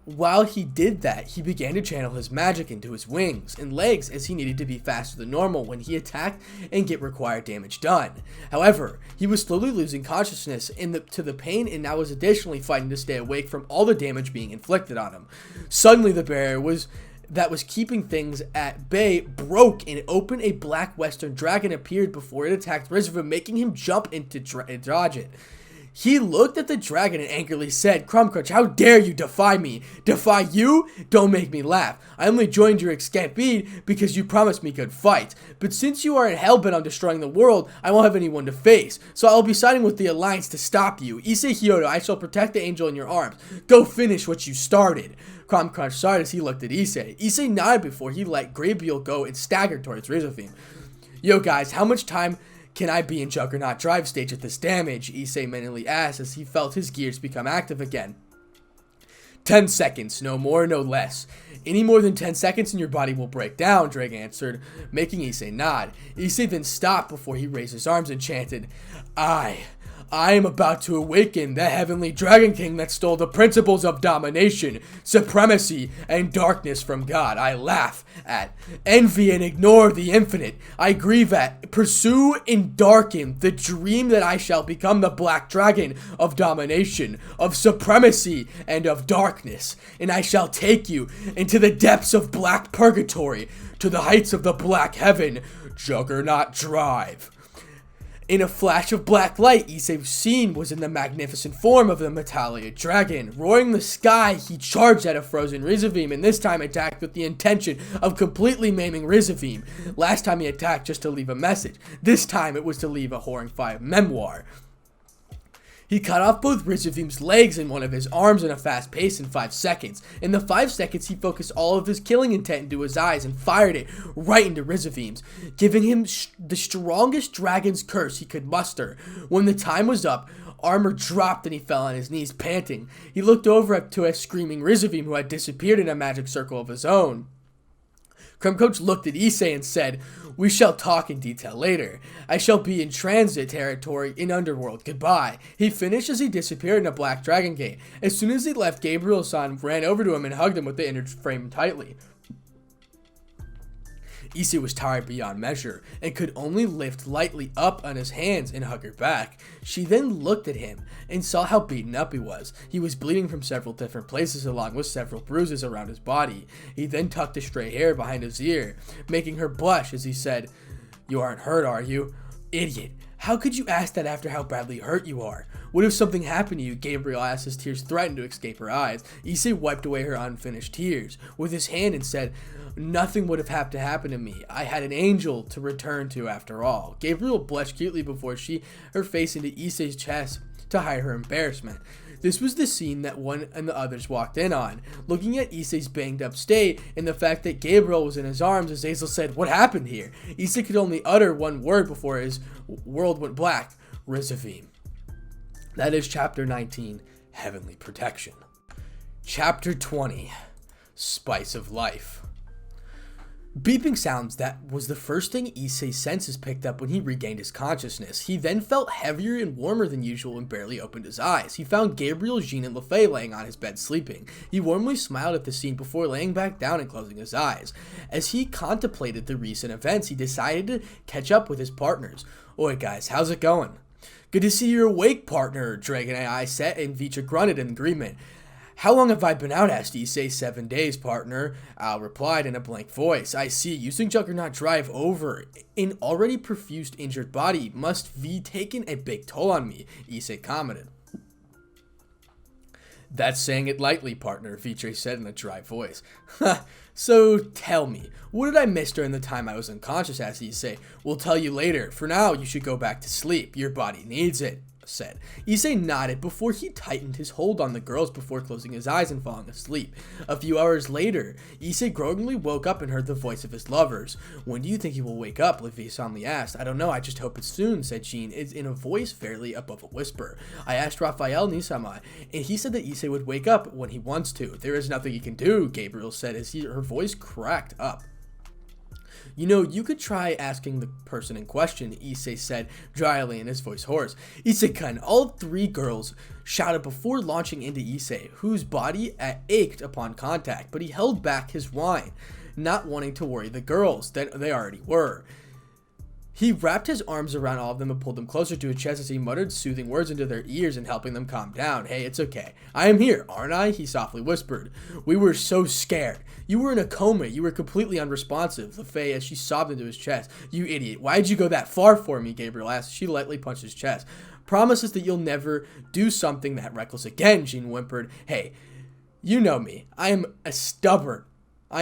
While he did that, he began to channel his magic into his wings and legs, as he needed to be faster than normal when he attacked and get required damage done. However, he was slowly losing consciousness to the pain, and now was additionally fighting to stay awake from all the damage being inflicted on him. Suddenly, the barrier that was keeping things at bay broke, and a black western dragon appeared before it attacked Rizavim, making him jump and dodge it. He looked at the dragon and angrily said, "Crumcrunch, how dare you defy me? Defy you? Don't make me laugh. I only joined your escapade because you promised me good fights. But since you are hellbent on destroying the world, I won't have anyone to face. So I'll be siding with the Alliance to stop you. Issei Hyodo, I shall protect the angel in your arms. Go finish what you started." Crumcrunch sighed as he looked at Issei. Issei nodded before he let Gabriel go and staggered towards Rizavim. "Yo guys, how much time can I be in Juggernaut Drive stage at this damage?" Issei mentally asked as he felt his gears become active again. 10 seconds, no more, no less. Any more than 10 seconds and your body will break down, Drake answered, making Issei nod. Issei then stopped before he raised his arms and chanted, I am about to awaken the heavenly Dragon King that stole the principles of domination, supremacy, and darkness from God. I laugh at, envy and ignore the infinite. I grieve at, pursue and darken the dream that I shall become the Black Dragon of domination, of supremacy, and of darkness. And I shall take you into the depths of Black Purgatory, to the heights of the Black Heaven, Juggernaut Drive. In a flash of black light, Issei's scene was in the magnificent form of the Metallic Dragon. Roaring the sky, he charged at a frozen Rizavim, and this time attacked with the intention of completely maiming Rizavim. Last time he attacked just to leave a message. This time it was to leave a horrifying memoir. He cut off both Rizavim's legs and one of his arms in a fast pace in 5 seconds. In the 5 seconds, he focused all of his killing intent into his eyes and fired it right into Rizavim's, giving him the strongest dragon's curse he could muster. When the time was up, armor dropped and he fell on his knees, panting. He looked over to a screaming Rizavim who had disappeared in a magic circle of his own. Crumcoach looked at Issei and said, "We shall talk in detail later. I shall be in transit territory in Underworld. Goodbye." He finished as he disappeared in a black dragon gate. As soon as he left, Gabriel-san ran over to him and hugged him with the inner frame tightly. Issei was tired beyond measure and could only lift lightly up on his hands and hug her back. She then looked at him and saw how beaten up he was. He was bleeding from several different places along with several bruises around his body. He then tucked his stray hair behind his ear, making her blush as he said, "You aren't hurt, are you? Idiot. How could you ask that after how badly hurt you are? What if something happened to you?" Gabriel asked as tears threatened to escape her eyes. Issei wiped away her unfinished tears with his hand and said, "Nothing would have had to happen to me. I had an angel to return to after all." Gabriel blushed cutely before her face into Issei's chest to hide her embarrassment. This was the scene that one and the others walked in on. Looking at Issei's banged up state and the fact that Gabriel was in his arms, Azazel said, "What happened here?" Issei could only utter one word before his world went black: Rizavim. That is Chapter 19, Heavenly Protection. Chapter 20, Spice of Life. Beeping sounds, that was the first thing Issei's senses picked up when he regained his consciousness. He then felt heavier and warmer than usual and barely opened his eyes. He found Gabriel, Jean, and LeFay laying on his bed sleeping. He warmly smiled at the scene before laying back down and closing his eyes. As he contemplated the recent events, he decided to catch up with his partners. "Oi guys, how's it going?" "Good to see you're awake, partner," Dragon AI said, and Vitra grunted in agreement. "How long have I been out?" asked Issei. "7 days, partner," Al replied in a blank voice. "I see. Using Juggernaut drive over an already perfused injured body must be taken a big toll on me," Issei commented. "That's saying it lightly, partner," Vitre said in a dry voice. "So tell me, what did I miss during the time I was unconscious?" asked Issei. "We'll tell you later. For now, you should go back to sleep. Your body needs it," said. Issei nodded before he tightened his hold on the girls before closing his eyes and falling asleep. A few hours later, Issei groggy woke up and heard the voice of his lovers. "When do you think you will wake up?" Levi solemnly asked. "I don't know, I just hope it's soon," said Jean, in a voice fairly above a whisper. "I asked Raphael Nisama, and he said that Issei would wake up when he wants to." "There is nothing he can do," Gabriel said as her voice cracked up. "You know, you could try asking the person in question," Issei said dryly and his voice hoarse. "Issei-kun," all 3 girls shouted before launching into Issei, whose body ached upon contact, but he held back his whine, not wanting to worry the girls, that they already were. He wrapped his arms around all of them and pulled them closer to his chest as he muttered soothing words into their ears and helping them calm down. "Hey, it's okay. I am here, aren't I?" he softly whispered. "We were so scared. You were in a coma. You were completely unresponsive," LeFay as she sobbed into his chest. "You idiot. Why'd you go that far for me?" Gabriel asked. She lightly punched his chest. "Promise us that you'll never do something that reckless again," Jean whimpered. "Hey, you know me. I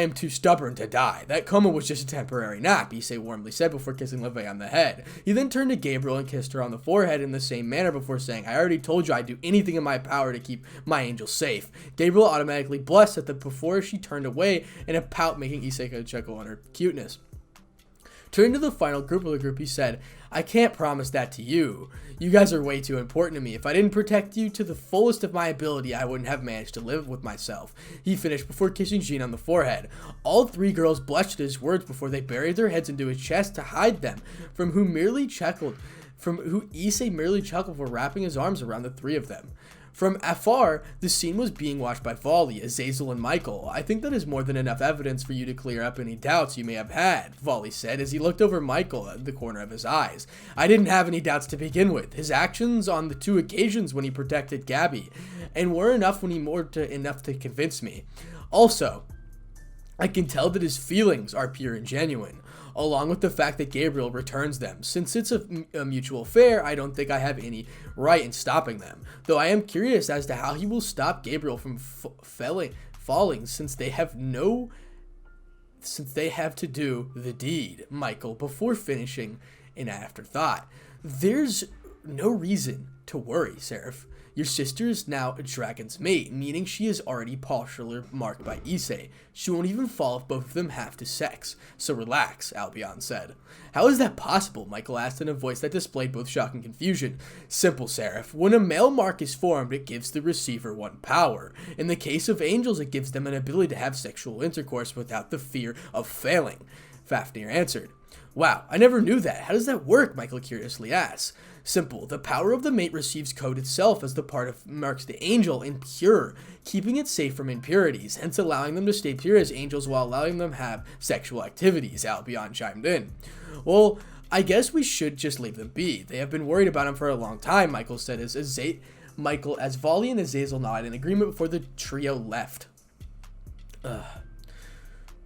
am too stubborn to die. That coma was just a temporary nap," Issei warmly said before kissing LeVay on the head. He then turned to Gabriel and kissed her on the forehead in the same manner before saying, "I already told you I'd do anything in my power to keep my angel safe." Gabriel automatically blushed at the before she turned away in a pout, making Issei chuckle on her cuteness. Turning to the final group of the group, he said, "I can't promise that to you. You guys are way too important to me. If I didn't protect you to the fullest of my ability, I wouldn't have managed to live with myself," he finished before kissing Jean on the forehead. All 3 girls blushed at his words before they buried their heads into his chest to hide them, from who Issei merely chuckled for wrapping his arms around the 3 of them. From afar, the scene was being watched by Volley, Azazel, and Michael. "I think that is more than enough evidence for you to clear up any doubts you may have had," Volley said as he looked over Michael at the corner of his eyes. "I didn't have any doubts to begin with. His actions on the 2 occasions when he protected Gabby and were enough to convince me. Also, I can tell that his feelings are pure and genuine, along with the fact that Gabriel returns them. Since it's a mutual affair, I don't think I have any right in stopping them, though I am curious as to how he will stop Gabriel from falling since they have to do the deed," Michael before finishing an afterthought. "There's no reason to worry, Seraph. Your sister is now a dragon's mate, meaning she is already partially marked by Issei. She won't even fall if both of them have to sex. So relax," Albion said. "How is that possible?" Michael asked in a voice that displayed both shock and confusion. "Simple, Seraph. When a male mark is formed, it gives the receiver one power. In the case of angels, it gives them an ability to have sexual intercourse without the fear of failing," Fafnir answered. Wow, I never knew that. How does that work? Michael curiously asks. Simple. The power of the mate receives code itself as the part of marks the angel impure, keeping it safe from impurities, hence allowing them to stay pure as angels while allowing them have sexual activities, Albion chimed in. Well, I guess we should just leave them be. They have been worried about him for a long time, Michael said as Volley and Azazel nodded in agreement before the trio left.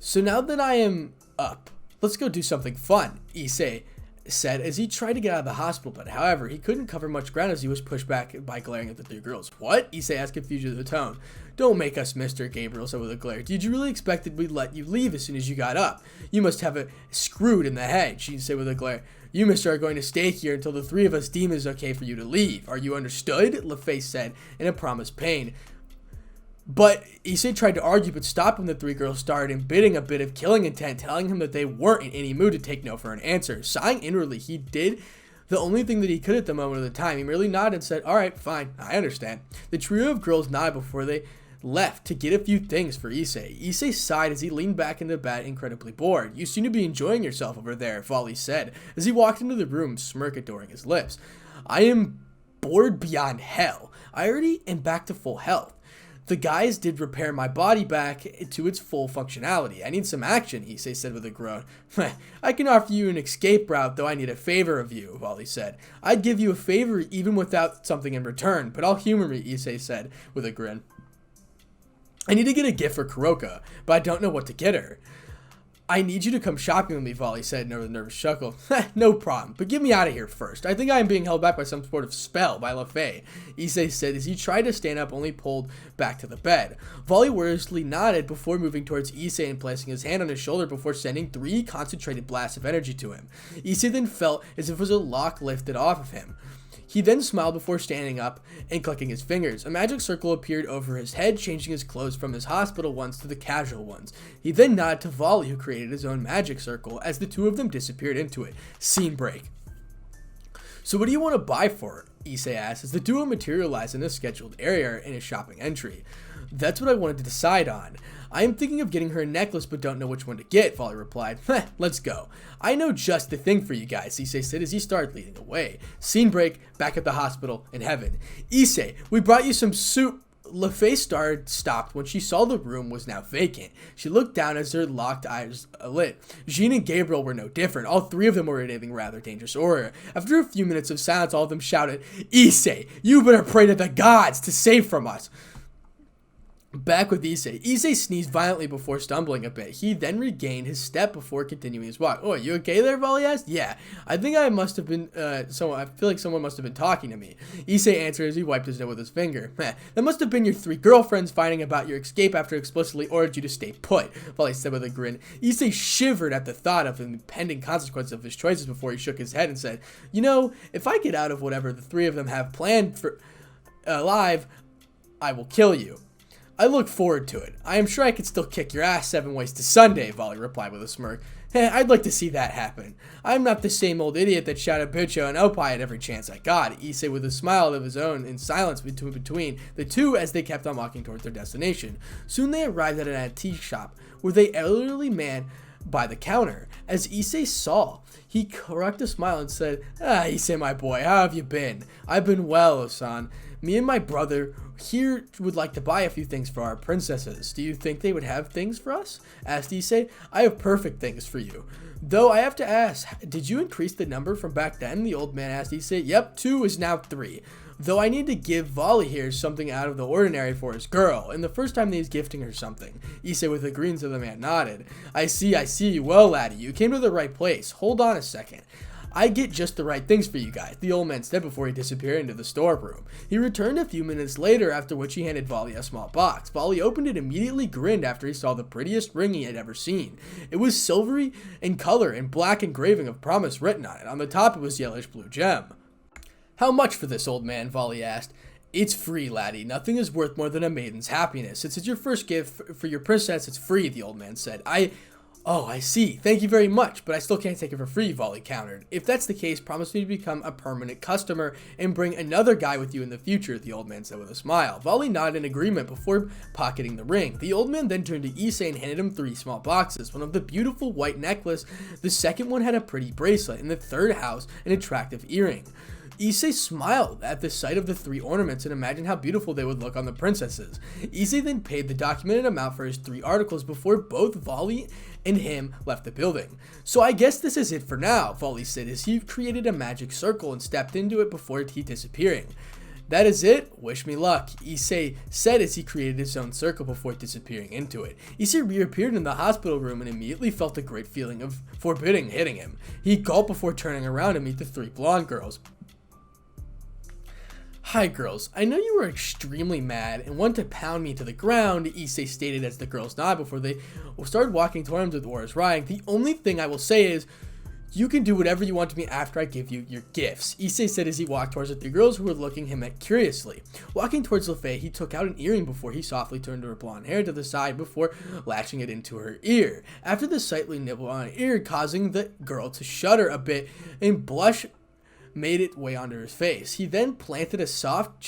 So now that I am up, let's go do something fun, Issei said as he tried to get out of the hospital bed. However, he couldn't cover much ground as he was pushed back by glaring at the three girls. What? Issei asked, confused at the tone. Don't make us, Mr. Gabriel said with a glare. Did you really expect that we'd let you leave as soon as you got up? You must have it screwed in the head, she said with a glare. You, mister, are going to stay here until the three of us deem it is okay for you to leave. Are you understood? LaFace said in a promised pain. But Issei tried to argue, but stopping the three girls started embidding a bit of killing intent, telling him that they weren't in any mood to take no for an answer. Sighing inwardly, he did the only thing that he could at the moment of the time. He merely nodded and said, all right, fine, I understand. The trio of girls nodded before they left to get a few things for Issei. Issei sighed as he leaned back into bed, incredibly bored. You seem to be enjoying yourself over there, Volley said, as he walked into the room, smirk adoring his lips. I am bored beyond hell. I already am back to full health. The guys did repair my body back to its full functionality. I need some action, Issei said with a groan. I can offer you an escape route, though I need a favor of you, Volley said. I'd give you a favor even without something in return, but I'll humor me, Issei said with a grin. I need to get a gift for Kuroka, but I don't know what to get her. I need you to come shopping with me, Volley said with a nervous chuckle. No problem, but get me out of here first. I think I am being held back by some sort of spell by LaFay, Issei said as he tried to stand up, only pulled back to the bed. Volley worriedly nodded before moving towards Issei and placing his hand on his shoulder before sending 3 concentrated blasts of energy to him. Issei then felt as if it was a lock lifted off of him. He then smiled before standing up and clicking his fingers. A magic circle appeared over his head, changing his clothes from his hospital ones to the casual ones. He then nodded to Volley, who created his own magic circle, as the two of them disappeared into it. Scene break. So what do you want to buy for it? Issei asked as the duo materialized in a scheduled area in his shopping entry. That's what I wanted to decide on. I am thinking of getting her a necklace but don't know which one to get, Volley replied. Let's go. I know just the thing for you guys, Issei said as he started leading away. Scene break, back at the hospital in heaven. Issei, we brought you some soup. LaFay stopped when she saw the room was now vacant. She looked down as her locked eyes lit. Jean and Gabriel were no different. All 3 of them were in a rather dangerous aura. After a few minutes of silence, all of them shouted, Issei, you better pray to the gods to save from us. Back with Issei. Issei sneezed violently before stumbling a bit. He then regained his step before continuing his walk. Oh, you okay there, Volley asked? Yeah. I think I must have been, I feel like someone must have been talking to me. Issei answered as he wiped his nose with his finger. That must have been your 3 girlfriends fighting about your escape after explicitly ordered you to stay put, Volley said with a grin. Issei shivered at the thought of the impending consequences of his choices before he shook his head and said, you know, if I get out of whatever the 3 of them have planned for alive, I will kill you. I look forward to it. I am sure I could still kick your ass 7 ways to Sunday, Volley replied with a smirk. I'd like to see that happen. I'm not the same old idiot that shouted bitcho and opie at every chance I got, Issei with a smile of his own in silence between the two as they kept on walking towards their destination. Soon they arrived at an antique shop where the elderly man by the counter. As Issei saw, he cracked a smile and said, Issei, my boy, how have you been? I've been well, Osan. Me and my brother here would like to buy a few things for our princesses. Do you think they would have things for us? Asked Issei. I have perfect things for you. Though I have to ask, did you increase the number from back then? The old man asked Issei. Yep, 2 is now 3. Though I need to give Volley here something out of the ordinary for his girl, and the first time that he's gifting her something. Issei with a grin to the man nodded. I see. Well, laddie, you came to the right place. Hold on a second. I get just the right things for you guys, the old man said before he disappeared into the storeroom. He returned a few minutes later, after which he handed Volley a small box. Volley opened it and immediately grinned after he saw the prettiest ring he had ever seen. It was silvery in color and black engraving of promise written on it. On the top it was yellowish blue gem. How much for this, old man? Volley asked. It's free, laddie. Nothing is worth more than a maiden's happiness. Since it's your first gift for your princess, it's free, the old man said. Oh, I see. Thank you very much, but I still can't take it for free, Volley countered. If that's the case, promise me to become a permanent customer and bring another guy with you in the future, the old man said with a smile. Volley nodded in agreement before pocketing the ring. The old man then turned to Issei and handed him 3 small boxes, one of the beautiful white necklace, the second one had a pretty bracelet, and the third housed an attractive earring. Issei smiled at the sight of the 3 ornaments and imagined how beautiful they would look on the princesses. Issei then paid the documented amount for his 3 articles before both Volley and him left the building. So I guess this is it for now, Volley said as he created a magic circle and stepped into it before he disappearing. That is it, wish me luck, Issei said as he created his own circle before disappearing into it. Issei reappeared in the hospital room and immediately felt a great feeling of foreboding hitting him. He gulped before turning around to meet the 3 blonde girls. Hi girls, I know you were extremely mad and want to pound me to the ground, Issei stated as the girls nodded before they started walking toward him with oars riding. The only thing I will say is, you can do whatever you want to me after I give you your gifts, Issei said as he walked towards the 3 girls who were looking him at curiously. Walking towards Lefei, he took out an earring before he softly turned her blonde hair to the side before latching it into her ear. After the sightly nibble on her ear, causing the girl to shudder a bit and blush made its way onto his face. He then planted a soft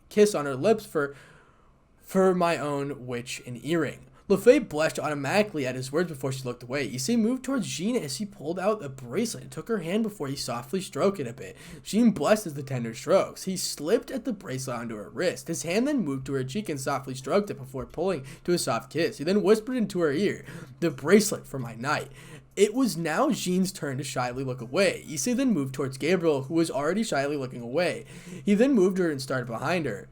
kiss on her lips for my own witch an earring. Lefei blushed automatically at his words before she looked away. Issei moved towards Jean as he pulled out a bracelet and took her hand before he softly stroked it a bit. Jean blushed as the tender strokes. He slipped at the bracelet onto her wrist. His hand then moved to her cheek and softly stroked it before pulling to a soft kiss. He then whispered into her ear, "The bracelet for my knight." It was now Jean's turn to shyly look away. Issei then moved towards Gabriel, who was already shyly looking away. He then moved her and started behind her.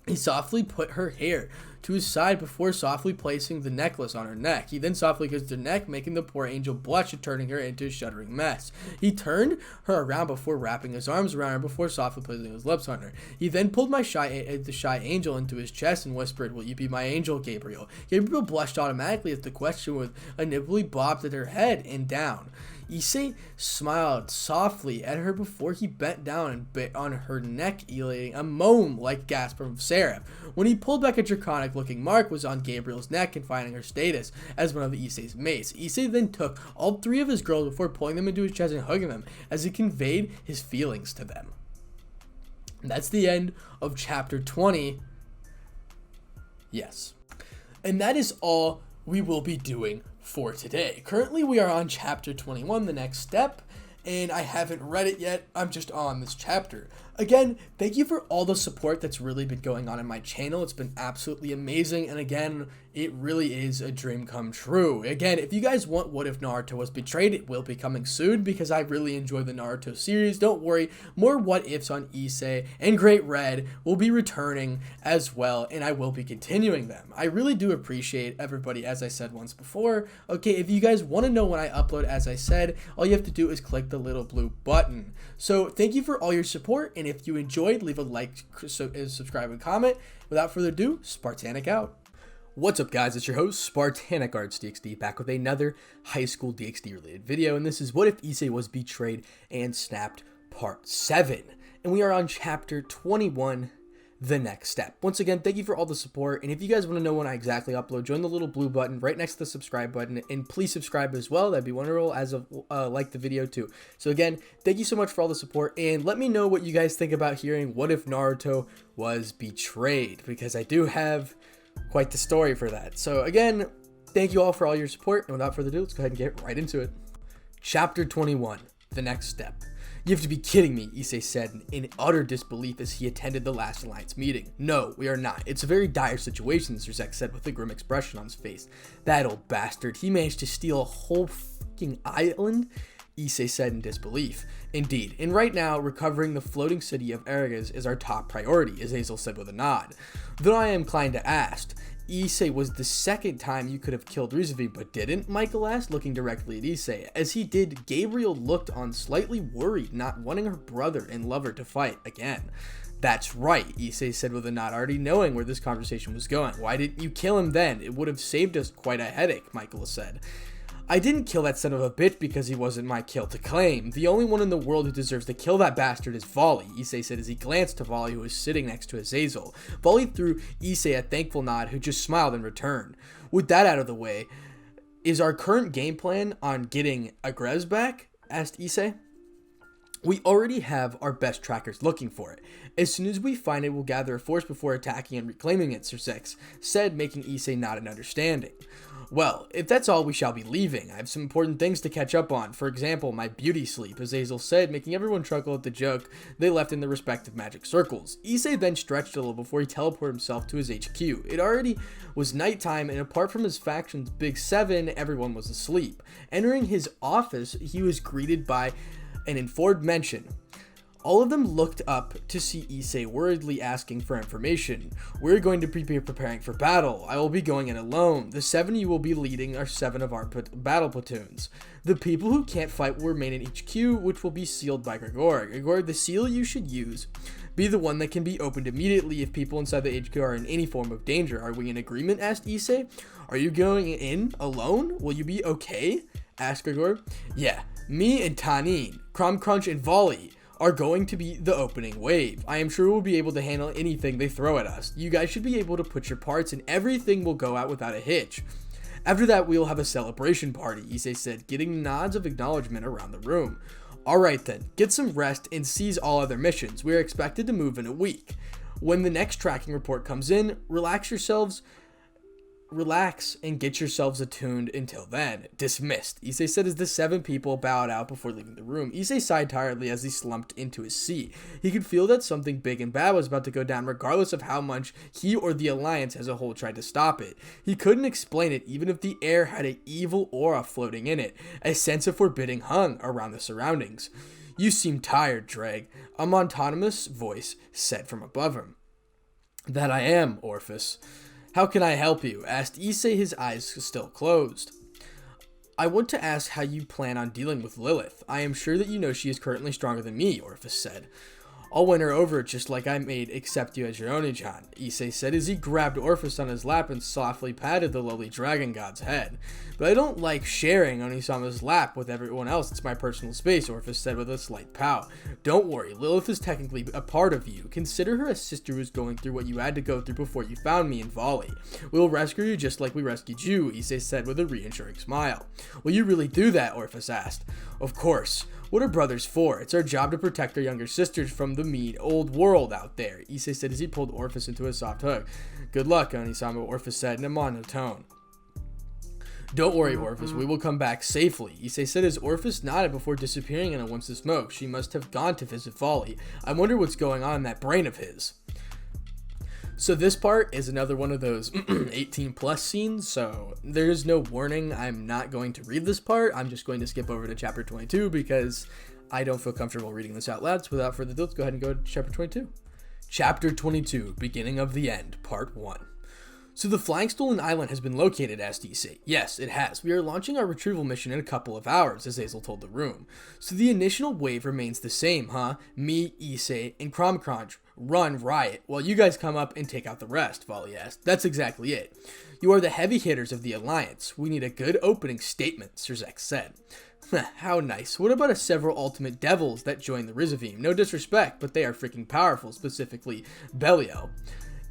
He softly put her hair to his side before softly placing the necklace on her neck. He then softly kissed her neck, making the poor angel blush and turning her into a shuddering mess. He turned her around before wrapping his arms around her before softly placing his lips on her. He then pulled the shy angel into his chest and whispered, "Will you be my angel, Gabriel?" Gabriel blushed automatically at the question with a nibbly bob at her head and down. Issei smiled softly at her before he bent down and bit on her neck, elating a moan like gasp from Seraph. When he pulled back, a draconic-looking mark was on Gabriel's neck, confining her status as one of the Issei's mates. Issei then took all 3 of his girls before pulling them into his chest and hugging them as he conveyed his feelings to them. And that's the end of chapter 20. Yes. And that is all we will be doing for today. Currently we are on chapter 21, the next step, and I haven't read it yet. I'm just on this chapter. Again, thank you for all the support that's really been going on in my channel. It's been absolutely amazing, and again, it really is a dream come true. Again, if you guys want What If Naruto Was Betrayed, it will be coming soon because I really enjoy the Naruto series. Don't worry, more what ifs on Issei and Great Red will be returning as well, and I will be continuing them. I really do appreciate everybody, as I said once before. Okay, if you guys want to know when I upload, as I said, all you have to do is click the little blue button. So thank you for all your support, and if you enjoyed, leave a like, subscribe, and comment. Without further ado, Spartanic out. What's up guys, it's your host Spartanic Arts DxD back with another high school DxD related video, and this is What If Issei Was Betrayed and Snapped Part 7. And we are on chapter 21, the next step. Once again, thank you for all the support, and if you guys want to know when I exactly upload, join the little blue button right next to the subscribe button, and please subscribe as well. That'd be wonderful, as of like the video too. So again, thank you so much for all the support, and let me know what you guys think about hearing What If Naruto Was Betrayed, because I do have quite the story for that. So again, thank you all for all your support, and without further ado, let's go ahead and get right into it. Chapter 21, the next step. You have to be kidding me, Issei said in utter disbelief as he attended the last alliance meeting. No, we are not. It's a very dire situation, Zerzek said with a grim expression on his face. That old bastard, he managed to steal a whole fucking island? Issei said in disbelief. Indeed, and right now, recovering the floating city of Ergas is our top priority, Azazel said with a nod. Though I am inclined to ask, Issei was the second time you could have killed Rizvi, but didn't? Michael asked, looking directly at Issei. As he did, Gabriel looked on slightly worried, not wanting her brother and lover to fight again. That's right, Issei said with a nod, already knowing where this conversation was going. Why didn't you kill him then? It would have saved us quite a headache, Michael said. I didn't kill that son of a bitch because he wasn't my kill to claim. The only one in the world who deserves to kill that bastard is Volley, Issei said as he glanced to Volley, who was sitting next to Azazel. Volley threw Issei a thankful nod, who just smiled in return. With that out of the way, Is our current game plan on getting Agrez back? Asked Issei. We already have our best trackers looking for it. As soon as we find it, we'll gather a force before attacking and reclaiming it, Sir Six said, making Issei nod in understanding. Well, if that's all, we shall be leaving. I have some important things to catch up on. For example, my beauty sleep, Azazel said, making everyone chuckle at the joke they left in their respective magic circles. Issei then stretched a little before he teleported himself to his HQ. It already was nighttime, and apart from his faction's Big Seven, everyone was asleep. Entering his office, he was greeted by an informed mention. All of them looked up to see Issei worriedly asking for information. We're going to be preparing for battle. I will be going in alone. The 7 you will be leading are 7 of our battle platoons. The people who can't fight will remain in HQ, which will be sealed by Gregor. Gregor, the seal you should use be the one that can be opened immediately if people inside the HQ are in any form of danger. Are we in agreement? Asked Issei. Are you going in alone? Will you be okay? Asked Gregor. Yeah, me and Tanin, Crumcrunch and Volley are going to be the opening wave. I am sure we'll be able to handle anything they throw at us. You guys should be able to put your parts and everything will go out without a hitch. After that, we'll have a celebration party, Issei said, getting nods of acknowledgement around the room. Alright then, get some rest and seize all other missions. We are expected to move in a week. When the next tracking report comes in, relax and get yourselves attuned until then. Dismissed, Issei said as the 7 people bowed out before leaving the room. Issei sighed tiredly as he slumped into his seat. He could feel that something big and bad was about to go down regardless of how much he or the Alliance as a whole tried to stop it. He couldn't explain it even if the air had an evil aura floating in it. A sense of forbidding hung around the surroundings. You seem tired, Dreg, a monotonous voice said from above him. That I am, Orphis. How can I help you? Asked Issei, his eyes still closed. I want to ask how you plan on dealing with Lilith. I am sure that you know she is currently stronger than me, Orphis said. I'll win her over just like I made accept you as your Oni-chan, Issei said as he grabbed Orphis on his lap and softly patted the lowly dragon god's head. But I don't like sharing Oni-sama's lap with everyone else. It's my personal space, Orphis said with a slight pout. Don't worry, Lilith is technically a part of you. Consider her a sister who's going through what you had to go through before you found me in Volley. We'll rescue you just like we rescued you, Issei said with a reassuring smile. Will you really do that? Orphis asked. Of course. What are brothers for? It's our job to protect our younger sisters from the mean old world out there, Issei said as he pulled Orphis into a soft hug. Good luck, Oni-sama, Orphis said in a monotone. Don't worry, Orphis, we will come back safely, Issei said as Orphis nodded before disappearing in a wisp of smoke. She must have gone to visit Volley. I wonder what's going on in that brain of his. So this part is another one of those 18 plus scenes, so there's no warning. I'm not going to read this part. I'm just going to skip over to chapter 22 because I don't feel comfortable reading this out loud. So without further ado, let's go ahead and go to chapter 22. Chapter 22, Beginning of the End, Part 1. So the flying stolen island has been located, asked Issei. Yes, it has. We are launching our retrieval mission in a couple of hours, Azazel told the room. So the initial wave remains the same, huh? Me, Issei, and Crumcrunch run riot while you guys come up and take out the rest, Volley asked. That's exactly it. You are the heavy hitters of the Alliance. We need a good opening statement, Sir Zex said. How nice. What about several ultimate devils that join the Rizavim? No disrespect, but they are freaking powerful, specifically Belial.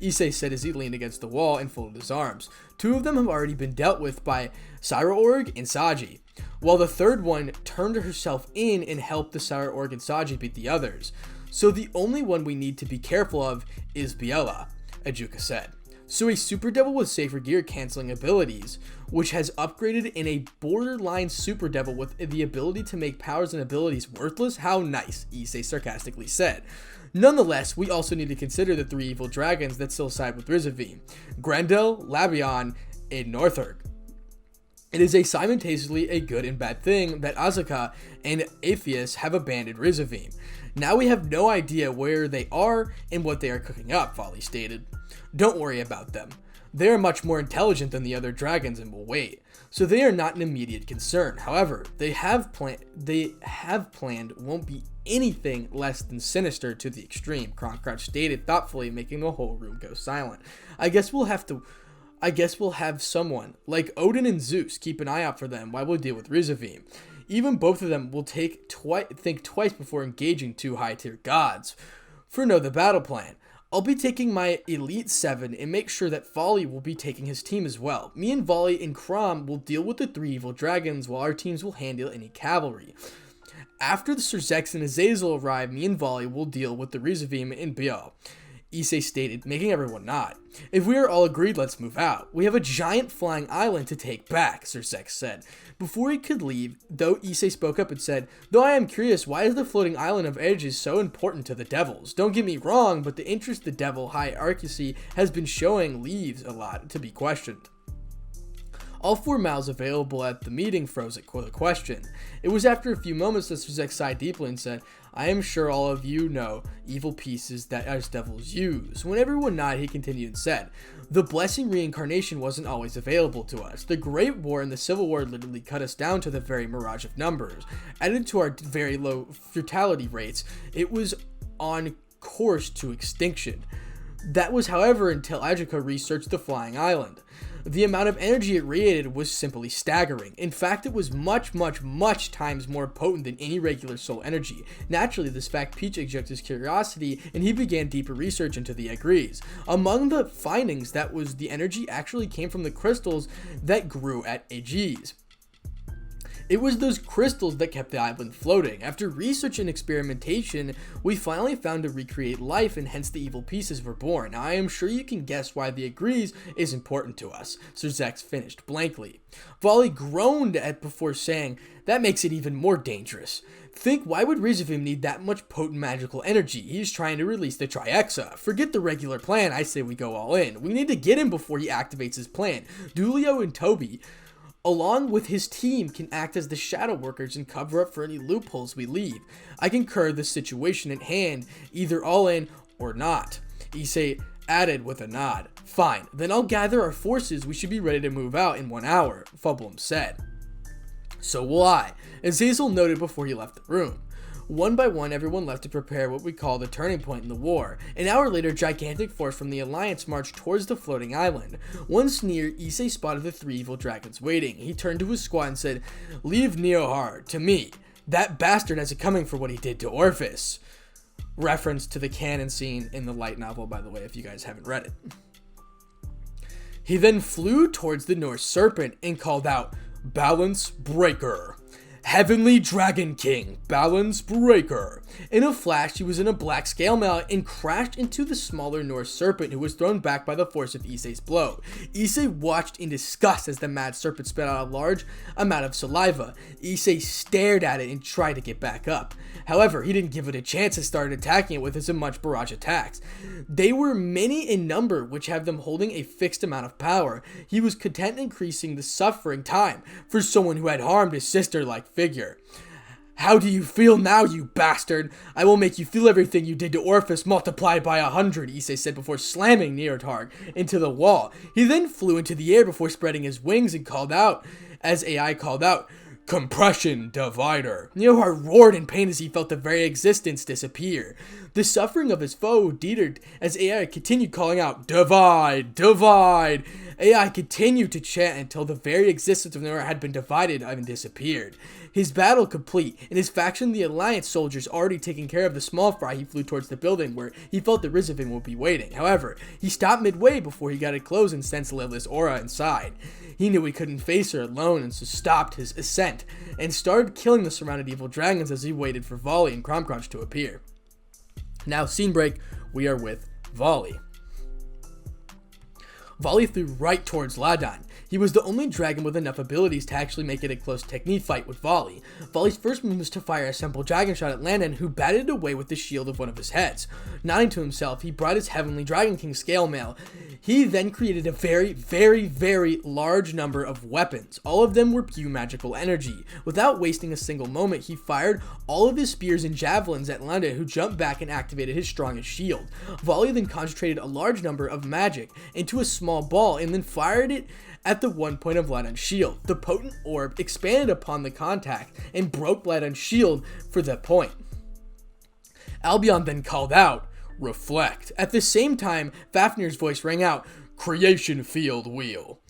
Issei said as he leaned against the wall and folded his arms. 2 of them have already been dealt with by Cyraorg and Saji, while the third one turned herself in and helped the Cyraorg and Saji beat the others. So the only one we need to be careful of is Biela, Ajuka said. So a Super Devil with safer gear canceling abilities, which has upgraded in a borderline Super Devil with the ability to make powers and abilities worthless? How nice, Issei sarcastically said. Nonetheless, we also need to consider the 3 evil dragons that still side with Rizavim, Grendel, Labion, and Northurg. It is simultaneously a good and bad thing that Asuka and Aphius have abandoned Rizavim. Now we have no idea where they are and what they are cooking up, Volley stated. Don't worry about them. They are much more intelligent than the other dragons and will wait, so they are not an immediate concern. However, they have planned won't be anything less than sinister to the extreme, Crunch stated thoughtfully, making the whole room go silent. I guess we'll have someone like Odin and Zeus keep an eye out for them while we deal with Rizavim. Even both of them will think twice before engaging 2 high-tier gods. For know the battle plan. I'll be taking my Elite 7 and make sure that Volley will be taking his team as well. Me and Volley and Crom will deal with the 3 evil dragons while our teams will handle any cavalry. After the Sir Zex and Azazel arrive, me and Volley will deal with the Rizavim and Bial. Issei stated, making everyone nod. If we are all agreed, let's move out. We have a giant flying island to take back, Sir Zex said. Before he could leave, though, Issei spoke up and said, though I am curious, why is the floating island of edges so important to the devils? Don't get me wrong, but the interest the devil hierarchy has been showing leaves a lot to be questioned. All 4 mouths available at the meeting froze at the question. It was after a few moments that Sir Zex sighed deeply and said, I am sure all of you know evil pieces that us devils use. When everyone nodded, he continued and said, the blessing reincarnation wasn't always available to us. The Great War and the Civil War literally cut us down to the very mirage of numbers. Added to our very low fertility rates, it was on course to extinction. That was, however, until Ajika researched the flying island. The amount of energy it radiated was simply staggering. In fact, it was much times more potent than any regular soul energy. Naturally, this fact piqued Ajika's curiosity, and he began deeper research into the agrees. Among the findings, that was the energy actually came from the crystals that grew at Aegis. It was those crystals that kept the island floating. After research and experimentation, we finally found to recreate life, and hence the evil pieces were born. Now, I am sure you can guess why the agrees is important to us. Sir Zex finished blankly. Volley groaned before saying, that makes it even more dangerous. Think, why would Rizavim need that much potent magical energy? He's trying to release the Trihexa. Forget the regular plan, I say we go all in. We need to get him before he activates his plan. Dulio and Toby, along with his team, can act as the shadow workers and cover up for any loopholes we leave. I concur the situation at hand, either all in or not. Issei added with a nod. Fine, then I'll gather our forces. We should be ready to move out in 1 hour, Fublum said. So will I, Azazel noted before he left the room. One by one, everyone left to prepare what we call the turning point in the war. An hour later, gigantic force from the Alliance marched towards the floating island. Once near, Issei spotted the 3 evil dragons waiting. He turned to his squad and said, leave Neohar to me. That bastard has it coming for what he did to Orphis. Reference to the canon scene in the light novel, by the way, if you guys haven't read it. He then flew towards the Norse serpent and called out, Balance Breaker. Heavenly Dragon King, Balance Breaker. In a flash, he was in a black scale mail and crashed into the smaller Norse serpent, who was thrown back by the force of Issei's blow. Issei watched in disgust as the mad serpent spat out a large amount of saliva. Issei stared at it and tried to get back up. However, he didn't give it a chance and started attacking it with his much barrage attacks. They were many in number, which had them holding a fixed amount of power. He was content increasing the suffering time for someone who had harmed his sister-like figure. How do you feel now, you bastard? I will make you feel everything you did to Orphis multiplied by 100, Issei said before slamming Neotarg into the wall. He then flew into the air before spreading his wings and called out, as AI called out, Compression Divider. Neohar roared in pain as he felt the very existence disappear. The suffering of his foe deterred as AI continued calling out, Divide! Divide! AI continued to chant until the very existence of Neohar had been divided and disappeared. His battle complete, and his faction, the Alliance soldiers, already taking care of the small fry, he flew towards the building where he felt the Rizavim would be waiting. However, he stopped midway before he got it close and sensed Lilith's aura inside. He knew he couldn't face her alone, and so stopped his ascent and started killing the surrounded evil dragons as he waited for Volley and Cromcrunch to appear. Now, scene break, we are with Volley. Volley flew right towards Ladon. He was the only dragon with enough abilities to actually make it a close technique fight with Volley. Volley's first move was to fire a simple dragon shot at Landon, who batted it away with the shield of one of his heads. Nodding to himself, he brought his Heavenly Dragon King scale mail. He then created a very large number of weapons. All of them were pure magical energy. Without wasting a single moment, he fired all of his spears and javelins at Landon, who jumped back and activated his strongest shield. Volley then concentrated a large number of magic into a small ball and then fired it at the one point of Ladon's shield. The potent orb expanded upon the contact and broke Ladon's shield for that point. Albion then called out, Reflect. At the same time, Fafnir's voice rang out, Creation Field Wheel.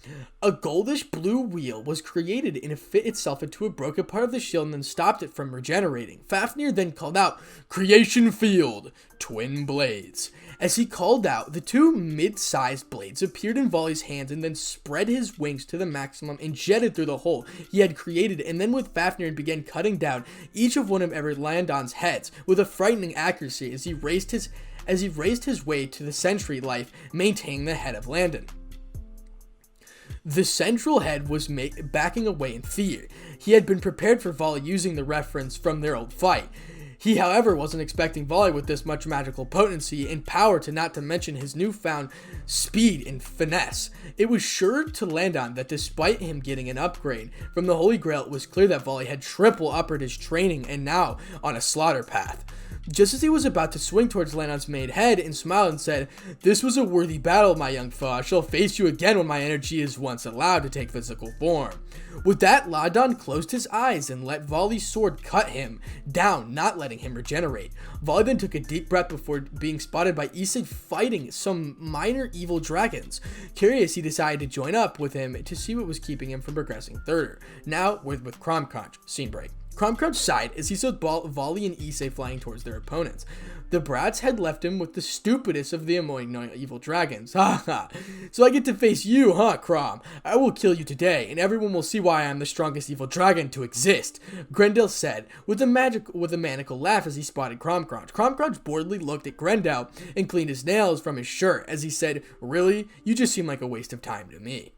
A goldish blue wheel was created and it fit itself into a broken part of the shield and then stopped it from regenerating. Fafnir then called out, Creation Field, Twin Blades. As he called out, the two mid-sized blades appeared in Volley's hands and then spread his wings to the maximum and jetted through the hole he had created, and then with Fafnir began cutting down each of one of every Landon's heads with a frightening accuracy as he raised his way to the sentry life, maintaining the head of Landon. The central head was backing away in fear. He had been prepared for Volley using the reference from their old fight. He, however, wasn't expecting Volley with this much magical potency and power, not to mention his newfound speed and finesse. It was sure to land on that despite him getting an upgrade from the Holy Grail, it was clear that Volley had triple uppered his training and now on a slaughter path. Just as he was about to swing towards Landon's made head and smiled and said, "This was a worthy battle, my young foe. I shall face you again when my energy is once allowed to take physical form." With that, Landon closed his eyes and let Volley's sword cut him down, not letting him regenerate. Volley then took a deep breath before being spotted by Issei fighting some minor evil dragons. Curious, he decided to join up with him to see what was keeping him from progressing further. Now, with Cromcrunch. Scene break. Cromcrunch sighed as he saw Volley and Issei flying towards their opponents. The brats had left him with the stupidest of the annoying evil dragons. Ha ha. So I get to face you, huh, Crom? I will kill you today, and everyone will see why I am the strongest evil dragon to exist, Grendel said, with a maniacal laugh as he spotted Cromcrunch. Cromcrunch boredly looked at Grendel and cleaned his nails from his shirt as he said, "Really? You just seem like a waste of time to me."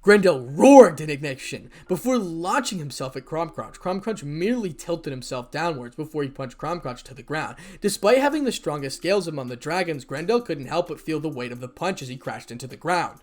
Grendel roared in indignation before launching himself at Cromcrunch. Cromcrunch merely tilted himself downwards before he punched Cromcrunch to the ground. Despite having the strongest scales among the dragons, Grendel couldn't help but feel the weight of the punch as he crashed into the ground.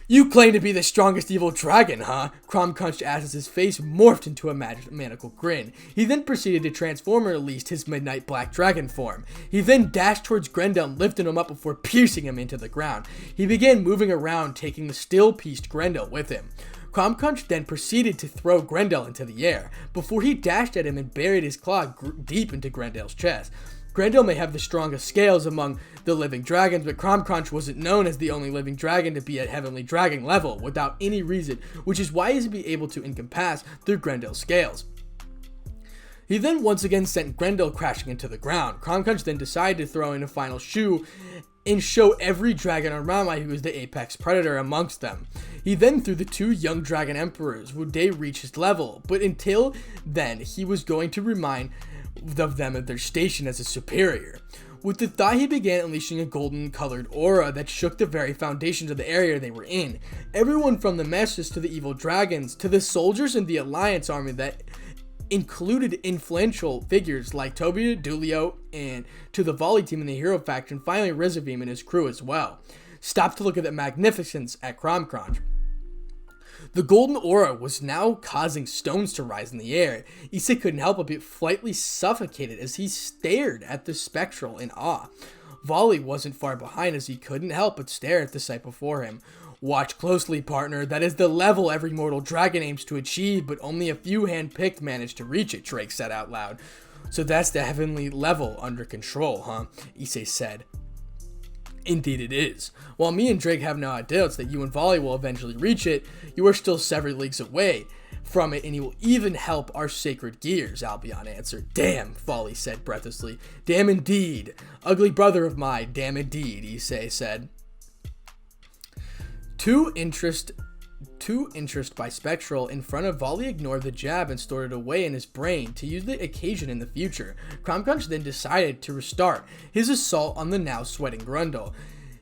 "You claim to be the strongest evil dragon, huh?" Cromcrunch asked as his face morphed into a maniacal grin. He then proceeded to transform or released his midnight black dragon form. He then dashed towards Grendel and lifted him up before piercing him into the ground. He began moving around, taking the still-pieced Grendel with him. Cromcrunch then proceeded to throw Grendel into the air, before he dashed at him and buried his claw deep into Grendel's chest. Grendel may have the strongest scales among the living dragons, but Cromcrunch wasn't known as the only living dragon to be at heavenly dragon level without any reason, which is why he is able to encompass through Grendel's scales. He then once again sent Grendel crashing into the ground. Cromcrunch then decided to throw in a final shoe and show every dragon around why he was the apex predator amongst them. He then threw the two young dragon emperors. Would they reach his level? But until then, he was going to remind of them at their station as a superior. With the thought, he began unleashing a golden colored aura that shook the very foundations of the area they were in. Everyone from the meshes to the evil dragons to the soldiers in the Alliance army that included influential figures like Tobia, Dulio, and to the Volley team and the hero faction, finally Rizavim and his crew as well, stopped to look at the magnificence at Cromcrunch. The golden aura was now causing stones to rise in the air. Issei couldn't help but be slightly suffocated as he stared at the spectral in awe. Volley wasn't far behind as he couldn't help but stare at the sight before him. "Watch closely, partner. That is the level every mortal dragon aims to achieve, but only a few hand-picked manage to reach it," Drake said out loud. "So that's the heavenly level under control, huh?" Issei said. "Indeed it is. While me and Drake have no doubts that you and Volley will eventually reach it, you are still several leagues away from it, and you will even help our sacred gears," Albion answered. "Damn," Volley said breathlessly. "Damn indeed. Ugly brother of mine, damn indeed," Issei said. Too interest by Spectral in front of Volley ignored the jab and stored it away in his brain to use the occasion in the future. Cromcrunch then decided to restart his assault on the now sweating Grendel.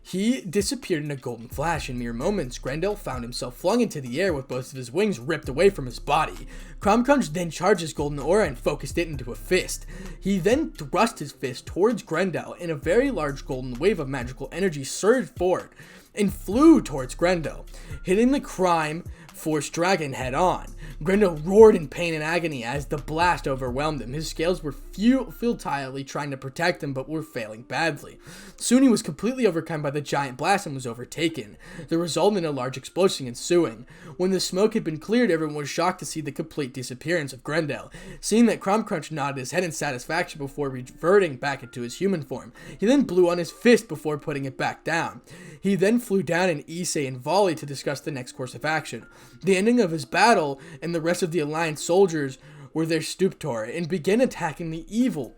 He disappeared in a golden flash. In mere moments, Grendel found himself flung into the air with both of his wings ripped away from his body. Cromcrunch then charged his golden aura and focused it into a fist. He then thrust his fist towards Grendel, and a very large golden wave of magical energy surged forward and flew towards Grendel, hitting the Crime Force Dragon head on. Grendel roared in pain and agony as the blast overwhelmed him. His scales were futilely trying to protect him, but were failing badly. Soon he was completely overcome by the giant blast and was overtaken. The result in a large explosion ensuing. When the smoke had been cleared, everyone was shocked to see the complete disappearance of Grendel. Seeing that, Cromcrunch nodded his head in satisfaction before reverting back into his human form. He then blew on his fist before putting it back down. He then flew down in Issei and Volley to discuss the next course of action. The ending of his battle and the rest of the Alliance soldiers were there stuptor and began attacking the evil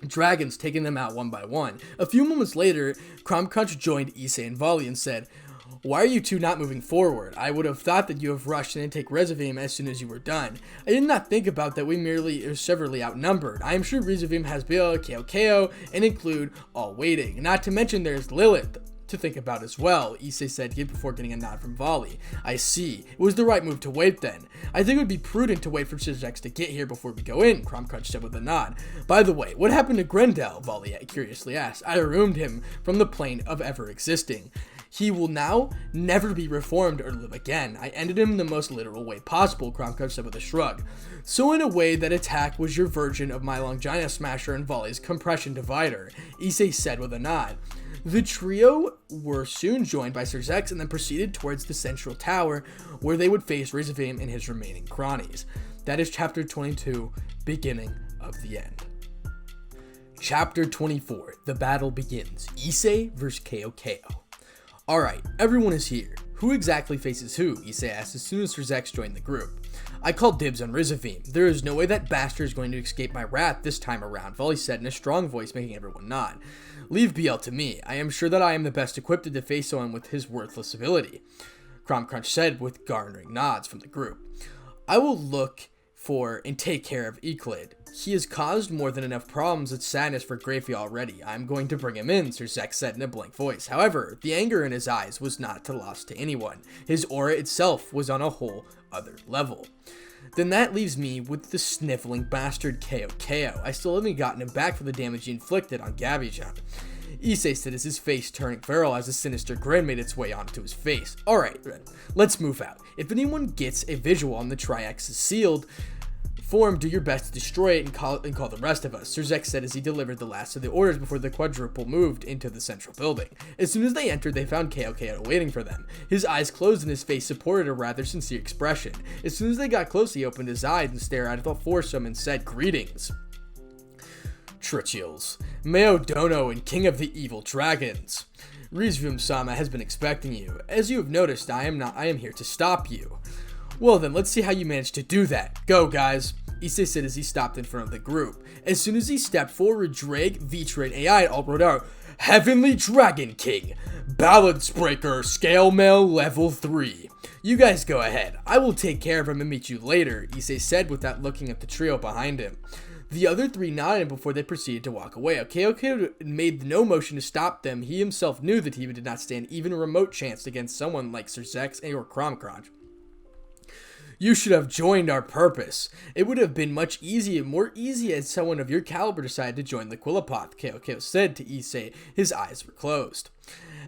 dragons, taking them out one by one. A few moments later, Crumb-Crunch joined Issei and Volley and said, "Why are you two not moving forward? I would have thought that you have rushed in and take Rezavim as soon as you were done. I did not think about that we merely are severely outnumbered. I am sure Rezavim has Bill, KO, and include all waiting. Not to mention there's Lilith to think about as well," Issei said before getting a nod from Volley. "I see. It was the right move to wait then. I think it would be prudent to wait for Syzex to get here before we go in," Crumb-Crunch said with a nod. "By the way, what happened to Grendel?" Volley curiously asked. "I removed him from the plane of ever existing. He will now never be reformed or live again. I ended him in the most literal way possible," Crumb-Crunch said with a shrug. "So in a way, that attack was your version of my Longina Smasher and Volley's Compression Divider," Issei said with a nod. The trio were soon joined by Syzex and then proceeded towards the central tower, where they would face Rezavim and his remaining cronies. That is Chapter 22, beginning of the end. Chapter 24, the battle begins. Issei vs. KO. Alright, everyone is here. Who exactly faces who? Issei asked as soon as Syzex joined the group. "I call dibs on Rezavim. There is no way that bastard is going to escape my wrath this time around," Volley said in a strong voice, making everyone nod. "Leave BL to me. I am sure that I am the best equipped to face someone with his worthless ability," Crumb-Crunch said with garnering nods from the group. "I will look for and take care of Euclid. He has caused more than enough problems and sadness for Grafia already. I'm going to bring him in," Syzex said in a blank voice. However, the anger in his eyes was not lost to anyone. His aura itself was on a whole other level. "Then that leaves me with the sniveling bastard KO. I still haven't gotten him back for the damage he inflicted on Gabijan," Issei said as his face turned feral as a sinister grin made its way onto his face. "Alright, let's move out. If anyone gets a visual on the Triax's sealed form, do your best to destroy it and call the rest of us," Syzex said as he delivered the last of the orders before the quadruple moved into the central building. As soon as they entered, they found KO waiting for them. His eyes closed and his face supported a rather sincere expression. As soon as they got close, he opened his eyes and stared at the foursome and said, "Greetings, Trichils, Meo Dono and King of the Evil Dragons. Rezavim-sama has been expecting you. As you have noticed, I am here to stop you." "Well then, let's see how you managed to do that. Go, guys," Issei said as he stopped in front of the group. As soon as he stepped forward, Drake, Vitra, and AI all wrote out, "Heavenly Dragon King, Balance Breaker, Scale Mail Level 3. You guys go ahead. I will take care of him and meet you later," Issei said without looking at the trio behind him. The other three nodded before they proceeded to walk away. KO made no motion to stop them. He himself knew that he did not stand even a remote chance against someone like Syzex or Crumb-Crunch. "You should have joined our purpose. It would have been more easy as someone of your caliber decided to join the Quillapoth," KO said to Issei. His eyes were closed.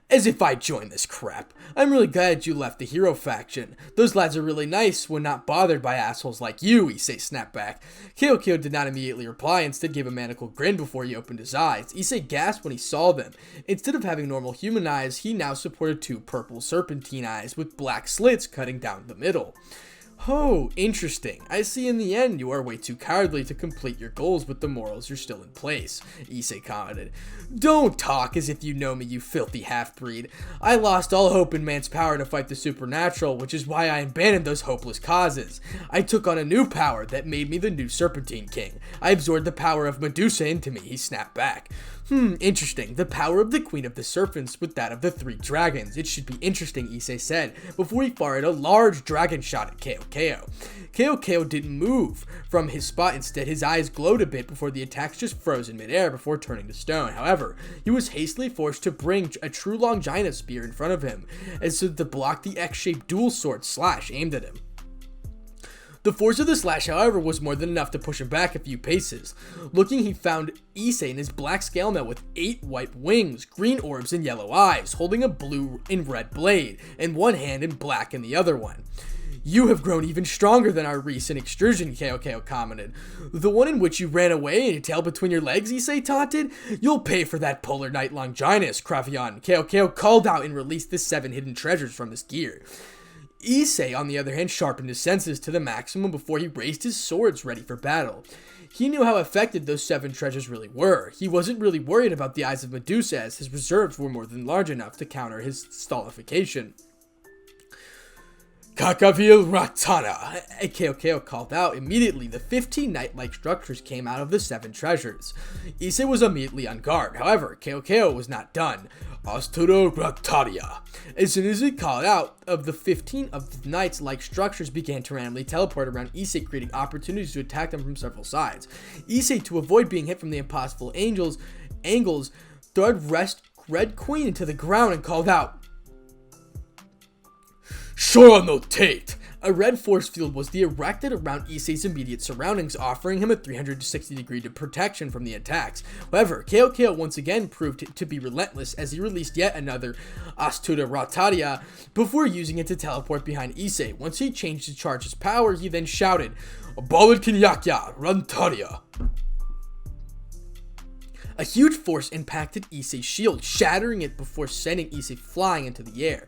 "As if I joined this crap. I'm really glad you left the hero faction. Those lads are really nice when not bothered by assholes like you," Issei snapped back. KO did not immediately reply, instead gave a maniacal grin before he opened his eyes. Issei gasped when he saw them. Instead of having normal human eyes, he now supported two purple serpentine eyes with black slits cutting down the middle. "Oh, interesting. I see in the end you are way too cowardly to complete your goals with the morals you're still in place," Issei commented. "Don't talk as if you know me, you filthy half-breed. I lost all hope in man's power to fight the supernatural, which is why I abandoned those hopeless causes. I took on a new power that made me the new Serpentine King. I absorbed the power of Medusa into me," he snapped back. Interesting. The power of the Queen of the Serpents with that of the three dragons. It should be interesting," Issei said, before he fired a large dragon shot at KO. KO didn't move from his spot. Instead, his eyes glowed a bit before the attacks just froze in midair before turning to stone. However, he was hastily forced to bring a true Longina spear in front of him, as so to block the X-shaped dual sword slash aimed at him. The force of the slash, however, was more than enough to push him back a few paces. Looking, he found Issei in his black scale mail with 8 white wings, green orbs, and yellow eyes, holding a blue and red blade, and one hand in black in the other one. "You have grown even stronger than our recent extrusion," KO commented. "The one in which you ran away and your tail between your legs," Issei taunted. "You'll pay for that Polar Night Longinus, Kravion," KO called out and released the 7 hidden treasures from his gear. Issei, on the other hand, sharpened his senses to the maximum before he raised his swords ready for battle. He knew how effective those 7 treasures really were. He wasn't really worried about the eyes of Medusa, as his reserves were more than large enough to counter his stultification. Kakavil Ratana. Keokeo called out. Immediately, the 15 knight-like structures came out of the 7 treasures. Issei was immediately on guard. However, Keokeo was not done. Asturo Rataria. As soon as he called out, of the 15 of the knights-like structures began to randomly teleport around Issei, creating opportunities to attack them from several sides. Issei, to avoid being hit from the impossible angles, threw Red Queen into the ground and called out, Shora no Tate! A red force field was erected around Issei's immediate surroundings, offering him a 360-degree protection from the attacks. However, Keokeo once again proved to be relentless as he released yet another Astuta Rataria before using it to teleport behind Issei. Once he changed to charge his power, he then shouted, Balad Kinyakya Rantaria. A huge force impacted Issei's shield, shattering it before sending Issei flying into the air.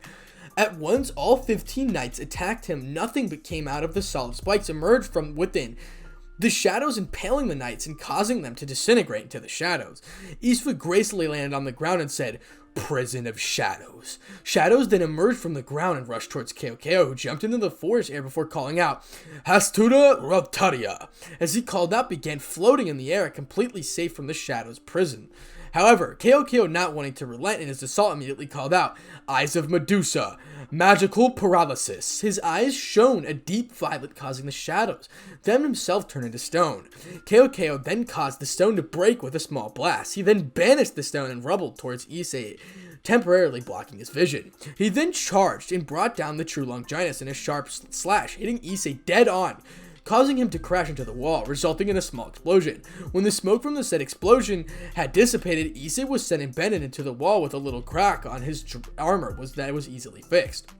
At once, all 15 knights attacked him. Nothing but came out of the solid spikes emerged from within the shadows, impaling the knights and causing them to disintegrate into the shadows. Eastwood gracefully landed on the ground and said, Prison of Shadows. Shadows then emerged from the ground and rushed towards Keokeo, who jumped into the forest air before calling out, Hastuda Rotaria. As he called out, began floating in the air, completely safe from the shadows' prison. However, Keokeo, not wanting to relent in his assault, immediately called out, Eyes of Medusa, Magical Paralysis. His eyes shone a deep violet, causing the shadows then himself turn into stone. Keokeo then caused the stone to break with a small blast. He then banished the stone and rubbled towards Issei, temporarily blocking his vision. He then charged and brought down the true Longinus in a sharp slash, hitting Issei dead on, causing him to crash into the wall, resulting in a small explosion. When the smoke from the said explosion had dissipated, Issei was sent embedded into the wall with a little crack on his armor that was easily fixed.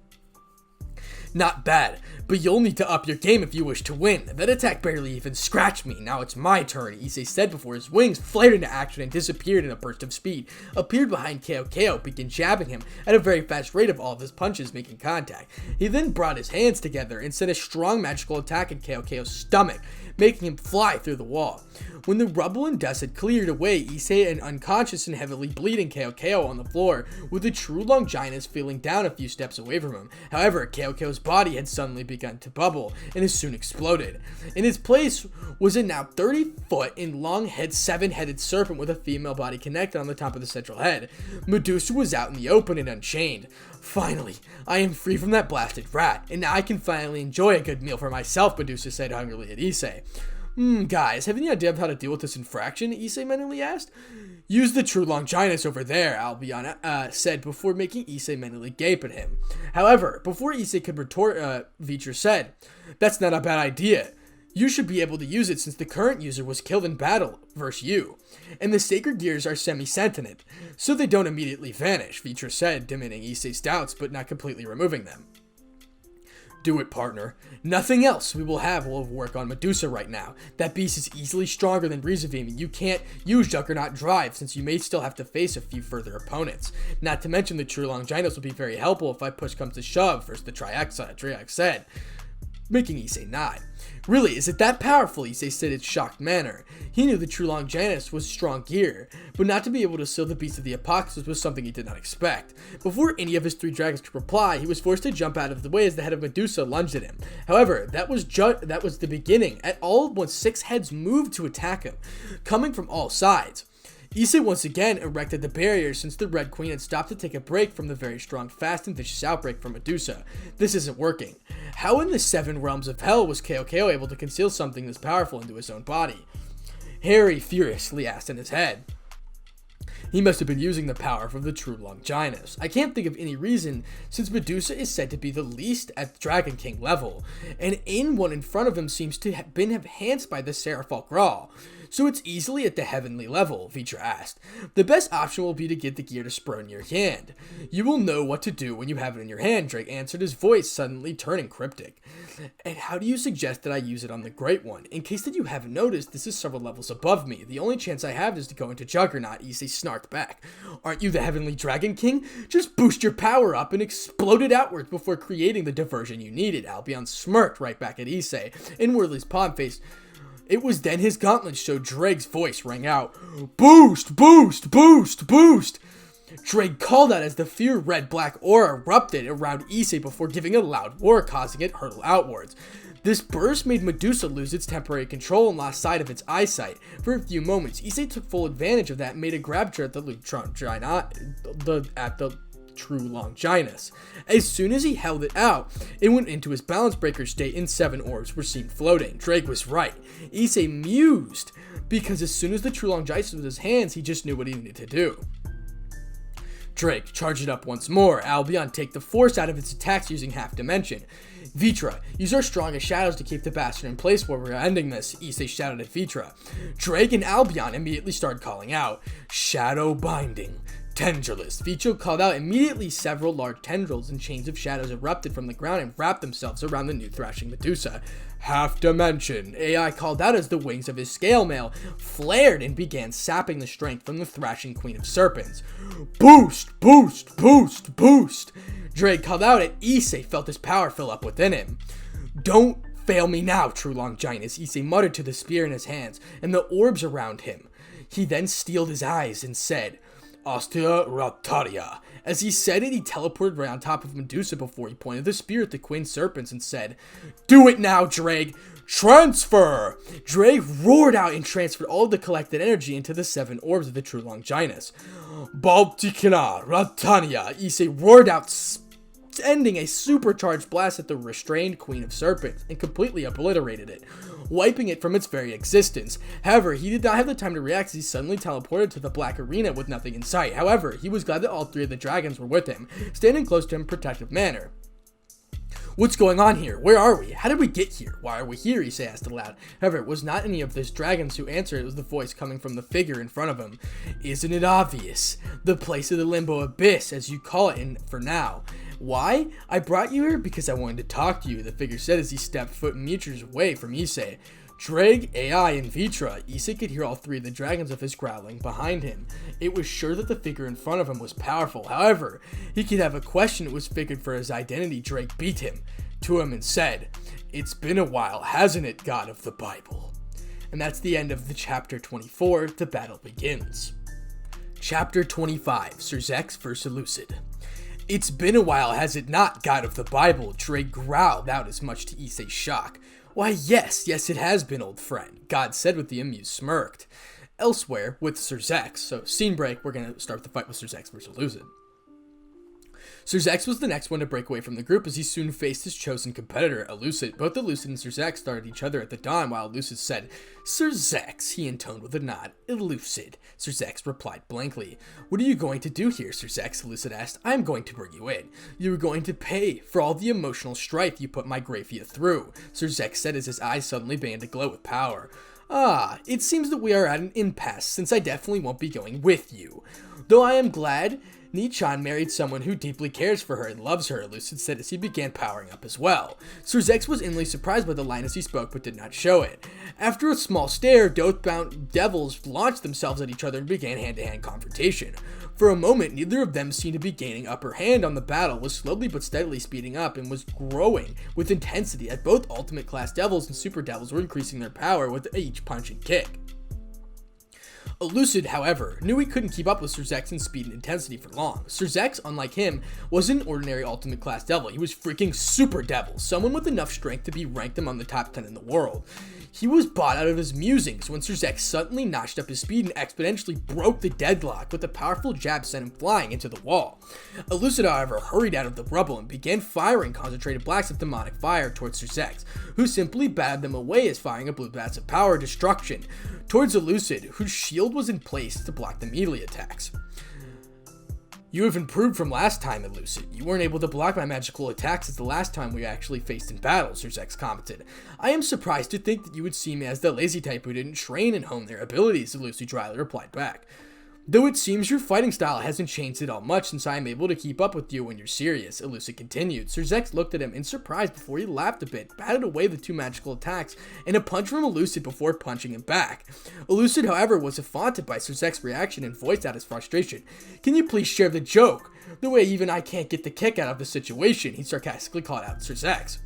Not bad, but you'll need to up your game if you wish to win. That attack barely even scratched me. Now it's my turn, Issei said before his wings flared into action and disappeared in a burst of speed. Appeared behind Keokeo, began jabbing him at a very fast rate of all of his punches making contact. He then brought his hands together and sent a strong magical attack at Keokeo's stomach, making him fly through the wall. When the rubble and dust had cleared away, Issei, an unconscious and heavily bleeding Keokeo on the floor, with the true Longinus feeling down a few steps away from him. However, Keokeo's body had suddenly begun to bubble and has soon exploded. In its place was a now 30-foot in long head 7-headed serpent with a female body connected on the top of the central head. Medusa was out in the open and unchained. Finally, I am free from that blasted rat, and now I can finally enjoy a good meal for myself, Medusa said hungrily at Issei. Guys, have any idea of how to deal with this infraction? Issei mentally asked. Use the true Longinus over there, Albion said before making Issei mentally gape at him. However, before Issei could retort, Vitra said, That's not a bad idea. You should be able to use it since the current user was killed in battle versus you. And the sacred gears are semi-sentient, so they don't immediately vanish, Vitra said, diminishing Issei's doubts but not completely removing them. Do it, partner. Nothing else we will work on Medusa right now. That beast is easily stronger than Rizavim, and you can't use Juggernaut Drive since you may still have to face a few further opponents. Not to mention the true Longinus will be very helpful if push comes to shove versus the Triax said, making Issei nod. Really, is it that powerful? Issei said in shocked manner. He knew the true Longinus was strong gear, but not to be able to seal the beast of the apocalypse was something he did not expect. Before any of his 3 dragons could reply, he was forced to jump out of the way as the head of Medusa lunged at him. However, that was the beginning. At all once 6 heads moved to attack him, coming from all sides. Issei once again erected the barrier since the Red Queen had stopped to take a break from the very strong, fast, and vicious outbreak from Medusa. This isn't working. How in the 7 realms of hell was Keokeo able to conceal something this powerful into his own body? Harry furiously asked in his head. He must have been using the power from the true Longinus. I can't think of any reason, since Medusa is said to be the least at the Dragon King level, and one in front of him seems to have been enhanced by the Seraphalk Raw. So it's easily at the heavenly level, Vitra asked. The best option will be to get the gear to Spro in your hand. You will know what to do when you have it in your hand, Drake answered, his voice suddenly turning cryptic. And how do you suggest that I use it on the Great One? In case that you haven't noticed, this is several levels above me. The only chance I have is to go into Juggernaut, Issei snarked back. Aren't you the Heavenly Dragon King? Just boost your power up and explode it outwards before creating the diversion you needed. Albion smirked right back at Issei. Inwardly's palm faced. It was then his gauntlet showed Drake's voice rang out, Boost! Boost! Boost! Boost! Drake called out as the fear red-black aura erupted around Issei before giving a loud roar, causing it hurtle outwards. This burst made Medusa lose its temporary control and lost sight of its eyesight. For a few moments, Issei took full advantage of that and made a grab at the true Longinus. As soon as he held it out, it went into his balance breaker state and 7 orbs were seen floating. Drake was right. Issei mused, because as soon as the true Longinus was in his hands, he just knew what he needed to do. Drake, charge it up once more. Albion, take the force out of its attacks using half dimension. Vitra, use our strongest shadows to keep the bastard in place while we're ending this, Issei shouted at Vitra. Drake and Albion immediately started calling out, Shadow Binding. Tendrillus. Vitra called out. Immediately, several large tendrils and chains of shadows erupted from the ground and wrapped themselves around the new thrashing Medusa. Half dimension. AI called out as the wings of his scale mail flared and began sapping the strength from the thrashing queen of serpents. Boost! Boost! Boost! Boost! Drake called out and Issei felt his power fill up within him. Don't fail me now, true Longinus, Issei muttered to the spear in his hands and the orbs around him. He then steeled his eyes and said, Ostia Rataria. As he said it, he teleported right on top of Medusa before he pointed the spear at the Queen Serpents and said, Do it now, Drake! Transfer! Drake roared out and transferred all of the collected energy into the 7 orbs of the true Longinus. Baltikina Ratania! Issei roared out, ending a supercharged blast at the restrained Queen of Serpents and completely obliterated it, wiping it from its very existence. However, he did not have the time to react as he suddenly teleported to the black arena with nothing in sight. However, he was glad that all 3 of the dragons were with him, standing close to him in a protective manner. What's going on here? Where are we? How did we get here? Why are we here? Issei asked aloud. However, it was not any of those dragons who answered. It was the voice coming from the figure in front of him. Isn't it obvious? The place of the limbo abyss, as you call it for now. Why? I brought you here because I wanted to talk to you, the figure said as he stepped foot meters away from Issei. Drake, AI, and Vitra. Issei could hear all 3 of the dragons of his growling behind him. It was sure that the figure in front of him was powerful. However, he could have a question that was figured for his identity. Drake beat him to him and said, It's been a while, hasn't it, God of the Bible? And that's the end of the chapter 24. The battle begins. Chapter 25, Serzex vs. Lucid. It's been a while, has it not, God of the Bible? Drake growled out as much to Issei's shock. Why, yes, it has been, old friend, God said with the amused smirk. Elsewhere, with Serzex, so scene break, we're going to start the fight with Serzex versus Lucid. Serzex was the next one to break away from the group as he soon faced his chosen competitor, Lucid. Both the Lucid and Serzex started each other at the dawn while Lucid said, Serzex, he intoned with a nod. Lucid, Serzex replied blankly. What are you going to do here, Serzex? Lucid asked. I'm going to bring you in. You are going to pay for all the emotional strife you put my Graphia through, Serzex said as his eyes suddenly began to glow with power. Ah, it seems that we are at an impasse since I definitely won't be going with you. Though I am glad Nichan married someone who deeply cares for her and loves her, Lucid said as he began powering up as well. Serzex was inly surprised by the line as he spoke but did not show it. After a small stare, oath-bound devils launched themselves at each other and began hand-to-hand confrontation. For a moment, neither of them seemed to be gaining upper hand on the battle, was slowly but steadily speeding up and was growing with intensity as both ultimate class devils and super devils were increasing their power with each punch and kick. Lucid, however, knew he couldn't keep up with Serzex in speed and intensity for long. Serzex, unlike him, wasn't an ordinary ultimate class devil. He was freaking super devil, someone with enough strength to be ranked among the top 10 in the world. He was bought out of his musings when Serzex suddenly notched up his speed and exponentially broke the deadlock with a powerful jab sent him flying into the wall. Lucid, however, hurried out of the rubble and began firing concentrated blasts of demonic fire towards Serzex, who simply batted them away as firing a blue blast of power destruction towards Lucid, whose shield was in place to block the melee attacks. You have improved from last time, Lucid. You weren't able to block my magical attacks as the last time we actually faced in battle, Serzex commented. I am surprised to think that you would see me as the lazy type who didn't train and hone their abilities, Lucid dryly replied back. Though it seems your fighting style hasn't changed at all much since I am able to keep up with you when you're serious, Lucid continued. Serzex looked at him in surprise before he laughed a bit, batted away the 2 magical attacks, and a punch from Lucid before punching him back. Lucid, however, was affronted by Serzex's reaction and voiced out his frustration. Can you please share the joke? The way even I can't get the kick out of the situation, he sarcastically called out Serzex.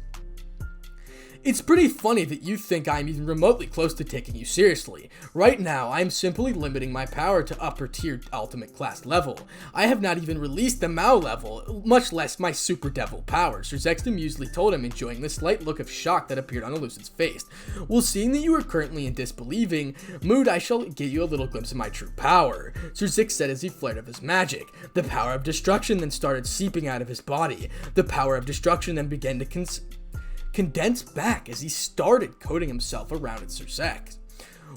It's pretty funny that you think I'm even remotely close to taking you seriously. Right now, I'm simply limiting my power to upper tier ultimate class level. I have not even released the Mao level, much less my super devil power, Sir Zex amusedly told him, enjoying the slight look of shock that appeared on Elucid's face. Well, seeing that you are currently in disbelieving mood, I shall give you a little glimpse of my true power, Sir Zex said as he flared up his magic. The power of destruction then started seeping out of his body. The power of destruction then began to condensed back as he started coating himself around at Sir Zex.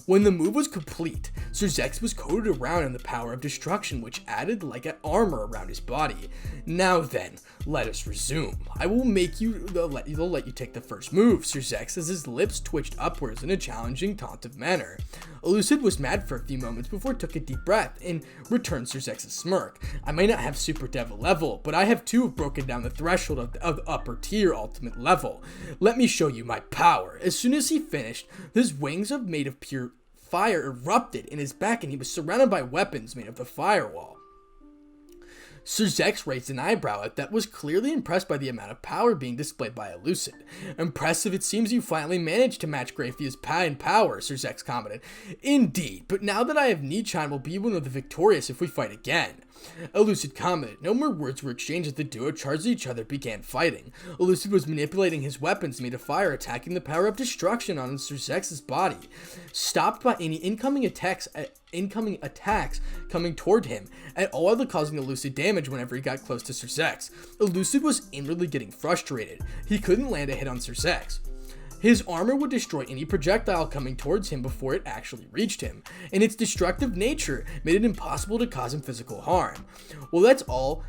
When the move was complete, Sir Zex was coated around in the power of destruction, which added like an armor around his body. Now then, let us resume. I will make you, they'll let you take the first move, Sir Zex, as his lips twitched upwards in a challenging, tauntive manner. Elucid was mad for a few moments before took a deep breath and returned Sir Zex's smirk. I may not have super devil level, but I have too broken down the threshold of upper tier ultimate level. Let me show you my power. As soon as he finished, his wings made of pure fire erupted in his back and he was surrounded by weapons made of the firewall. Sir Zex raised an eyebrow at that, was clearly impressed by the amount of power being displayed by Elucid. Impressive, it seems you finally managed to match Grayfia's power, Sir Zex commented. Indeed, but now that I have Nichan, will be one of the victorious if we fight again. Elucid commented. No more words were exchanged as the duo charged each other began fighting. Elucid was manipulating his weapons made of fire, attacking the power of destruction on Sir Zex's body. Stopped by any incoming attacks coming toward him, at all other causing Elucid damage whenever he got close to Sir Zex. Elucid was inwardly getting frustrated. He couldn't land a hit on Sir Zex. His armor would destroy any projectile coming towards him before it actually reached him, and its destructive nature made it impossible to cause him physical harm. Well, that's all.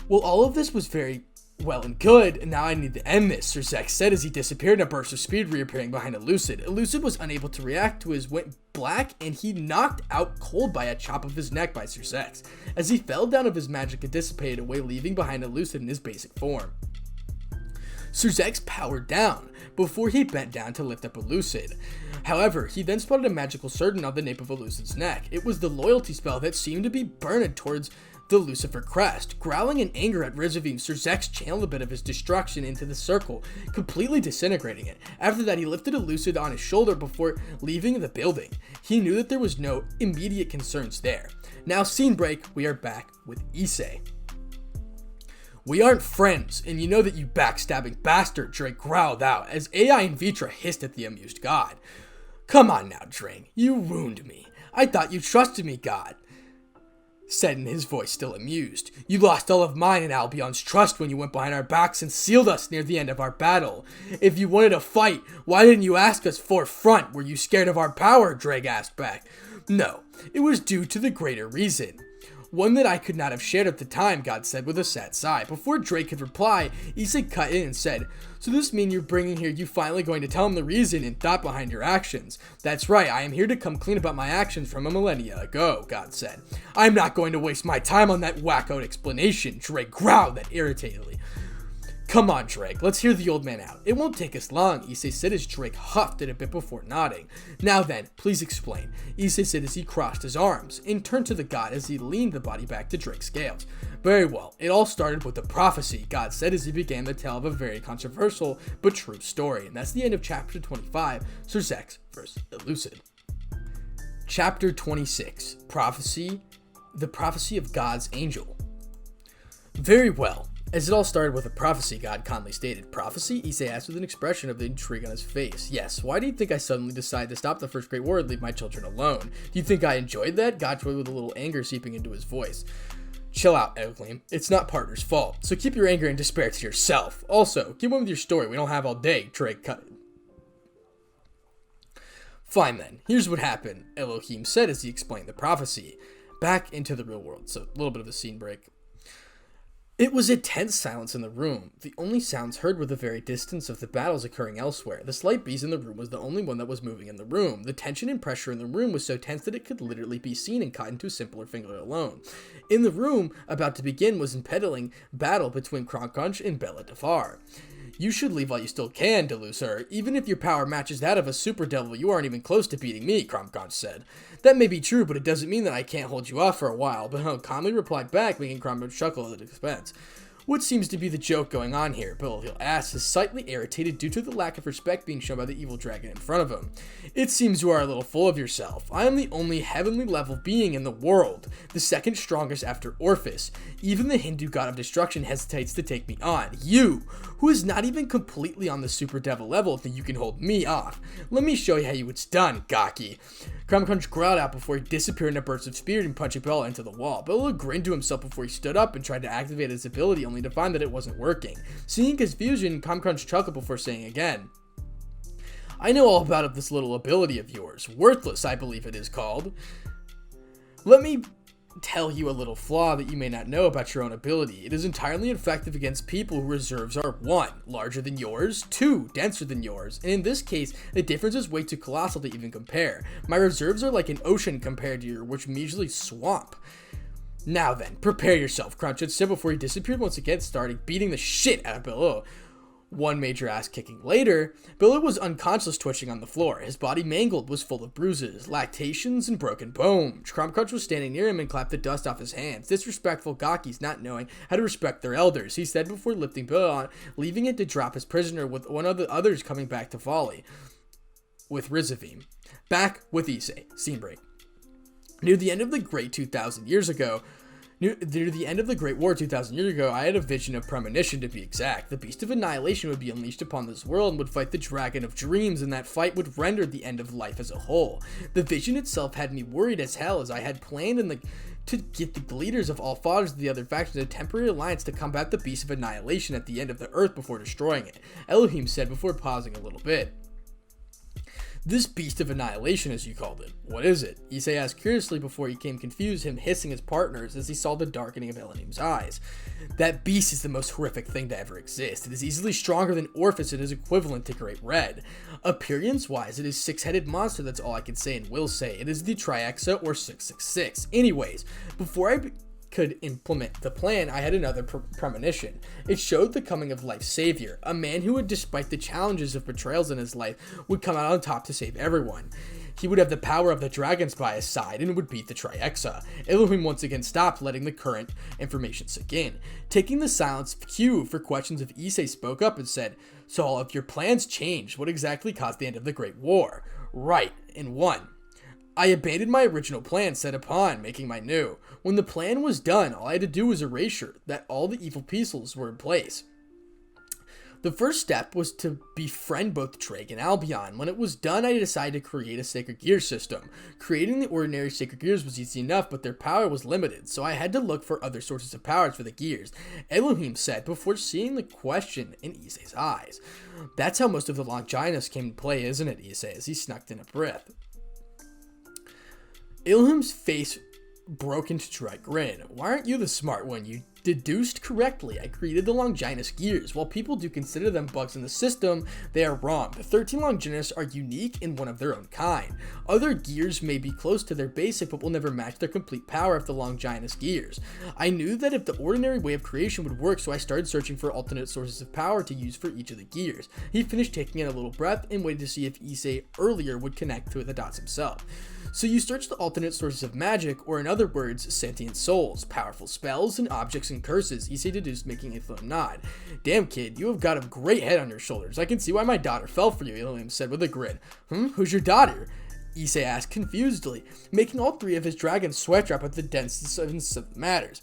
Well, all of this was very well and good, and now I need to end this, Sir Zex said as he disappeared in a burst of speed, reappearing behind Elucid. Elucid was unable to react to his went black, and he knocked out cold by a chop of his neck by Sir Zex. As he fell down of his magic and dissipated away, leaving behind Elucid in his basic form. Sir Zex powered down before he bent down to lift up Elucid. However, he then spotted a magical surgeon on the nape of Elucid's neck. It was the loyalty spell that seemed to be burned towards the Lucifer crest. Growling in anger at Rizavim, Sir Zex channeled a bit of his destruction into the circle, completely disintegrating it. After that, he lifted Elucid on his shoulder before leaving the building. He knew that there was no immediate concerns there. Now, scene break, we are back with Issei. We aren't friends, and you know that, you backstabbing bastard, Drake growled out as AI and Vitra hissed at the amused god. Come on now, Drake, you ruined me. I thought you trusted me, god said in his voice still amused. You lost all of mine and Albion's trust when you went behind our backs and sealed us near the end of our battle. If you wanted to fight, why didn't you ask us forefront? Were you scared of our power? Drake asked back. No, it was due to the greater reason. One that I could not have shared at the time, God said with a sad sigh. Before Drake could reply, Issei cut in and said, so this mean you're bringing here, you finally going to tell him the reason and thought behind your actions. That's right, I am here to come clean about my actions from a millennia ago, God said. I'm not going to waste my time on that wacko explanation, Drake growled that irritatedly. Come on, Drake, let's hear the old man out. It won't take us long, Issei said as Drake huffed it a bit before nodding. Now then, please explain, Issei said as he crossed his arms and turned to the god as he leaned the body back to Drake's scales. Very well, it all started with a prophecy, God said as he began the tale of a very controversial but true story. And that's the end of chapter 25, Sir Zex vs. Elucid. Chapter 26, Prophecy, the Prophecy of God's Angel. Very well. As it all started with a prophecy, God calmly stated. Prophecy? Issei asked with an expression of intrigue on his face. Yes, why do you think I suddenly decided to stop the First Great War and leave my children alone? Do you think I enjoyed that? God toyed with a little anger seeping into his voice. Chill out, Eoglim. It's not partner's fault, so keep your anger and despair to yourself. Also, get on with your story, we don't have all day, Drake cut. Fine then, here's what happened, Elohim said as he explained the prophecy. Back into the real world, so a little bit of a scene break. It was a tense silence in the room. The only sounds heard were the very distance of the battles occurring elsewhere. The slight breeze in the room was the only one that was moving in the room. The tension and pressure in the room was so tense that it could literally be seen and cut into a simpler finger alone. In the room, about to begin, was impending battle between Kronkrunch and Bella Defar. You should leave while you still can, Delucer. Even if your power matches that of a super devil, you aren't even close to beating me, Kronkrunch said. That may be true, but it doesn't mean that I can't hold you off for a while, but calmly replied back, making Kronkrunch chuckle at his expense. What seems to be the joke going on here? Belial asks, is slightly irritated due to the lack of respect being shown by the evil dragon in front of him. It seems you are a little full of yourself. I am the only heavenly level being in the world, the second strongest after Orpheus. Even the Hindu god of destruction hesitates to take me on. You, who is not even completely on the super devil level, think you can hold me off. Let me show you how it's done, Gaki. Crumb Crunch growled out before he disappeared in a burst of spirit and punching Bella into the wall. Bella grinned to himself before he stood up and tried to activate his ability, only to find that it wasn't working. Seeing confusion, Crumb Crunch chuckled before saying again, I know all about this little ability of yours. Worthless, I believe it is called. Let me tell you a little flaw that you may not know about your own ability. It is entirely effective against people whose reserves are 1, larger than yours, 2, denser than yours, and in this case, the difference is way too colossal to even compare. My reserves are like an ocean compared to your, which measly swamp. Now then, prepare yourself, Crunch had said before he disappeared once again, starting beating the shit out of Belial. One major ass kicking later, Belial was unconscious, twitching on the floor. His body mangled, was full of bruises, lactations, and broken bones. Crumb Crunch was standing near him and clapped the dust off his hands. Disrespectful Gakis not knowing how to respect their elders, he said before lifting Belial on, leaving it to drop his prisoner with one of the others coming back to volley with Rizavim. Back with Issei. Scene break. Near the end of the Great 2,000 years ago, Near the end of the Great War 2,000 years ago, I had a vision of premonition, to be exact. The Beast of Annihilation would be unleashed upon this world and would fight the Dragon of Dreams, and that fight would render the end of life as a whole. The vision itself had me worried as hell, as I had planned to get the leaders of all fathers of the other factions a temporary alliance to combat the Beast of Annihilation at the end of the earth before destroying it, Elohim said before pausing a little bit. This Beast of Annihilation, as you called it, what is it? Issei asked curiously before he became confused, him hissing his partners as he saw the darkening of Elohim's eyes. That beast is the most horrific thing to ever exist. It is easily stronger than Orpheus and is equivalent to Great Red. Appearance-wise, it is a 6-headed monster, that's all I can say and will say. It is the Triaxa or 666. Anyways, before I could implement the plan, I had another premonition. It showed the coming of life's savior, a man who would, despite the challenges of betrayals in his life, would come out on top to save everyone. He would have the power of the dragons by his side and would beat the Triaxa. Elohim once again stopped, letting the current information sink in. Taking the silence cue for questions of Issei, spoke up and said, so all of your plans changed. What exactly caused the end of the Great War? Right, in one. I abandoned my original plan set upon making my new. When the plan was done, all I had to do was erasure that all the evil pieces were in place. The first step was to befriend both Drake and Albion. When it was done, I decided to create a sacred gear system. Creating the ordinary sacred gears was easy enough, but their power was limited, so I had to look for other sources of powers for the gears, Elohim said before seeing the question in Issei's eyes. That's how most of the Longinus came to play, isn't it, Issei, as he snuck in a breath. Elohim's face broke into a dry grin. Why aren't you the smart one? You deduced correctly. I created the Longinus gears. While people do consider them bugs in the system, they are wrong. The 13 Longinus are unique in one of their own kind. Other gears may be close to their basic, but will never match their complete power of the Longinus gears. I knew that if the ordinary way of creation would work, so I started searching for alternate sources of power to use for each of the gears. He finished taking in a little breath and waited to see if Issei earlier would connect to the dots himself. So you search the alternate sources of magic, or in other words, sentient souls, powerful spells, and objects and curses, Issei deduced, making a firm nod. Damn kid, you have got a great head on your shoulders. I can see why my daughter fell for you, Elohim said with a grin. Who's your daughter? Issei asked confusedly, making all three of his dragons sweat drop at the denseness of matters.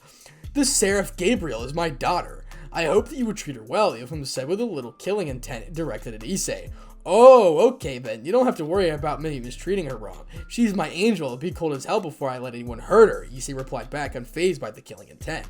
The Seraph Gabriel is my daughter. I hope that you would treat her well, Elohim said with a little killing intent directed at Issei. Oh, okay then. You don't have to worry about me mistreating her wrong. She's my angel. It'd be cold as hell before I let anyone hurt her, Issei replied back, unfazed by the killing intent.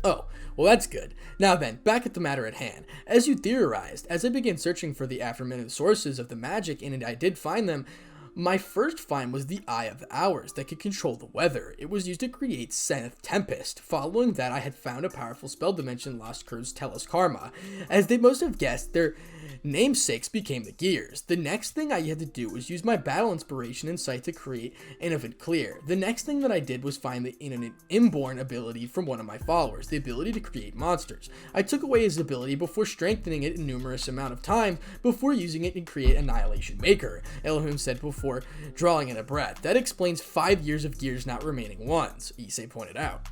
Oh, well that's good. Now then, back at the matter at hand. As you theorized, as I began searching for the aforementioned sources of the magic, and I did find them, my first find was the Eye of the Hours that could control the weather. It was used to create Seneth Tempest. Following that, I had found a powerful spell dimension, Lost Curve's Tellus Karma. As they most have guessed, their namesakes became the gears. The next thing I had to do was use my battle inspiration and sight to create an event clear. The next thing that I did was find an inborn ability from one of my followers, the ability to create monsters. I took away his ability before strengthening it a numerous amount of times before using it to create Annihilation Maker, Elohim said before drawing in a breath. That explains 5 years of gears not remaining ones, Issei pointed out.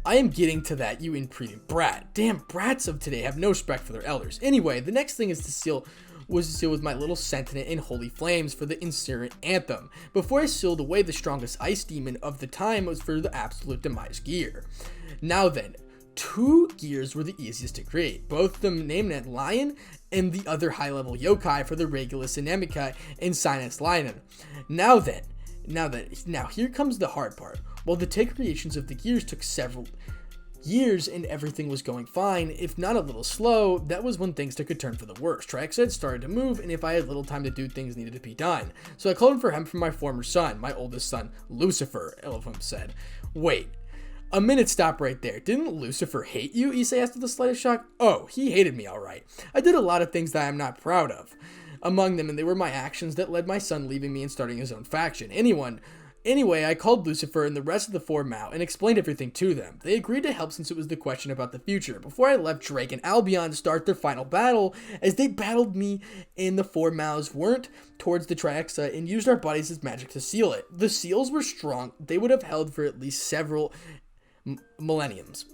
I am getting to that, you imprudent brat. Damn, brats of today have no respect for their elders. Anyway, the next thing is to seal with my little sentient in holy flames for the Incinerant Anthem. Before I sealed away the strongest ice demon of the time was for the absolute demise gear. Now then, 2 gears were the easiest to create, both of them named at Lion and the other high-level yokai for the Regulus Anemika and Sinus Lion. Now here comes the hard part. While the tech creations of the gears took several years and everything was going fine, if not a little slow, that was when things took a turn for the worse. Triax had started to move, and if I had little time to do things needed to be done. So I called him for him from my former son, my oldest son, Lucifer, Elpham said. Wait. A minute, stop right there. Didn't Lucifer hate you? Issei asked with the slightest shock. Oh, he hated me, alright. I did a lot of things that I am not proud of. Among them, and they were my actions that led my son leaving me and starting his own faction. Anyway, I called Lucifer and the rest of the 4 Mao and explained everything to them. They agreed to help since it was the question about the future. Before I left, Drake and Albion to start their final battle, as they battled me and the 4 Maos weren't towards the Triaxa and used our bodies as magic to seal it. The seals were strong. They would have held for at least several millenniums.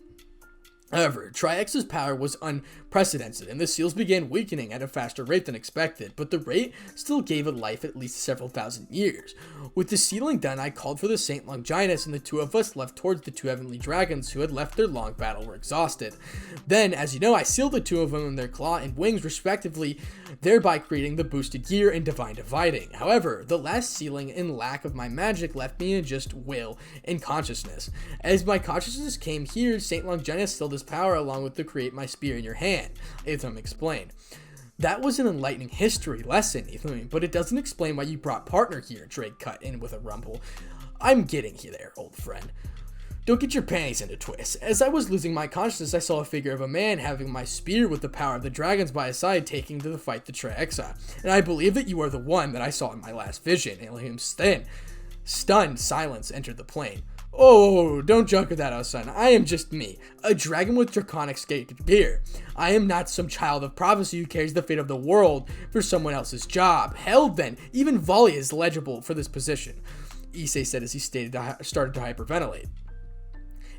However, Triax's power was unprecedented, and the seals began weakening at a faster rate than expected, but the rate still gave it life at least several thousand years. With the sealing done, I called for the Saint Longinus, and the 2 of us left towards the 2 heavenly dragons who had left their long battle were exhausted. Then, as you know, I sealed the 2 of them in their claw and wings respectively, thereby creating the boosted gear and divine dividing. However, the last sealing and lack of my magic left me in just will and consciousness. As my consciousness came here, Saint Longinus still his power along with the create my spear in your hand, Itham explained. That was an enlightening history lesson, Itham, but it doesn't explain why you brought partner here, Drake cut in with a rumble. I'm getting you there, old friend. Don't get your panties into twists. As I was losing my consciousness, I saw a figure of a man having my spear with the power of the dragons by his side taking to the fight the Triaxa. And I believe that you are the one that I saw in my last vision. Elohim's stunned silence entered the plane. Oh, don't joke with that, oh son. I am just me, a dragon with draconic gear. I am not some child of prophecy who carries the fate of the world for someone else's job. Hell then, even Volley is legible for this position, Issei said as he started to hyperventilate.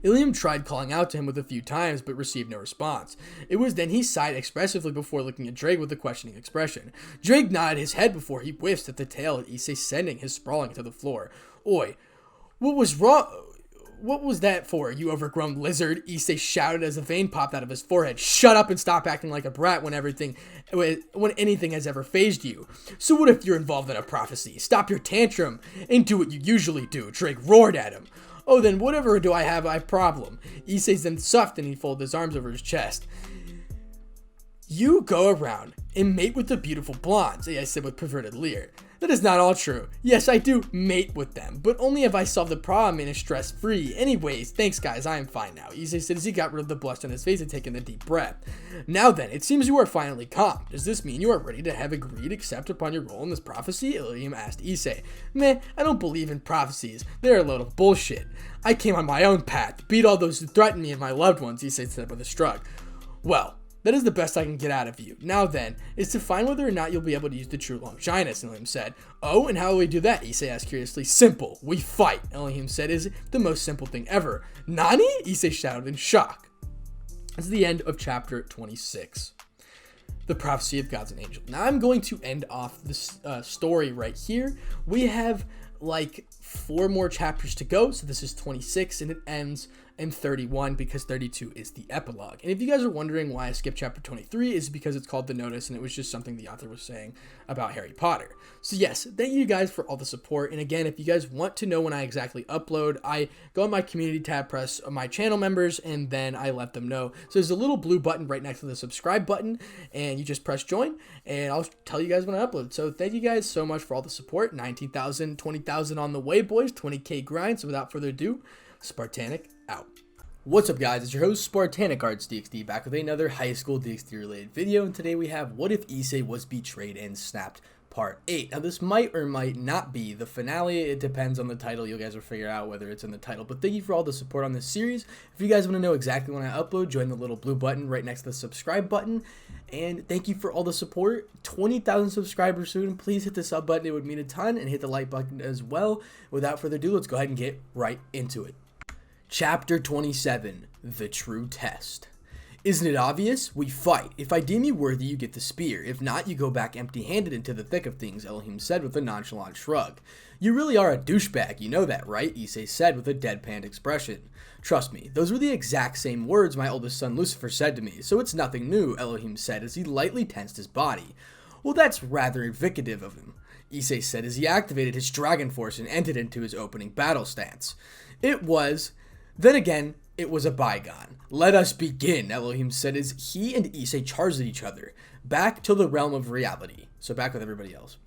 Ilium tried calling out to him with a few times, but received no response. It was then he sighed expressively before looking at Drake with a questioning expression. Drake nodded his head before he whiffed at the tail of Issei sending his sprawling to the floor. Oi, what was wrong? What was that for, you overgrown lizard? Issei shouted as a vein popped out of his forehead. Shut up and stop acting like a brat when anything has ever fazed you. So what if you're involved in a prophecy? Stop your tantrum and do what you usually do, Drake roared at him. Oh, then whatever do I have a problem? Issei then suffed and he folded his arms over his chest. You go around and mate with the beautiful blondes, I said with perverted leer. That is not all true. Yes, I do mate with them, but only if I solve the problem and is stress-free. Anyways, thanks guys, I am fine now, Issei said as he got rid of the blush on his face and taken a deep breath. Now then, it seems you are finally calm. Does this mean you are ready to have agreed accept upon your role in this prophecy? Ilium asked Issei. Meh, I don't believe in prophecies. They're a load of bullshit. I came on my own path, beat all those who threatened me and my loved ones, Issei said with a shrug. Well, that is the best I can get out of you. Now then, is to find whether or not you'll be able to use the true Longinus, Elohim said. Oh, and how will we do that? Issei asked curiously. Simple. We fight, Elohim said, is the most simple thing ever. Nani? Issei shouted in shock. This is the end of chapter 26. The Prophecy of Gods and Angels. Now I'm going to end off this story right here. We have like 4 more chapters to go, so this is 26 and it ends in 31 because 32 is the epilogue. And if you guys are wondering why I skipped chapter 23, is because it's called The Notice and it was just something the author was saying about Harry Potter. So yes, thank you guys for all the support. And again, if you guys want to know when I exactly upload, I go on my community tab, press my channel members, and then I let them know. So there's a little blue button right next to the subscribe button, and you just press join, and I'll tell you guys when I upload. So thank you guys so much for all the support. 19,000, 20,000 on the way, boys. 20K grind. So without further ado, Spartanic out. What's up guys, it's your host Spartanic Arts DxD back with another high school DxD related video, and today we have What If Issei Was Betrayed and Snapped Part 8. Now this might or might not be the finale, it depends on the title, you guys will figure out whether it's in the title, but thank you for all the support on this series. If you guys want to know exactly when I upload, join the little blue button right next to the subscribe button, and thank you for all the support. 20,000 subscribers soon, please hit the sub button, it would mean a ton, and hit the like button as well. Without further ado, let's go ahead and get right into it. Chapter 27, The True Test. Isn't it obvious? We fight. If I deem you worthy, you get the spear. If not, you go back empty-handed into the thick of things, Elohim said with a nonchalant shrug. You really are a douchebag, you know that, right? Issei said with a deadpan expression. Trust me, those were the exact same words my oldest son Lucifer said to me, so it's nothing new, Elohim said as he lightly tensed his body. Well, that's rather indicative of him, Issei said as he activated his dragon force and entered into his opening battle stance. Then again, it was a bygone. Let us begin, Elohim said as he and Issei charged at each other, back to the realm of reality. So back with everybody else.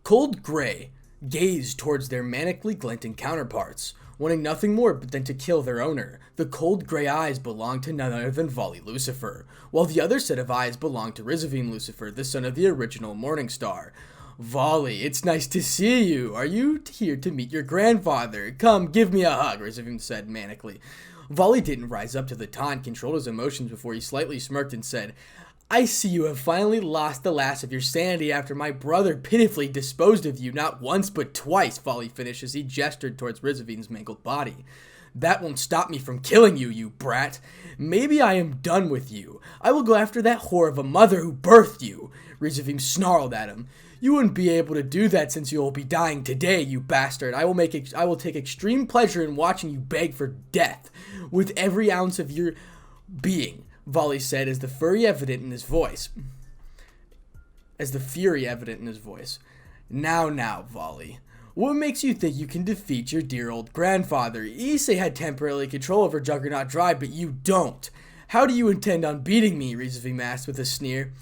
Cold Gray gazed towards their manically glinting counterparts, wanting nothing more than to kill their owner. The cold gray eyes belonged to none other than Volley Lucifer, while the other set of eyes belonged to Rizavine Lucifer, the son of the original Morning Star. Volley, it's nice to see you. Are you here to meet your grandfather? Come, give me a hug, Rizavine said manically. Volley didn't rise up to the taunt, controlled his emotions before he slightly smirked and said, I see you have finally lost the last of your sanity after my brother pitifully disposed of you not once but twice, Volley finished as he gestured towards Rizavine's mangled body. That won't stop me from killing you, you brat. Maybe I am done with you. I will go after that whore of a mother who birthed you. Rizavine snarled at him. You wouldn't be able to do that since you will be dying today, you bastard. I will take extreme pleasure in watching you beg for death with every ounce of your being, Volley said as the fury evident in his voice. Now, Volley. What makes you think you can defeat your dear old grandfather? Issei had temporary control over Juggernaut Drive, but you don't. How do you intend on beating me? Rizavine asked with a sneer.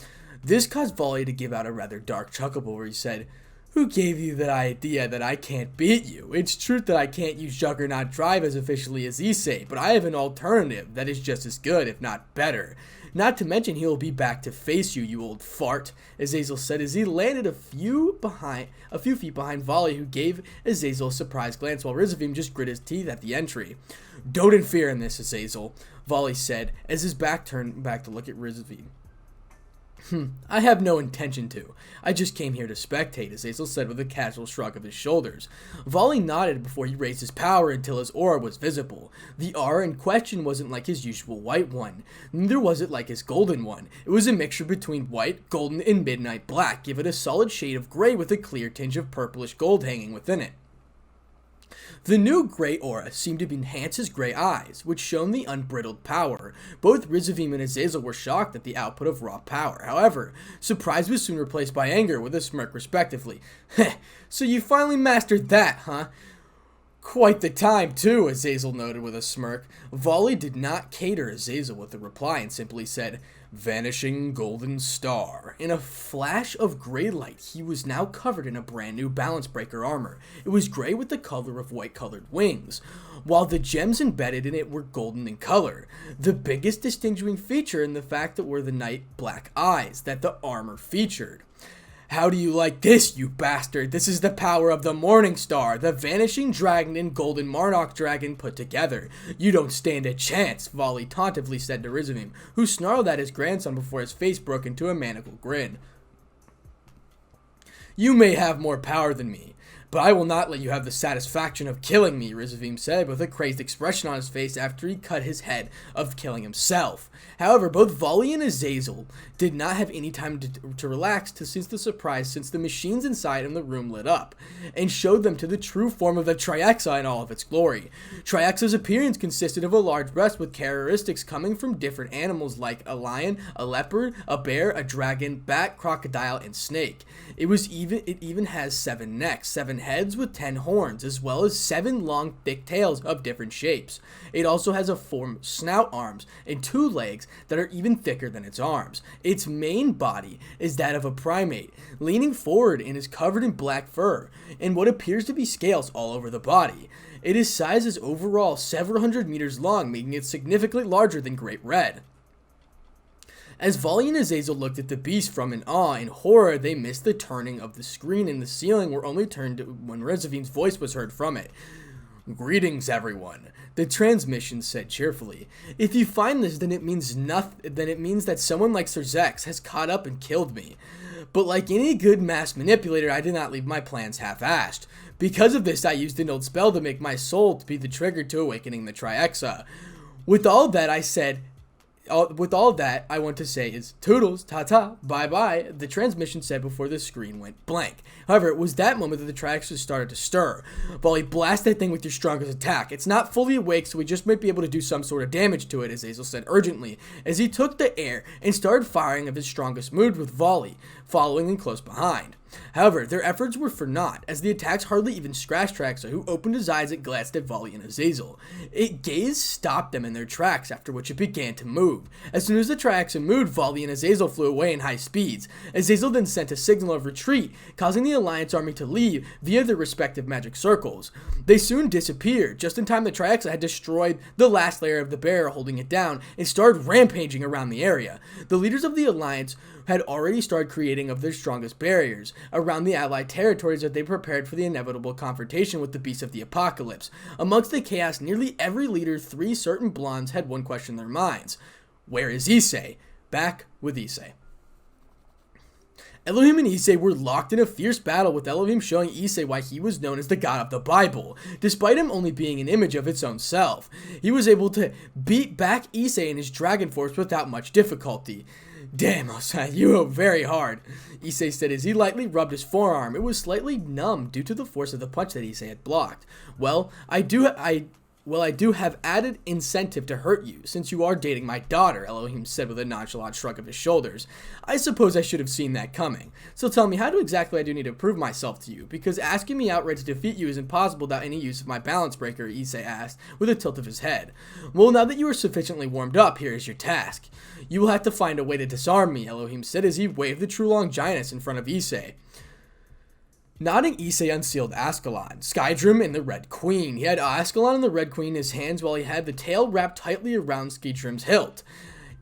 This caused Volley to give out a rather dark chuckle where he said, Who gave you that idea that I can't beat you? It's true that I can't use Juggernaut Drive as efficiently as Issei, but I have an alternative that is just as good, if not better. Not to mention he will be back to face you, you old fart, Azazel said as he landed a few feet behind Volley, who gave Azazel a surprised glance while Rizavine just grit his teeth at the entry. Don't interfere in this, Azazel, Volley said as his back turned back to look at Rizavine. I have no intention to. I just came here to spectate, Azazel said with a casual shrug of his shoulders. Volley nodded before he raised his power until his aura was visible. The aura in question wasn't like his usual white one. Neither was it like his golden one. It was a mixture between white, golden, and midnight black, give it a solid shade of gray with a clear tinge of purplish gold hanging within it. The new gray aura seemed to enhance his gray eyes, which shone the unbridled power. Both Rizavine and Azazel were shocked at the output of raw power. However, surprise was soon replaced by anger with a smirk respectively. Heh, so you finally mastered that, huh? Quite the time, too, Azazel noted with a smirk. Volley did not cater Azazel with a reply and simply said, Vanishing Golden Star. In a flash of gray light, he was now covered in a brand new balance breaker armor. It was gray with the color of white-colored wings, while the gems embedded in it were golden in color. The biggest distinguishing feature in the fact that were the night black eyes that the armor featured. How do you like this, you bastard? This is the power of the Morning Star, the Vanishing Dragon and Golden Marnock Dragon put together. You don't stand a chance, Volley tauntively said to Rizavine, who snarled at his grandson before his face broke into a maniacal grin. You may have more power than me, but I will not let you have the satisfaction of killing me, Rizavine said with a crazed expression on his face after he cut his head of killing himself. However, both Volley and Azazel did not have any time to relax since the machines inside in the room lit up and showed them to the true form of the Triaxa in all of its glory. Triaxa's appearance consisted of a large breast with characteristics coming from different animals like a lion, a leopard, a bear, a dragon, bat, crocodile, and snake. It even has 7 necks, 7 heads with 10 horns, as well as 7 long thick tails of different shapes. It also has a 4 snout arms and 2 legs that are even thicker than its arms. Its main body is that of a primate, leaning forward and is covered in black fur and what appears to be scales all over the body. Its size is overall several hundred meters long, making it significantly larger than Great Red. As Volley and Azazel looked at the beast from in awe and horror, they missed the turning of the screen in the ceiling were only turned when Rizavine's voice was heard from it. Greetings, everyone, the transmission said cheerfully. If you find this, then it means that someone like Sir Zex has caught up and killed me. But like any good mass manipulator, I did not leave my plans half-assed. Because of this, I used an old spell to make my soul to be the trigger to awakening the Trihexa. With all that, I want to say is toodles, ta-ta, bye-bye, the transmission said before the screen went blank. However, it was that moment that the Trihexa started to stir. Volley, blast that thing with your strongest attack. It's not fully awake, so we just might be able to do some sort of damage to it, as Azazel said urgently, as he took the air and started firing of his strongest moves with Volley, following in close behind. However, their efforts were for naught, as the attacks hardly even scratched Trihexa, who opened his eyes and glanced at Volley and Azazel. Its gaze stopped them in their tracks, after which it began to move. As soon as the Trihexa moved, Volley and Azazel flew away in high speeds. Azazel then sent a signal of retreat, causing the Alliance army to leave via their respective magic circles. They soon disappeared. Just in time, the Trihexa had destroyed the last layer of the barrier holding it down and started rampaging around the area. The leaders of the Alliance had already started creating of their strongest barriers around the Allied territories as they prepared for the inevitable confrontation with the beasts of the apocalypse. Amongst the chaos, nearly every leader, 3 certain blondes, had one question in their minds. Where is Issei? Back with Issei. Elohim and Issei were locked in a fierce battle, with Elohim showing Issei why he was known as the god of the Bible, despite him only being an image of its own self. He was able to beat back Issei and his dragon force without much difficulty. Damn, Osai, you hit very hard, Issei said as he lightly rubbed his forearm. It was slightly numb due to the force of the punch that Issei had blocked. Well, I do have added incentive to hurt you, since you are dating my daughter, Elohim said with a nonchalant shrug of his shoulders. I suppose I should have seen that coming. So tell me, how exactly I do need to prove myself to you? Because asking me outright to defeat you is impossible without any use of my balance breaker, Issei asked, with a tilt of his head. Well, now that you are sufficiently warmed up, here is your task. You will have to find a way to disarm me, Elohim said as he waved the True-Long Giantess in front of Issei. Nodding, Issei unsealed Ascalon, Skydrum, and the Red Queen. He had Ascalon and the Red Queen in his hands while he had the tail wrapped tightly around Skydrum's hilt.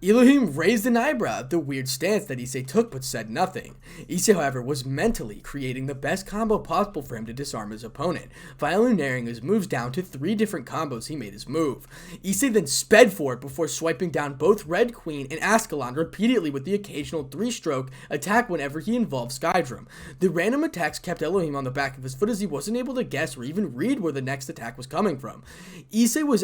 Elohim raised an eyebrow at the weird stance that Issei took but said nothing. Issei, however, was mentally creating the best combo possible for him to disarm his opponent. Finally narrowing his moves down to 3 different combos, he made his move. Issei then sped for it before swiping down both Red Queen and Ascalon repeatedly with the occasional 3-stroke attack whenever he involved Skydrum. The random attacks kept Elohim on the back of his foot as he wasn't able to guess or even read where the next attack was coming from. Issei,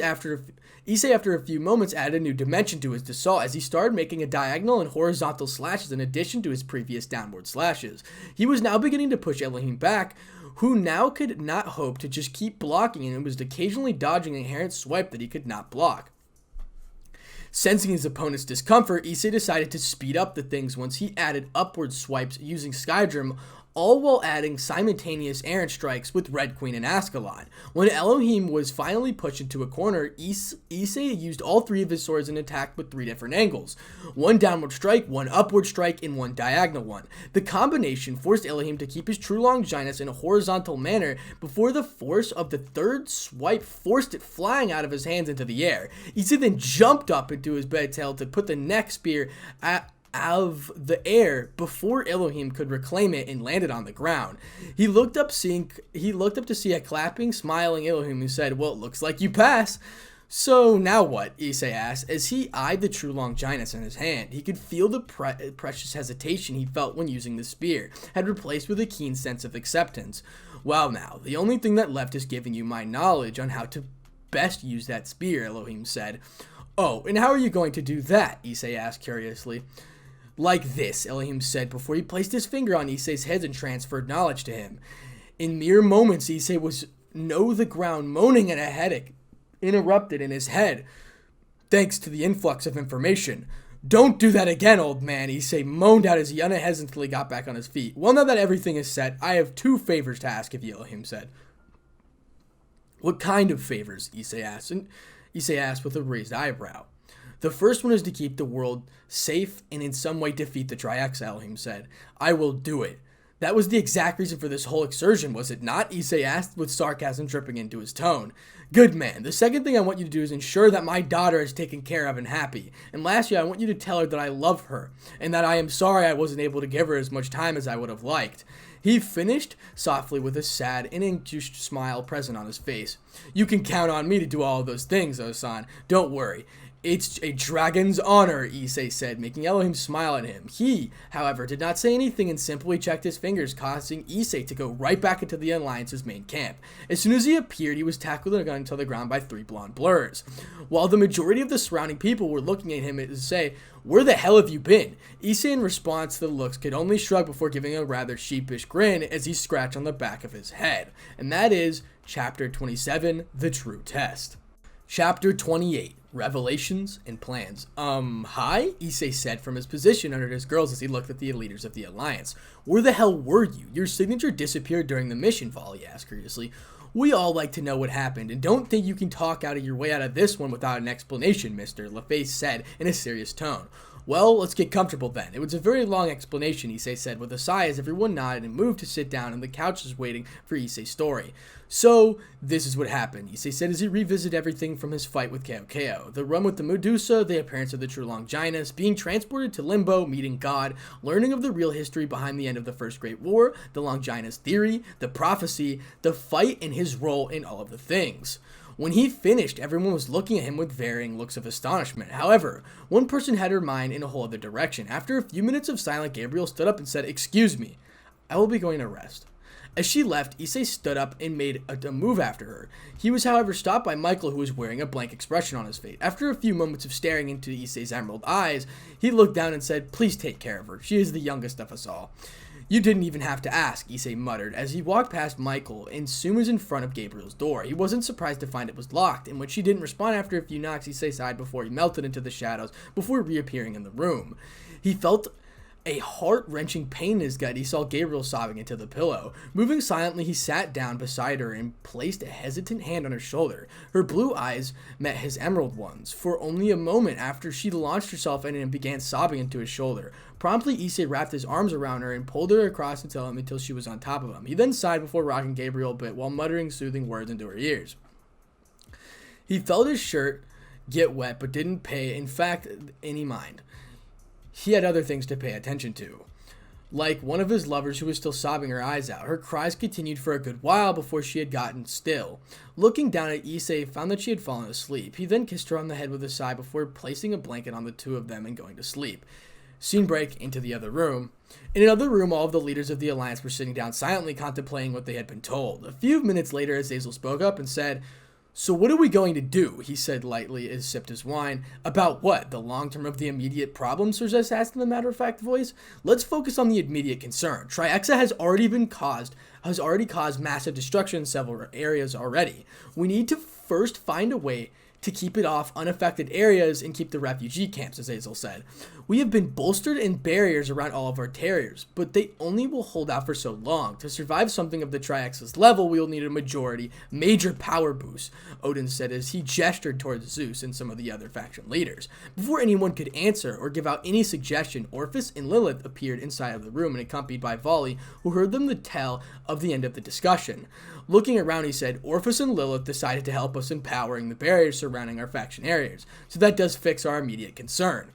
after a few moments, added a new dimension to his assault as he started making a diagonal and horizontal slashes in addition to his previous downward slashes. He was now beginning to push Elohim back, who now could not hope to just keep blocking and was occasionally dodging an inherent swipe that he could not block. Sensing his opponent's discomfort, Issei decided to speed up the things once he added upward swipes using Skydrum, all while adding simultaneous errant strikes with Red Queen and Ascalon. When Elohim was finally pushed into a corner, Issei used all 3 of his swords and attacked with 3 different angles. 1 downward strike, 1 upward strike, and 1 diagonal one. The combination forced Elohim to keep his True-Long Giantess in a horizontal manner before the force of the 3rd swipe forced it flying out of his hands into the air. Issei then jumped up into his bed tail to put the neck spear out of the air before Elohim could reclaim it and landed on the ground. He looked up to see a clapping, smiling Elohim who said, "Well, it looks like you pass." So now what? Issei asked as he eyed the True-Long Giantess in his hand. He could feel the precious hesitation he felt when using the spear had replaced with a keen sense of acceptance. Well, now the only thing that left is giving you my knowledge on how to best use that spear, Elohim said. Oh, and how are you going to do that? Issei asked curiously. Like this, Elohim said before he placed his finger on Issei's head and transferred knowledge to him. In mere moments, Issei was the ground moaning and a headache interrupted in his head, thanks to the influx of information. Don't do that again, old man, Issei moaned out as he unhesitantly got back on his feet. Well, now that everything is set, I have 2 favors to ask of you, Elohim said. What kind of favors? Issei asked with a raised eyebrow. The first one is to keep the world safe and in some way defeat the Trihexa, Elohim said. I will do it. That was the exact reason for this whole excursion, was it not? Issei asked with sarcasm dripping into his tone. Good man. The second thing I want you to do is ensure that my daughter is taken care of and happy. And lastly, I want you to tell her that I love her and that I am sorry I wasn't able to give her as much time as I would have liked. He finished softly with a sad and induced smile present on his face. You can count on me to do all of those things, Osan. Don't worry. It's a dragon's honor, Issei said, making Elohim smile at him. He, however, did not say anything and simply checked his fingers, causing Issei to go right back into the Alliance's main camp. As soon as he appeared, he was tackled and gunned to the ground by 3 blonde blurs. While the majority of the surrounding people were looking at him to say, "Where the hell have you been?" Issei, in response to the looks, could only shrug before giving a rather sheepish grin as he scratched on the back of his head. And that is Chapter 27, The True Test. Chapter 28, Revelations and Plans. Hi? Issei said from his position under his girls as he looked at the leaders of the Alliance. "Where the hell were you? Your signature disappeared during the mission," Volley asked curiously. "We all like to know what happened, and don't think you can talk out of your way out of this one without an explanation, mister," LaFace said in a serious tone. "Well, let's get comfortable then. It was a very long explanation," Issei said with a sigh as everyone nodded and moved to sit down on the couches waiting for Issei's story. "So, this is what happened," Issei said as he revisited everything from his fight with Kao, the run with the Medusa, the appearance of the true Longinus, being transported to Limbo, meeting God, learning of the real history behind the end of the First Great War, the Longinus theory, the prophecy, the fight, and his role in all of the things. When he finished, everyone was looking at him with varying looks of astonishment. However, one person had her mind in a whole other direction. After a few minutes of silence, Gabriel stood up and said, "Excuse me, I will be going to rest." As she left, Issei stood up and made a move after her. He was, however, stopped by Michael, who was wearing a blank expression on his face. After a few moments of staring into Issei's emerald eyes, he looked down and said, "Please take care of her. She is the youngest of us all." "You didn't even have to ask," Issei muttered as he walked past Michael and soon was in front of Gabriel's door. He wasn't surprised to find it was locked, and when she didn't respond after a few knocks, Issei sighed before he melted into the shadows before reappearing in the room. He felt a heart-wrenching pain in his gut. He saw Gabriel sobbing into the pillow. Moving silently, he sat down beside her and placed a hesitant hand on her shoulder. Her blue eyes met his emerald ones for only a moment after she launched herself in and began sobbing into his shoulder. Promptly, Issei wrapped his arms around her and pulled her across until she was on top of him. He then sighed before rocking Gabriel a bit while muttering soothing words into her ears. He felt his shirt get wet but didn't pay, in fact, any mind. He had other things to pay attention to. Like one of his lovers who was still sobbing her eyes out. Her cries continued for a good while before she had gotten still. Looking down at Issei, found that she had fallen asleep. He then kissed her on the head with a sigh before placing a blanket on the two of them and going to sleep. Scene break into the other room. In another room, all of the leaders of the Alliance were sitting down silently contemplating what they had been told. A few minutes later, Azazel spoke up and said, "So what are we going to do?" he said lightly as he sipped his wine. "About what? The long term of the immediate problem?" Surzes asked in a matter-of-fact voice. "Let's focus on the immediate concern. Trihexa has already caused massive destruction in several areas already. We need to first find a way to keep it off unaffected areas and keep the refugee camps," Azazel said. "We have been bolstered in barriers around all of our territories, but they only will hold out for so long. To survive something of the Triex's level, we will need a major power boost," Odin said as he gestured towards Zeus and some of the other faction leaders. Before anyone could answer or give out any suggestion, Orpheus and Lilith appeared inside of the room and accompanied by Volley, who heard them tell of the end of the discussion. Looking around, he said, "Orpheus and Lilith decided to help us in powering the barriers surrounding our faction areas, so that does fix our immediate concern."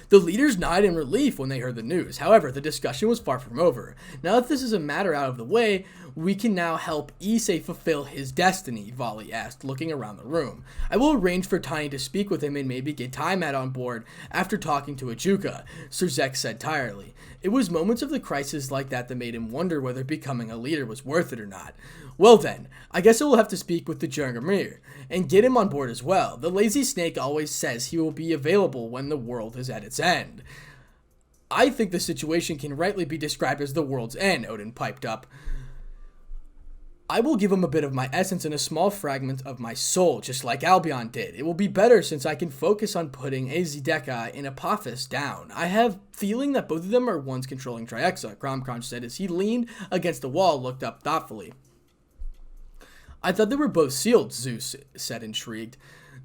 The leaders nodded in relief when they heard the news. However, the discussion was far from over. Now that this is a matter out of the way, we can now help Issei fulfill his destiny, Volley asked, looking around the room. "I will arrange for Tiny to speak with him and maybe get Tiamat on board after talking to Ajuka," Surzek said tiredly. It was moments of the crisis like that made him wonder whether becoming a leader was worth it or not. "Well then, I guess I will have to speak with the Jungramir and get him on board as well. The lazy snake always says he will be available when the world is at its end." "I think the situation can rightly be described as the world's end," Odin piped up. "I will give him a bit of my essence and a small fragment of my soul, just like Albion did. It will be better since I can focus on putting Azedeka and Apophis down. I have feeling that both of them are ones controlling Trihexa," Gromkron said as he leaned against the wall and looked up thoughtfully. "I thought they were both sealed," Zeus said, intrigued.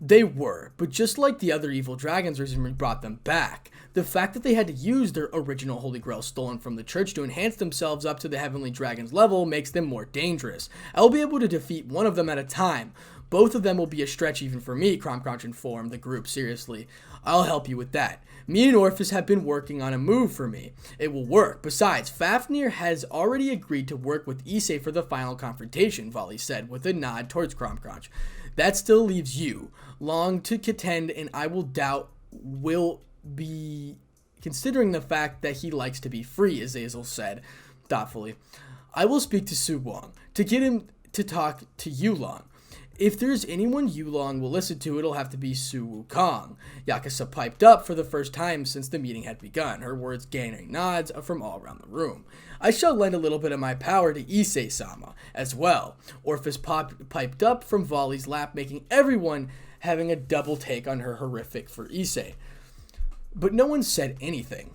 "They were, but just like the other evil dragons reason we brought them back. The fact that they had to use their original Holy Grail stolen from the church to enhance themselves up to the Heavenly Dragon's level makes them more dangerous. I will be able to defeat one of them at a time. Both of them will be a stretch even for me," Cromcrunch informed the group seriously. "I'll help you with that. Me and Orpheus have been working on a move for me. It will work. Besides, Fafnir has already agreed to work with Issei for the final confrontation," Volley said with a nod towards Cromcrunch. That still leaves you, Long, to contend, and I will be considering the fact that he likes to be free, Azazel said thoughtfully. I will speak to Su Wong to get him to talk to Yu Long. If there's anyone Yu Long will listen to, it'll have to be Su Wukong. Yakuza piped up for the first time since the meeting had begun, her words gaining nods from all around the room. I shall lend a little bit of my power to Issei-sama as well. Orpheus piped up from Volley's lap, making everyone having a double take on her horrific for Issei. But no one said anything.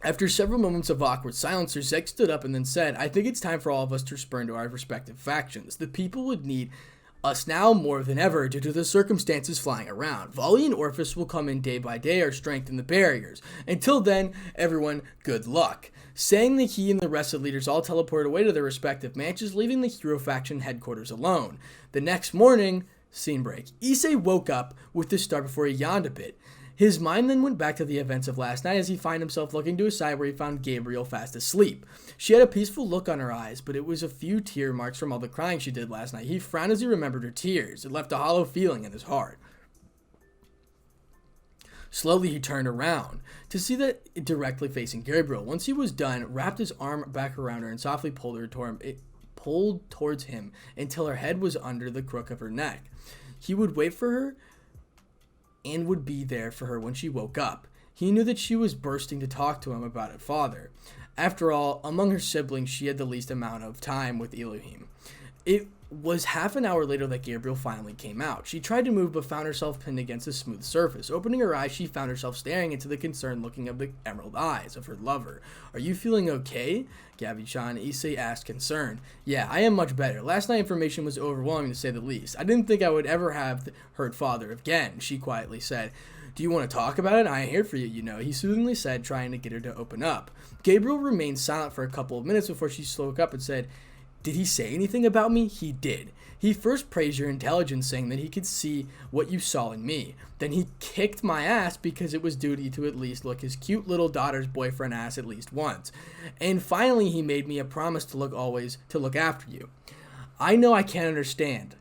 After several moments of awkward silence, Zek stood up and then said, I think it's time for all of us to return to our respective factions. The people would need us now more than ever due to the circumstances flying around. Volley and Orpheus will come in day by day or strengthen the barriers. Until then, everyone, good luck. Saying that he and the rest of the leaders all teleported away to their respective mansions, leaving the hero faction headquarters alone. The next morning, scene break. Issei woke up with the start before he yawned a bit. His mind then went back to the events of last night as he found himself looking to his side where he found Gabriel fast asleep. She had a peaceful look on her eyes, but it was a few tear marks from all the crying she did last night. He frowned as he remembered her tears. It left a hollow feeling in his heart. Slowly he turned around to see that directly facing Gabriel. Once he was done, wrapped his arm back around her and softly pulled towards him until her head was under the crook of her neck. He would wait for her and would be there for her when she woke up. He knew that she was bursting to talk to him about her father. After all, among her siblings, she had the least amount of time with Elohim. It was half an hour later that Gabriel finally came out. She tried to move but found herself pinned against a smooth surface. Opening her eyes, she found herself staring into the concerned looking of the emerald eyes of her lover. Are you feeling okay? Gabby-chan, Issei asked, concerned. Yeah, I am much better. Last night information was overwhelming to say the least. I didn't think I would ever have heard father again, she quietly said. Do you want to talk about it? I am here for you, you know, he soothingly said, trying to get her to open up. Gabriel remained silent for a couple of minutes before she spoke up and said, did he say anything about me? He did. He first praised your intelligence, saying that he could see what you saw in me. Then he kicked my ass because it was duty to at least look his cute little daughter's boyfriend ass at least once. And finally, he made me a promise to look after you. I know I can't understand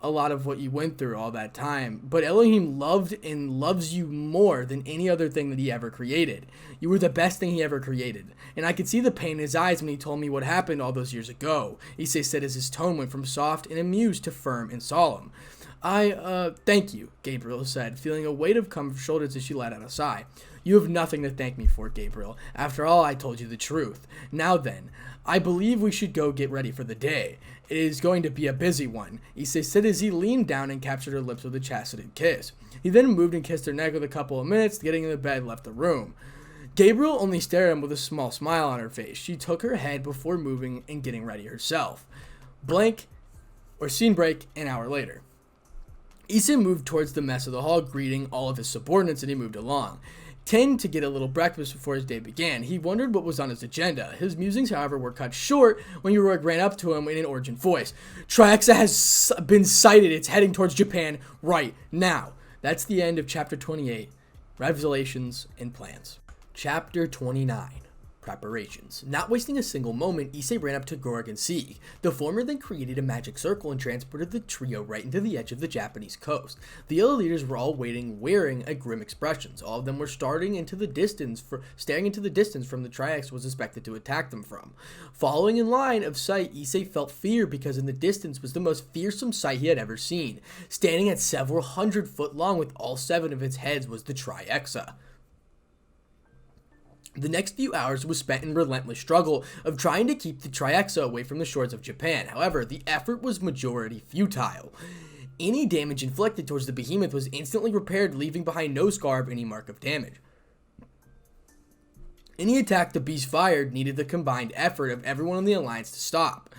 a lot of what you went through all that time, but Elohim loved and loves you more than any other thing that he ever created. You were the best thing he ever created, and I could see the pain in his eyes when he told me what happened all those years ago, Issei said as his tone went from soft and amused to firm and solemn. Thank you, Gabriel said, feeling a weight of come from her shoulders as she let out a sigh. You have nothing to thank me for, Gabriel. After all, I told you the truth. Now then, I believe we should go get ready for the day. It is going to be a busy one, Issei said as he leaned down and captured her lips with a chastened kiss. He then moved and kissed her neck with a couple of minutes, getting in the bed, left the room. Gabriel only stared at him with a small smile on her face. She took her head before moving and getting ready herself. Scene break, an hour later. Issei moved towards the mess of the hall, greeting all of his subordinates, and he moved along. To get a little breakfast before his day began. He wondered what was on his agenda. His musings, however, were cut short when Yurok ran up to him in an urgent voice. Triaxa has been sighted. It's heading towards Japan right now. That's the end of Chapter 28, Revelations and Plans. Chapter 29, Preparations. Not wasting a single moment, Issei ran up to Gorg and Sieg. The former then created a magic circle and transported the trio right into the edge of the Japanese coast. The other leaders were all waiting, wearing a grim expressions. All of them were staring into the distance from the Triax was expected to attack them from. Following in line of sight, Issei felt fear because in the distance was the most fearsome sight he had ever seen. Standing at several 100 foot long with all 7 of its heads was the Triaxa. The next few hours was spent in relentless struggle of trying to keep the Triaxa away from the shores of Japan. However, the effort was majority futile. Any damage inflicted towards the behemoth was instantly repaired, leaving behind no scar of any mark of damage. Any attack the beast fired needed the combined effort of everyone in the alliance to stop.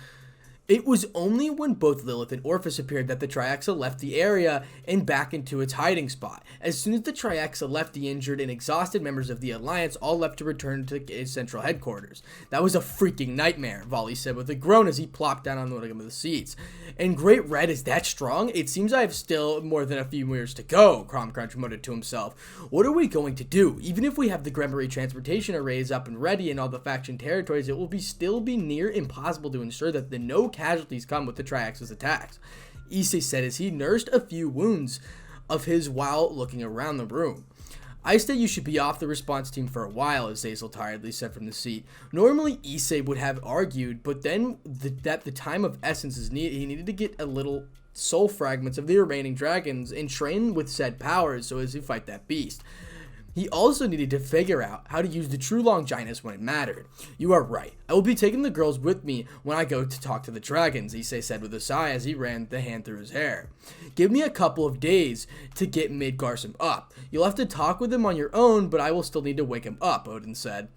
It was only when both Lilith and Orpheus appeared that the Triaxa left the area and back into its hiding spot. As soon as the Triaxa left, the injured and exhausted members of the Alliance all left to return to its central headquarters. That was a freaking nightmare, Volley said with a groan as he plopped down on one of the seats. And Great Red is that strong? It seems I have still more than a few years to go, Cromcrunch muttered to himself. What are we going to do? Even if we have the Gremory transportation arrays up and ready in all the faction territories, it will still be near impossible to ensure that no casualties come with the Triax's attacks. Issei said as he nursed a few wounds of his while looking around the room. I say you should be off the response team for a while, as Azazel tiredly said from the seat. Normally, Issei would have argued, but then that the time of essence is needed, he needed to get a little soul fragments of the remaining dragons and train with said powers so as to fight that beast. He also needed to figure out how to use the true Longinus when it mattered. You are right. I will be taking the girls with me when I go to talk to the dragons, Issei said with a sigh as he ran the hand through his hair. Give me a couple of days to get Midgarson up. You'll have to talk with him on your own, but I will still need to wake him up, Odin said.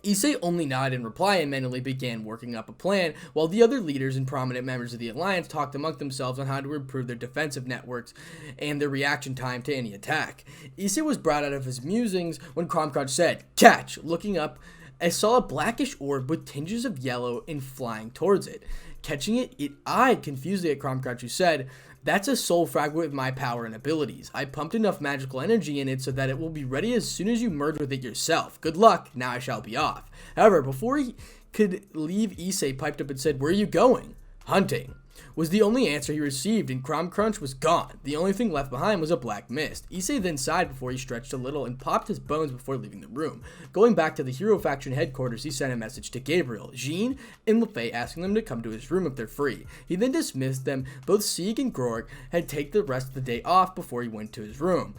Issei only nodded in reply and mentally began working up a plan, while the other leaders and prominent members of the Alliance talked among themselves on how to improve their defensive networks and their reaction time to any attack. Issei was brought out of his musings when Cromcrunch said, "Catch!" Looking up, I saw a blackish orb with tinges of yellow and flying towards it. Catching it, it eyed confusedly at Cromcrunch, who said, "That's a soul fragment with my power and abilities. I pumped enough magical energy in it so that it will be ready as soon as you merge with it yourself. Good luck, now I shall be off." However, before he could leave, Issei piped up and said, "Where are you going?" "Hunting," was the only answer he received, and Cromcrunch was gone. The only thing left behind was a black mist. Issei then sighed before he stretched a little and popped his bones before leaving the room. Going back to the Hero Faction headquarters, he sent a message to Gabriel, Jean, and Lefay asking them to come to his room if they're free. He then dismissed them. Both Sieg and Grorg had taken the rest of the day off before he went to his room.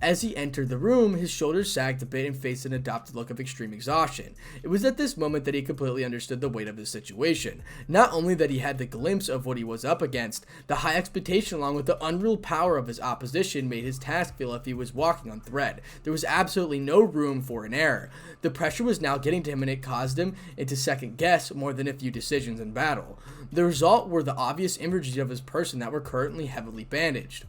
As he entered the room, his shoulders sagged a bit and faced an adopted look of extreme exhaustion. It was at this moment that he completely understood the weight of his situation. Not only that he had the glimpse of what he was up against, the high expectation along with the unreal power of his opposition made his task feel if he was walking on thread. There was absolutely no room for an error. The pressure was now getting to him, and it caused him to second guess more than a few decisions in battle. The result were the obvious injuries of his person that were currently heavily bandaged.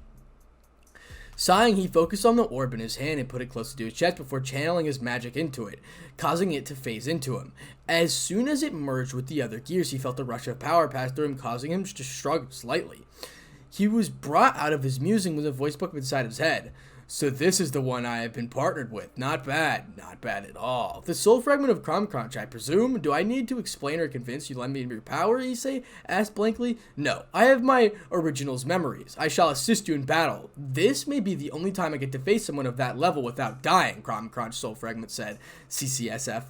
Sighing, he focused on the orb in his hand and put it close to his chest before channeling his magic into it, causing it to phase into him. As soon as it merged with the other gears, he felt a rush of power pass through him, causing him to shrug slightly. He was brought out of his musing with a voice book inside his head. "So this is the one I have been partnered with. Not bad. Not bad at all. The soul fragment of Cromcrunch, I presume? Do I need to explain or convince you to lend me your power?" Issei asked blankly. "No. I have my original's memories. I shall assist you in battle. This may be the only time I get to face someone of that level without dying," Cromcrunch soul fragment said. CCSF.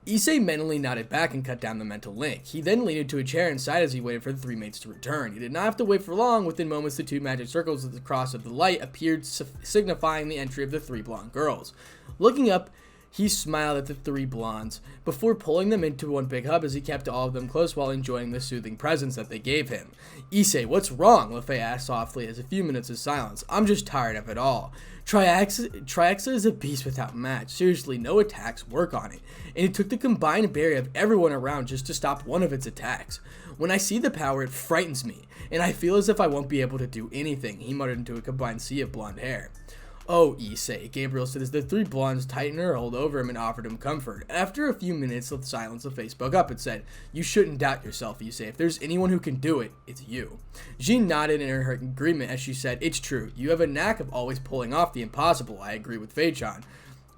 Issei mentally nodded back and cut down the mental link. He then leaned into a chair and sighed as he waited for the three mates to return. He did not have to wait for long. Within moments, the two magic circles at the cross of the light appeared, signifying the entry of the three blonde girls. Looking up, he smiled at the three blondes before pulling them into one big hug as he kept all of them close while enjoying the soothing presence that they gave him. "Issei, what's wrong?" Lefay asked softly as a few minutes of silence. "I'm just tired of it all. Triaxa is a beast without match. Seriously, no attacks work on it. And it took the combined barrier of everyone around just to stop one of its attacks. When I see the power, it frightens me, and I feel as if I won't be able to do anything," he muttered into a combined sea of blonde hair. "Oh, Issei," Gabriel said as the three blondes tightened her hold over him and offered him comfort. After a few minutes of silence, the face spoke up and said, "You shouldn't doubt yourself, Issei. If there's anyone who can do it, it's you." Jean nodded in her agreement as she said, "It's true. You have a knack of always pulling off the impossible. I agree with Fei-chan."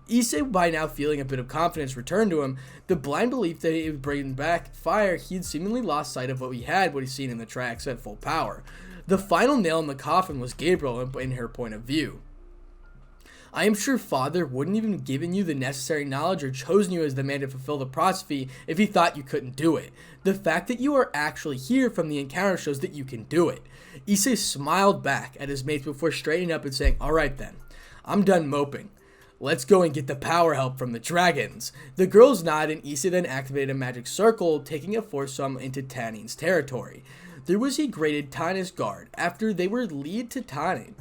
Issei, by now feeling a bit of confidence returned to him. The blind belief that he would bring back fire, he had seemingly lost sight of what he'd seen in the tracks at full power. The final nail in the coffin was Gabriel in her point of view. "I am sure Father wouldn't even given you the necessary knowledge or chosen you as the man to fulfill the prophecy if he thought you couldn't do it. The fact that you are actually here from the encounter shows that you can do it." Issei smiled back at his mates before straightening up and saying, "All right then, I'm done moping. Let's go and get the power help from the dragons." The girls nodded, and Issei then activated a magic circle, taking a foursome into Tannin's territory. There was he graded Tannin's guard. After they were lead to Tannin,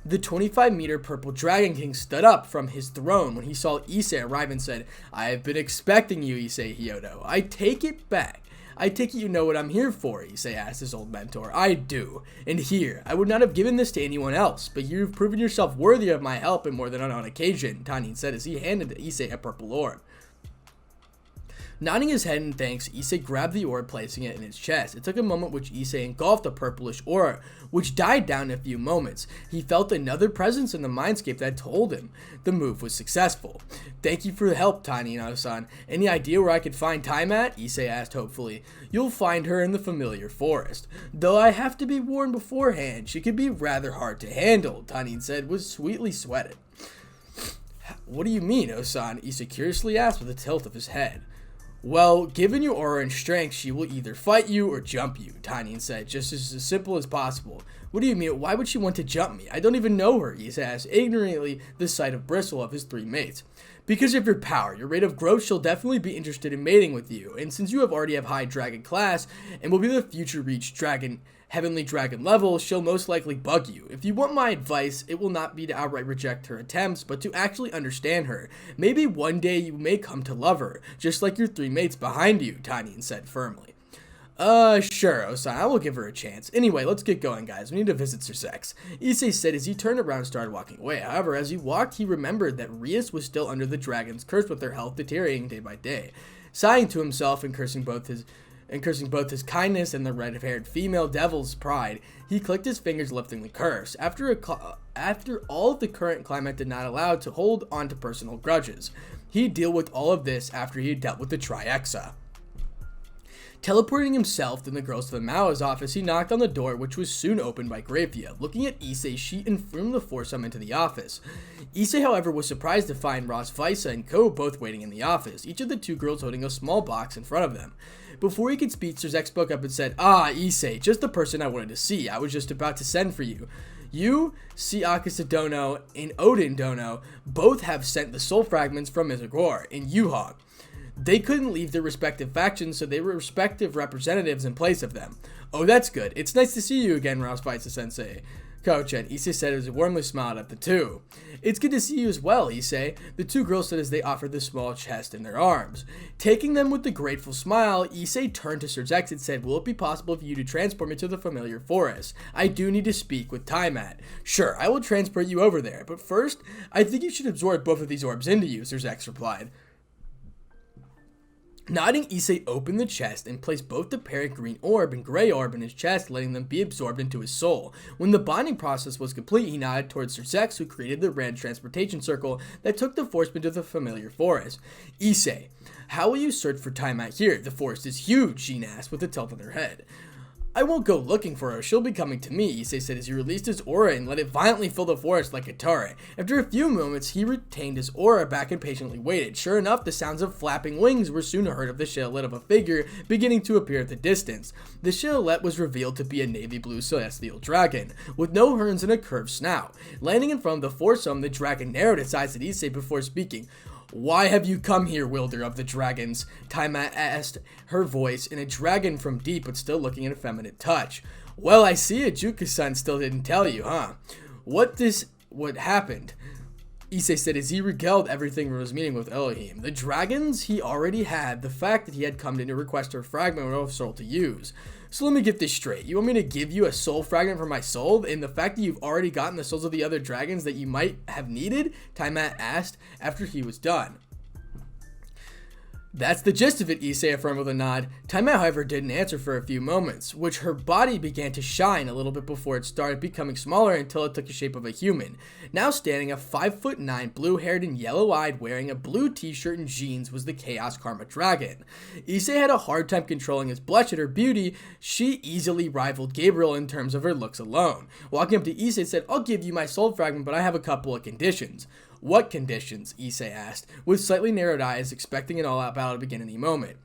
the 25-meter purple Dragon King stood up from his throne when he saw Issei arrive and said, "I have been expecting you, Issei Hyodo. I take it back. I take it you know what I'm here for," Issei asked his old mentor. "I do. And here, I would not have given this to anyone else, but you've proven yourself worthy of my help and more than on occasion," Tannin said as he handed Issei a purple orb. Nodding his head in thanks, Issei grabbed the orb, placing it in his chest. It took a moment which Issei engulfed the purplish aura, which died down in a few moments. He felt another presence in the mindscape that told him the move was successful. "Thank you for the help, Tiny Nano-san. Any idea where I could find Time at?" Issei asked hopefully. "You'll find her in the familiar forest. Though I have to be warned beforehand, she could be rather hard to handle," Tiny said, was sweetly sweated. "What do you mean, Osan?" Issei curiously asked with a tilt of his head. "Well, given your aura and strength, she will either fight you or jump you," Tiny said, just as simple as possible. "What do you mean? Why would she want to jump me? I don't even know her," Issei asked, ignorantly the sight of bristle of his three mates. "Because of your power, your rate of growth, she'll definitely be interested in mating with you, and since you already have high dragon class, and will be the future reach heavenly dragon level, she'll most likely bug you. If you want my advice, it will not be to outright reject her attempts, but to actually understand her. Maybe one day you may come to love her, just like your three mates behind you," Tiny said firmly. Sure, Osan, I will give her a chance. Anyway, let's get going, guys. We need to visit Sursex," Issei said as he turned around and started walking away. However, as he walked, he remembered that Rias was still under the dragon's curse with their health deteriorating day by day. Sighing to himself and cursing both his kindness and the red-haired female devil's pride, he clicked his fingers, lifting the curse. After all of the current climate did not allow to hold on to personal grudges, he'd deal with all of this after he had dealt with the Triaxa. Teleporting himself and the girls to the Mao's office, he knocked on the door, which was soon opened by Grapia. Looking at Issei, she informed the foursome into the office. Issei, however, was surprised to find Ross Visa and Ko both waiting in the office, each of the two girls holding a small box in front of them. Before he could speak, Sursex spoke up and said, Issei, just the person I wanted to see. I was just about to send for you. You, Siakasa Dono, and Odin Dono both have sent the soul fragments from Mizagor and Yuhog. They couldn't leave their respective factions, so they were respective representatives in place of them. Oh, that's good. It's nice to see you again, Ross Visa-sensei, Coach, and Issei said as he warmly smiled at the two. It's good to see you as well, Issei, the two girls said as they offered the small chest in their arms. Taking them with a grateful smile, Issei turned to Sursex and said, will it be possible for you to transport me to the familiar forest? I do need to speak with Tiamat. Sure, I will transport you over there, but first, I think you should absorb both of these orbs into you, Sursex replied. Nodding, Issei opened the chest and placed both the parent green orb and gray orb in his chest, letting them be absorbed into his soul. When the bonding process was complete, he nodded towards Sursex, who created the red transportation circle that took the forceman to the familiar forest. Issei, how will you search for Tiamat here? The forest is huge, Jean asked with a tilt of her head. I won't go looking for her, she'll be coming to me, Issei said as he released his aura and let it violently fill the forest like a turret. After a few moments, he retained his aura back and patiently waited. Sure enough, the sounds of flapping wings were soon heard of the silhouette of a figure beginning to appear at the distance. The silhouette was revealed to be a navy blue celestial dragon, with no horns and a curved snout. Landing in front of the foursome, the dragon narrowed its eyes at Issei before speaking. Why have you come here, wielder of the dragons? Tiamat asked, her voice in a dragon from deep but still looking an effeminate touch. Well, I see Ajuka-san still didn't tell you, huh? What happened? Issei said as he regaled everything from his meeting with Elohim. The dragons he already had, the fact that he had come in to request a fragment of soul to use. So let me get this straight. You want me to give you a soul fragment for my soul? And the fact that you've already gotten the souls of the other dragons that you might have needed? Tiamat asked after he was done. That's the gist of it, Issei affirmed with a nod. Tiamat, however, didn't answer for a few moments, which her body began to shine a little bit before it started becoming smaller until it took the shape of a human. Now standing, a 5'9", blue-haired and yellow-eyed, wearing a blue t-shirt and jeans, was the Chaos Karma Dragon. Issei had a hard time controlling his blush at her beauty. She easily rivaled Gabriel in terms of her looks alone. Walking up to Issei said, I'll give you my soul fragment, but I have a couple of conditions. What conditions? Issei asked, with slightly narrowed eyes, expecting an all-out battle to begin any moment.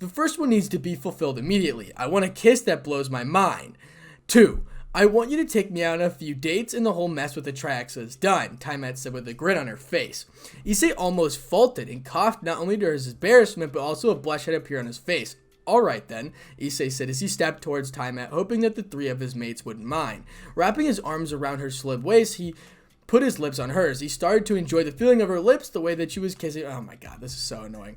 The first one needs to be fulfilled immediately. I want a kiss that blows my mind. 2. I want you to take me out on a few dates and the whole mess with the Triaxa is done, Tiamat said with a grin on her face. Issei almost faltered and coughed not only to his embarrassment but also a blush had appeared on his face. Alright then, Issei said as he stepped towards Tiamat, hoping that the three of his mates wouldn't mind. Wrapping his arms around her slim waist, he put his lips on hers. He started to enjoy the feeling of her lips, the way that she was kissing. Oh my god, this is so annoying.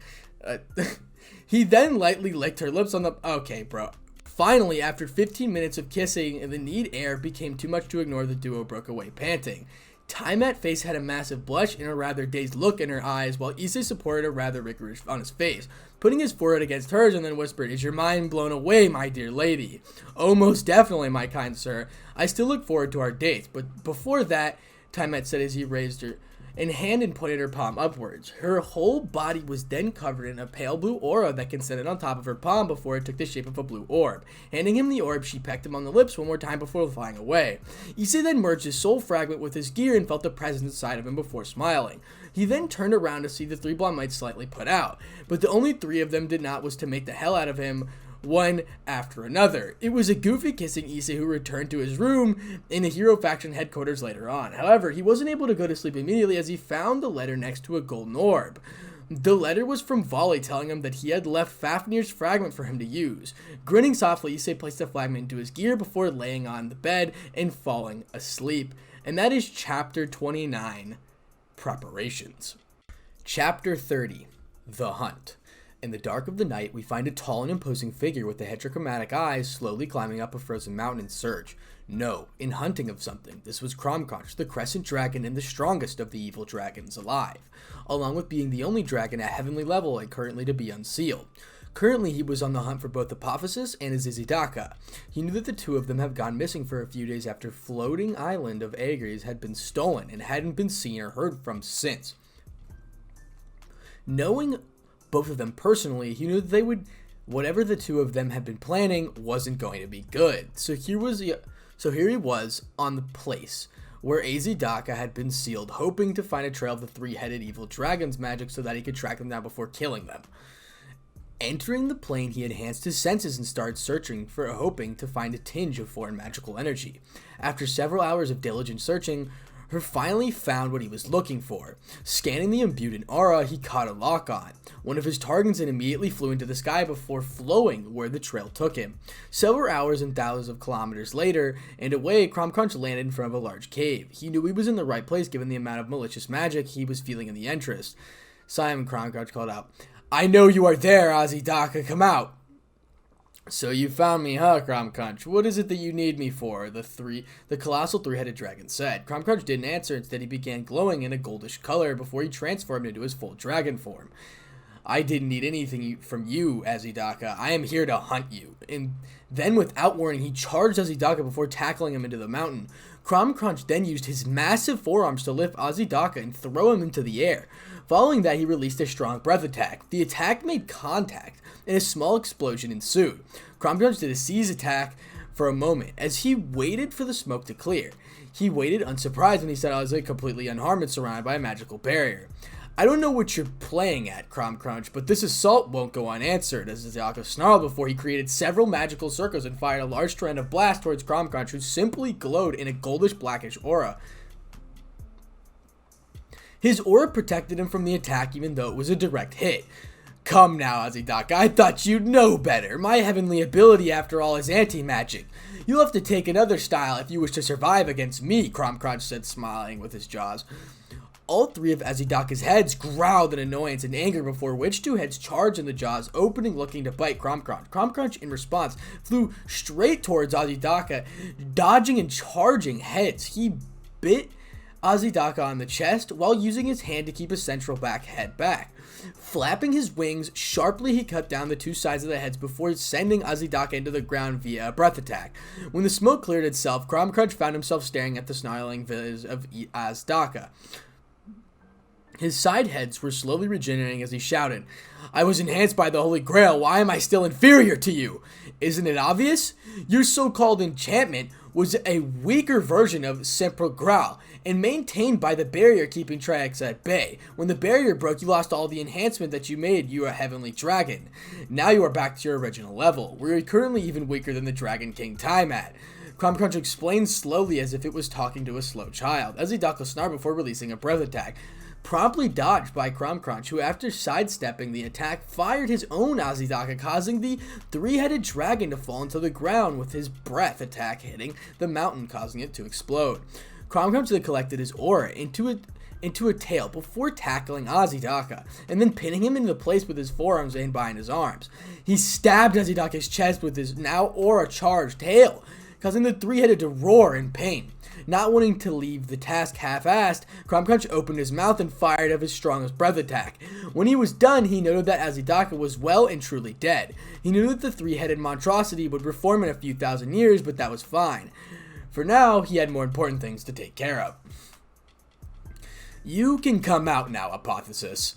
He then lightly licked her lips on the... Okay, bro. Finally, after 15 minutes of kissing, the need air became too much to ignore. The duo broke away panting. Time face had a massive blush and a rather dazed look in her eyes, while Issei supported a rather rigorous on his face, putting his forehead against hers and then whispered, "Is your mind blown away, my dear lady?" "Oh, most definitely, my kind sir. I still look forward to our dates, but before that," Time said as he raised her hand and pointed her palm upwards. Her whole body was then covered in a pale blue aura that descended on top of her palm before it took the shape of a blue orb. Handing him the orb, she pecked him on the lips one more time before flying away. Issei then merged his soul fragment with his gear and felt the presence inside of him before smiling. He then turned around to see the three blonde mites slightly put out, but the only three of them did not was to make the hell out of him, one after another. It was a goofy kissing Issei who returned to his room in the Hero Faction headquarters later on. However, he wasn't able to go to sleep immediately as he found the letter next to a golden orb. The letter was from Volley telling him that he had left Fafnir's fragment for him to use. Grinning softly, Issei placed the fragment into his gear before laying on the bed and falling asleep. And that is Chapter 29, Preparations. Chapter 30, The Hunt. In the dark of the night, we find a tall and imposing figure with the heterochromatic eyes slowly climbing up a frozen mountain in search. No, in hunting of something. This was Cromconch, the crescent dragon and the strongest of the evil dragons alive, along with being the only dragon at heavenly level and currently to be unsealed. Currently, he was on the hunt for both Apophysis and Izidaka. He knew that the two of them have gone missing for a few days after floating island of Aegis had been stolen and hadn't been seen or heard from since. Knowing both of them personally, he knew that they would, whatever the two of them had been planning wasn't going to be good. So here he was on the place where Izidaka had been sealed, hoping to find a trail of the three-headed evil dragon's magic so that he could track them down before killing them. Entering the plane, he enhanced his senses and started searching hoping to find a tinge of foreign magical energy. After several hours of diligent searching, he finally found what he was looking for. Scanning the imbued aura, he caught a lock-on, one of his targets, and immediately flew into the sky before flowing where the trail took him. Several hours and thousands of kilometers later, and away, Cromconch landed in front of a large cave. He knew he was in the right place given the amount of malicious magic he was feeling in the entrance. Simon Cromconch called out, "I know you are there, Izidaka, come out." "So you found me, huh, Cromconch? What is it that you need me for?" The colossal three-headed dragon said. Cromconch didn't answer. Instead, he began glowing in a goldish color before he transformed into his full dragon form. "I didn't need anything from you, Izidaka. I am here to hunt you." And then, without warning, he charged Izidaka before tackling him into the mountain. Cromconch then used his massive forearms to lift Izidaka and throw him into the air. Following that, he released a strong breath attack. The attack made contact, and a small explosion ensued. Cromconch did a seize attack for a moment as he waited for the smoke to clear. He waited unsurprised when he said, "I was completely unharmed and surrounded by a magical barrier." "I don't know what you're playing at, Cromconch, but this assault won't go unanswered," as Izidaka snarled before he created several magical circles and fired a large strand of blast towards Cromconch, who simply glowed in a goldish-blackish aura. His aura protected him from the attack even though it was a direct hit. "Come now, Izidaka, I thought you'd know better. My heavenly ability, after all, is anti-magic. You'll have to take another style if you wish to survive against me," Cromconch said, smiling with his jaws. All three of Izidaka's heads growled in annoyance and anger before which two heads charged in the jaws, opening looking to bite Cromconch. Cromconch, in response, flew straight towards Izidaka, dodging and charging heads. He bit Izidaka on the chest while using his hand to keep his central head back. Flapping his wings sharply, he cut down the two sides of the heads before sending Izidaka into the ground via a breath attack. When the smoke cleared itself, Cromconch found himself staring at the snarling viz of Izidaka. His side heads were slowly regenerating as he shouted, "I was enhanced by the Holy Grail. Why am I still inferior to you? Isn't it obvious? Your so-called enchantment was a weaker version of Simple Graal and maintained by the barrier keeping Triax at bay. When the barrier broke, you lost all the enhancement that you made you a heavenly dragon. Now you are back to your original level. We're currently even weaker than the Dragon King Tiamat." Cromconch explained slowly as if it was talking to a slow child. Izidaka snarled before releasing a breath attack, promptly dodged by Cromconch, who after sidestepping the attack fired his own Izidaka, causing the three-headed dragon to fall into the ground with his breath attack hitting the mountain, causing it to explode. Cromconch then collected his aura into a tail before tackling Izidaka, and then pinning him into place with his forearms and behind his arms. He stabbed Izidaka's chest with his now aura-charged tail, causing the three-headed to roar in pain. Not wanting to leave the task half-assed, Crunch opened his mouth and fired of his strongest breath attack. When he was done, he noted that Azidaka was well and truly dead. He knew that the three-headed monstrosity would reform in a few thousand years, but that was fine. For now, he had more important things to take care of. "You can come out now, Hypothesis,"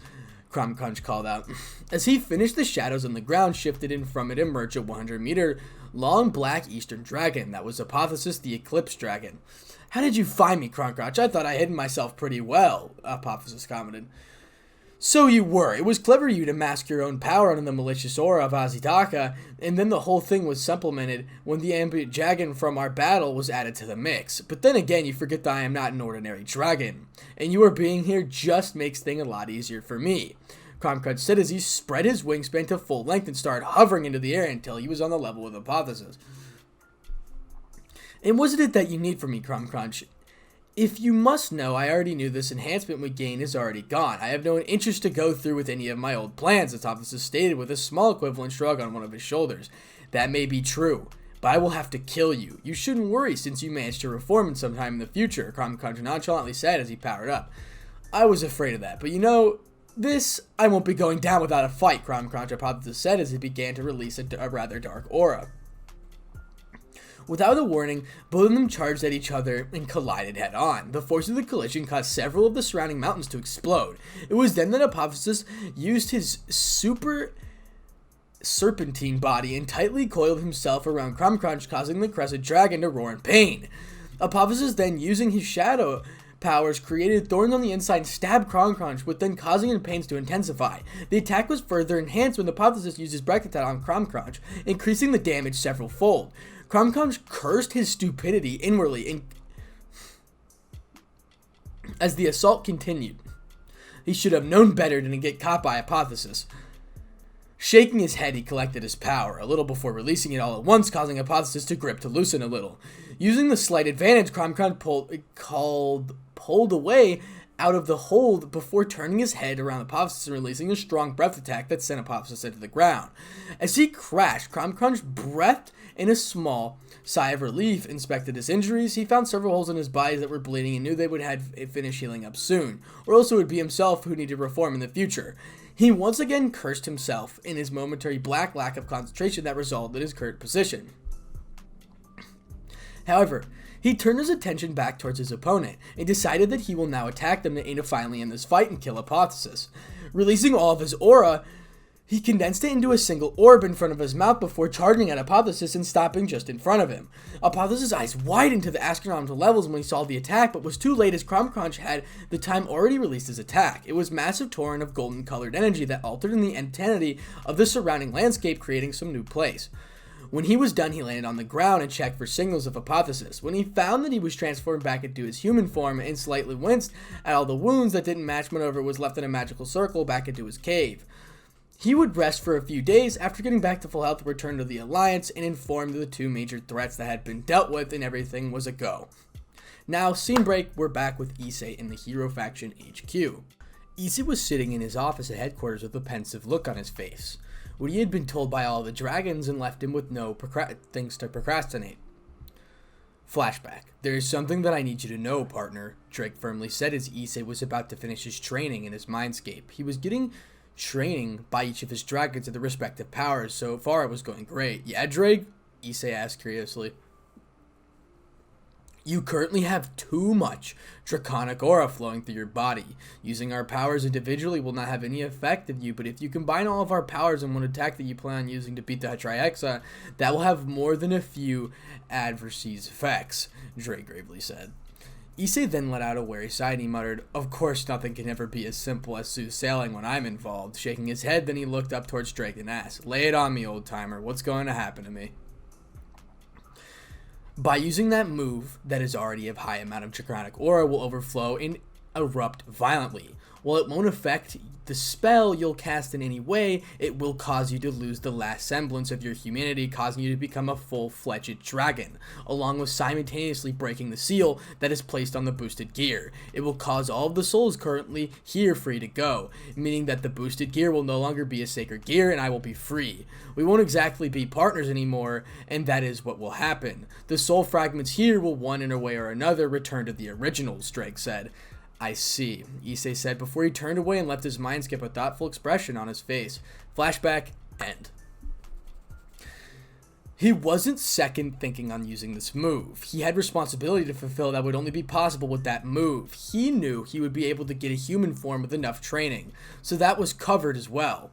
Crunch called out. As he finished, the shadows on the ground shifted, and from it emerged a 100-meter long black eastern dragon. That was Hypothesis, the Eclipse Dragon. "How did you find me, Crunch? I thought I hid myself pretty well," Hypothesis commented. "So you were. It was clever of you to mask your own power under the malicious aura of Azidaka, and then the whole thing was supplemented when the ambient dragon from our battle was added to the mix. But then again, you forget that I am not an ordinary dragon, and your being here just makes things a lot easier for me," Crunch said as he spread his wingspan to full length and started hovering into the air until he was on the level with Hypothesis. "And what is it that you need from me, Crunch? If you must know, I already knew this enhancement we gain is already gone. I have no interest to go through with any of my old plans," Hypothesis stated with a small equivalent shrug on one of his shoulders. "That may be true, but I will have to kill you. You shouldn't worry since you managed to reform in some time in the future," Crunch nonchalantly said as he powered up. "I was afraid of that, but you know, this, I won't be going down without a fight," Crunch, Hypothesis said as he began to release a rather dark aura. Without a warning, both of them charged at each other and collided head-on. The force of the collision caused several of the surrounding mountains to explode. It was then that Hypothesis used his super serpentine body and tightly coiled himself around Crunch, causing the crested dragon to roar in pain. Hypothesis then, using his shadow powers, created thorns on the inside and stabbed Crunch, with then causing his pains to intensify. The attack was further enhanced when Hypothesis used his breath attack on Crunch, increasing the damage several fold. Crunch cursed his stupidity inwardly as the assault continued. He should have known better than to get caught by Hypothesis. Shaking his head, he collected his power, a little before releasing it all at once, causing Hypothesis to grip to loosen a little. Using the slight advantage, Crunch pulled away out of the hold before turning his head around Hypothesis and releasing a strong breath attack that sent Hypothesis into the ground. As he crashed, Crunch breathed in a small sigh of relief, inspected his injuries. He found several holes in his body that were bleeding and knew they would have finish healing up soon, or else it would be himself who needed to reform in the future. He once again cursed himself in his momentary black lack of concentration that resulted in his current position. However, he turned his attention back towards his opponent and decided that he will now attack them to aim to finally end this fight and kill Hypothesis. Releasing all of his aura, he condensed it into a single orb in front of his mouth before charging at Hypothesis and stopping just in front of him. Hypothesis' eyes widened to the astronomical levels when he saw the attack, but was too late as Crunch had the time already released his attack. It was a massive torrent of golden colored energy that altered in the entity of the surrounding landscape, creating some new place. When he was done, he landed on the ground and checked for signals of Hypothesis. When he found that he was transformed back into his human form and slightly winced at all the wounds that didn't match whenever was left in a magical circle back into his cave. He would rest for a few days after getting back to full health to return to the Alliance and informed of the two major threats that had been dealt with, and everything was a go. Now, scene break, we're back with Issei in the Hero Faction HQ. Issei was sitting in his office at headquarters with a pensive look on his face. What he had been told by all the dragons and left him with no things to procrastinate. Flashback. "There is something that I need you to know, partner," Drake firmly said as Issei was about to finish his training in his mindscape. He was getting training by each of his dragons at the respective powers. So far it was going great. "Yeah, Drake?" Issei asked curiously. "You currently have too much draconic aura flowing through your body. Using our powers individually will not have any effect on you, but if you combine all of our powers in one attack that you plan on using to beat the Trihexa, that will have more than a few adverse effects," Drake gravely said. Issei then let out a wary sigh and he muttered, "Of course nothing can ever be as simple as smooth sailing when I'm involved." Shaking his head, then he looked up towards Drake and asked, "Lay it on me, old timer. What's going to happen to me?" "By using that move that is already of high amount of draconic aura will overflow and erupt violently. While it won't affect the spell you'll cast in any way, it will cause you to lose the last semblance of your humanity, causing you to become a full-fledged dragon, along with simultaneously breaking the seal that is placed on the boosted gear. It will cause all of the souls currently here free to go, meaning that the boosted gear will no longer be a sacred gear and I will be free. We won't exactly be partners anymore, and that is what will happen. The soul fragments here will one in a way or another return to the originals, Drake said. I see, Issei said before he turned away and left his mind skip a thoughtful expression on his face. Flashback, end. He wasn't second thinking on using this move. He had responsibility to fulfill that would only be possible with that move. He knew he would be able to get a human form with enough training, so that was covered as well.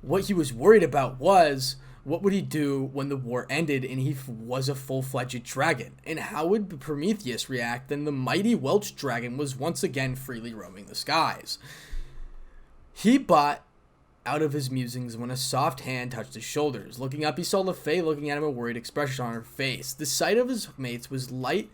What he was worried about was, what would he do when the war ended and he was a full-fledged dragon? And how would Prometheus react when the mighty Welch dragon was once again freely roaming the skies? He bought out of his musings when a soft hand touched his shoulders. Looking up, he saw LeFay looking at him, a worried expression on her face. The sight of his mates was like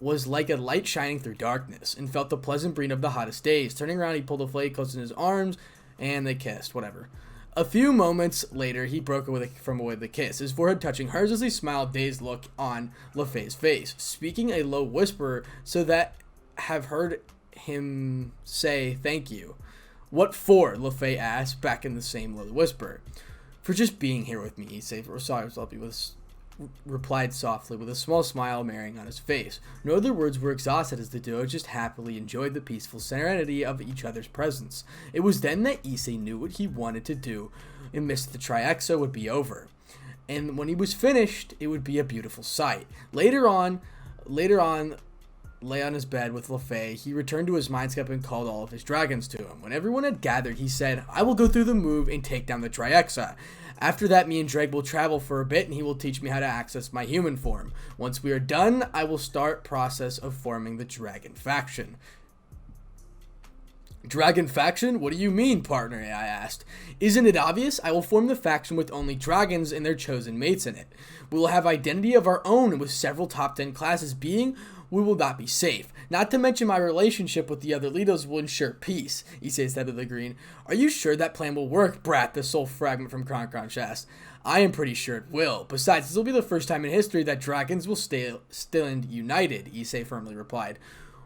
a light shining through darkness, and felt the pleasant breeze of the hottest days. Turning around, he pulled LeFay close in his arms, and they kissed. Whatever. A few moments later, he broke away from the kiss, his forehead touching hers as he smiled, dazed look on LeFay's face, speaking a low whisper so that have heard him say thank you. What for? LeFay asked, back in the same low whisper. For just being here with me, Issei replied softly, with a small smile marrying on his face. No other words were exhausted as the duo just happily enjoyed the peaceful serenity of each other's presence. It was then that Issei knew what he wanted to do and missed the Triaxa would be over. And when he was finished, it would be a beautiful sight. Later on, lay on his bed with LeFay, he returned to his mindscape and called all of his dragons to him. When everyone had gathered, he said, I will go through the move and take down the Triaxa. After that, me and Drake will travel for a bit and he will teach me how to access my human form. Once we are done, I will start process of forming the dragon faction. Dragon faction? What do you mean, partner? I asked. Isn't it obvious? I will form the faction with only dragons and their chosen mates in it. We will have identity of our own, and with several top 10 classes being, we will not be safe. Not to mention my relationship with the other leaders will ensure peace, Issei said to the green. Are you sure that plan will work, Brat, the soul fragment from Kronk asked. I am pretty sure it will. Besides, this will be the first time in history that dragons will stand united, Issei firmly replied.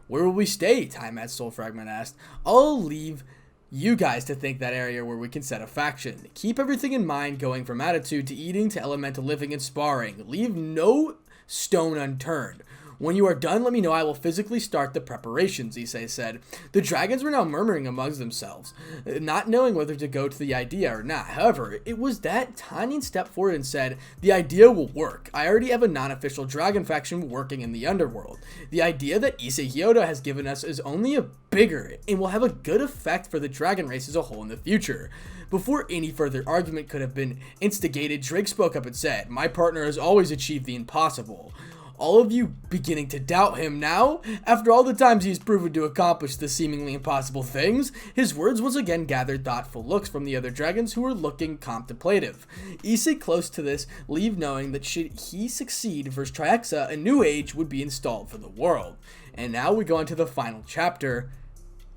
Where will we stay? Time-Mad Soul Fragment asked. I'll leave you guys to think that area where we can set a faction. Keep everything in mind, going from attitude to eating to elemental living and sparring. Leave no stone unturned. When you are done, let me know. I will physically start the preparations, Issei said. The dragons were now murmuring amongst themselves, not knowing whether to go to the idea or not. However, it was that Tanyan stepped forward and said, the idea will work. I already have a non-official dragon faction working in the underworld. The idea that Issei Hyoda has given us is only a bigger and will have a good effect for the dragon race as a whole in the future. Before any further argument could have been instigated, Drake spoke up and said, my partner has always achieved the impossible. All of you beginning to doubt him now? After all the times he has proven to accomplish the seemingly impossible things? His words once again gathered thoughtful looks from the other dragons who were looking contemplative. Issei, close to this, leave knowing that should he succeed versus Triaxa, a new age would be installed for the world. And now we go on to the final chapter,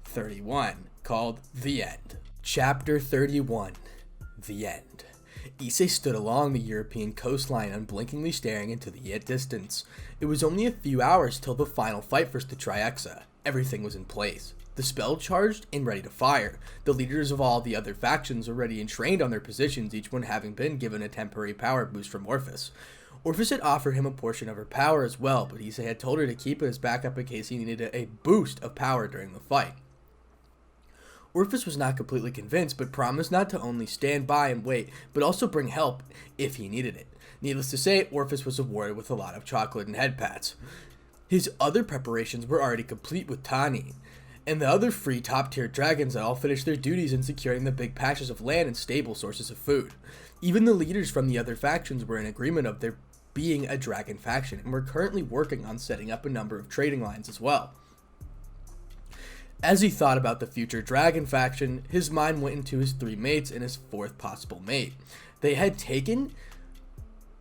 31, called The End. Chapter 31, The End. Issei stood along the European coastline, unblinkingly staring into the distance. It was only a few hours till the final fight versus the Triaxa. Everything was in place. The spell charged and ready to fire. The leaders of all the other factions were ready and trained on their positions, each one having been given a temporary power boost from Orphis. Orphis had offered him a portion of her power as well, but Issei had told her to keep it as backup in case he needed a boost of power during the fight. Orphis was not completely convinced, but promised not to only stand by and wait, but also bring help if he needed it. Needless to say, Orphis was awarded with a lot of chocolate and head pats. His other preparations were already complete with Tani, and the other free top-tier dragons had all finished their duties in securing the big patches of land and stable sources of food. Even the leaders from the other factions were in agreement of there being a dragon faction, and were currently working on setting up a number of trading lines as well. As he thought about the future dragon faction, his mind went into his three mates and his fourth possible mate. They had taken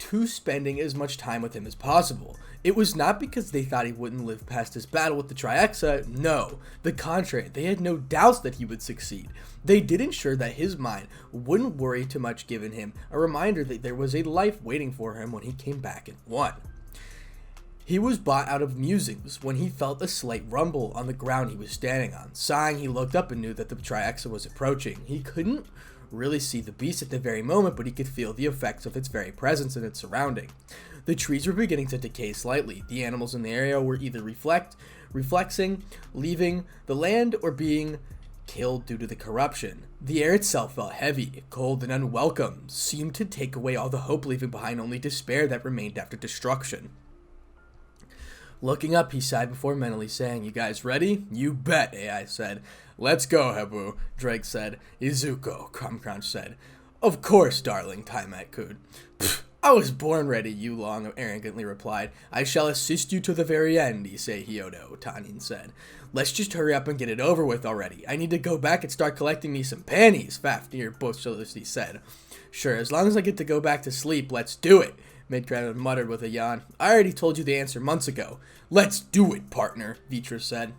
to spending as much time with him as possible. It was not because they thought he wouldn't live past his battle with the Trihexa, no. The contrary, they had no doubts that he would succeed. They did ensure that his mind wouldn't worry too much, giving him a reminder that there was a life waiting for him when he came back and won. He was brought out of musings when he felt a slight rumble on the ground he was standing on. Sighing, he looked up and knew that the Trihexa was approaching. He couldn't really see the beast at the very moment, but he could feel the effects of its very presence in its surrounding. The trees were beginning to decay slightly. The animals in the area were either reflexing, leaving the land, or being killed due to the corruption. The air itself felt heavy, cold, and unwelcome, seemed to take away all the hope, leaving behind only despair that remained after destruction. Looking up, he sighed before mentally saying, "You guys ready?" "You bet," AI said. "Let's go, Habu," Drake said. "Izuko," Crumcrunch said. "Of course, darling," Taimak cooed. "I was born ready," Yulong arrogantly replied. "I shall assist you to the very end," Issei Hyodo, Tanin said. "Let's just hurry up and get it over with already. I need to go back and start collecting me some panties," Fafnir boastfully said. "Sure, as long as I get to go back to sleep, let's do it," Midground muttered with a yawn. "I already told you the answer months ago." "Let's do it, partner," Vitra said.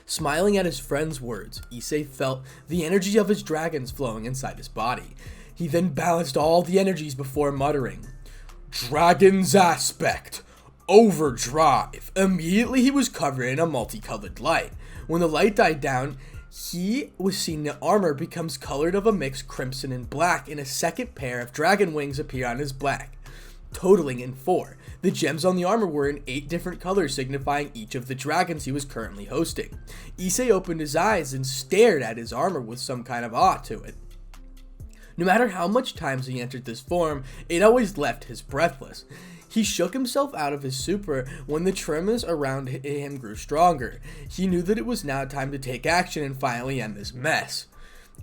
Smiling at his friend's words, Issei felt the energy of his dragons flowing inside his body. He then balanced all the energies before muttering, "Dragon's aspect, overdrive." Immediately he was covered in a multicolored light. When the light died down, he was seeing the armor becomes colored of a mix crimson and black, and a second pair of dragon wings appear on his back, totaling in 4. The gems on the armor were in 8 different colors, signifying each of the dragons he was currently hosting. Issei opened his eyes and stared at his armor with some kind of awe to it. No matter how much times he entered this form, it always left his breathless. He shook himself out of his stupor when the tremors around him grew stronger. He knew that it was now time to take action and finally end this mess.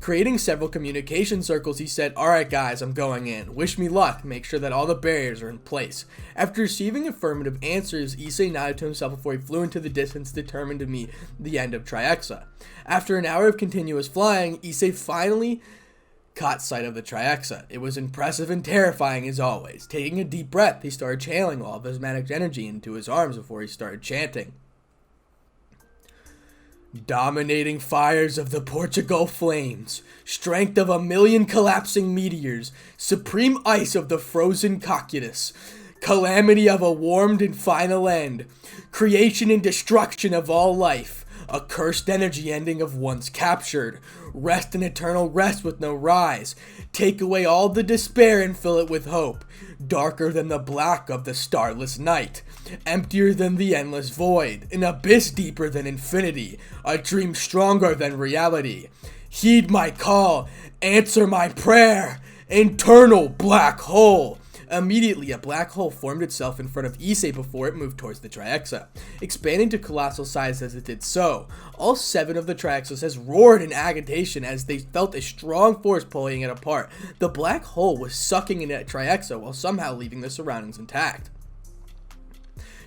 Creating several communication circles, he said, "Alright guys, I'm going in. Wish me luck. Make sure that all the barriers are in place." After receiving affirmative answers, Issei nodded to himself before he flew into the distance, determined to meet the end of Trihexa. After an hour of continuous flying, Issei finally caught sight of the Trihexa. It was impressive and terrifying as always. Taking a deep breath, he started channeling all of his magic energy into his arms before he started chanting. "Dominating fires of the Portugal flames, strength of 1,000,000 collapsing meteors, supreme ice of the frozen Cocytus, calamity of a warmed and final end, creation and destruction of all life, a cursed energy ending of once captured, rest and eternal rest with no rise, take away all the despair and fill it with hope, darker than the black of the starless night, emptier than the endless void, an abyss deeper than infinity, a dream stronger than reality. Heed my call, answer my prayer, internal black hole." Immediately, a black hole formed itself in front of Issei before it moved towards the Trihexa, expanding to colossal size as it did so. All 7 of the Trihexias roared in agitation as they felt a strong force pulling it apart. The black hole was sucking in at Trihexa while somehow leaving the surroundings intact.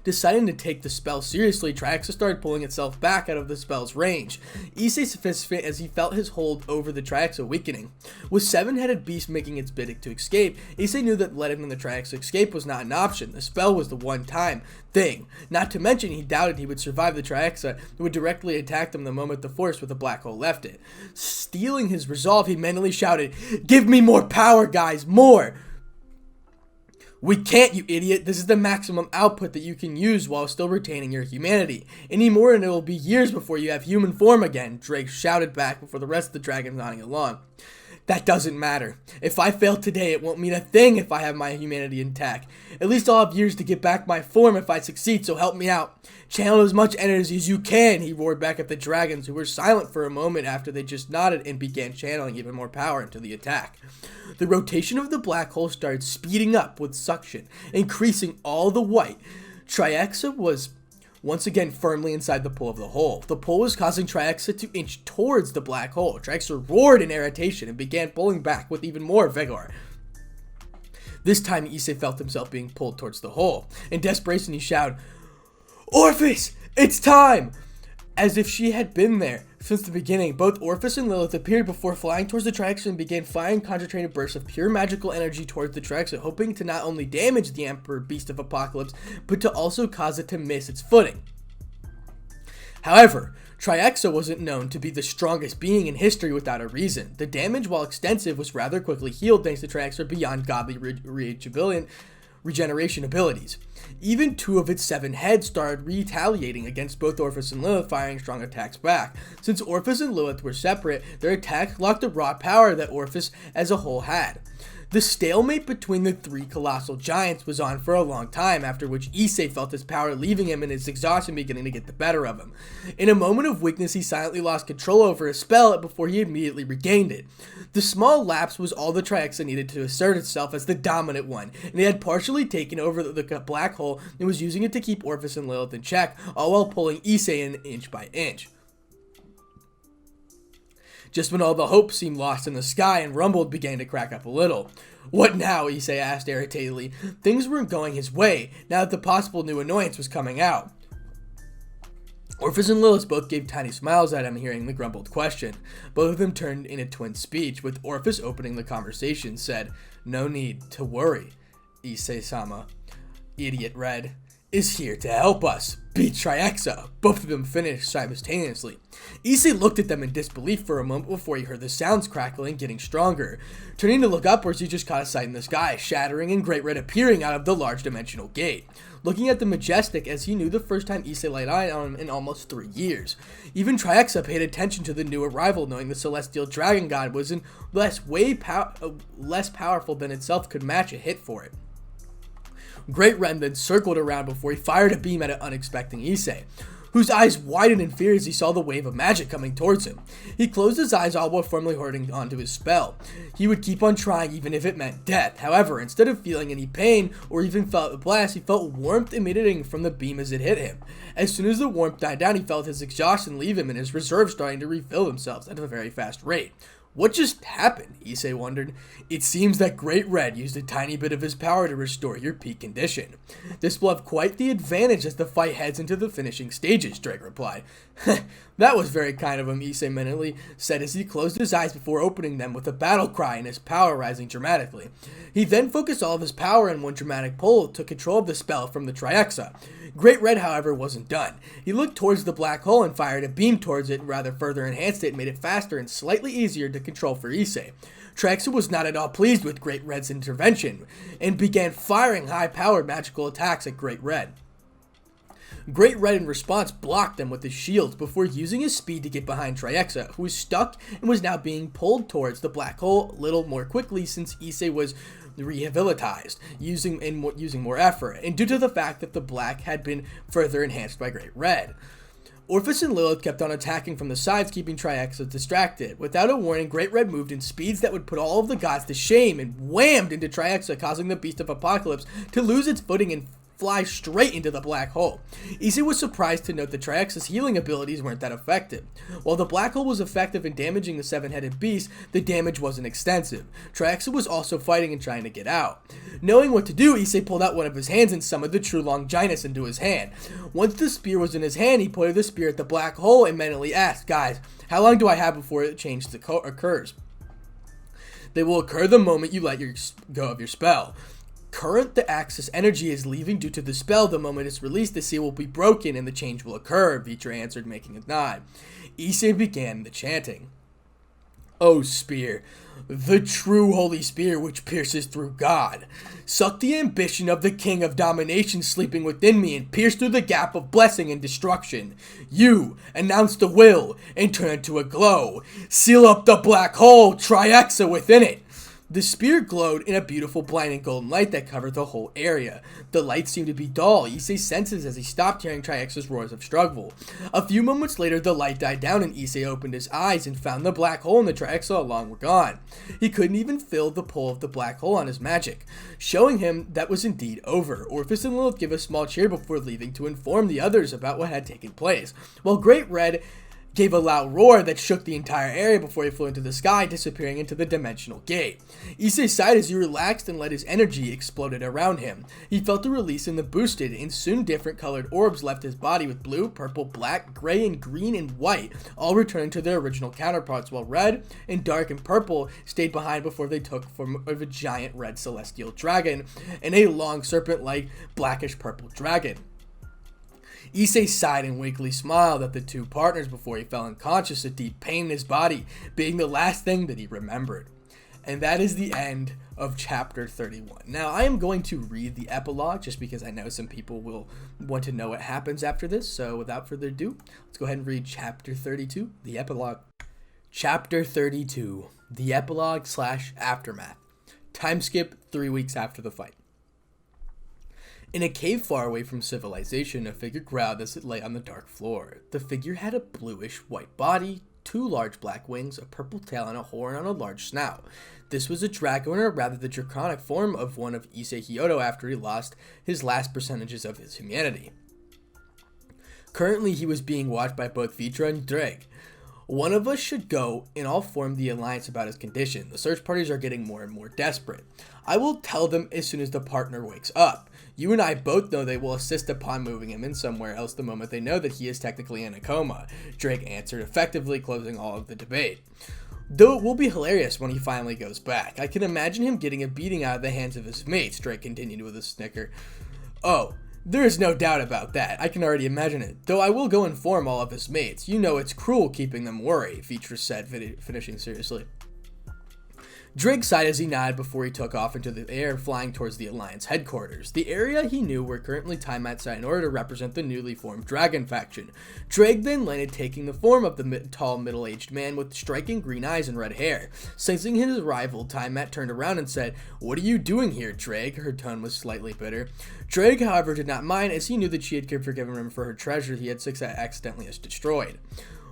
Deciding to take the spell seriously, Trihexa started pulling itself back out of the spell's range. Issei sufficient as he felt his hold over the Trihexa weakening. With 7-headed beast making its bid to escape, Issei knew that letting the Trihexa escape was not an option. The spell was the one-time thing. Not to mention, he doubted he would survive the Trihexa, who would directly attack them the moment the force with the black hole left it. Stealing his resolve, he mentally shouted, "Give me more power, guys, more!" "We can't, you idiot. This is the maximum output that you can use while still retaining your humanity. Any more and it will be years before you have human form again," Drake shouted back before the rest of the dragons nodding along. "That doesn't matter. If I fail today, it won't mean a thing if I have my humanity intact. At least I'll have years to get back my form if I succeed, so help me out. Channel as much energy as you can," he roared back at the dragons, who were silent for a moment after they just nodded and began channeling even more power into the attack. The rotation of the black hole started speeding up with suction, increasing all the white. Trihexa was once again firmly inside the pull of the hole. The pull was causing Trihexa to inch towards the black hole. Trihexa roared in irritation and began pulling back with even more vigor. This time, Issei felt himself being pulled towards the hole. In desperation, he shouted, "Orpheus, it's time!" As if she had been there Since the beginning, both Orpheus and Lilith appeared before flying towards the Triaxa and began firing concentrated bursts of pure magical energy towards the Triaxa, hoping to not only damage the Emperor Beast of Apocalypse, but to also cause it to miss its footing. However, Triaxa wasn't known to be the strongest being in history without a reason. The damage, while extensive, was rather quickly healed thanks to Triaxa's beyond godly regeneration abilities. Even 2 of its 7 heads started retaliating against both Orpheus and Lilith, firing strong attacks back. Since Orpheus and Lilith were separate, their attacks lacked the raw power that Orpheus as a whole had. The stalemate between the 3 colossal giants was on for a long time, after which Issei felt his power leaving him and his exhaustion beginning to get the better of him. In a moment of weakness, he silently lost control over his spell before he immediately regained it. The small lapse was all the Triaxa needed to assert itself as the dominant one, and it had partially taken over the black hole and was using it to keep Orpheus and Lilith in check, all while pulling Issei in inch by inch. Just when all the hope seemed lost in the sky and rumbled began to crack up a little. "What now?" Issei asked irritatedly. Things weren't going his way, now that the possible new annoyance was coming out. Orpheus and Lilith both gave tiny smiles at him hearing the grumbled question. Both of them turned in a twin speech, with Orpheus opening the conversation, said, "No need to worry. Issei-sama, Idiot Red, is here to help us beat Triaxa." Both of them finished simultaneously. Issei looked at them in disbelief for a moment before he heard the sounds crackling, getting stronger. Turning to look upwards, he just caught a sight in the sky, shattering and Great Red appearing out of the large dimensional gate. Looking at the Majestic, as he knew the first time Issei laid eye on him in almost 3 years. Even Triaxa paid attention to the new arrival, knowing the Celestial Dragon God was less powerful than itself could match a hit for it. Great Red then circled around before he fired a beam at an unexpected Issei, whose eyes widened in fear as he saw the wave of magic coming towards him. He closed his eyes, all while firmly holding onto his spell. He would keep on trying even if it meant death. However, instead of feeling any pain or even felt a blast, he felt warmth emanating from the beam as it hit him. As soon as the warmth died down, he felt his exhaustion leave him and his reserves starting to refill themselves at a very fast rate. What just happened? Issei wondered. It seems that Great Red used a tiny bit of his power to restore your peak condition. This will have quite the advantage as the fight heads into the finishing stages, Drake replied. That was very kind of him, Issei mentally said as he closed his eyes before opening them with a battle cry and his power rising dramatically. He then focused all of his power in one dramatic pull to control the spell from the Triaxa. Great Red, however, wasn't done. He looked towards the black hole and fired a beam towards it, rather further enhanced it and made it faster and slightly easier to control for Issei. Triaxa was not at all pleased with Great Red's intervention and began firing high-powered magical attacks at Great Red. Great Red in response blocked them with his shields before using his speed to get behind Triaxa, who was stuck and was now being pulled towards the black hole a little more quickly since Issei was rehabilitized, using more effort, and due to the fact that the black had been further enhanced by Great Red. Orpheus and Lilith kept on attacking from the sides, keeping Triaxa distracted. Without a warning, Great Red moved in speeds that would put all of the gods to shame and whammed into Triaxa, causing the Beast of Apocalypse to lose its footing and fly straight into the black hole. Issei was surprised to note that Triaxa's healing abilities weren't that effective. While the black hole was effective in damaging the 7-headed beast, the damage wasn't extensive. Triaxa was also fighting and trying to get out. Knowing what to do, Issei pulled out one of his hands and summoned the true Longinus into his hand. Once the spear was in his hand, he pointed the spear at the black hole and mentally asked, "Guys, how long do I have before the change occurs?" "They will occur the moment you let go of your spell. Current the Axis energy is leaving due to the spell. The moment it's released, the seal will be broken and the change will occur," Vitra answered, making a nod. Issei began the chanting. "O spear, the true holy spear which pierces through God. Suck the ambition of the king of domination sleeping within me and pierce through the gap of blessing and destruction. You announce the will and turn it to a glow. Seal up the black hole, Triaxa within it." The spear glowed in a beautiful blinding golden light that covered the whole area. The light seemed to be dull. Issei senses as he stopped hearing Triaxa's roars of struggle. A few moments later, the light died down and Issei opened his eyes and found the black hole and the Triaxa along were gone. He couldn't even feel the pull of the black hole on his magic, showing him that was indeed over. Orpheus and Lilith gave a small cheer before leaving to inform the others about what had taken place, while Great Red gave a loud roar that shook the entire area before he flew into the sky, disappearing into the dimensional gate. Issei sighed as he relaxed and let his energy exploded around him. He felt a release in the boosted, and soon different colored orbs left his body with blue, purple, black, gray, and green and white, all returning to their original counterparts, while red and dark and purple stayed behind before they took form of a giant red celestial dragon and a long serpent-like blackish purple dragon. Issei sighed and weakly smiled at the two partners before he fell unconscious, a deep pain in his body being the last thing that he remembered. And that is the end of chapter 31. Now, I am going to read the epilogue just because I know some people will want to know what happens after this. So without further ado, let's go ahead and read chapter 32, the epilogue. Chapter 32, the epilogue / aftermath. Time skip 3 weeks after the fight. In a cave far away from civilization, a figure growled as it lay on the dark floor. The figure had a bluish-white body, 2 large black wings, a purple tail, and a horn on a large snout. This was a dragon, or rather the draconic form of one of Issei Hyodo after he lost his last percentages of his humanity. Currently, he was being watched by both Vitra and Drake. One of us should go and I'll form the alliance about his condition. The search parties are getting more and more desperate. I will tell them as soon as the partner wakes up. You and I both know they will assist upon moving him in somewhere else the moment they know that he is technically in a coma, Drake answered, effectively closing all of the debate. Though it will be hilarious when he finally goes back. I can imagine him getting a beating out of the hands of his mates, Drake continued with a snicker. Oh, there is no doubt about that. I can already imagine it. Though I will go inform all of his mates. You know it's cruel keeping them worried, Vitra said, finishing seriously. Drake sighed as he nodded before he took off into the air, flying towards the Alliance headquarters, the area he knew were currently Time-At set in order to represent the newly formed Dragon faction. Drake then landed, taking the form of the tall, middle-aged man with striking green eyes and red hair. Sensing his arrival, Time-At turned around and said, "What are you doing here, Drake?" Her tone was slightly bitter. Drake, however, did not mind, as he knew that she had forgiven him for her treasure he had accidentally destroyed.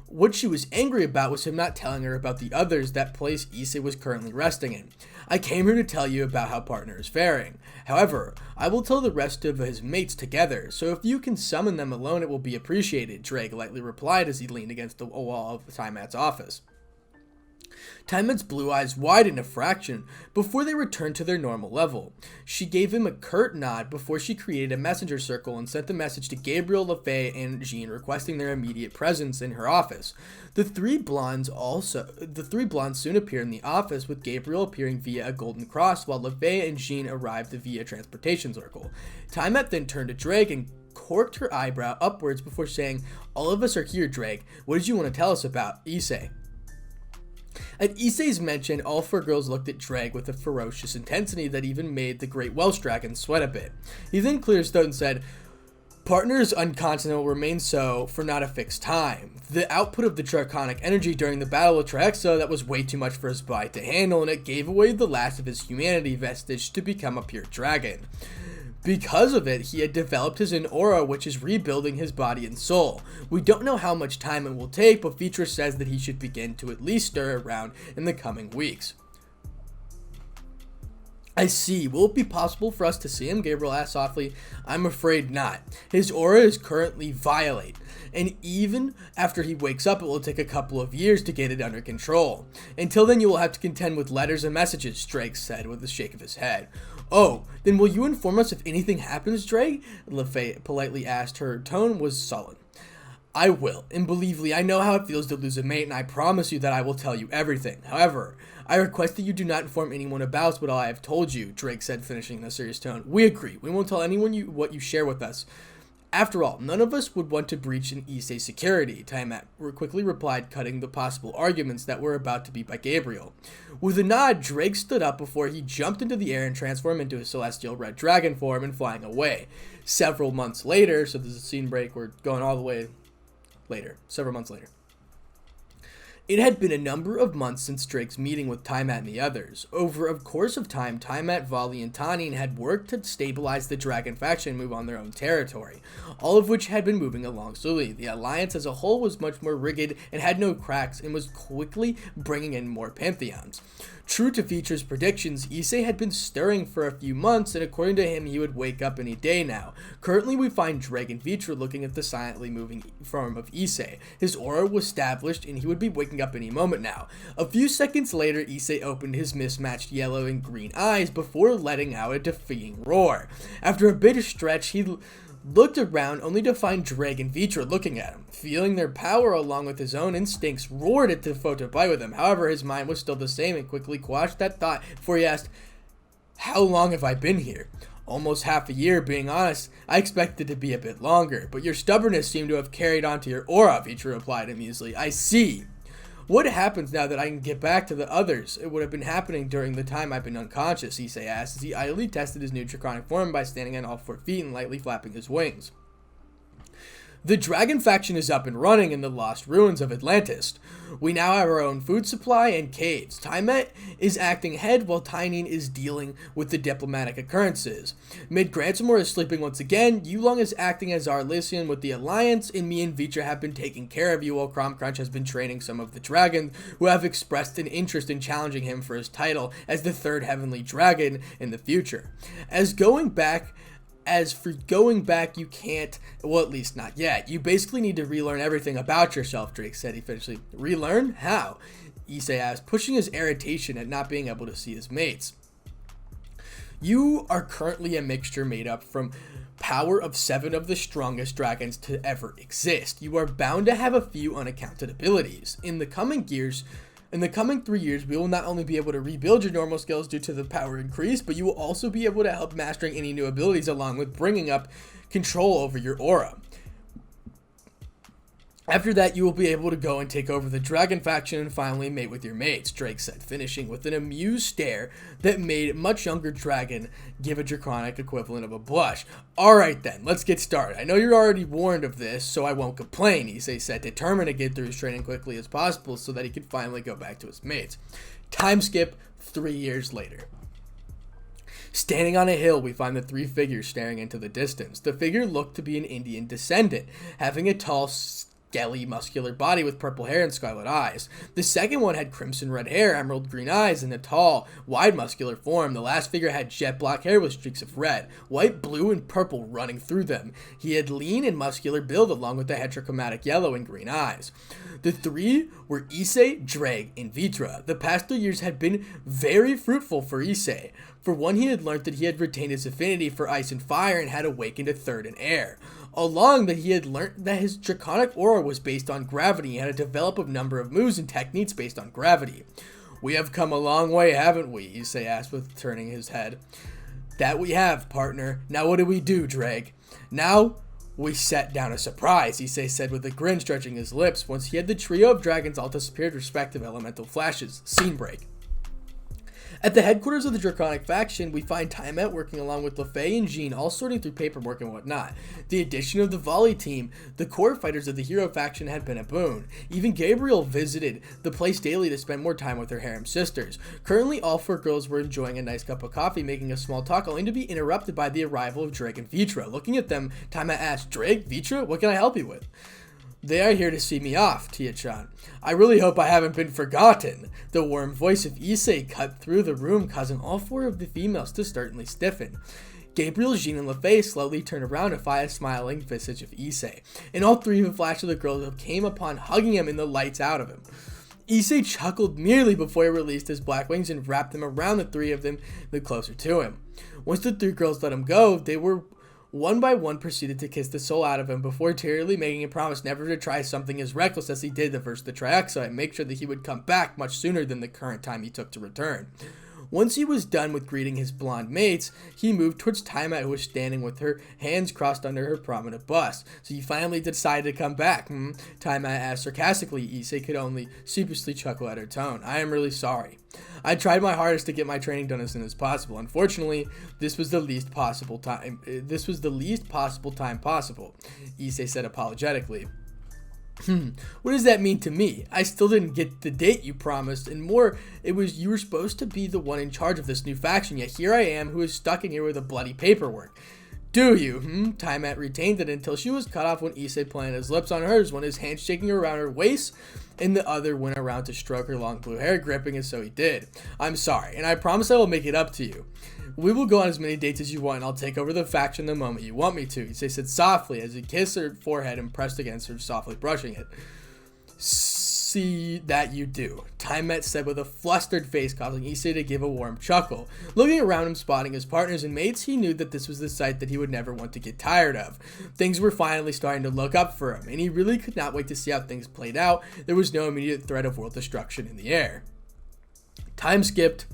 What she was angry about was him not telling her about the others that place Issei was currently resting in. I came here to tell you about how partner is faring. However, I will tell the rest of his mates together, so if you can summon them alone it will be appreciated, Drake lightly replied as he leaned against the wall of Time-At's office. Time-At's blue eyes widened a fraction before they returned to their normal level. She gave him a curt nod before she created a messenger circle and sent the message to Gabriel, LeFay, and Jean requesting their immediate presence in her office. The three blondes soon appeared in the office, with Gabriel appearing via a golden cross while LeFay and Jean arrived via transportation circle. Time-At then turned to Drake and corked her eyebrow upwards before saying, "All of us are here, Drake. What did you want to tell us about Issei?" At Issei's mention, all 4 girls looked at Drake with a ferocious intensity that even made the great Welsh dragon sweat a bit. He then cleared his throat and said, "Partner is unconscious and will remain so for not a fixed time. The output of the draconic energy during the battle with Traexo, that was way too much for his body to handle, and it gave away the last of his humanity vestige to become a pure dragon. Because of it, he had developed his own aura, which is rebuilding his body and soul. We don't know how much time it will take, but Vitra says that he should begin to at least stir around in the coming weeks." "I see. Will it be possible for us to see him?" Gabriel asked softly. "I'm afraid not. His aura is currently violate, and even after he wakes up, it will take a couple of years to get it under control. Until then, you will have to contend with letters and messages," Drake said with a shake of his head. "Oh, then will you inform us if anything happens, Drake?" LeFay politely asked. Her tone was sullen. "I will, and believe me, I know how it feels to lose a mate, and I promise you that I will tell you everything. However, I request that you do not inform anyone about what I have told you," Drake said, finishing in a serious tone. "We agree. We won't tell anyone what you share with us. After all, none of us would want to breach an Issei security," Time-At quickly replied, cutting the possible arguments that were about to be by Gabriel. With a nod, Drake stood up before he jumped into the air and transformed into a celestial red dragon form and flying away. Several months later, so there's a scene break, we're going all the way later, several months later. It had been a number of months since Drake's meeting with Time-At and the others. Over a course of time, Time-At, Volley, and Tanin had worked to stabilize the Dragon faction and move on their own territory, all of which had been moving along slowly. The alliance as a whole was much more rigid and had no cracks, and was quickly bringing in more pantheons. True to Feature's predictions, Issei had been stirring for a few months, and according to him, he would wake up any day now. Currently, we find Drake and Vitra looking at the silently moving form of Issei. His aura was established, and he would be waking up any moment now. A few seconds later, Issei opened his mismatched yellow and green eyes before letting out a defeating roar. After a bit of stretch, he looked around only to find Drake and Vitra looking at him. Feeling their power along with his own instincts, roared at Tifo to fight with him. However, his mind was still the same and quickly quashed that thought before he asked, "How long have I been here?" "Almost half a year, being honest. I expected it to be a bit longer, but your stubbornness seemed to have carried on to your aura," Vitra replied amusedly. "I see. What happens now that I can get back to the others? It would have been happening during the time I've been unconscious," Issei asked as he idly tested his new draconic form by standing on all 4 feet and lightly flapping his wings. The dragon faction is up and running in the lost ruins of Atlantis. We now have our own food supply and caves. Taimet is acting head while Tynein is dealing with the diplomatic occurrences. Mid-Grantimore is sleeping once again. Yulong is acting as our Lycian with the Alliance, and me and Vitra have been taking care of you while Cromcrunch has been training some of the dragons who have expressed an interest in challenging him for his title as the 3rd Heavenly Dragon in the future. As for going back, you can't, well, at least not yet. You basically need to relearn everything about yourself, Drake said eventually. Relearn? How? Issei asked, pushing his irritation at not being able to see his mates. You are currently a mixture made up from power of 7 of the strongest dragons to ever exist. You are bound to have a few unaccounted abilities. In the coming 3 years, we will not only be able to rebuild your normal skills due to the power increase, but you will also be able to help mastering any new abilities along with bringing up control over your aura. After that, you will be able to go and take over the dragon faction and finally mate with your mates, Drake said, finishing with an amused stare that made a much younger dragon give a draconic equivalent of a blush. Alright then, let's get started. I know you're already warned of this, so I won't complain, Issei said, determined to get through his training quickly as possible so that he could finally go back to his mates. Time skip 3 years later. Standing on a hill, we find the 3 figures staring into the distance. The figure looked to be an Indian descendant, having a tall, scaly, muscular body with purple hair and scarlet eyes. The second one had crimson red hair, emerald green eyes, and a tall, wide, muscular form. The last figure had jet black hair with streaks of red, white, blue, and purple running through them. He had lean and muscular build along with the heterochromatic yellow and green eyes. The 3 were Issei, Drake, and Vitra. The past 3 years had been very fruitful for Issei. For one, he had learned that he had retained his affinity for ice and fire and had awakened a third in air. Along that he had learned that his draconic aura was based on gravity and had developed a number of moves and techniques based on gravity. "We have come a long way, haven't we?" Issei asked with turning his head. "That we have, partner. Now what do we do, Drake?" "Now we set down a surprise," Issei said with a grin stretching his lips once he had the trio of dragons all disappeared respective elemental flashes. Scene break. At the headquarters of the Draconic faction, we find Taimet working along with LeFay and Jean, all sorting through paperwork and whatnot. The addition of the volley team, the core fighters of the hero faction, had been a boon. Even Gabriel visited the place daily to spend more time with her harem sisters. Currently, all 4 girls were enjoying a nice cup of coffee, making a small talk, only to be interrupted by the arrival of Drake and Vitra. Looking at them, Taimet asked, "Drake, Vitra, what can I help you with?" "They are here to see me off, Tia-chan. I really hope I haven't been forgotten." The warm voice of Issei cut through the room, causing all 4 of the females to certainly stiffen. Gabriel, Jean, and LeFay slowly turned around to find a smiling visage of Issei, and all 3 of the flash of the girls came upon hugging him and the lights out of him. Issei chuckled merely before he released his black wings and wrapped them around the 3 of them the closer to him. Once the 3 girls let him go, they were one by one proceeded to kiss the soul out of him before tearily making a promise never to try something as reckless as he did the first the Triaxa and make sure that he would come back much sooner than the current time he took to return. Once he was done with greeting his blonde mates, he moved towards Taimet, who was standing with her hands crossed under her prominent bust. "So you finally decided to come back, hmm?" Taimet asked sarcastically. Issei could only sheepishly chuckle at her tone. "I am really sorry. I tried my hardest to get my training done as soon as possible. Unfortunately, this was the least possible time possible," Issei said apologetically. What does that mean to me? I still didn't get the date you promised, and more, it was you were supposed to be the one in charge of this new faction, yet here I am who is stuck in here with a bloody paperwork." Do you? Taimat retained it until she was cut off when Issei planted his lips on hers, when his hand shaking around her waist and the other went around to stroke her long blue hair, gripping it, so he did. I'm sorry, and I promise I will make it up to you. We will go on as many dates as you want, and I'll take over the faction the moment you want me to, Issei said softly as he kissed her forehead and pressed against her, softly brushing it. See that you do, Taimet said with a flustered face, causing Issei to give a warm chuckle. Looking around him, spotting his partners and mates, he knew that this was the sight that he would never want to get tired of. Things were finally starting to look up for him, and he really could not wait to see how things played out. There was no immediate threat of world destruction in the air. Time skipped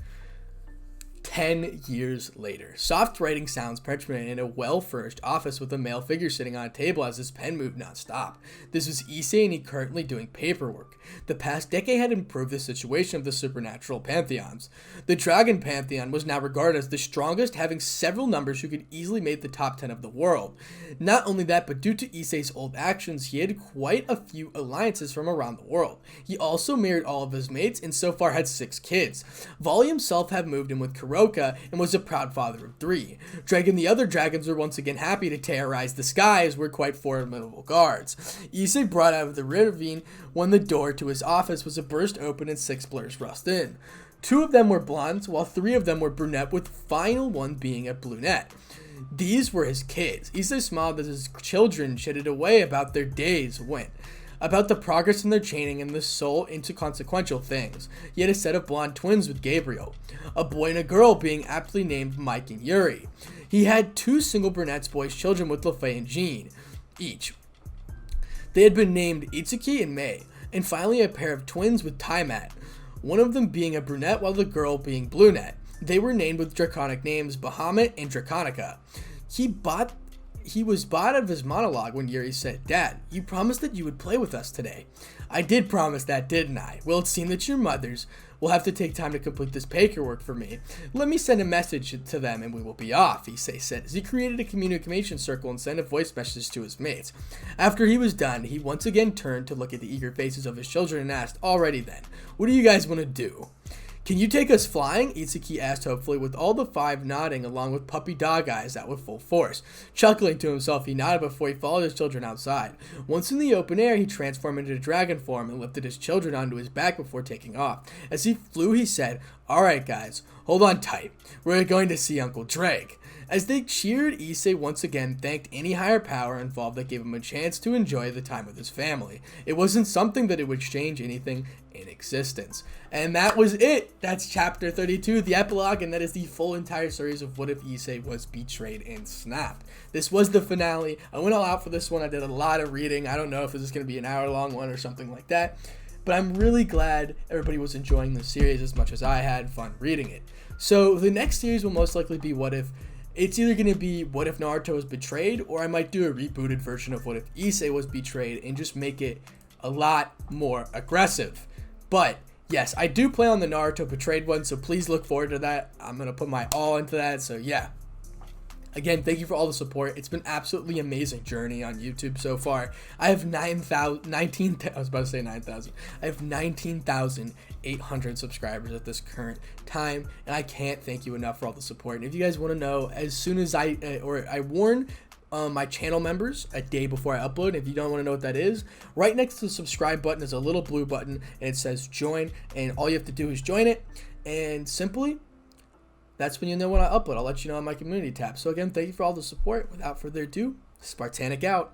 10 years later. Soft writing sounds penetrated in a well-furnished office with a male figure sitting on a table as his pen moved non-stop. This was Issei, and he currently doing paperwork. The past decade had improved the situation of the supernatural pantheons. The Dragon Pantheon was now regarded as the strongest, having several numbers who could easily make the top 10 of the world. Not only that, but due to Issei's old actions, he had quite a few alliances from around the world. He also married all of his mates and so far had 6 kids. Volley himself had moved in with Kuroka and was a proud father of 3. Drake and the other dragons were once again happy to terrorize the skies, were quite formidable guards. Issei brought out of the ravine when the door to his office was burst open and 6 blurs rushed in. 2 of them were blondes, while 3 of them were brunette, with the final one being a brunette. These were his kids. Issei smiled as his children chitted away about their days went, about the progress in their chaining and the soul into consequential things. He had a set of blonde twins with Gabriel, a boy and a girl being aptly named Mike and Yuri. He had 2 single brunettes boys children with Lefei and Jean, each. They had been named Itsuki and Mei, and finally a pair of twins with Taimat, one of them being a brunette while the girl being brunette. They were named with draconic names Bahamut and Draconica. He was bought out of his monologue when Yuri said, "Dad, you promised that you would play with us today." "I did promise that, didn't I? Well, it seemed that your mothers will have to take time to complete this paperwork for me. Let me send a message to them and we will be off," Issei said as he created a communication circle and sent a voice message to his mates. After he was done, he once again turned to look at the eager faces of his children and asked, "Alrighty then, what do you guys want to do?" "Can you take us flying?" Itsuki asked hopefully, with all the 5 nodding along with puppy dog eyes out with full force. Chuckling to himself, he nodded before he followed his children outside. Once in the open air, he transformed into dragon form and lifted his children onto his back before taking off. As he flew, he said, "Alright guys, hold on tight. We're going to see Uncle Drake." As they cheered, Issei once again thanked any higher power involved that gave him a chance to enjoy the time with his family. It wasn't something that it would change anything in existence. And that was it. That's chapter 32, the epilogue, and that is the full entire series of What If Issei Was Betrayed and Snapped. This was the finale. I went all out for this one. I did a lot of reading. I don't know if this is going to be an hour-long one or something like that. But I'm really glad everybody was enjoying the series as much as I had fun reading it. So the next series will most likely be What If. It's either going to be What If Naruto Was Betrayed, or I might do a rebooted version of What If Issei Was Betrayed and just make it a lot more aggressive. But yes, I do plan on the Naruto Betrayed one, so please look forward to that. I'm going to put my all into that, so yeah. Again, thank you for all the support. It's been absolutely amazing journey on YouTube so far. I have 19,800 subscribers at this current time, and I can't thank you enough for all the support. And if you guys want to know, as soon as I warn my channel members a day before I upload. If you don't want to know what that is, right next to the subscribe button is a little blue button, and it says join, and all you have to do is join it, and simply that's when you know when I upload. I'll let you know on my community tab. So again, thank you for all the support. Without further ado, Spartanic out.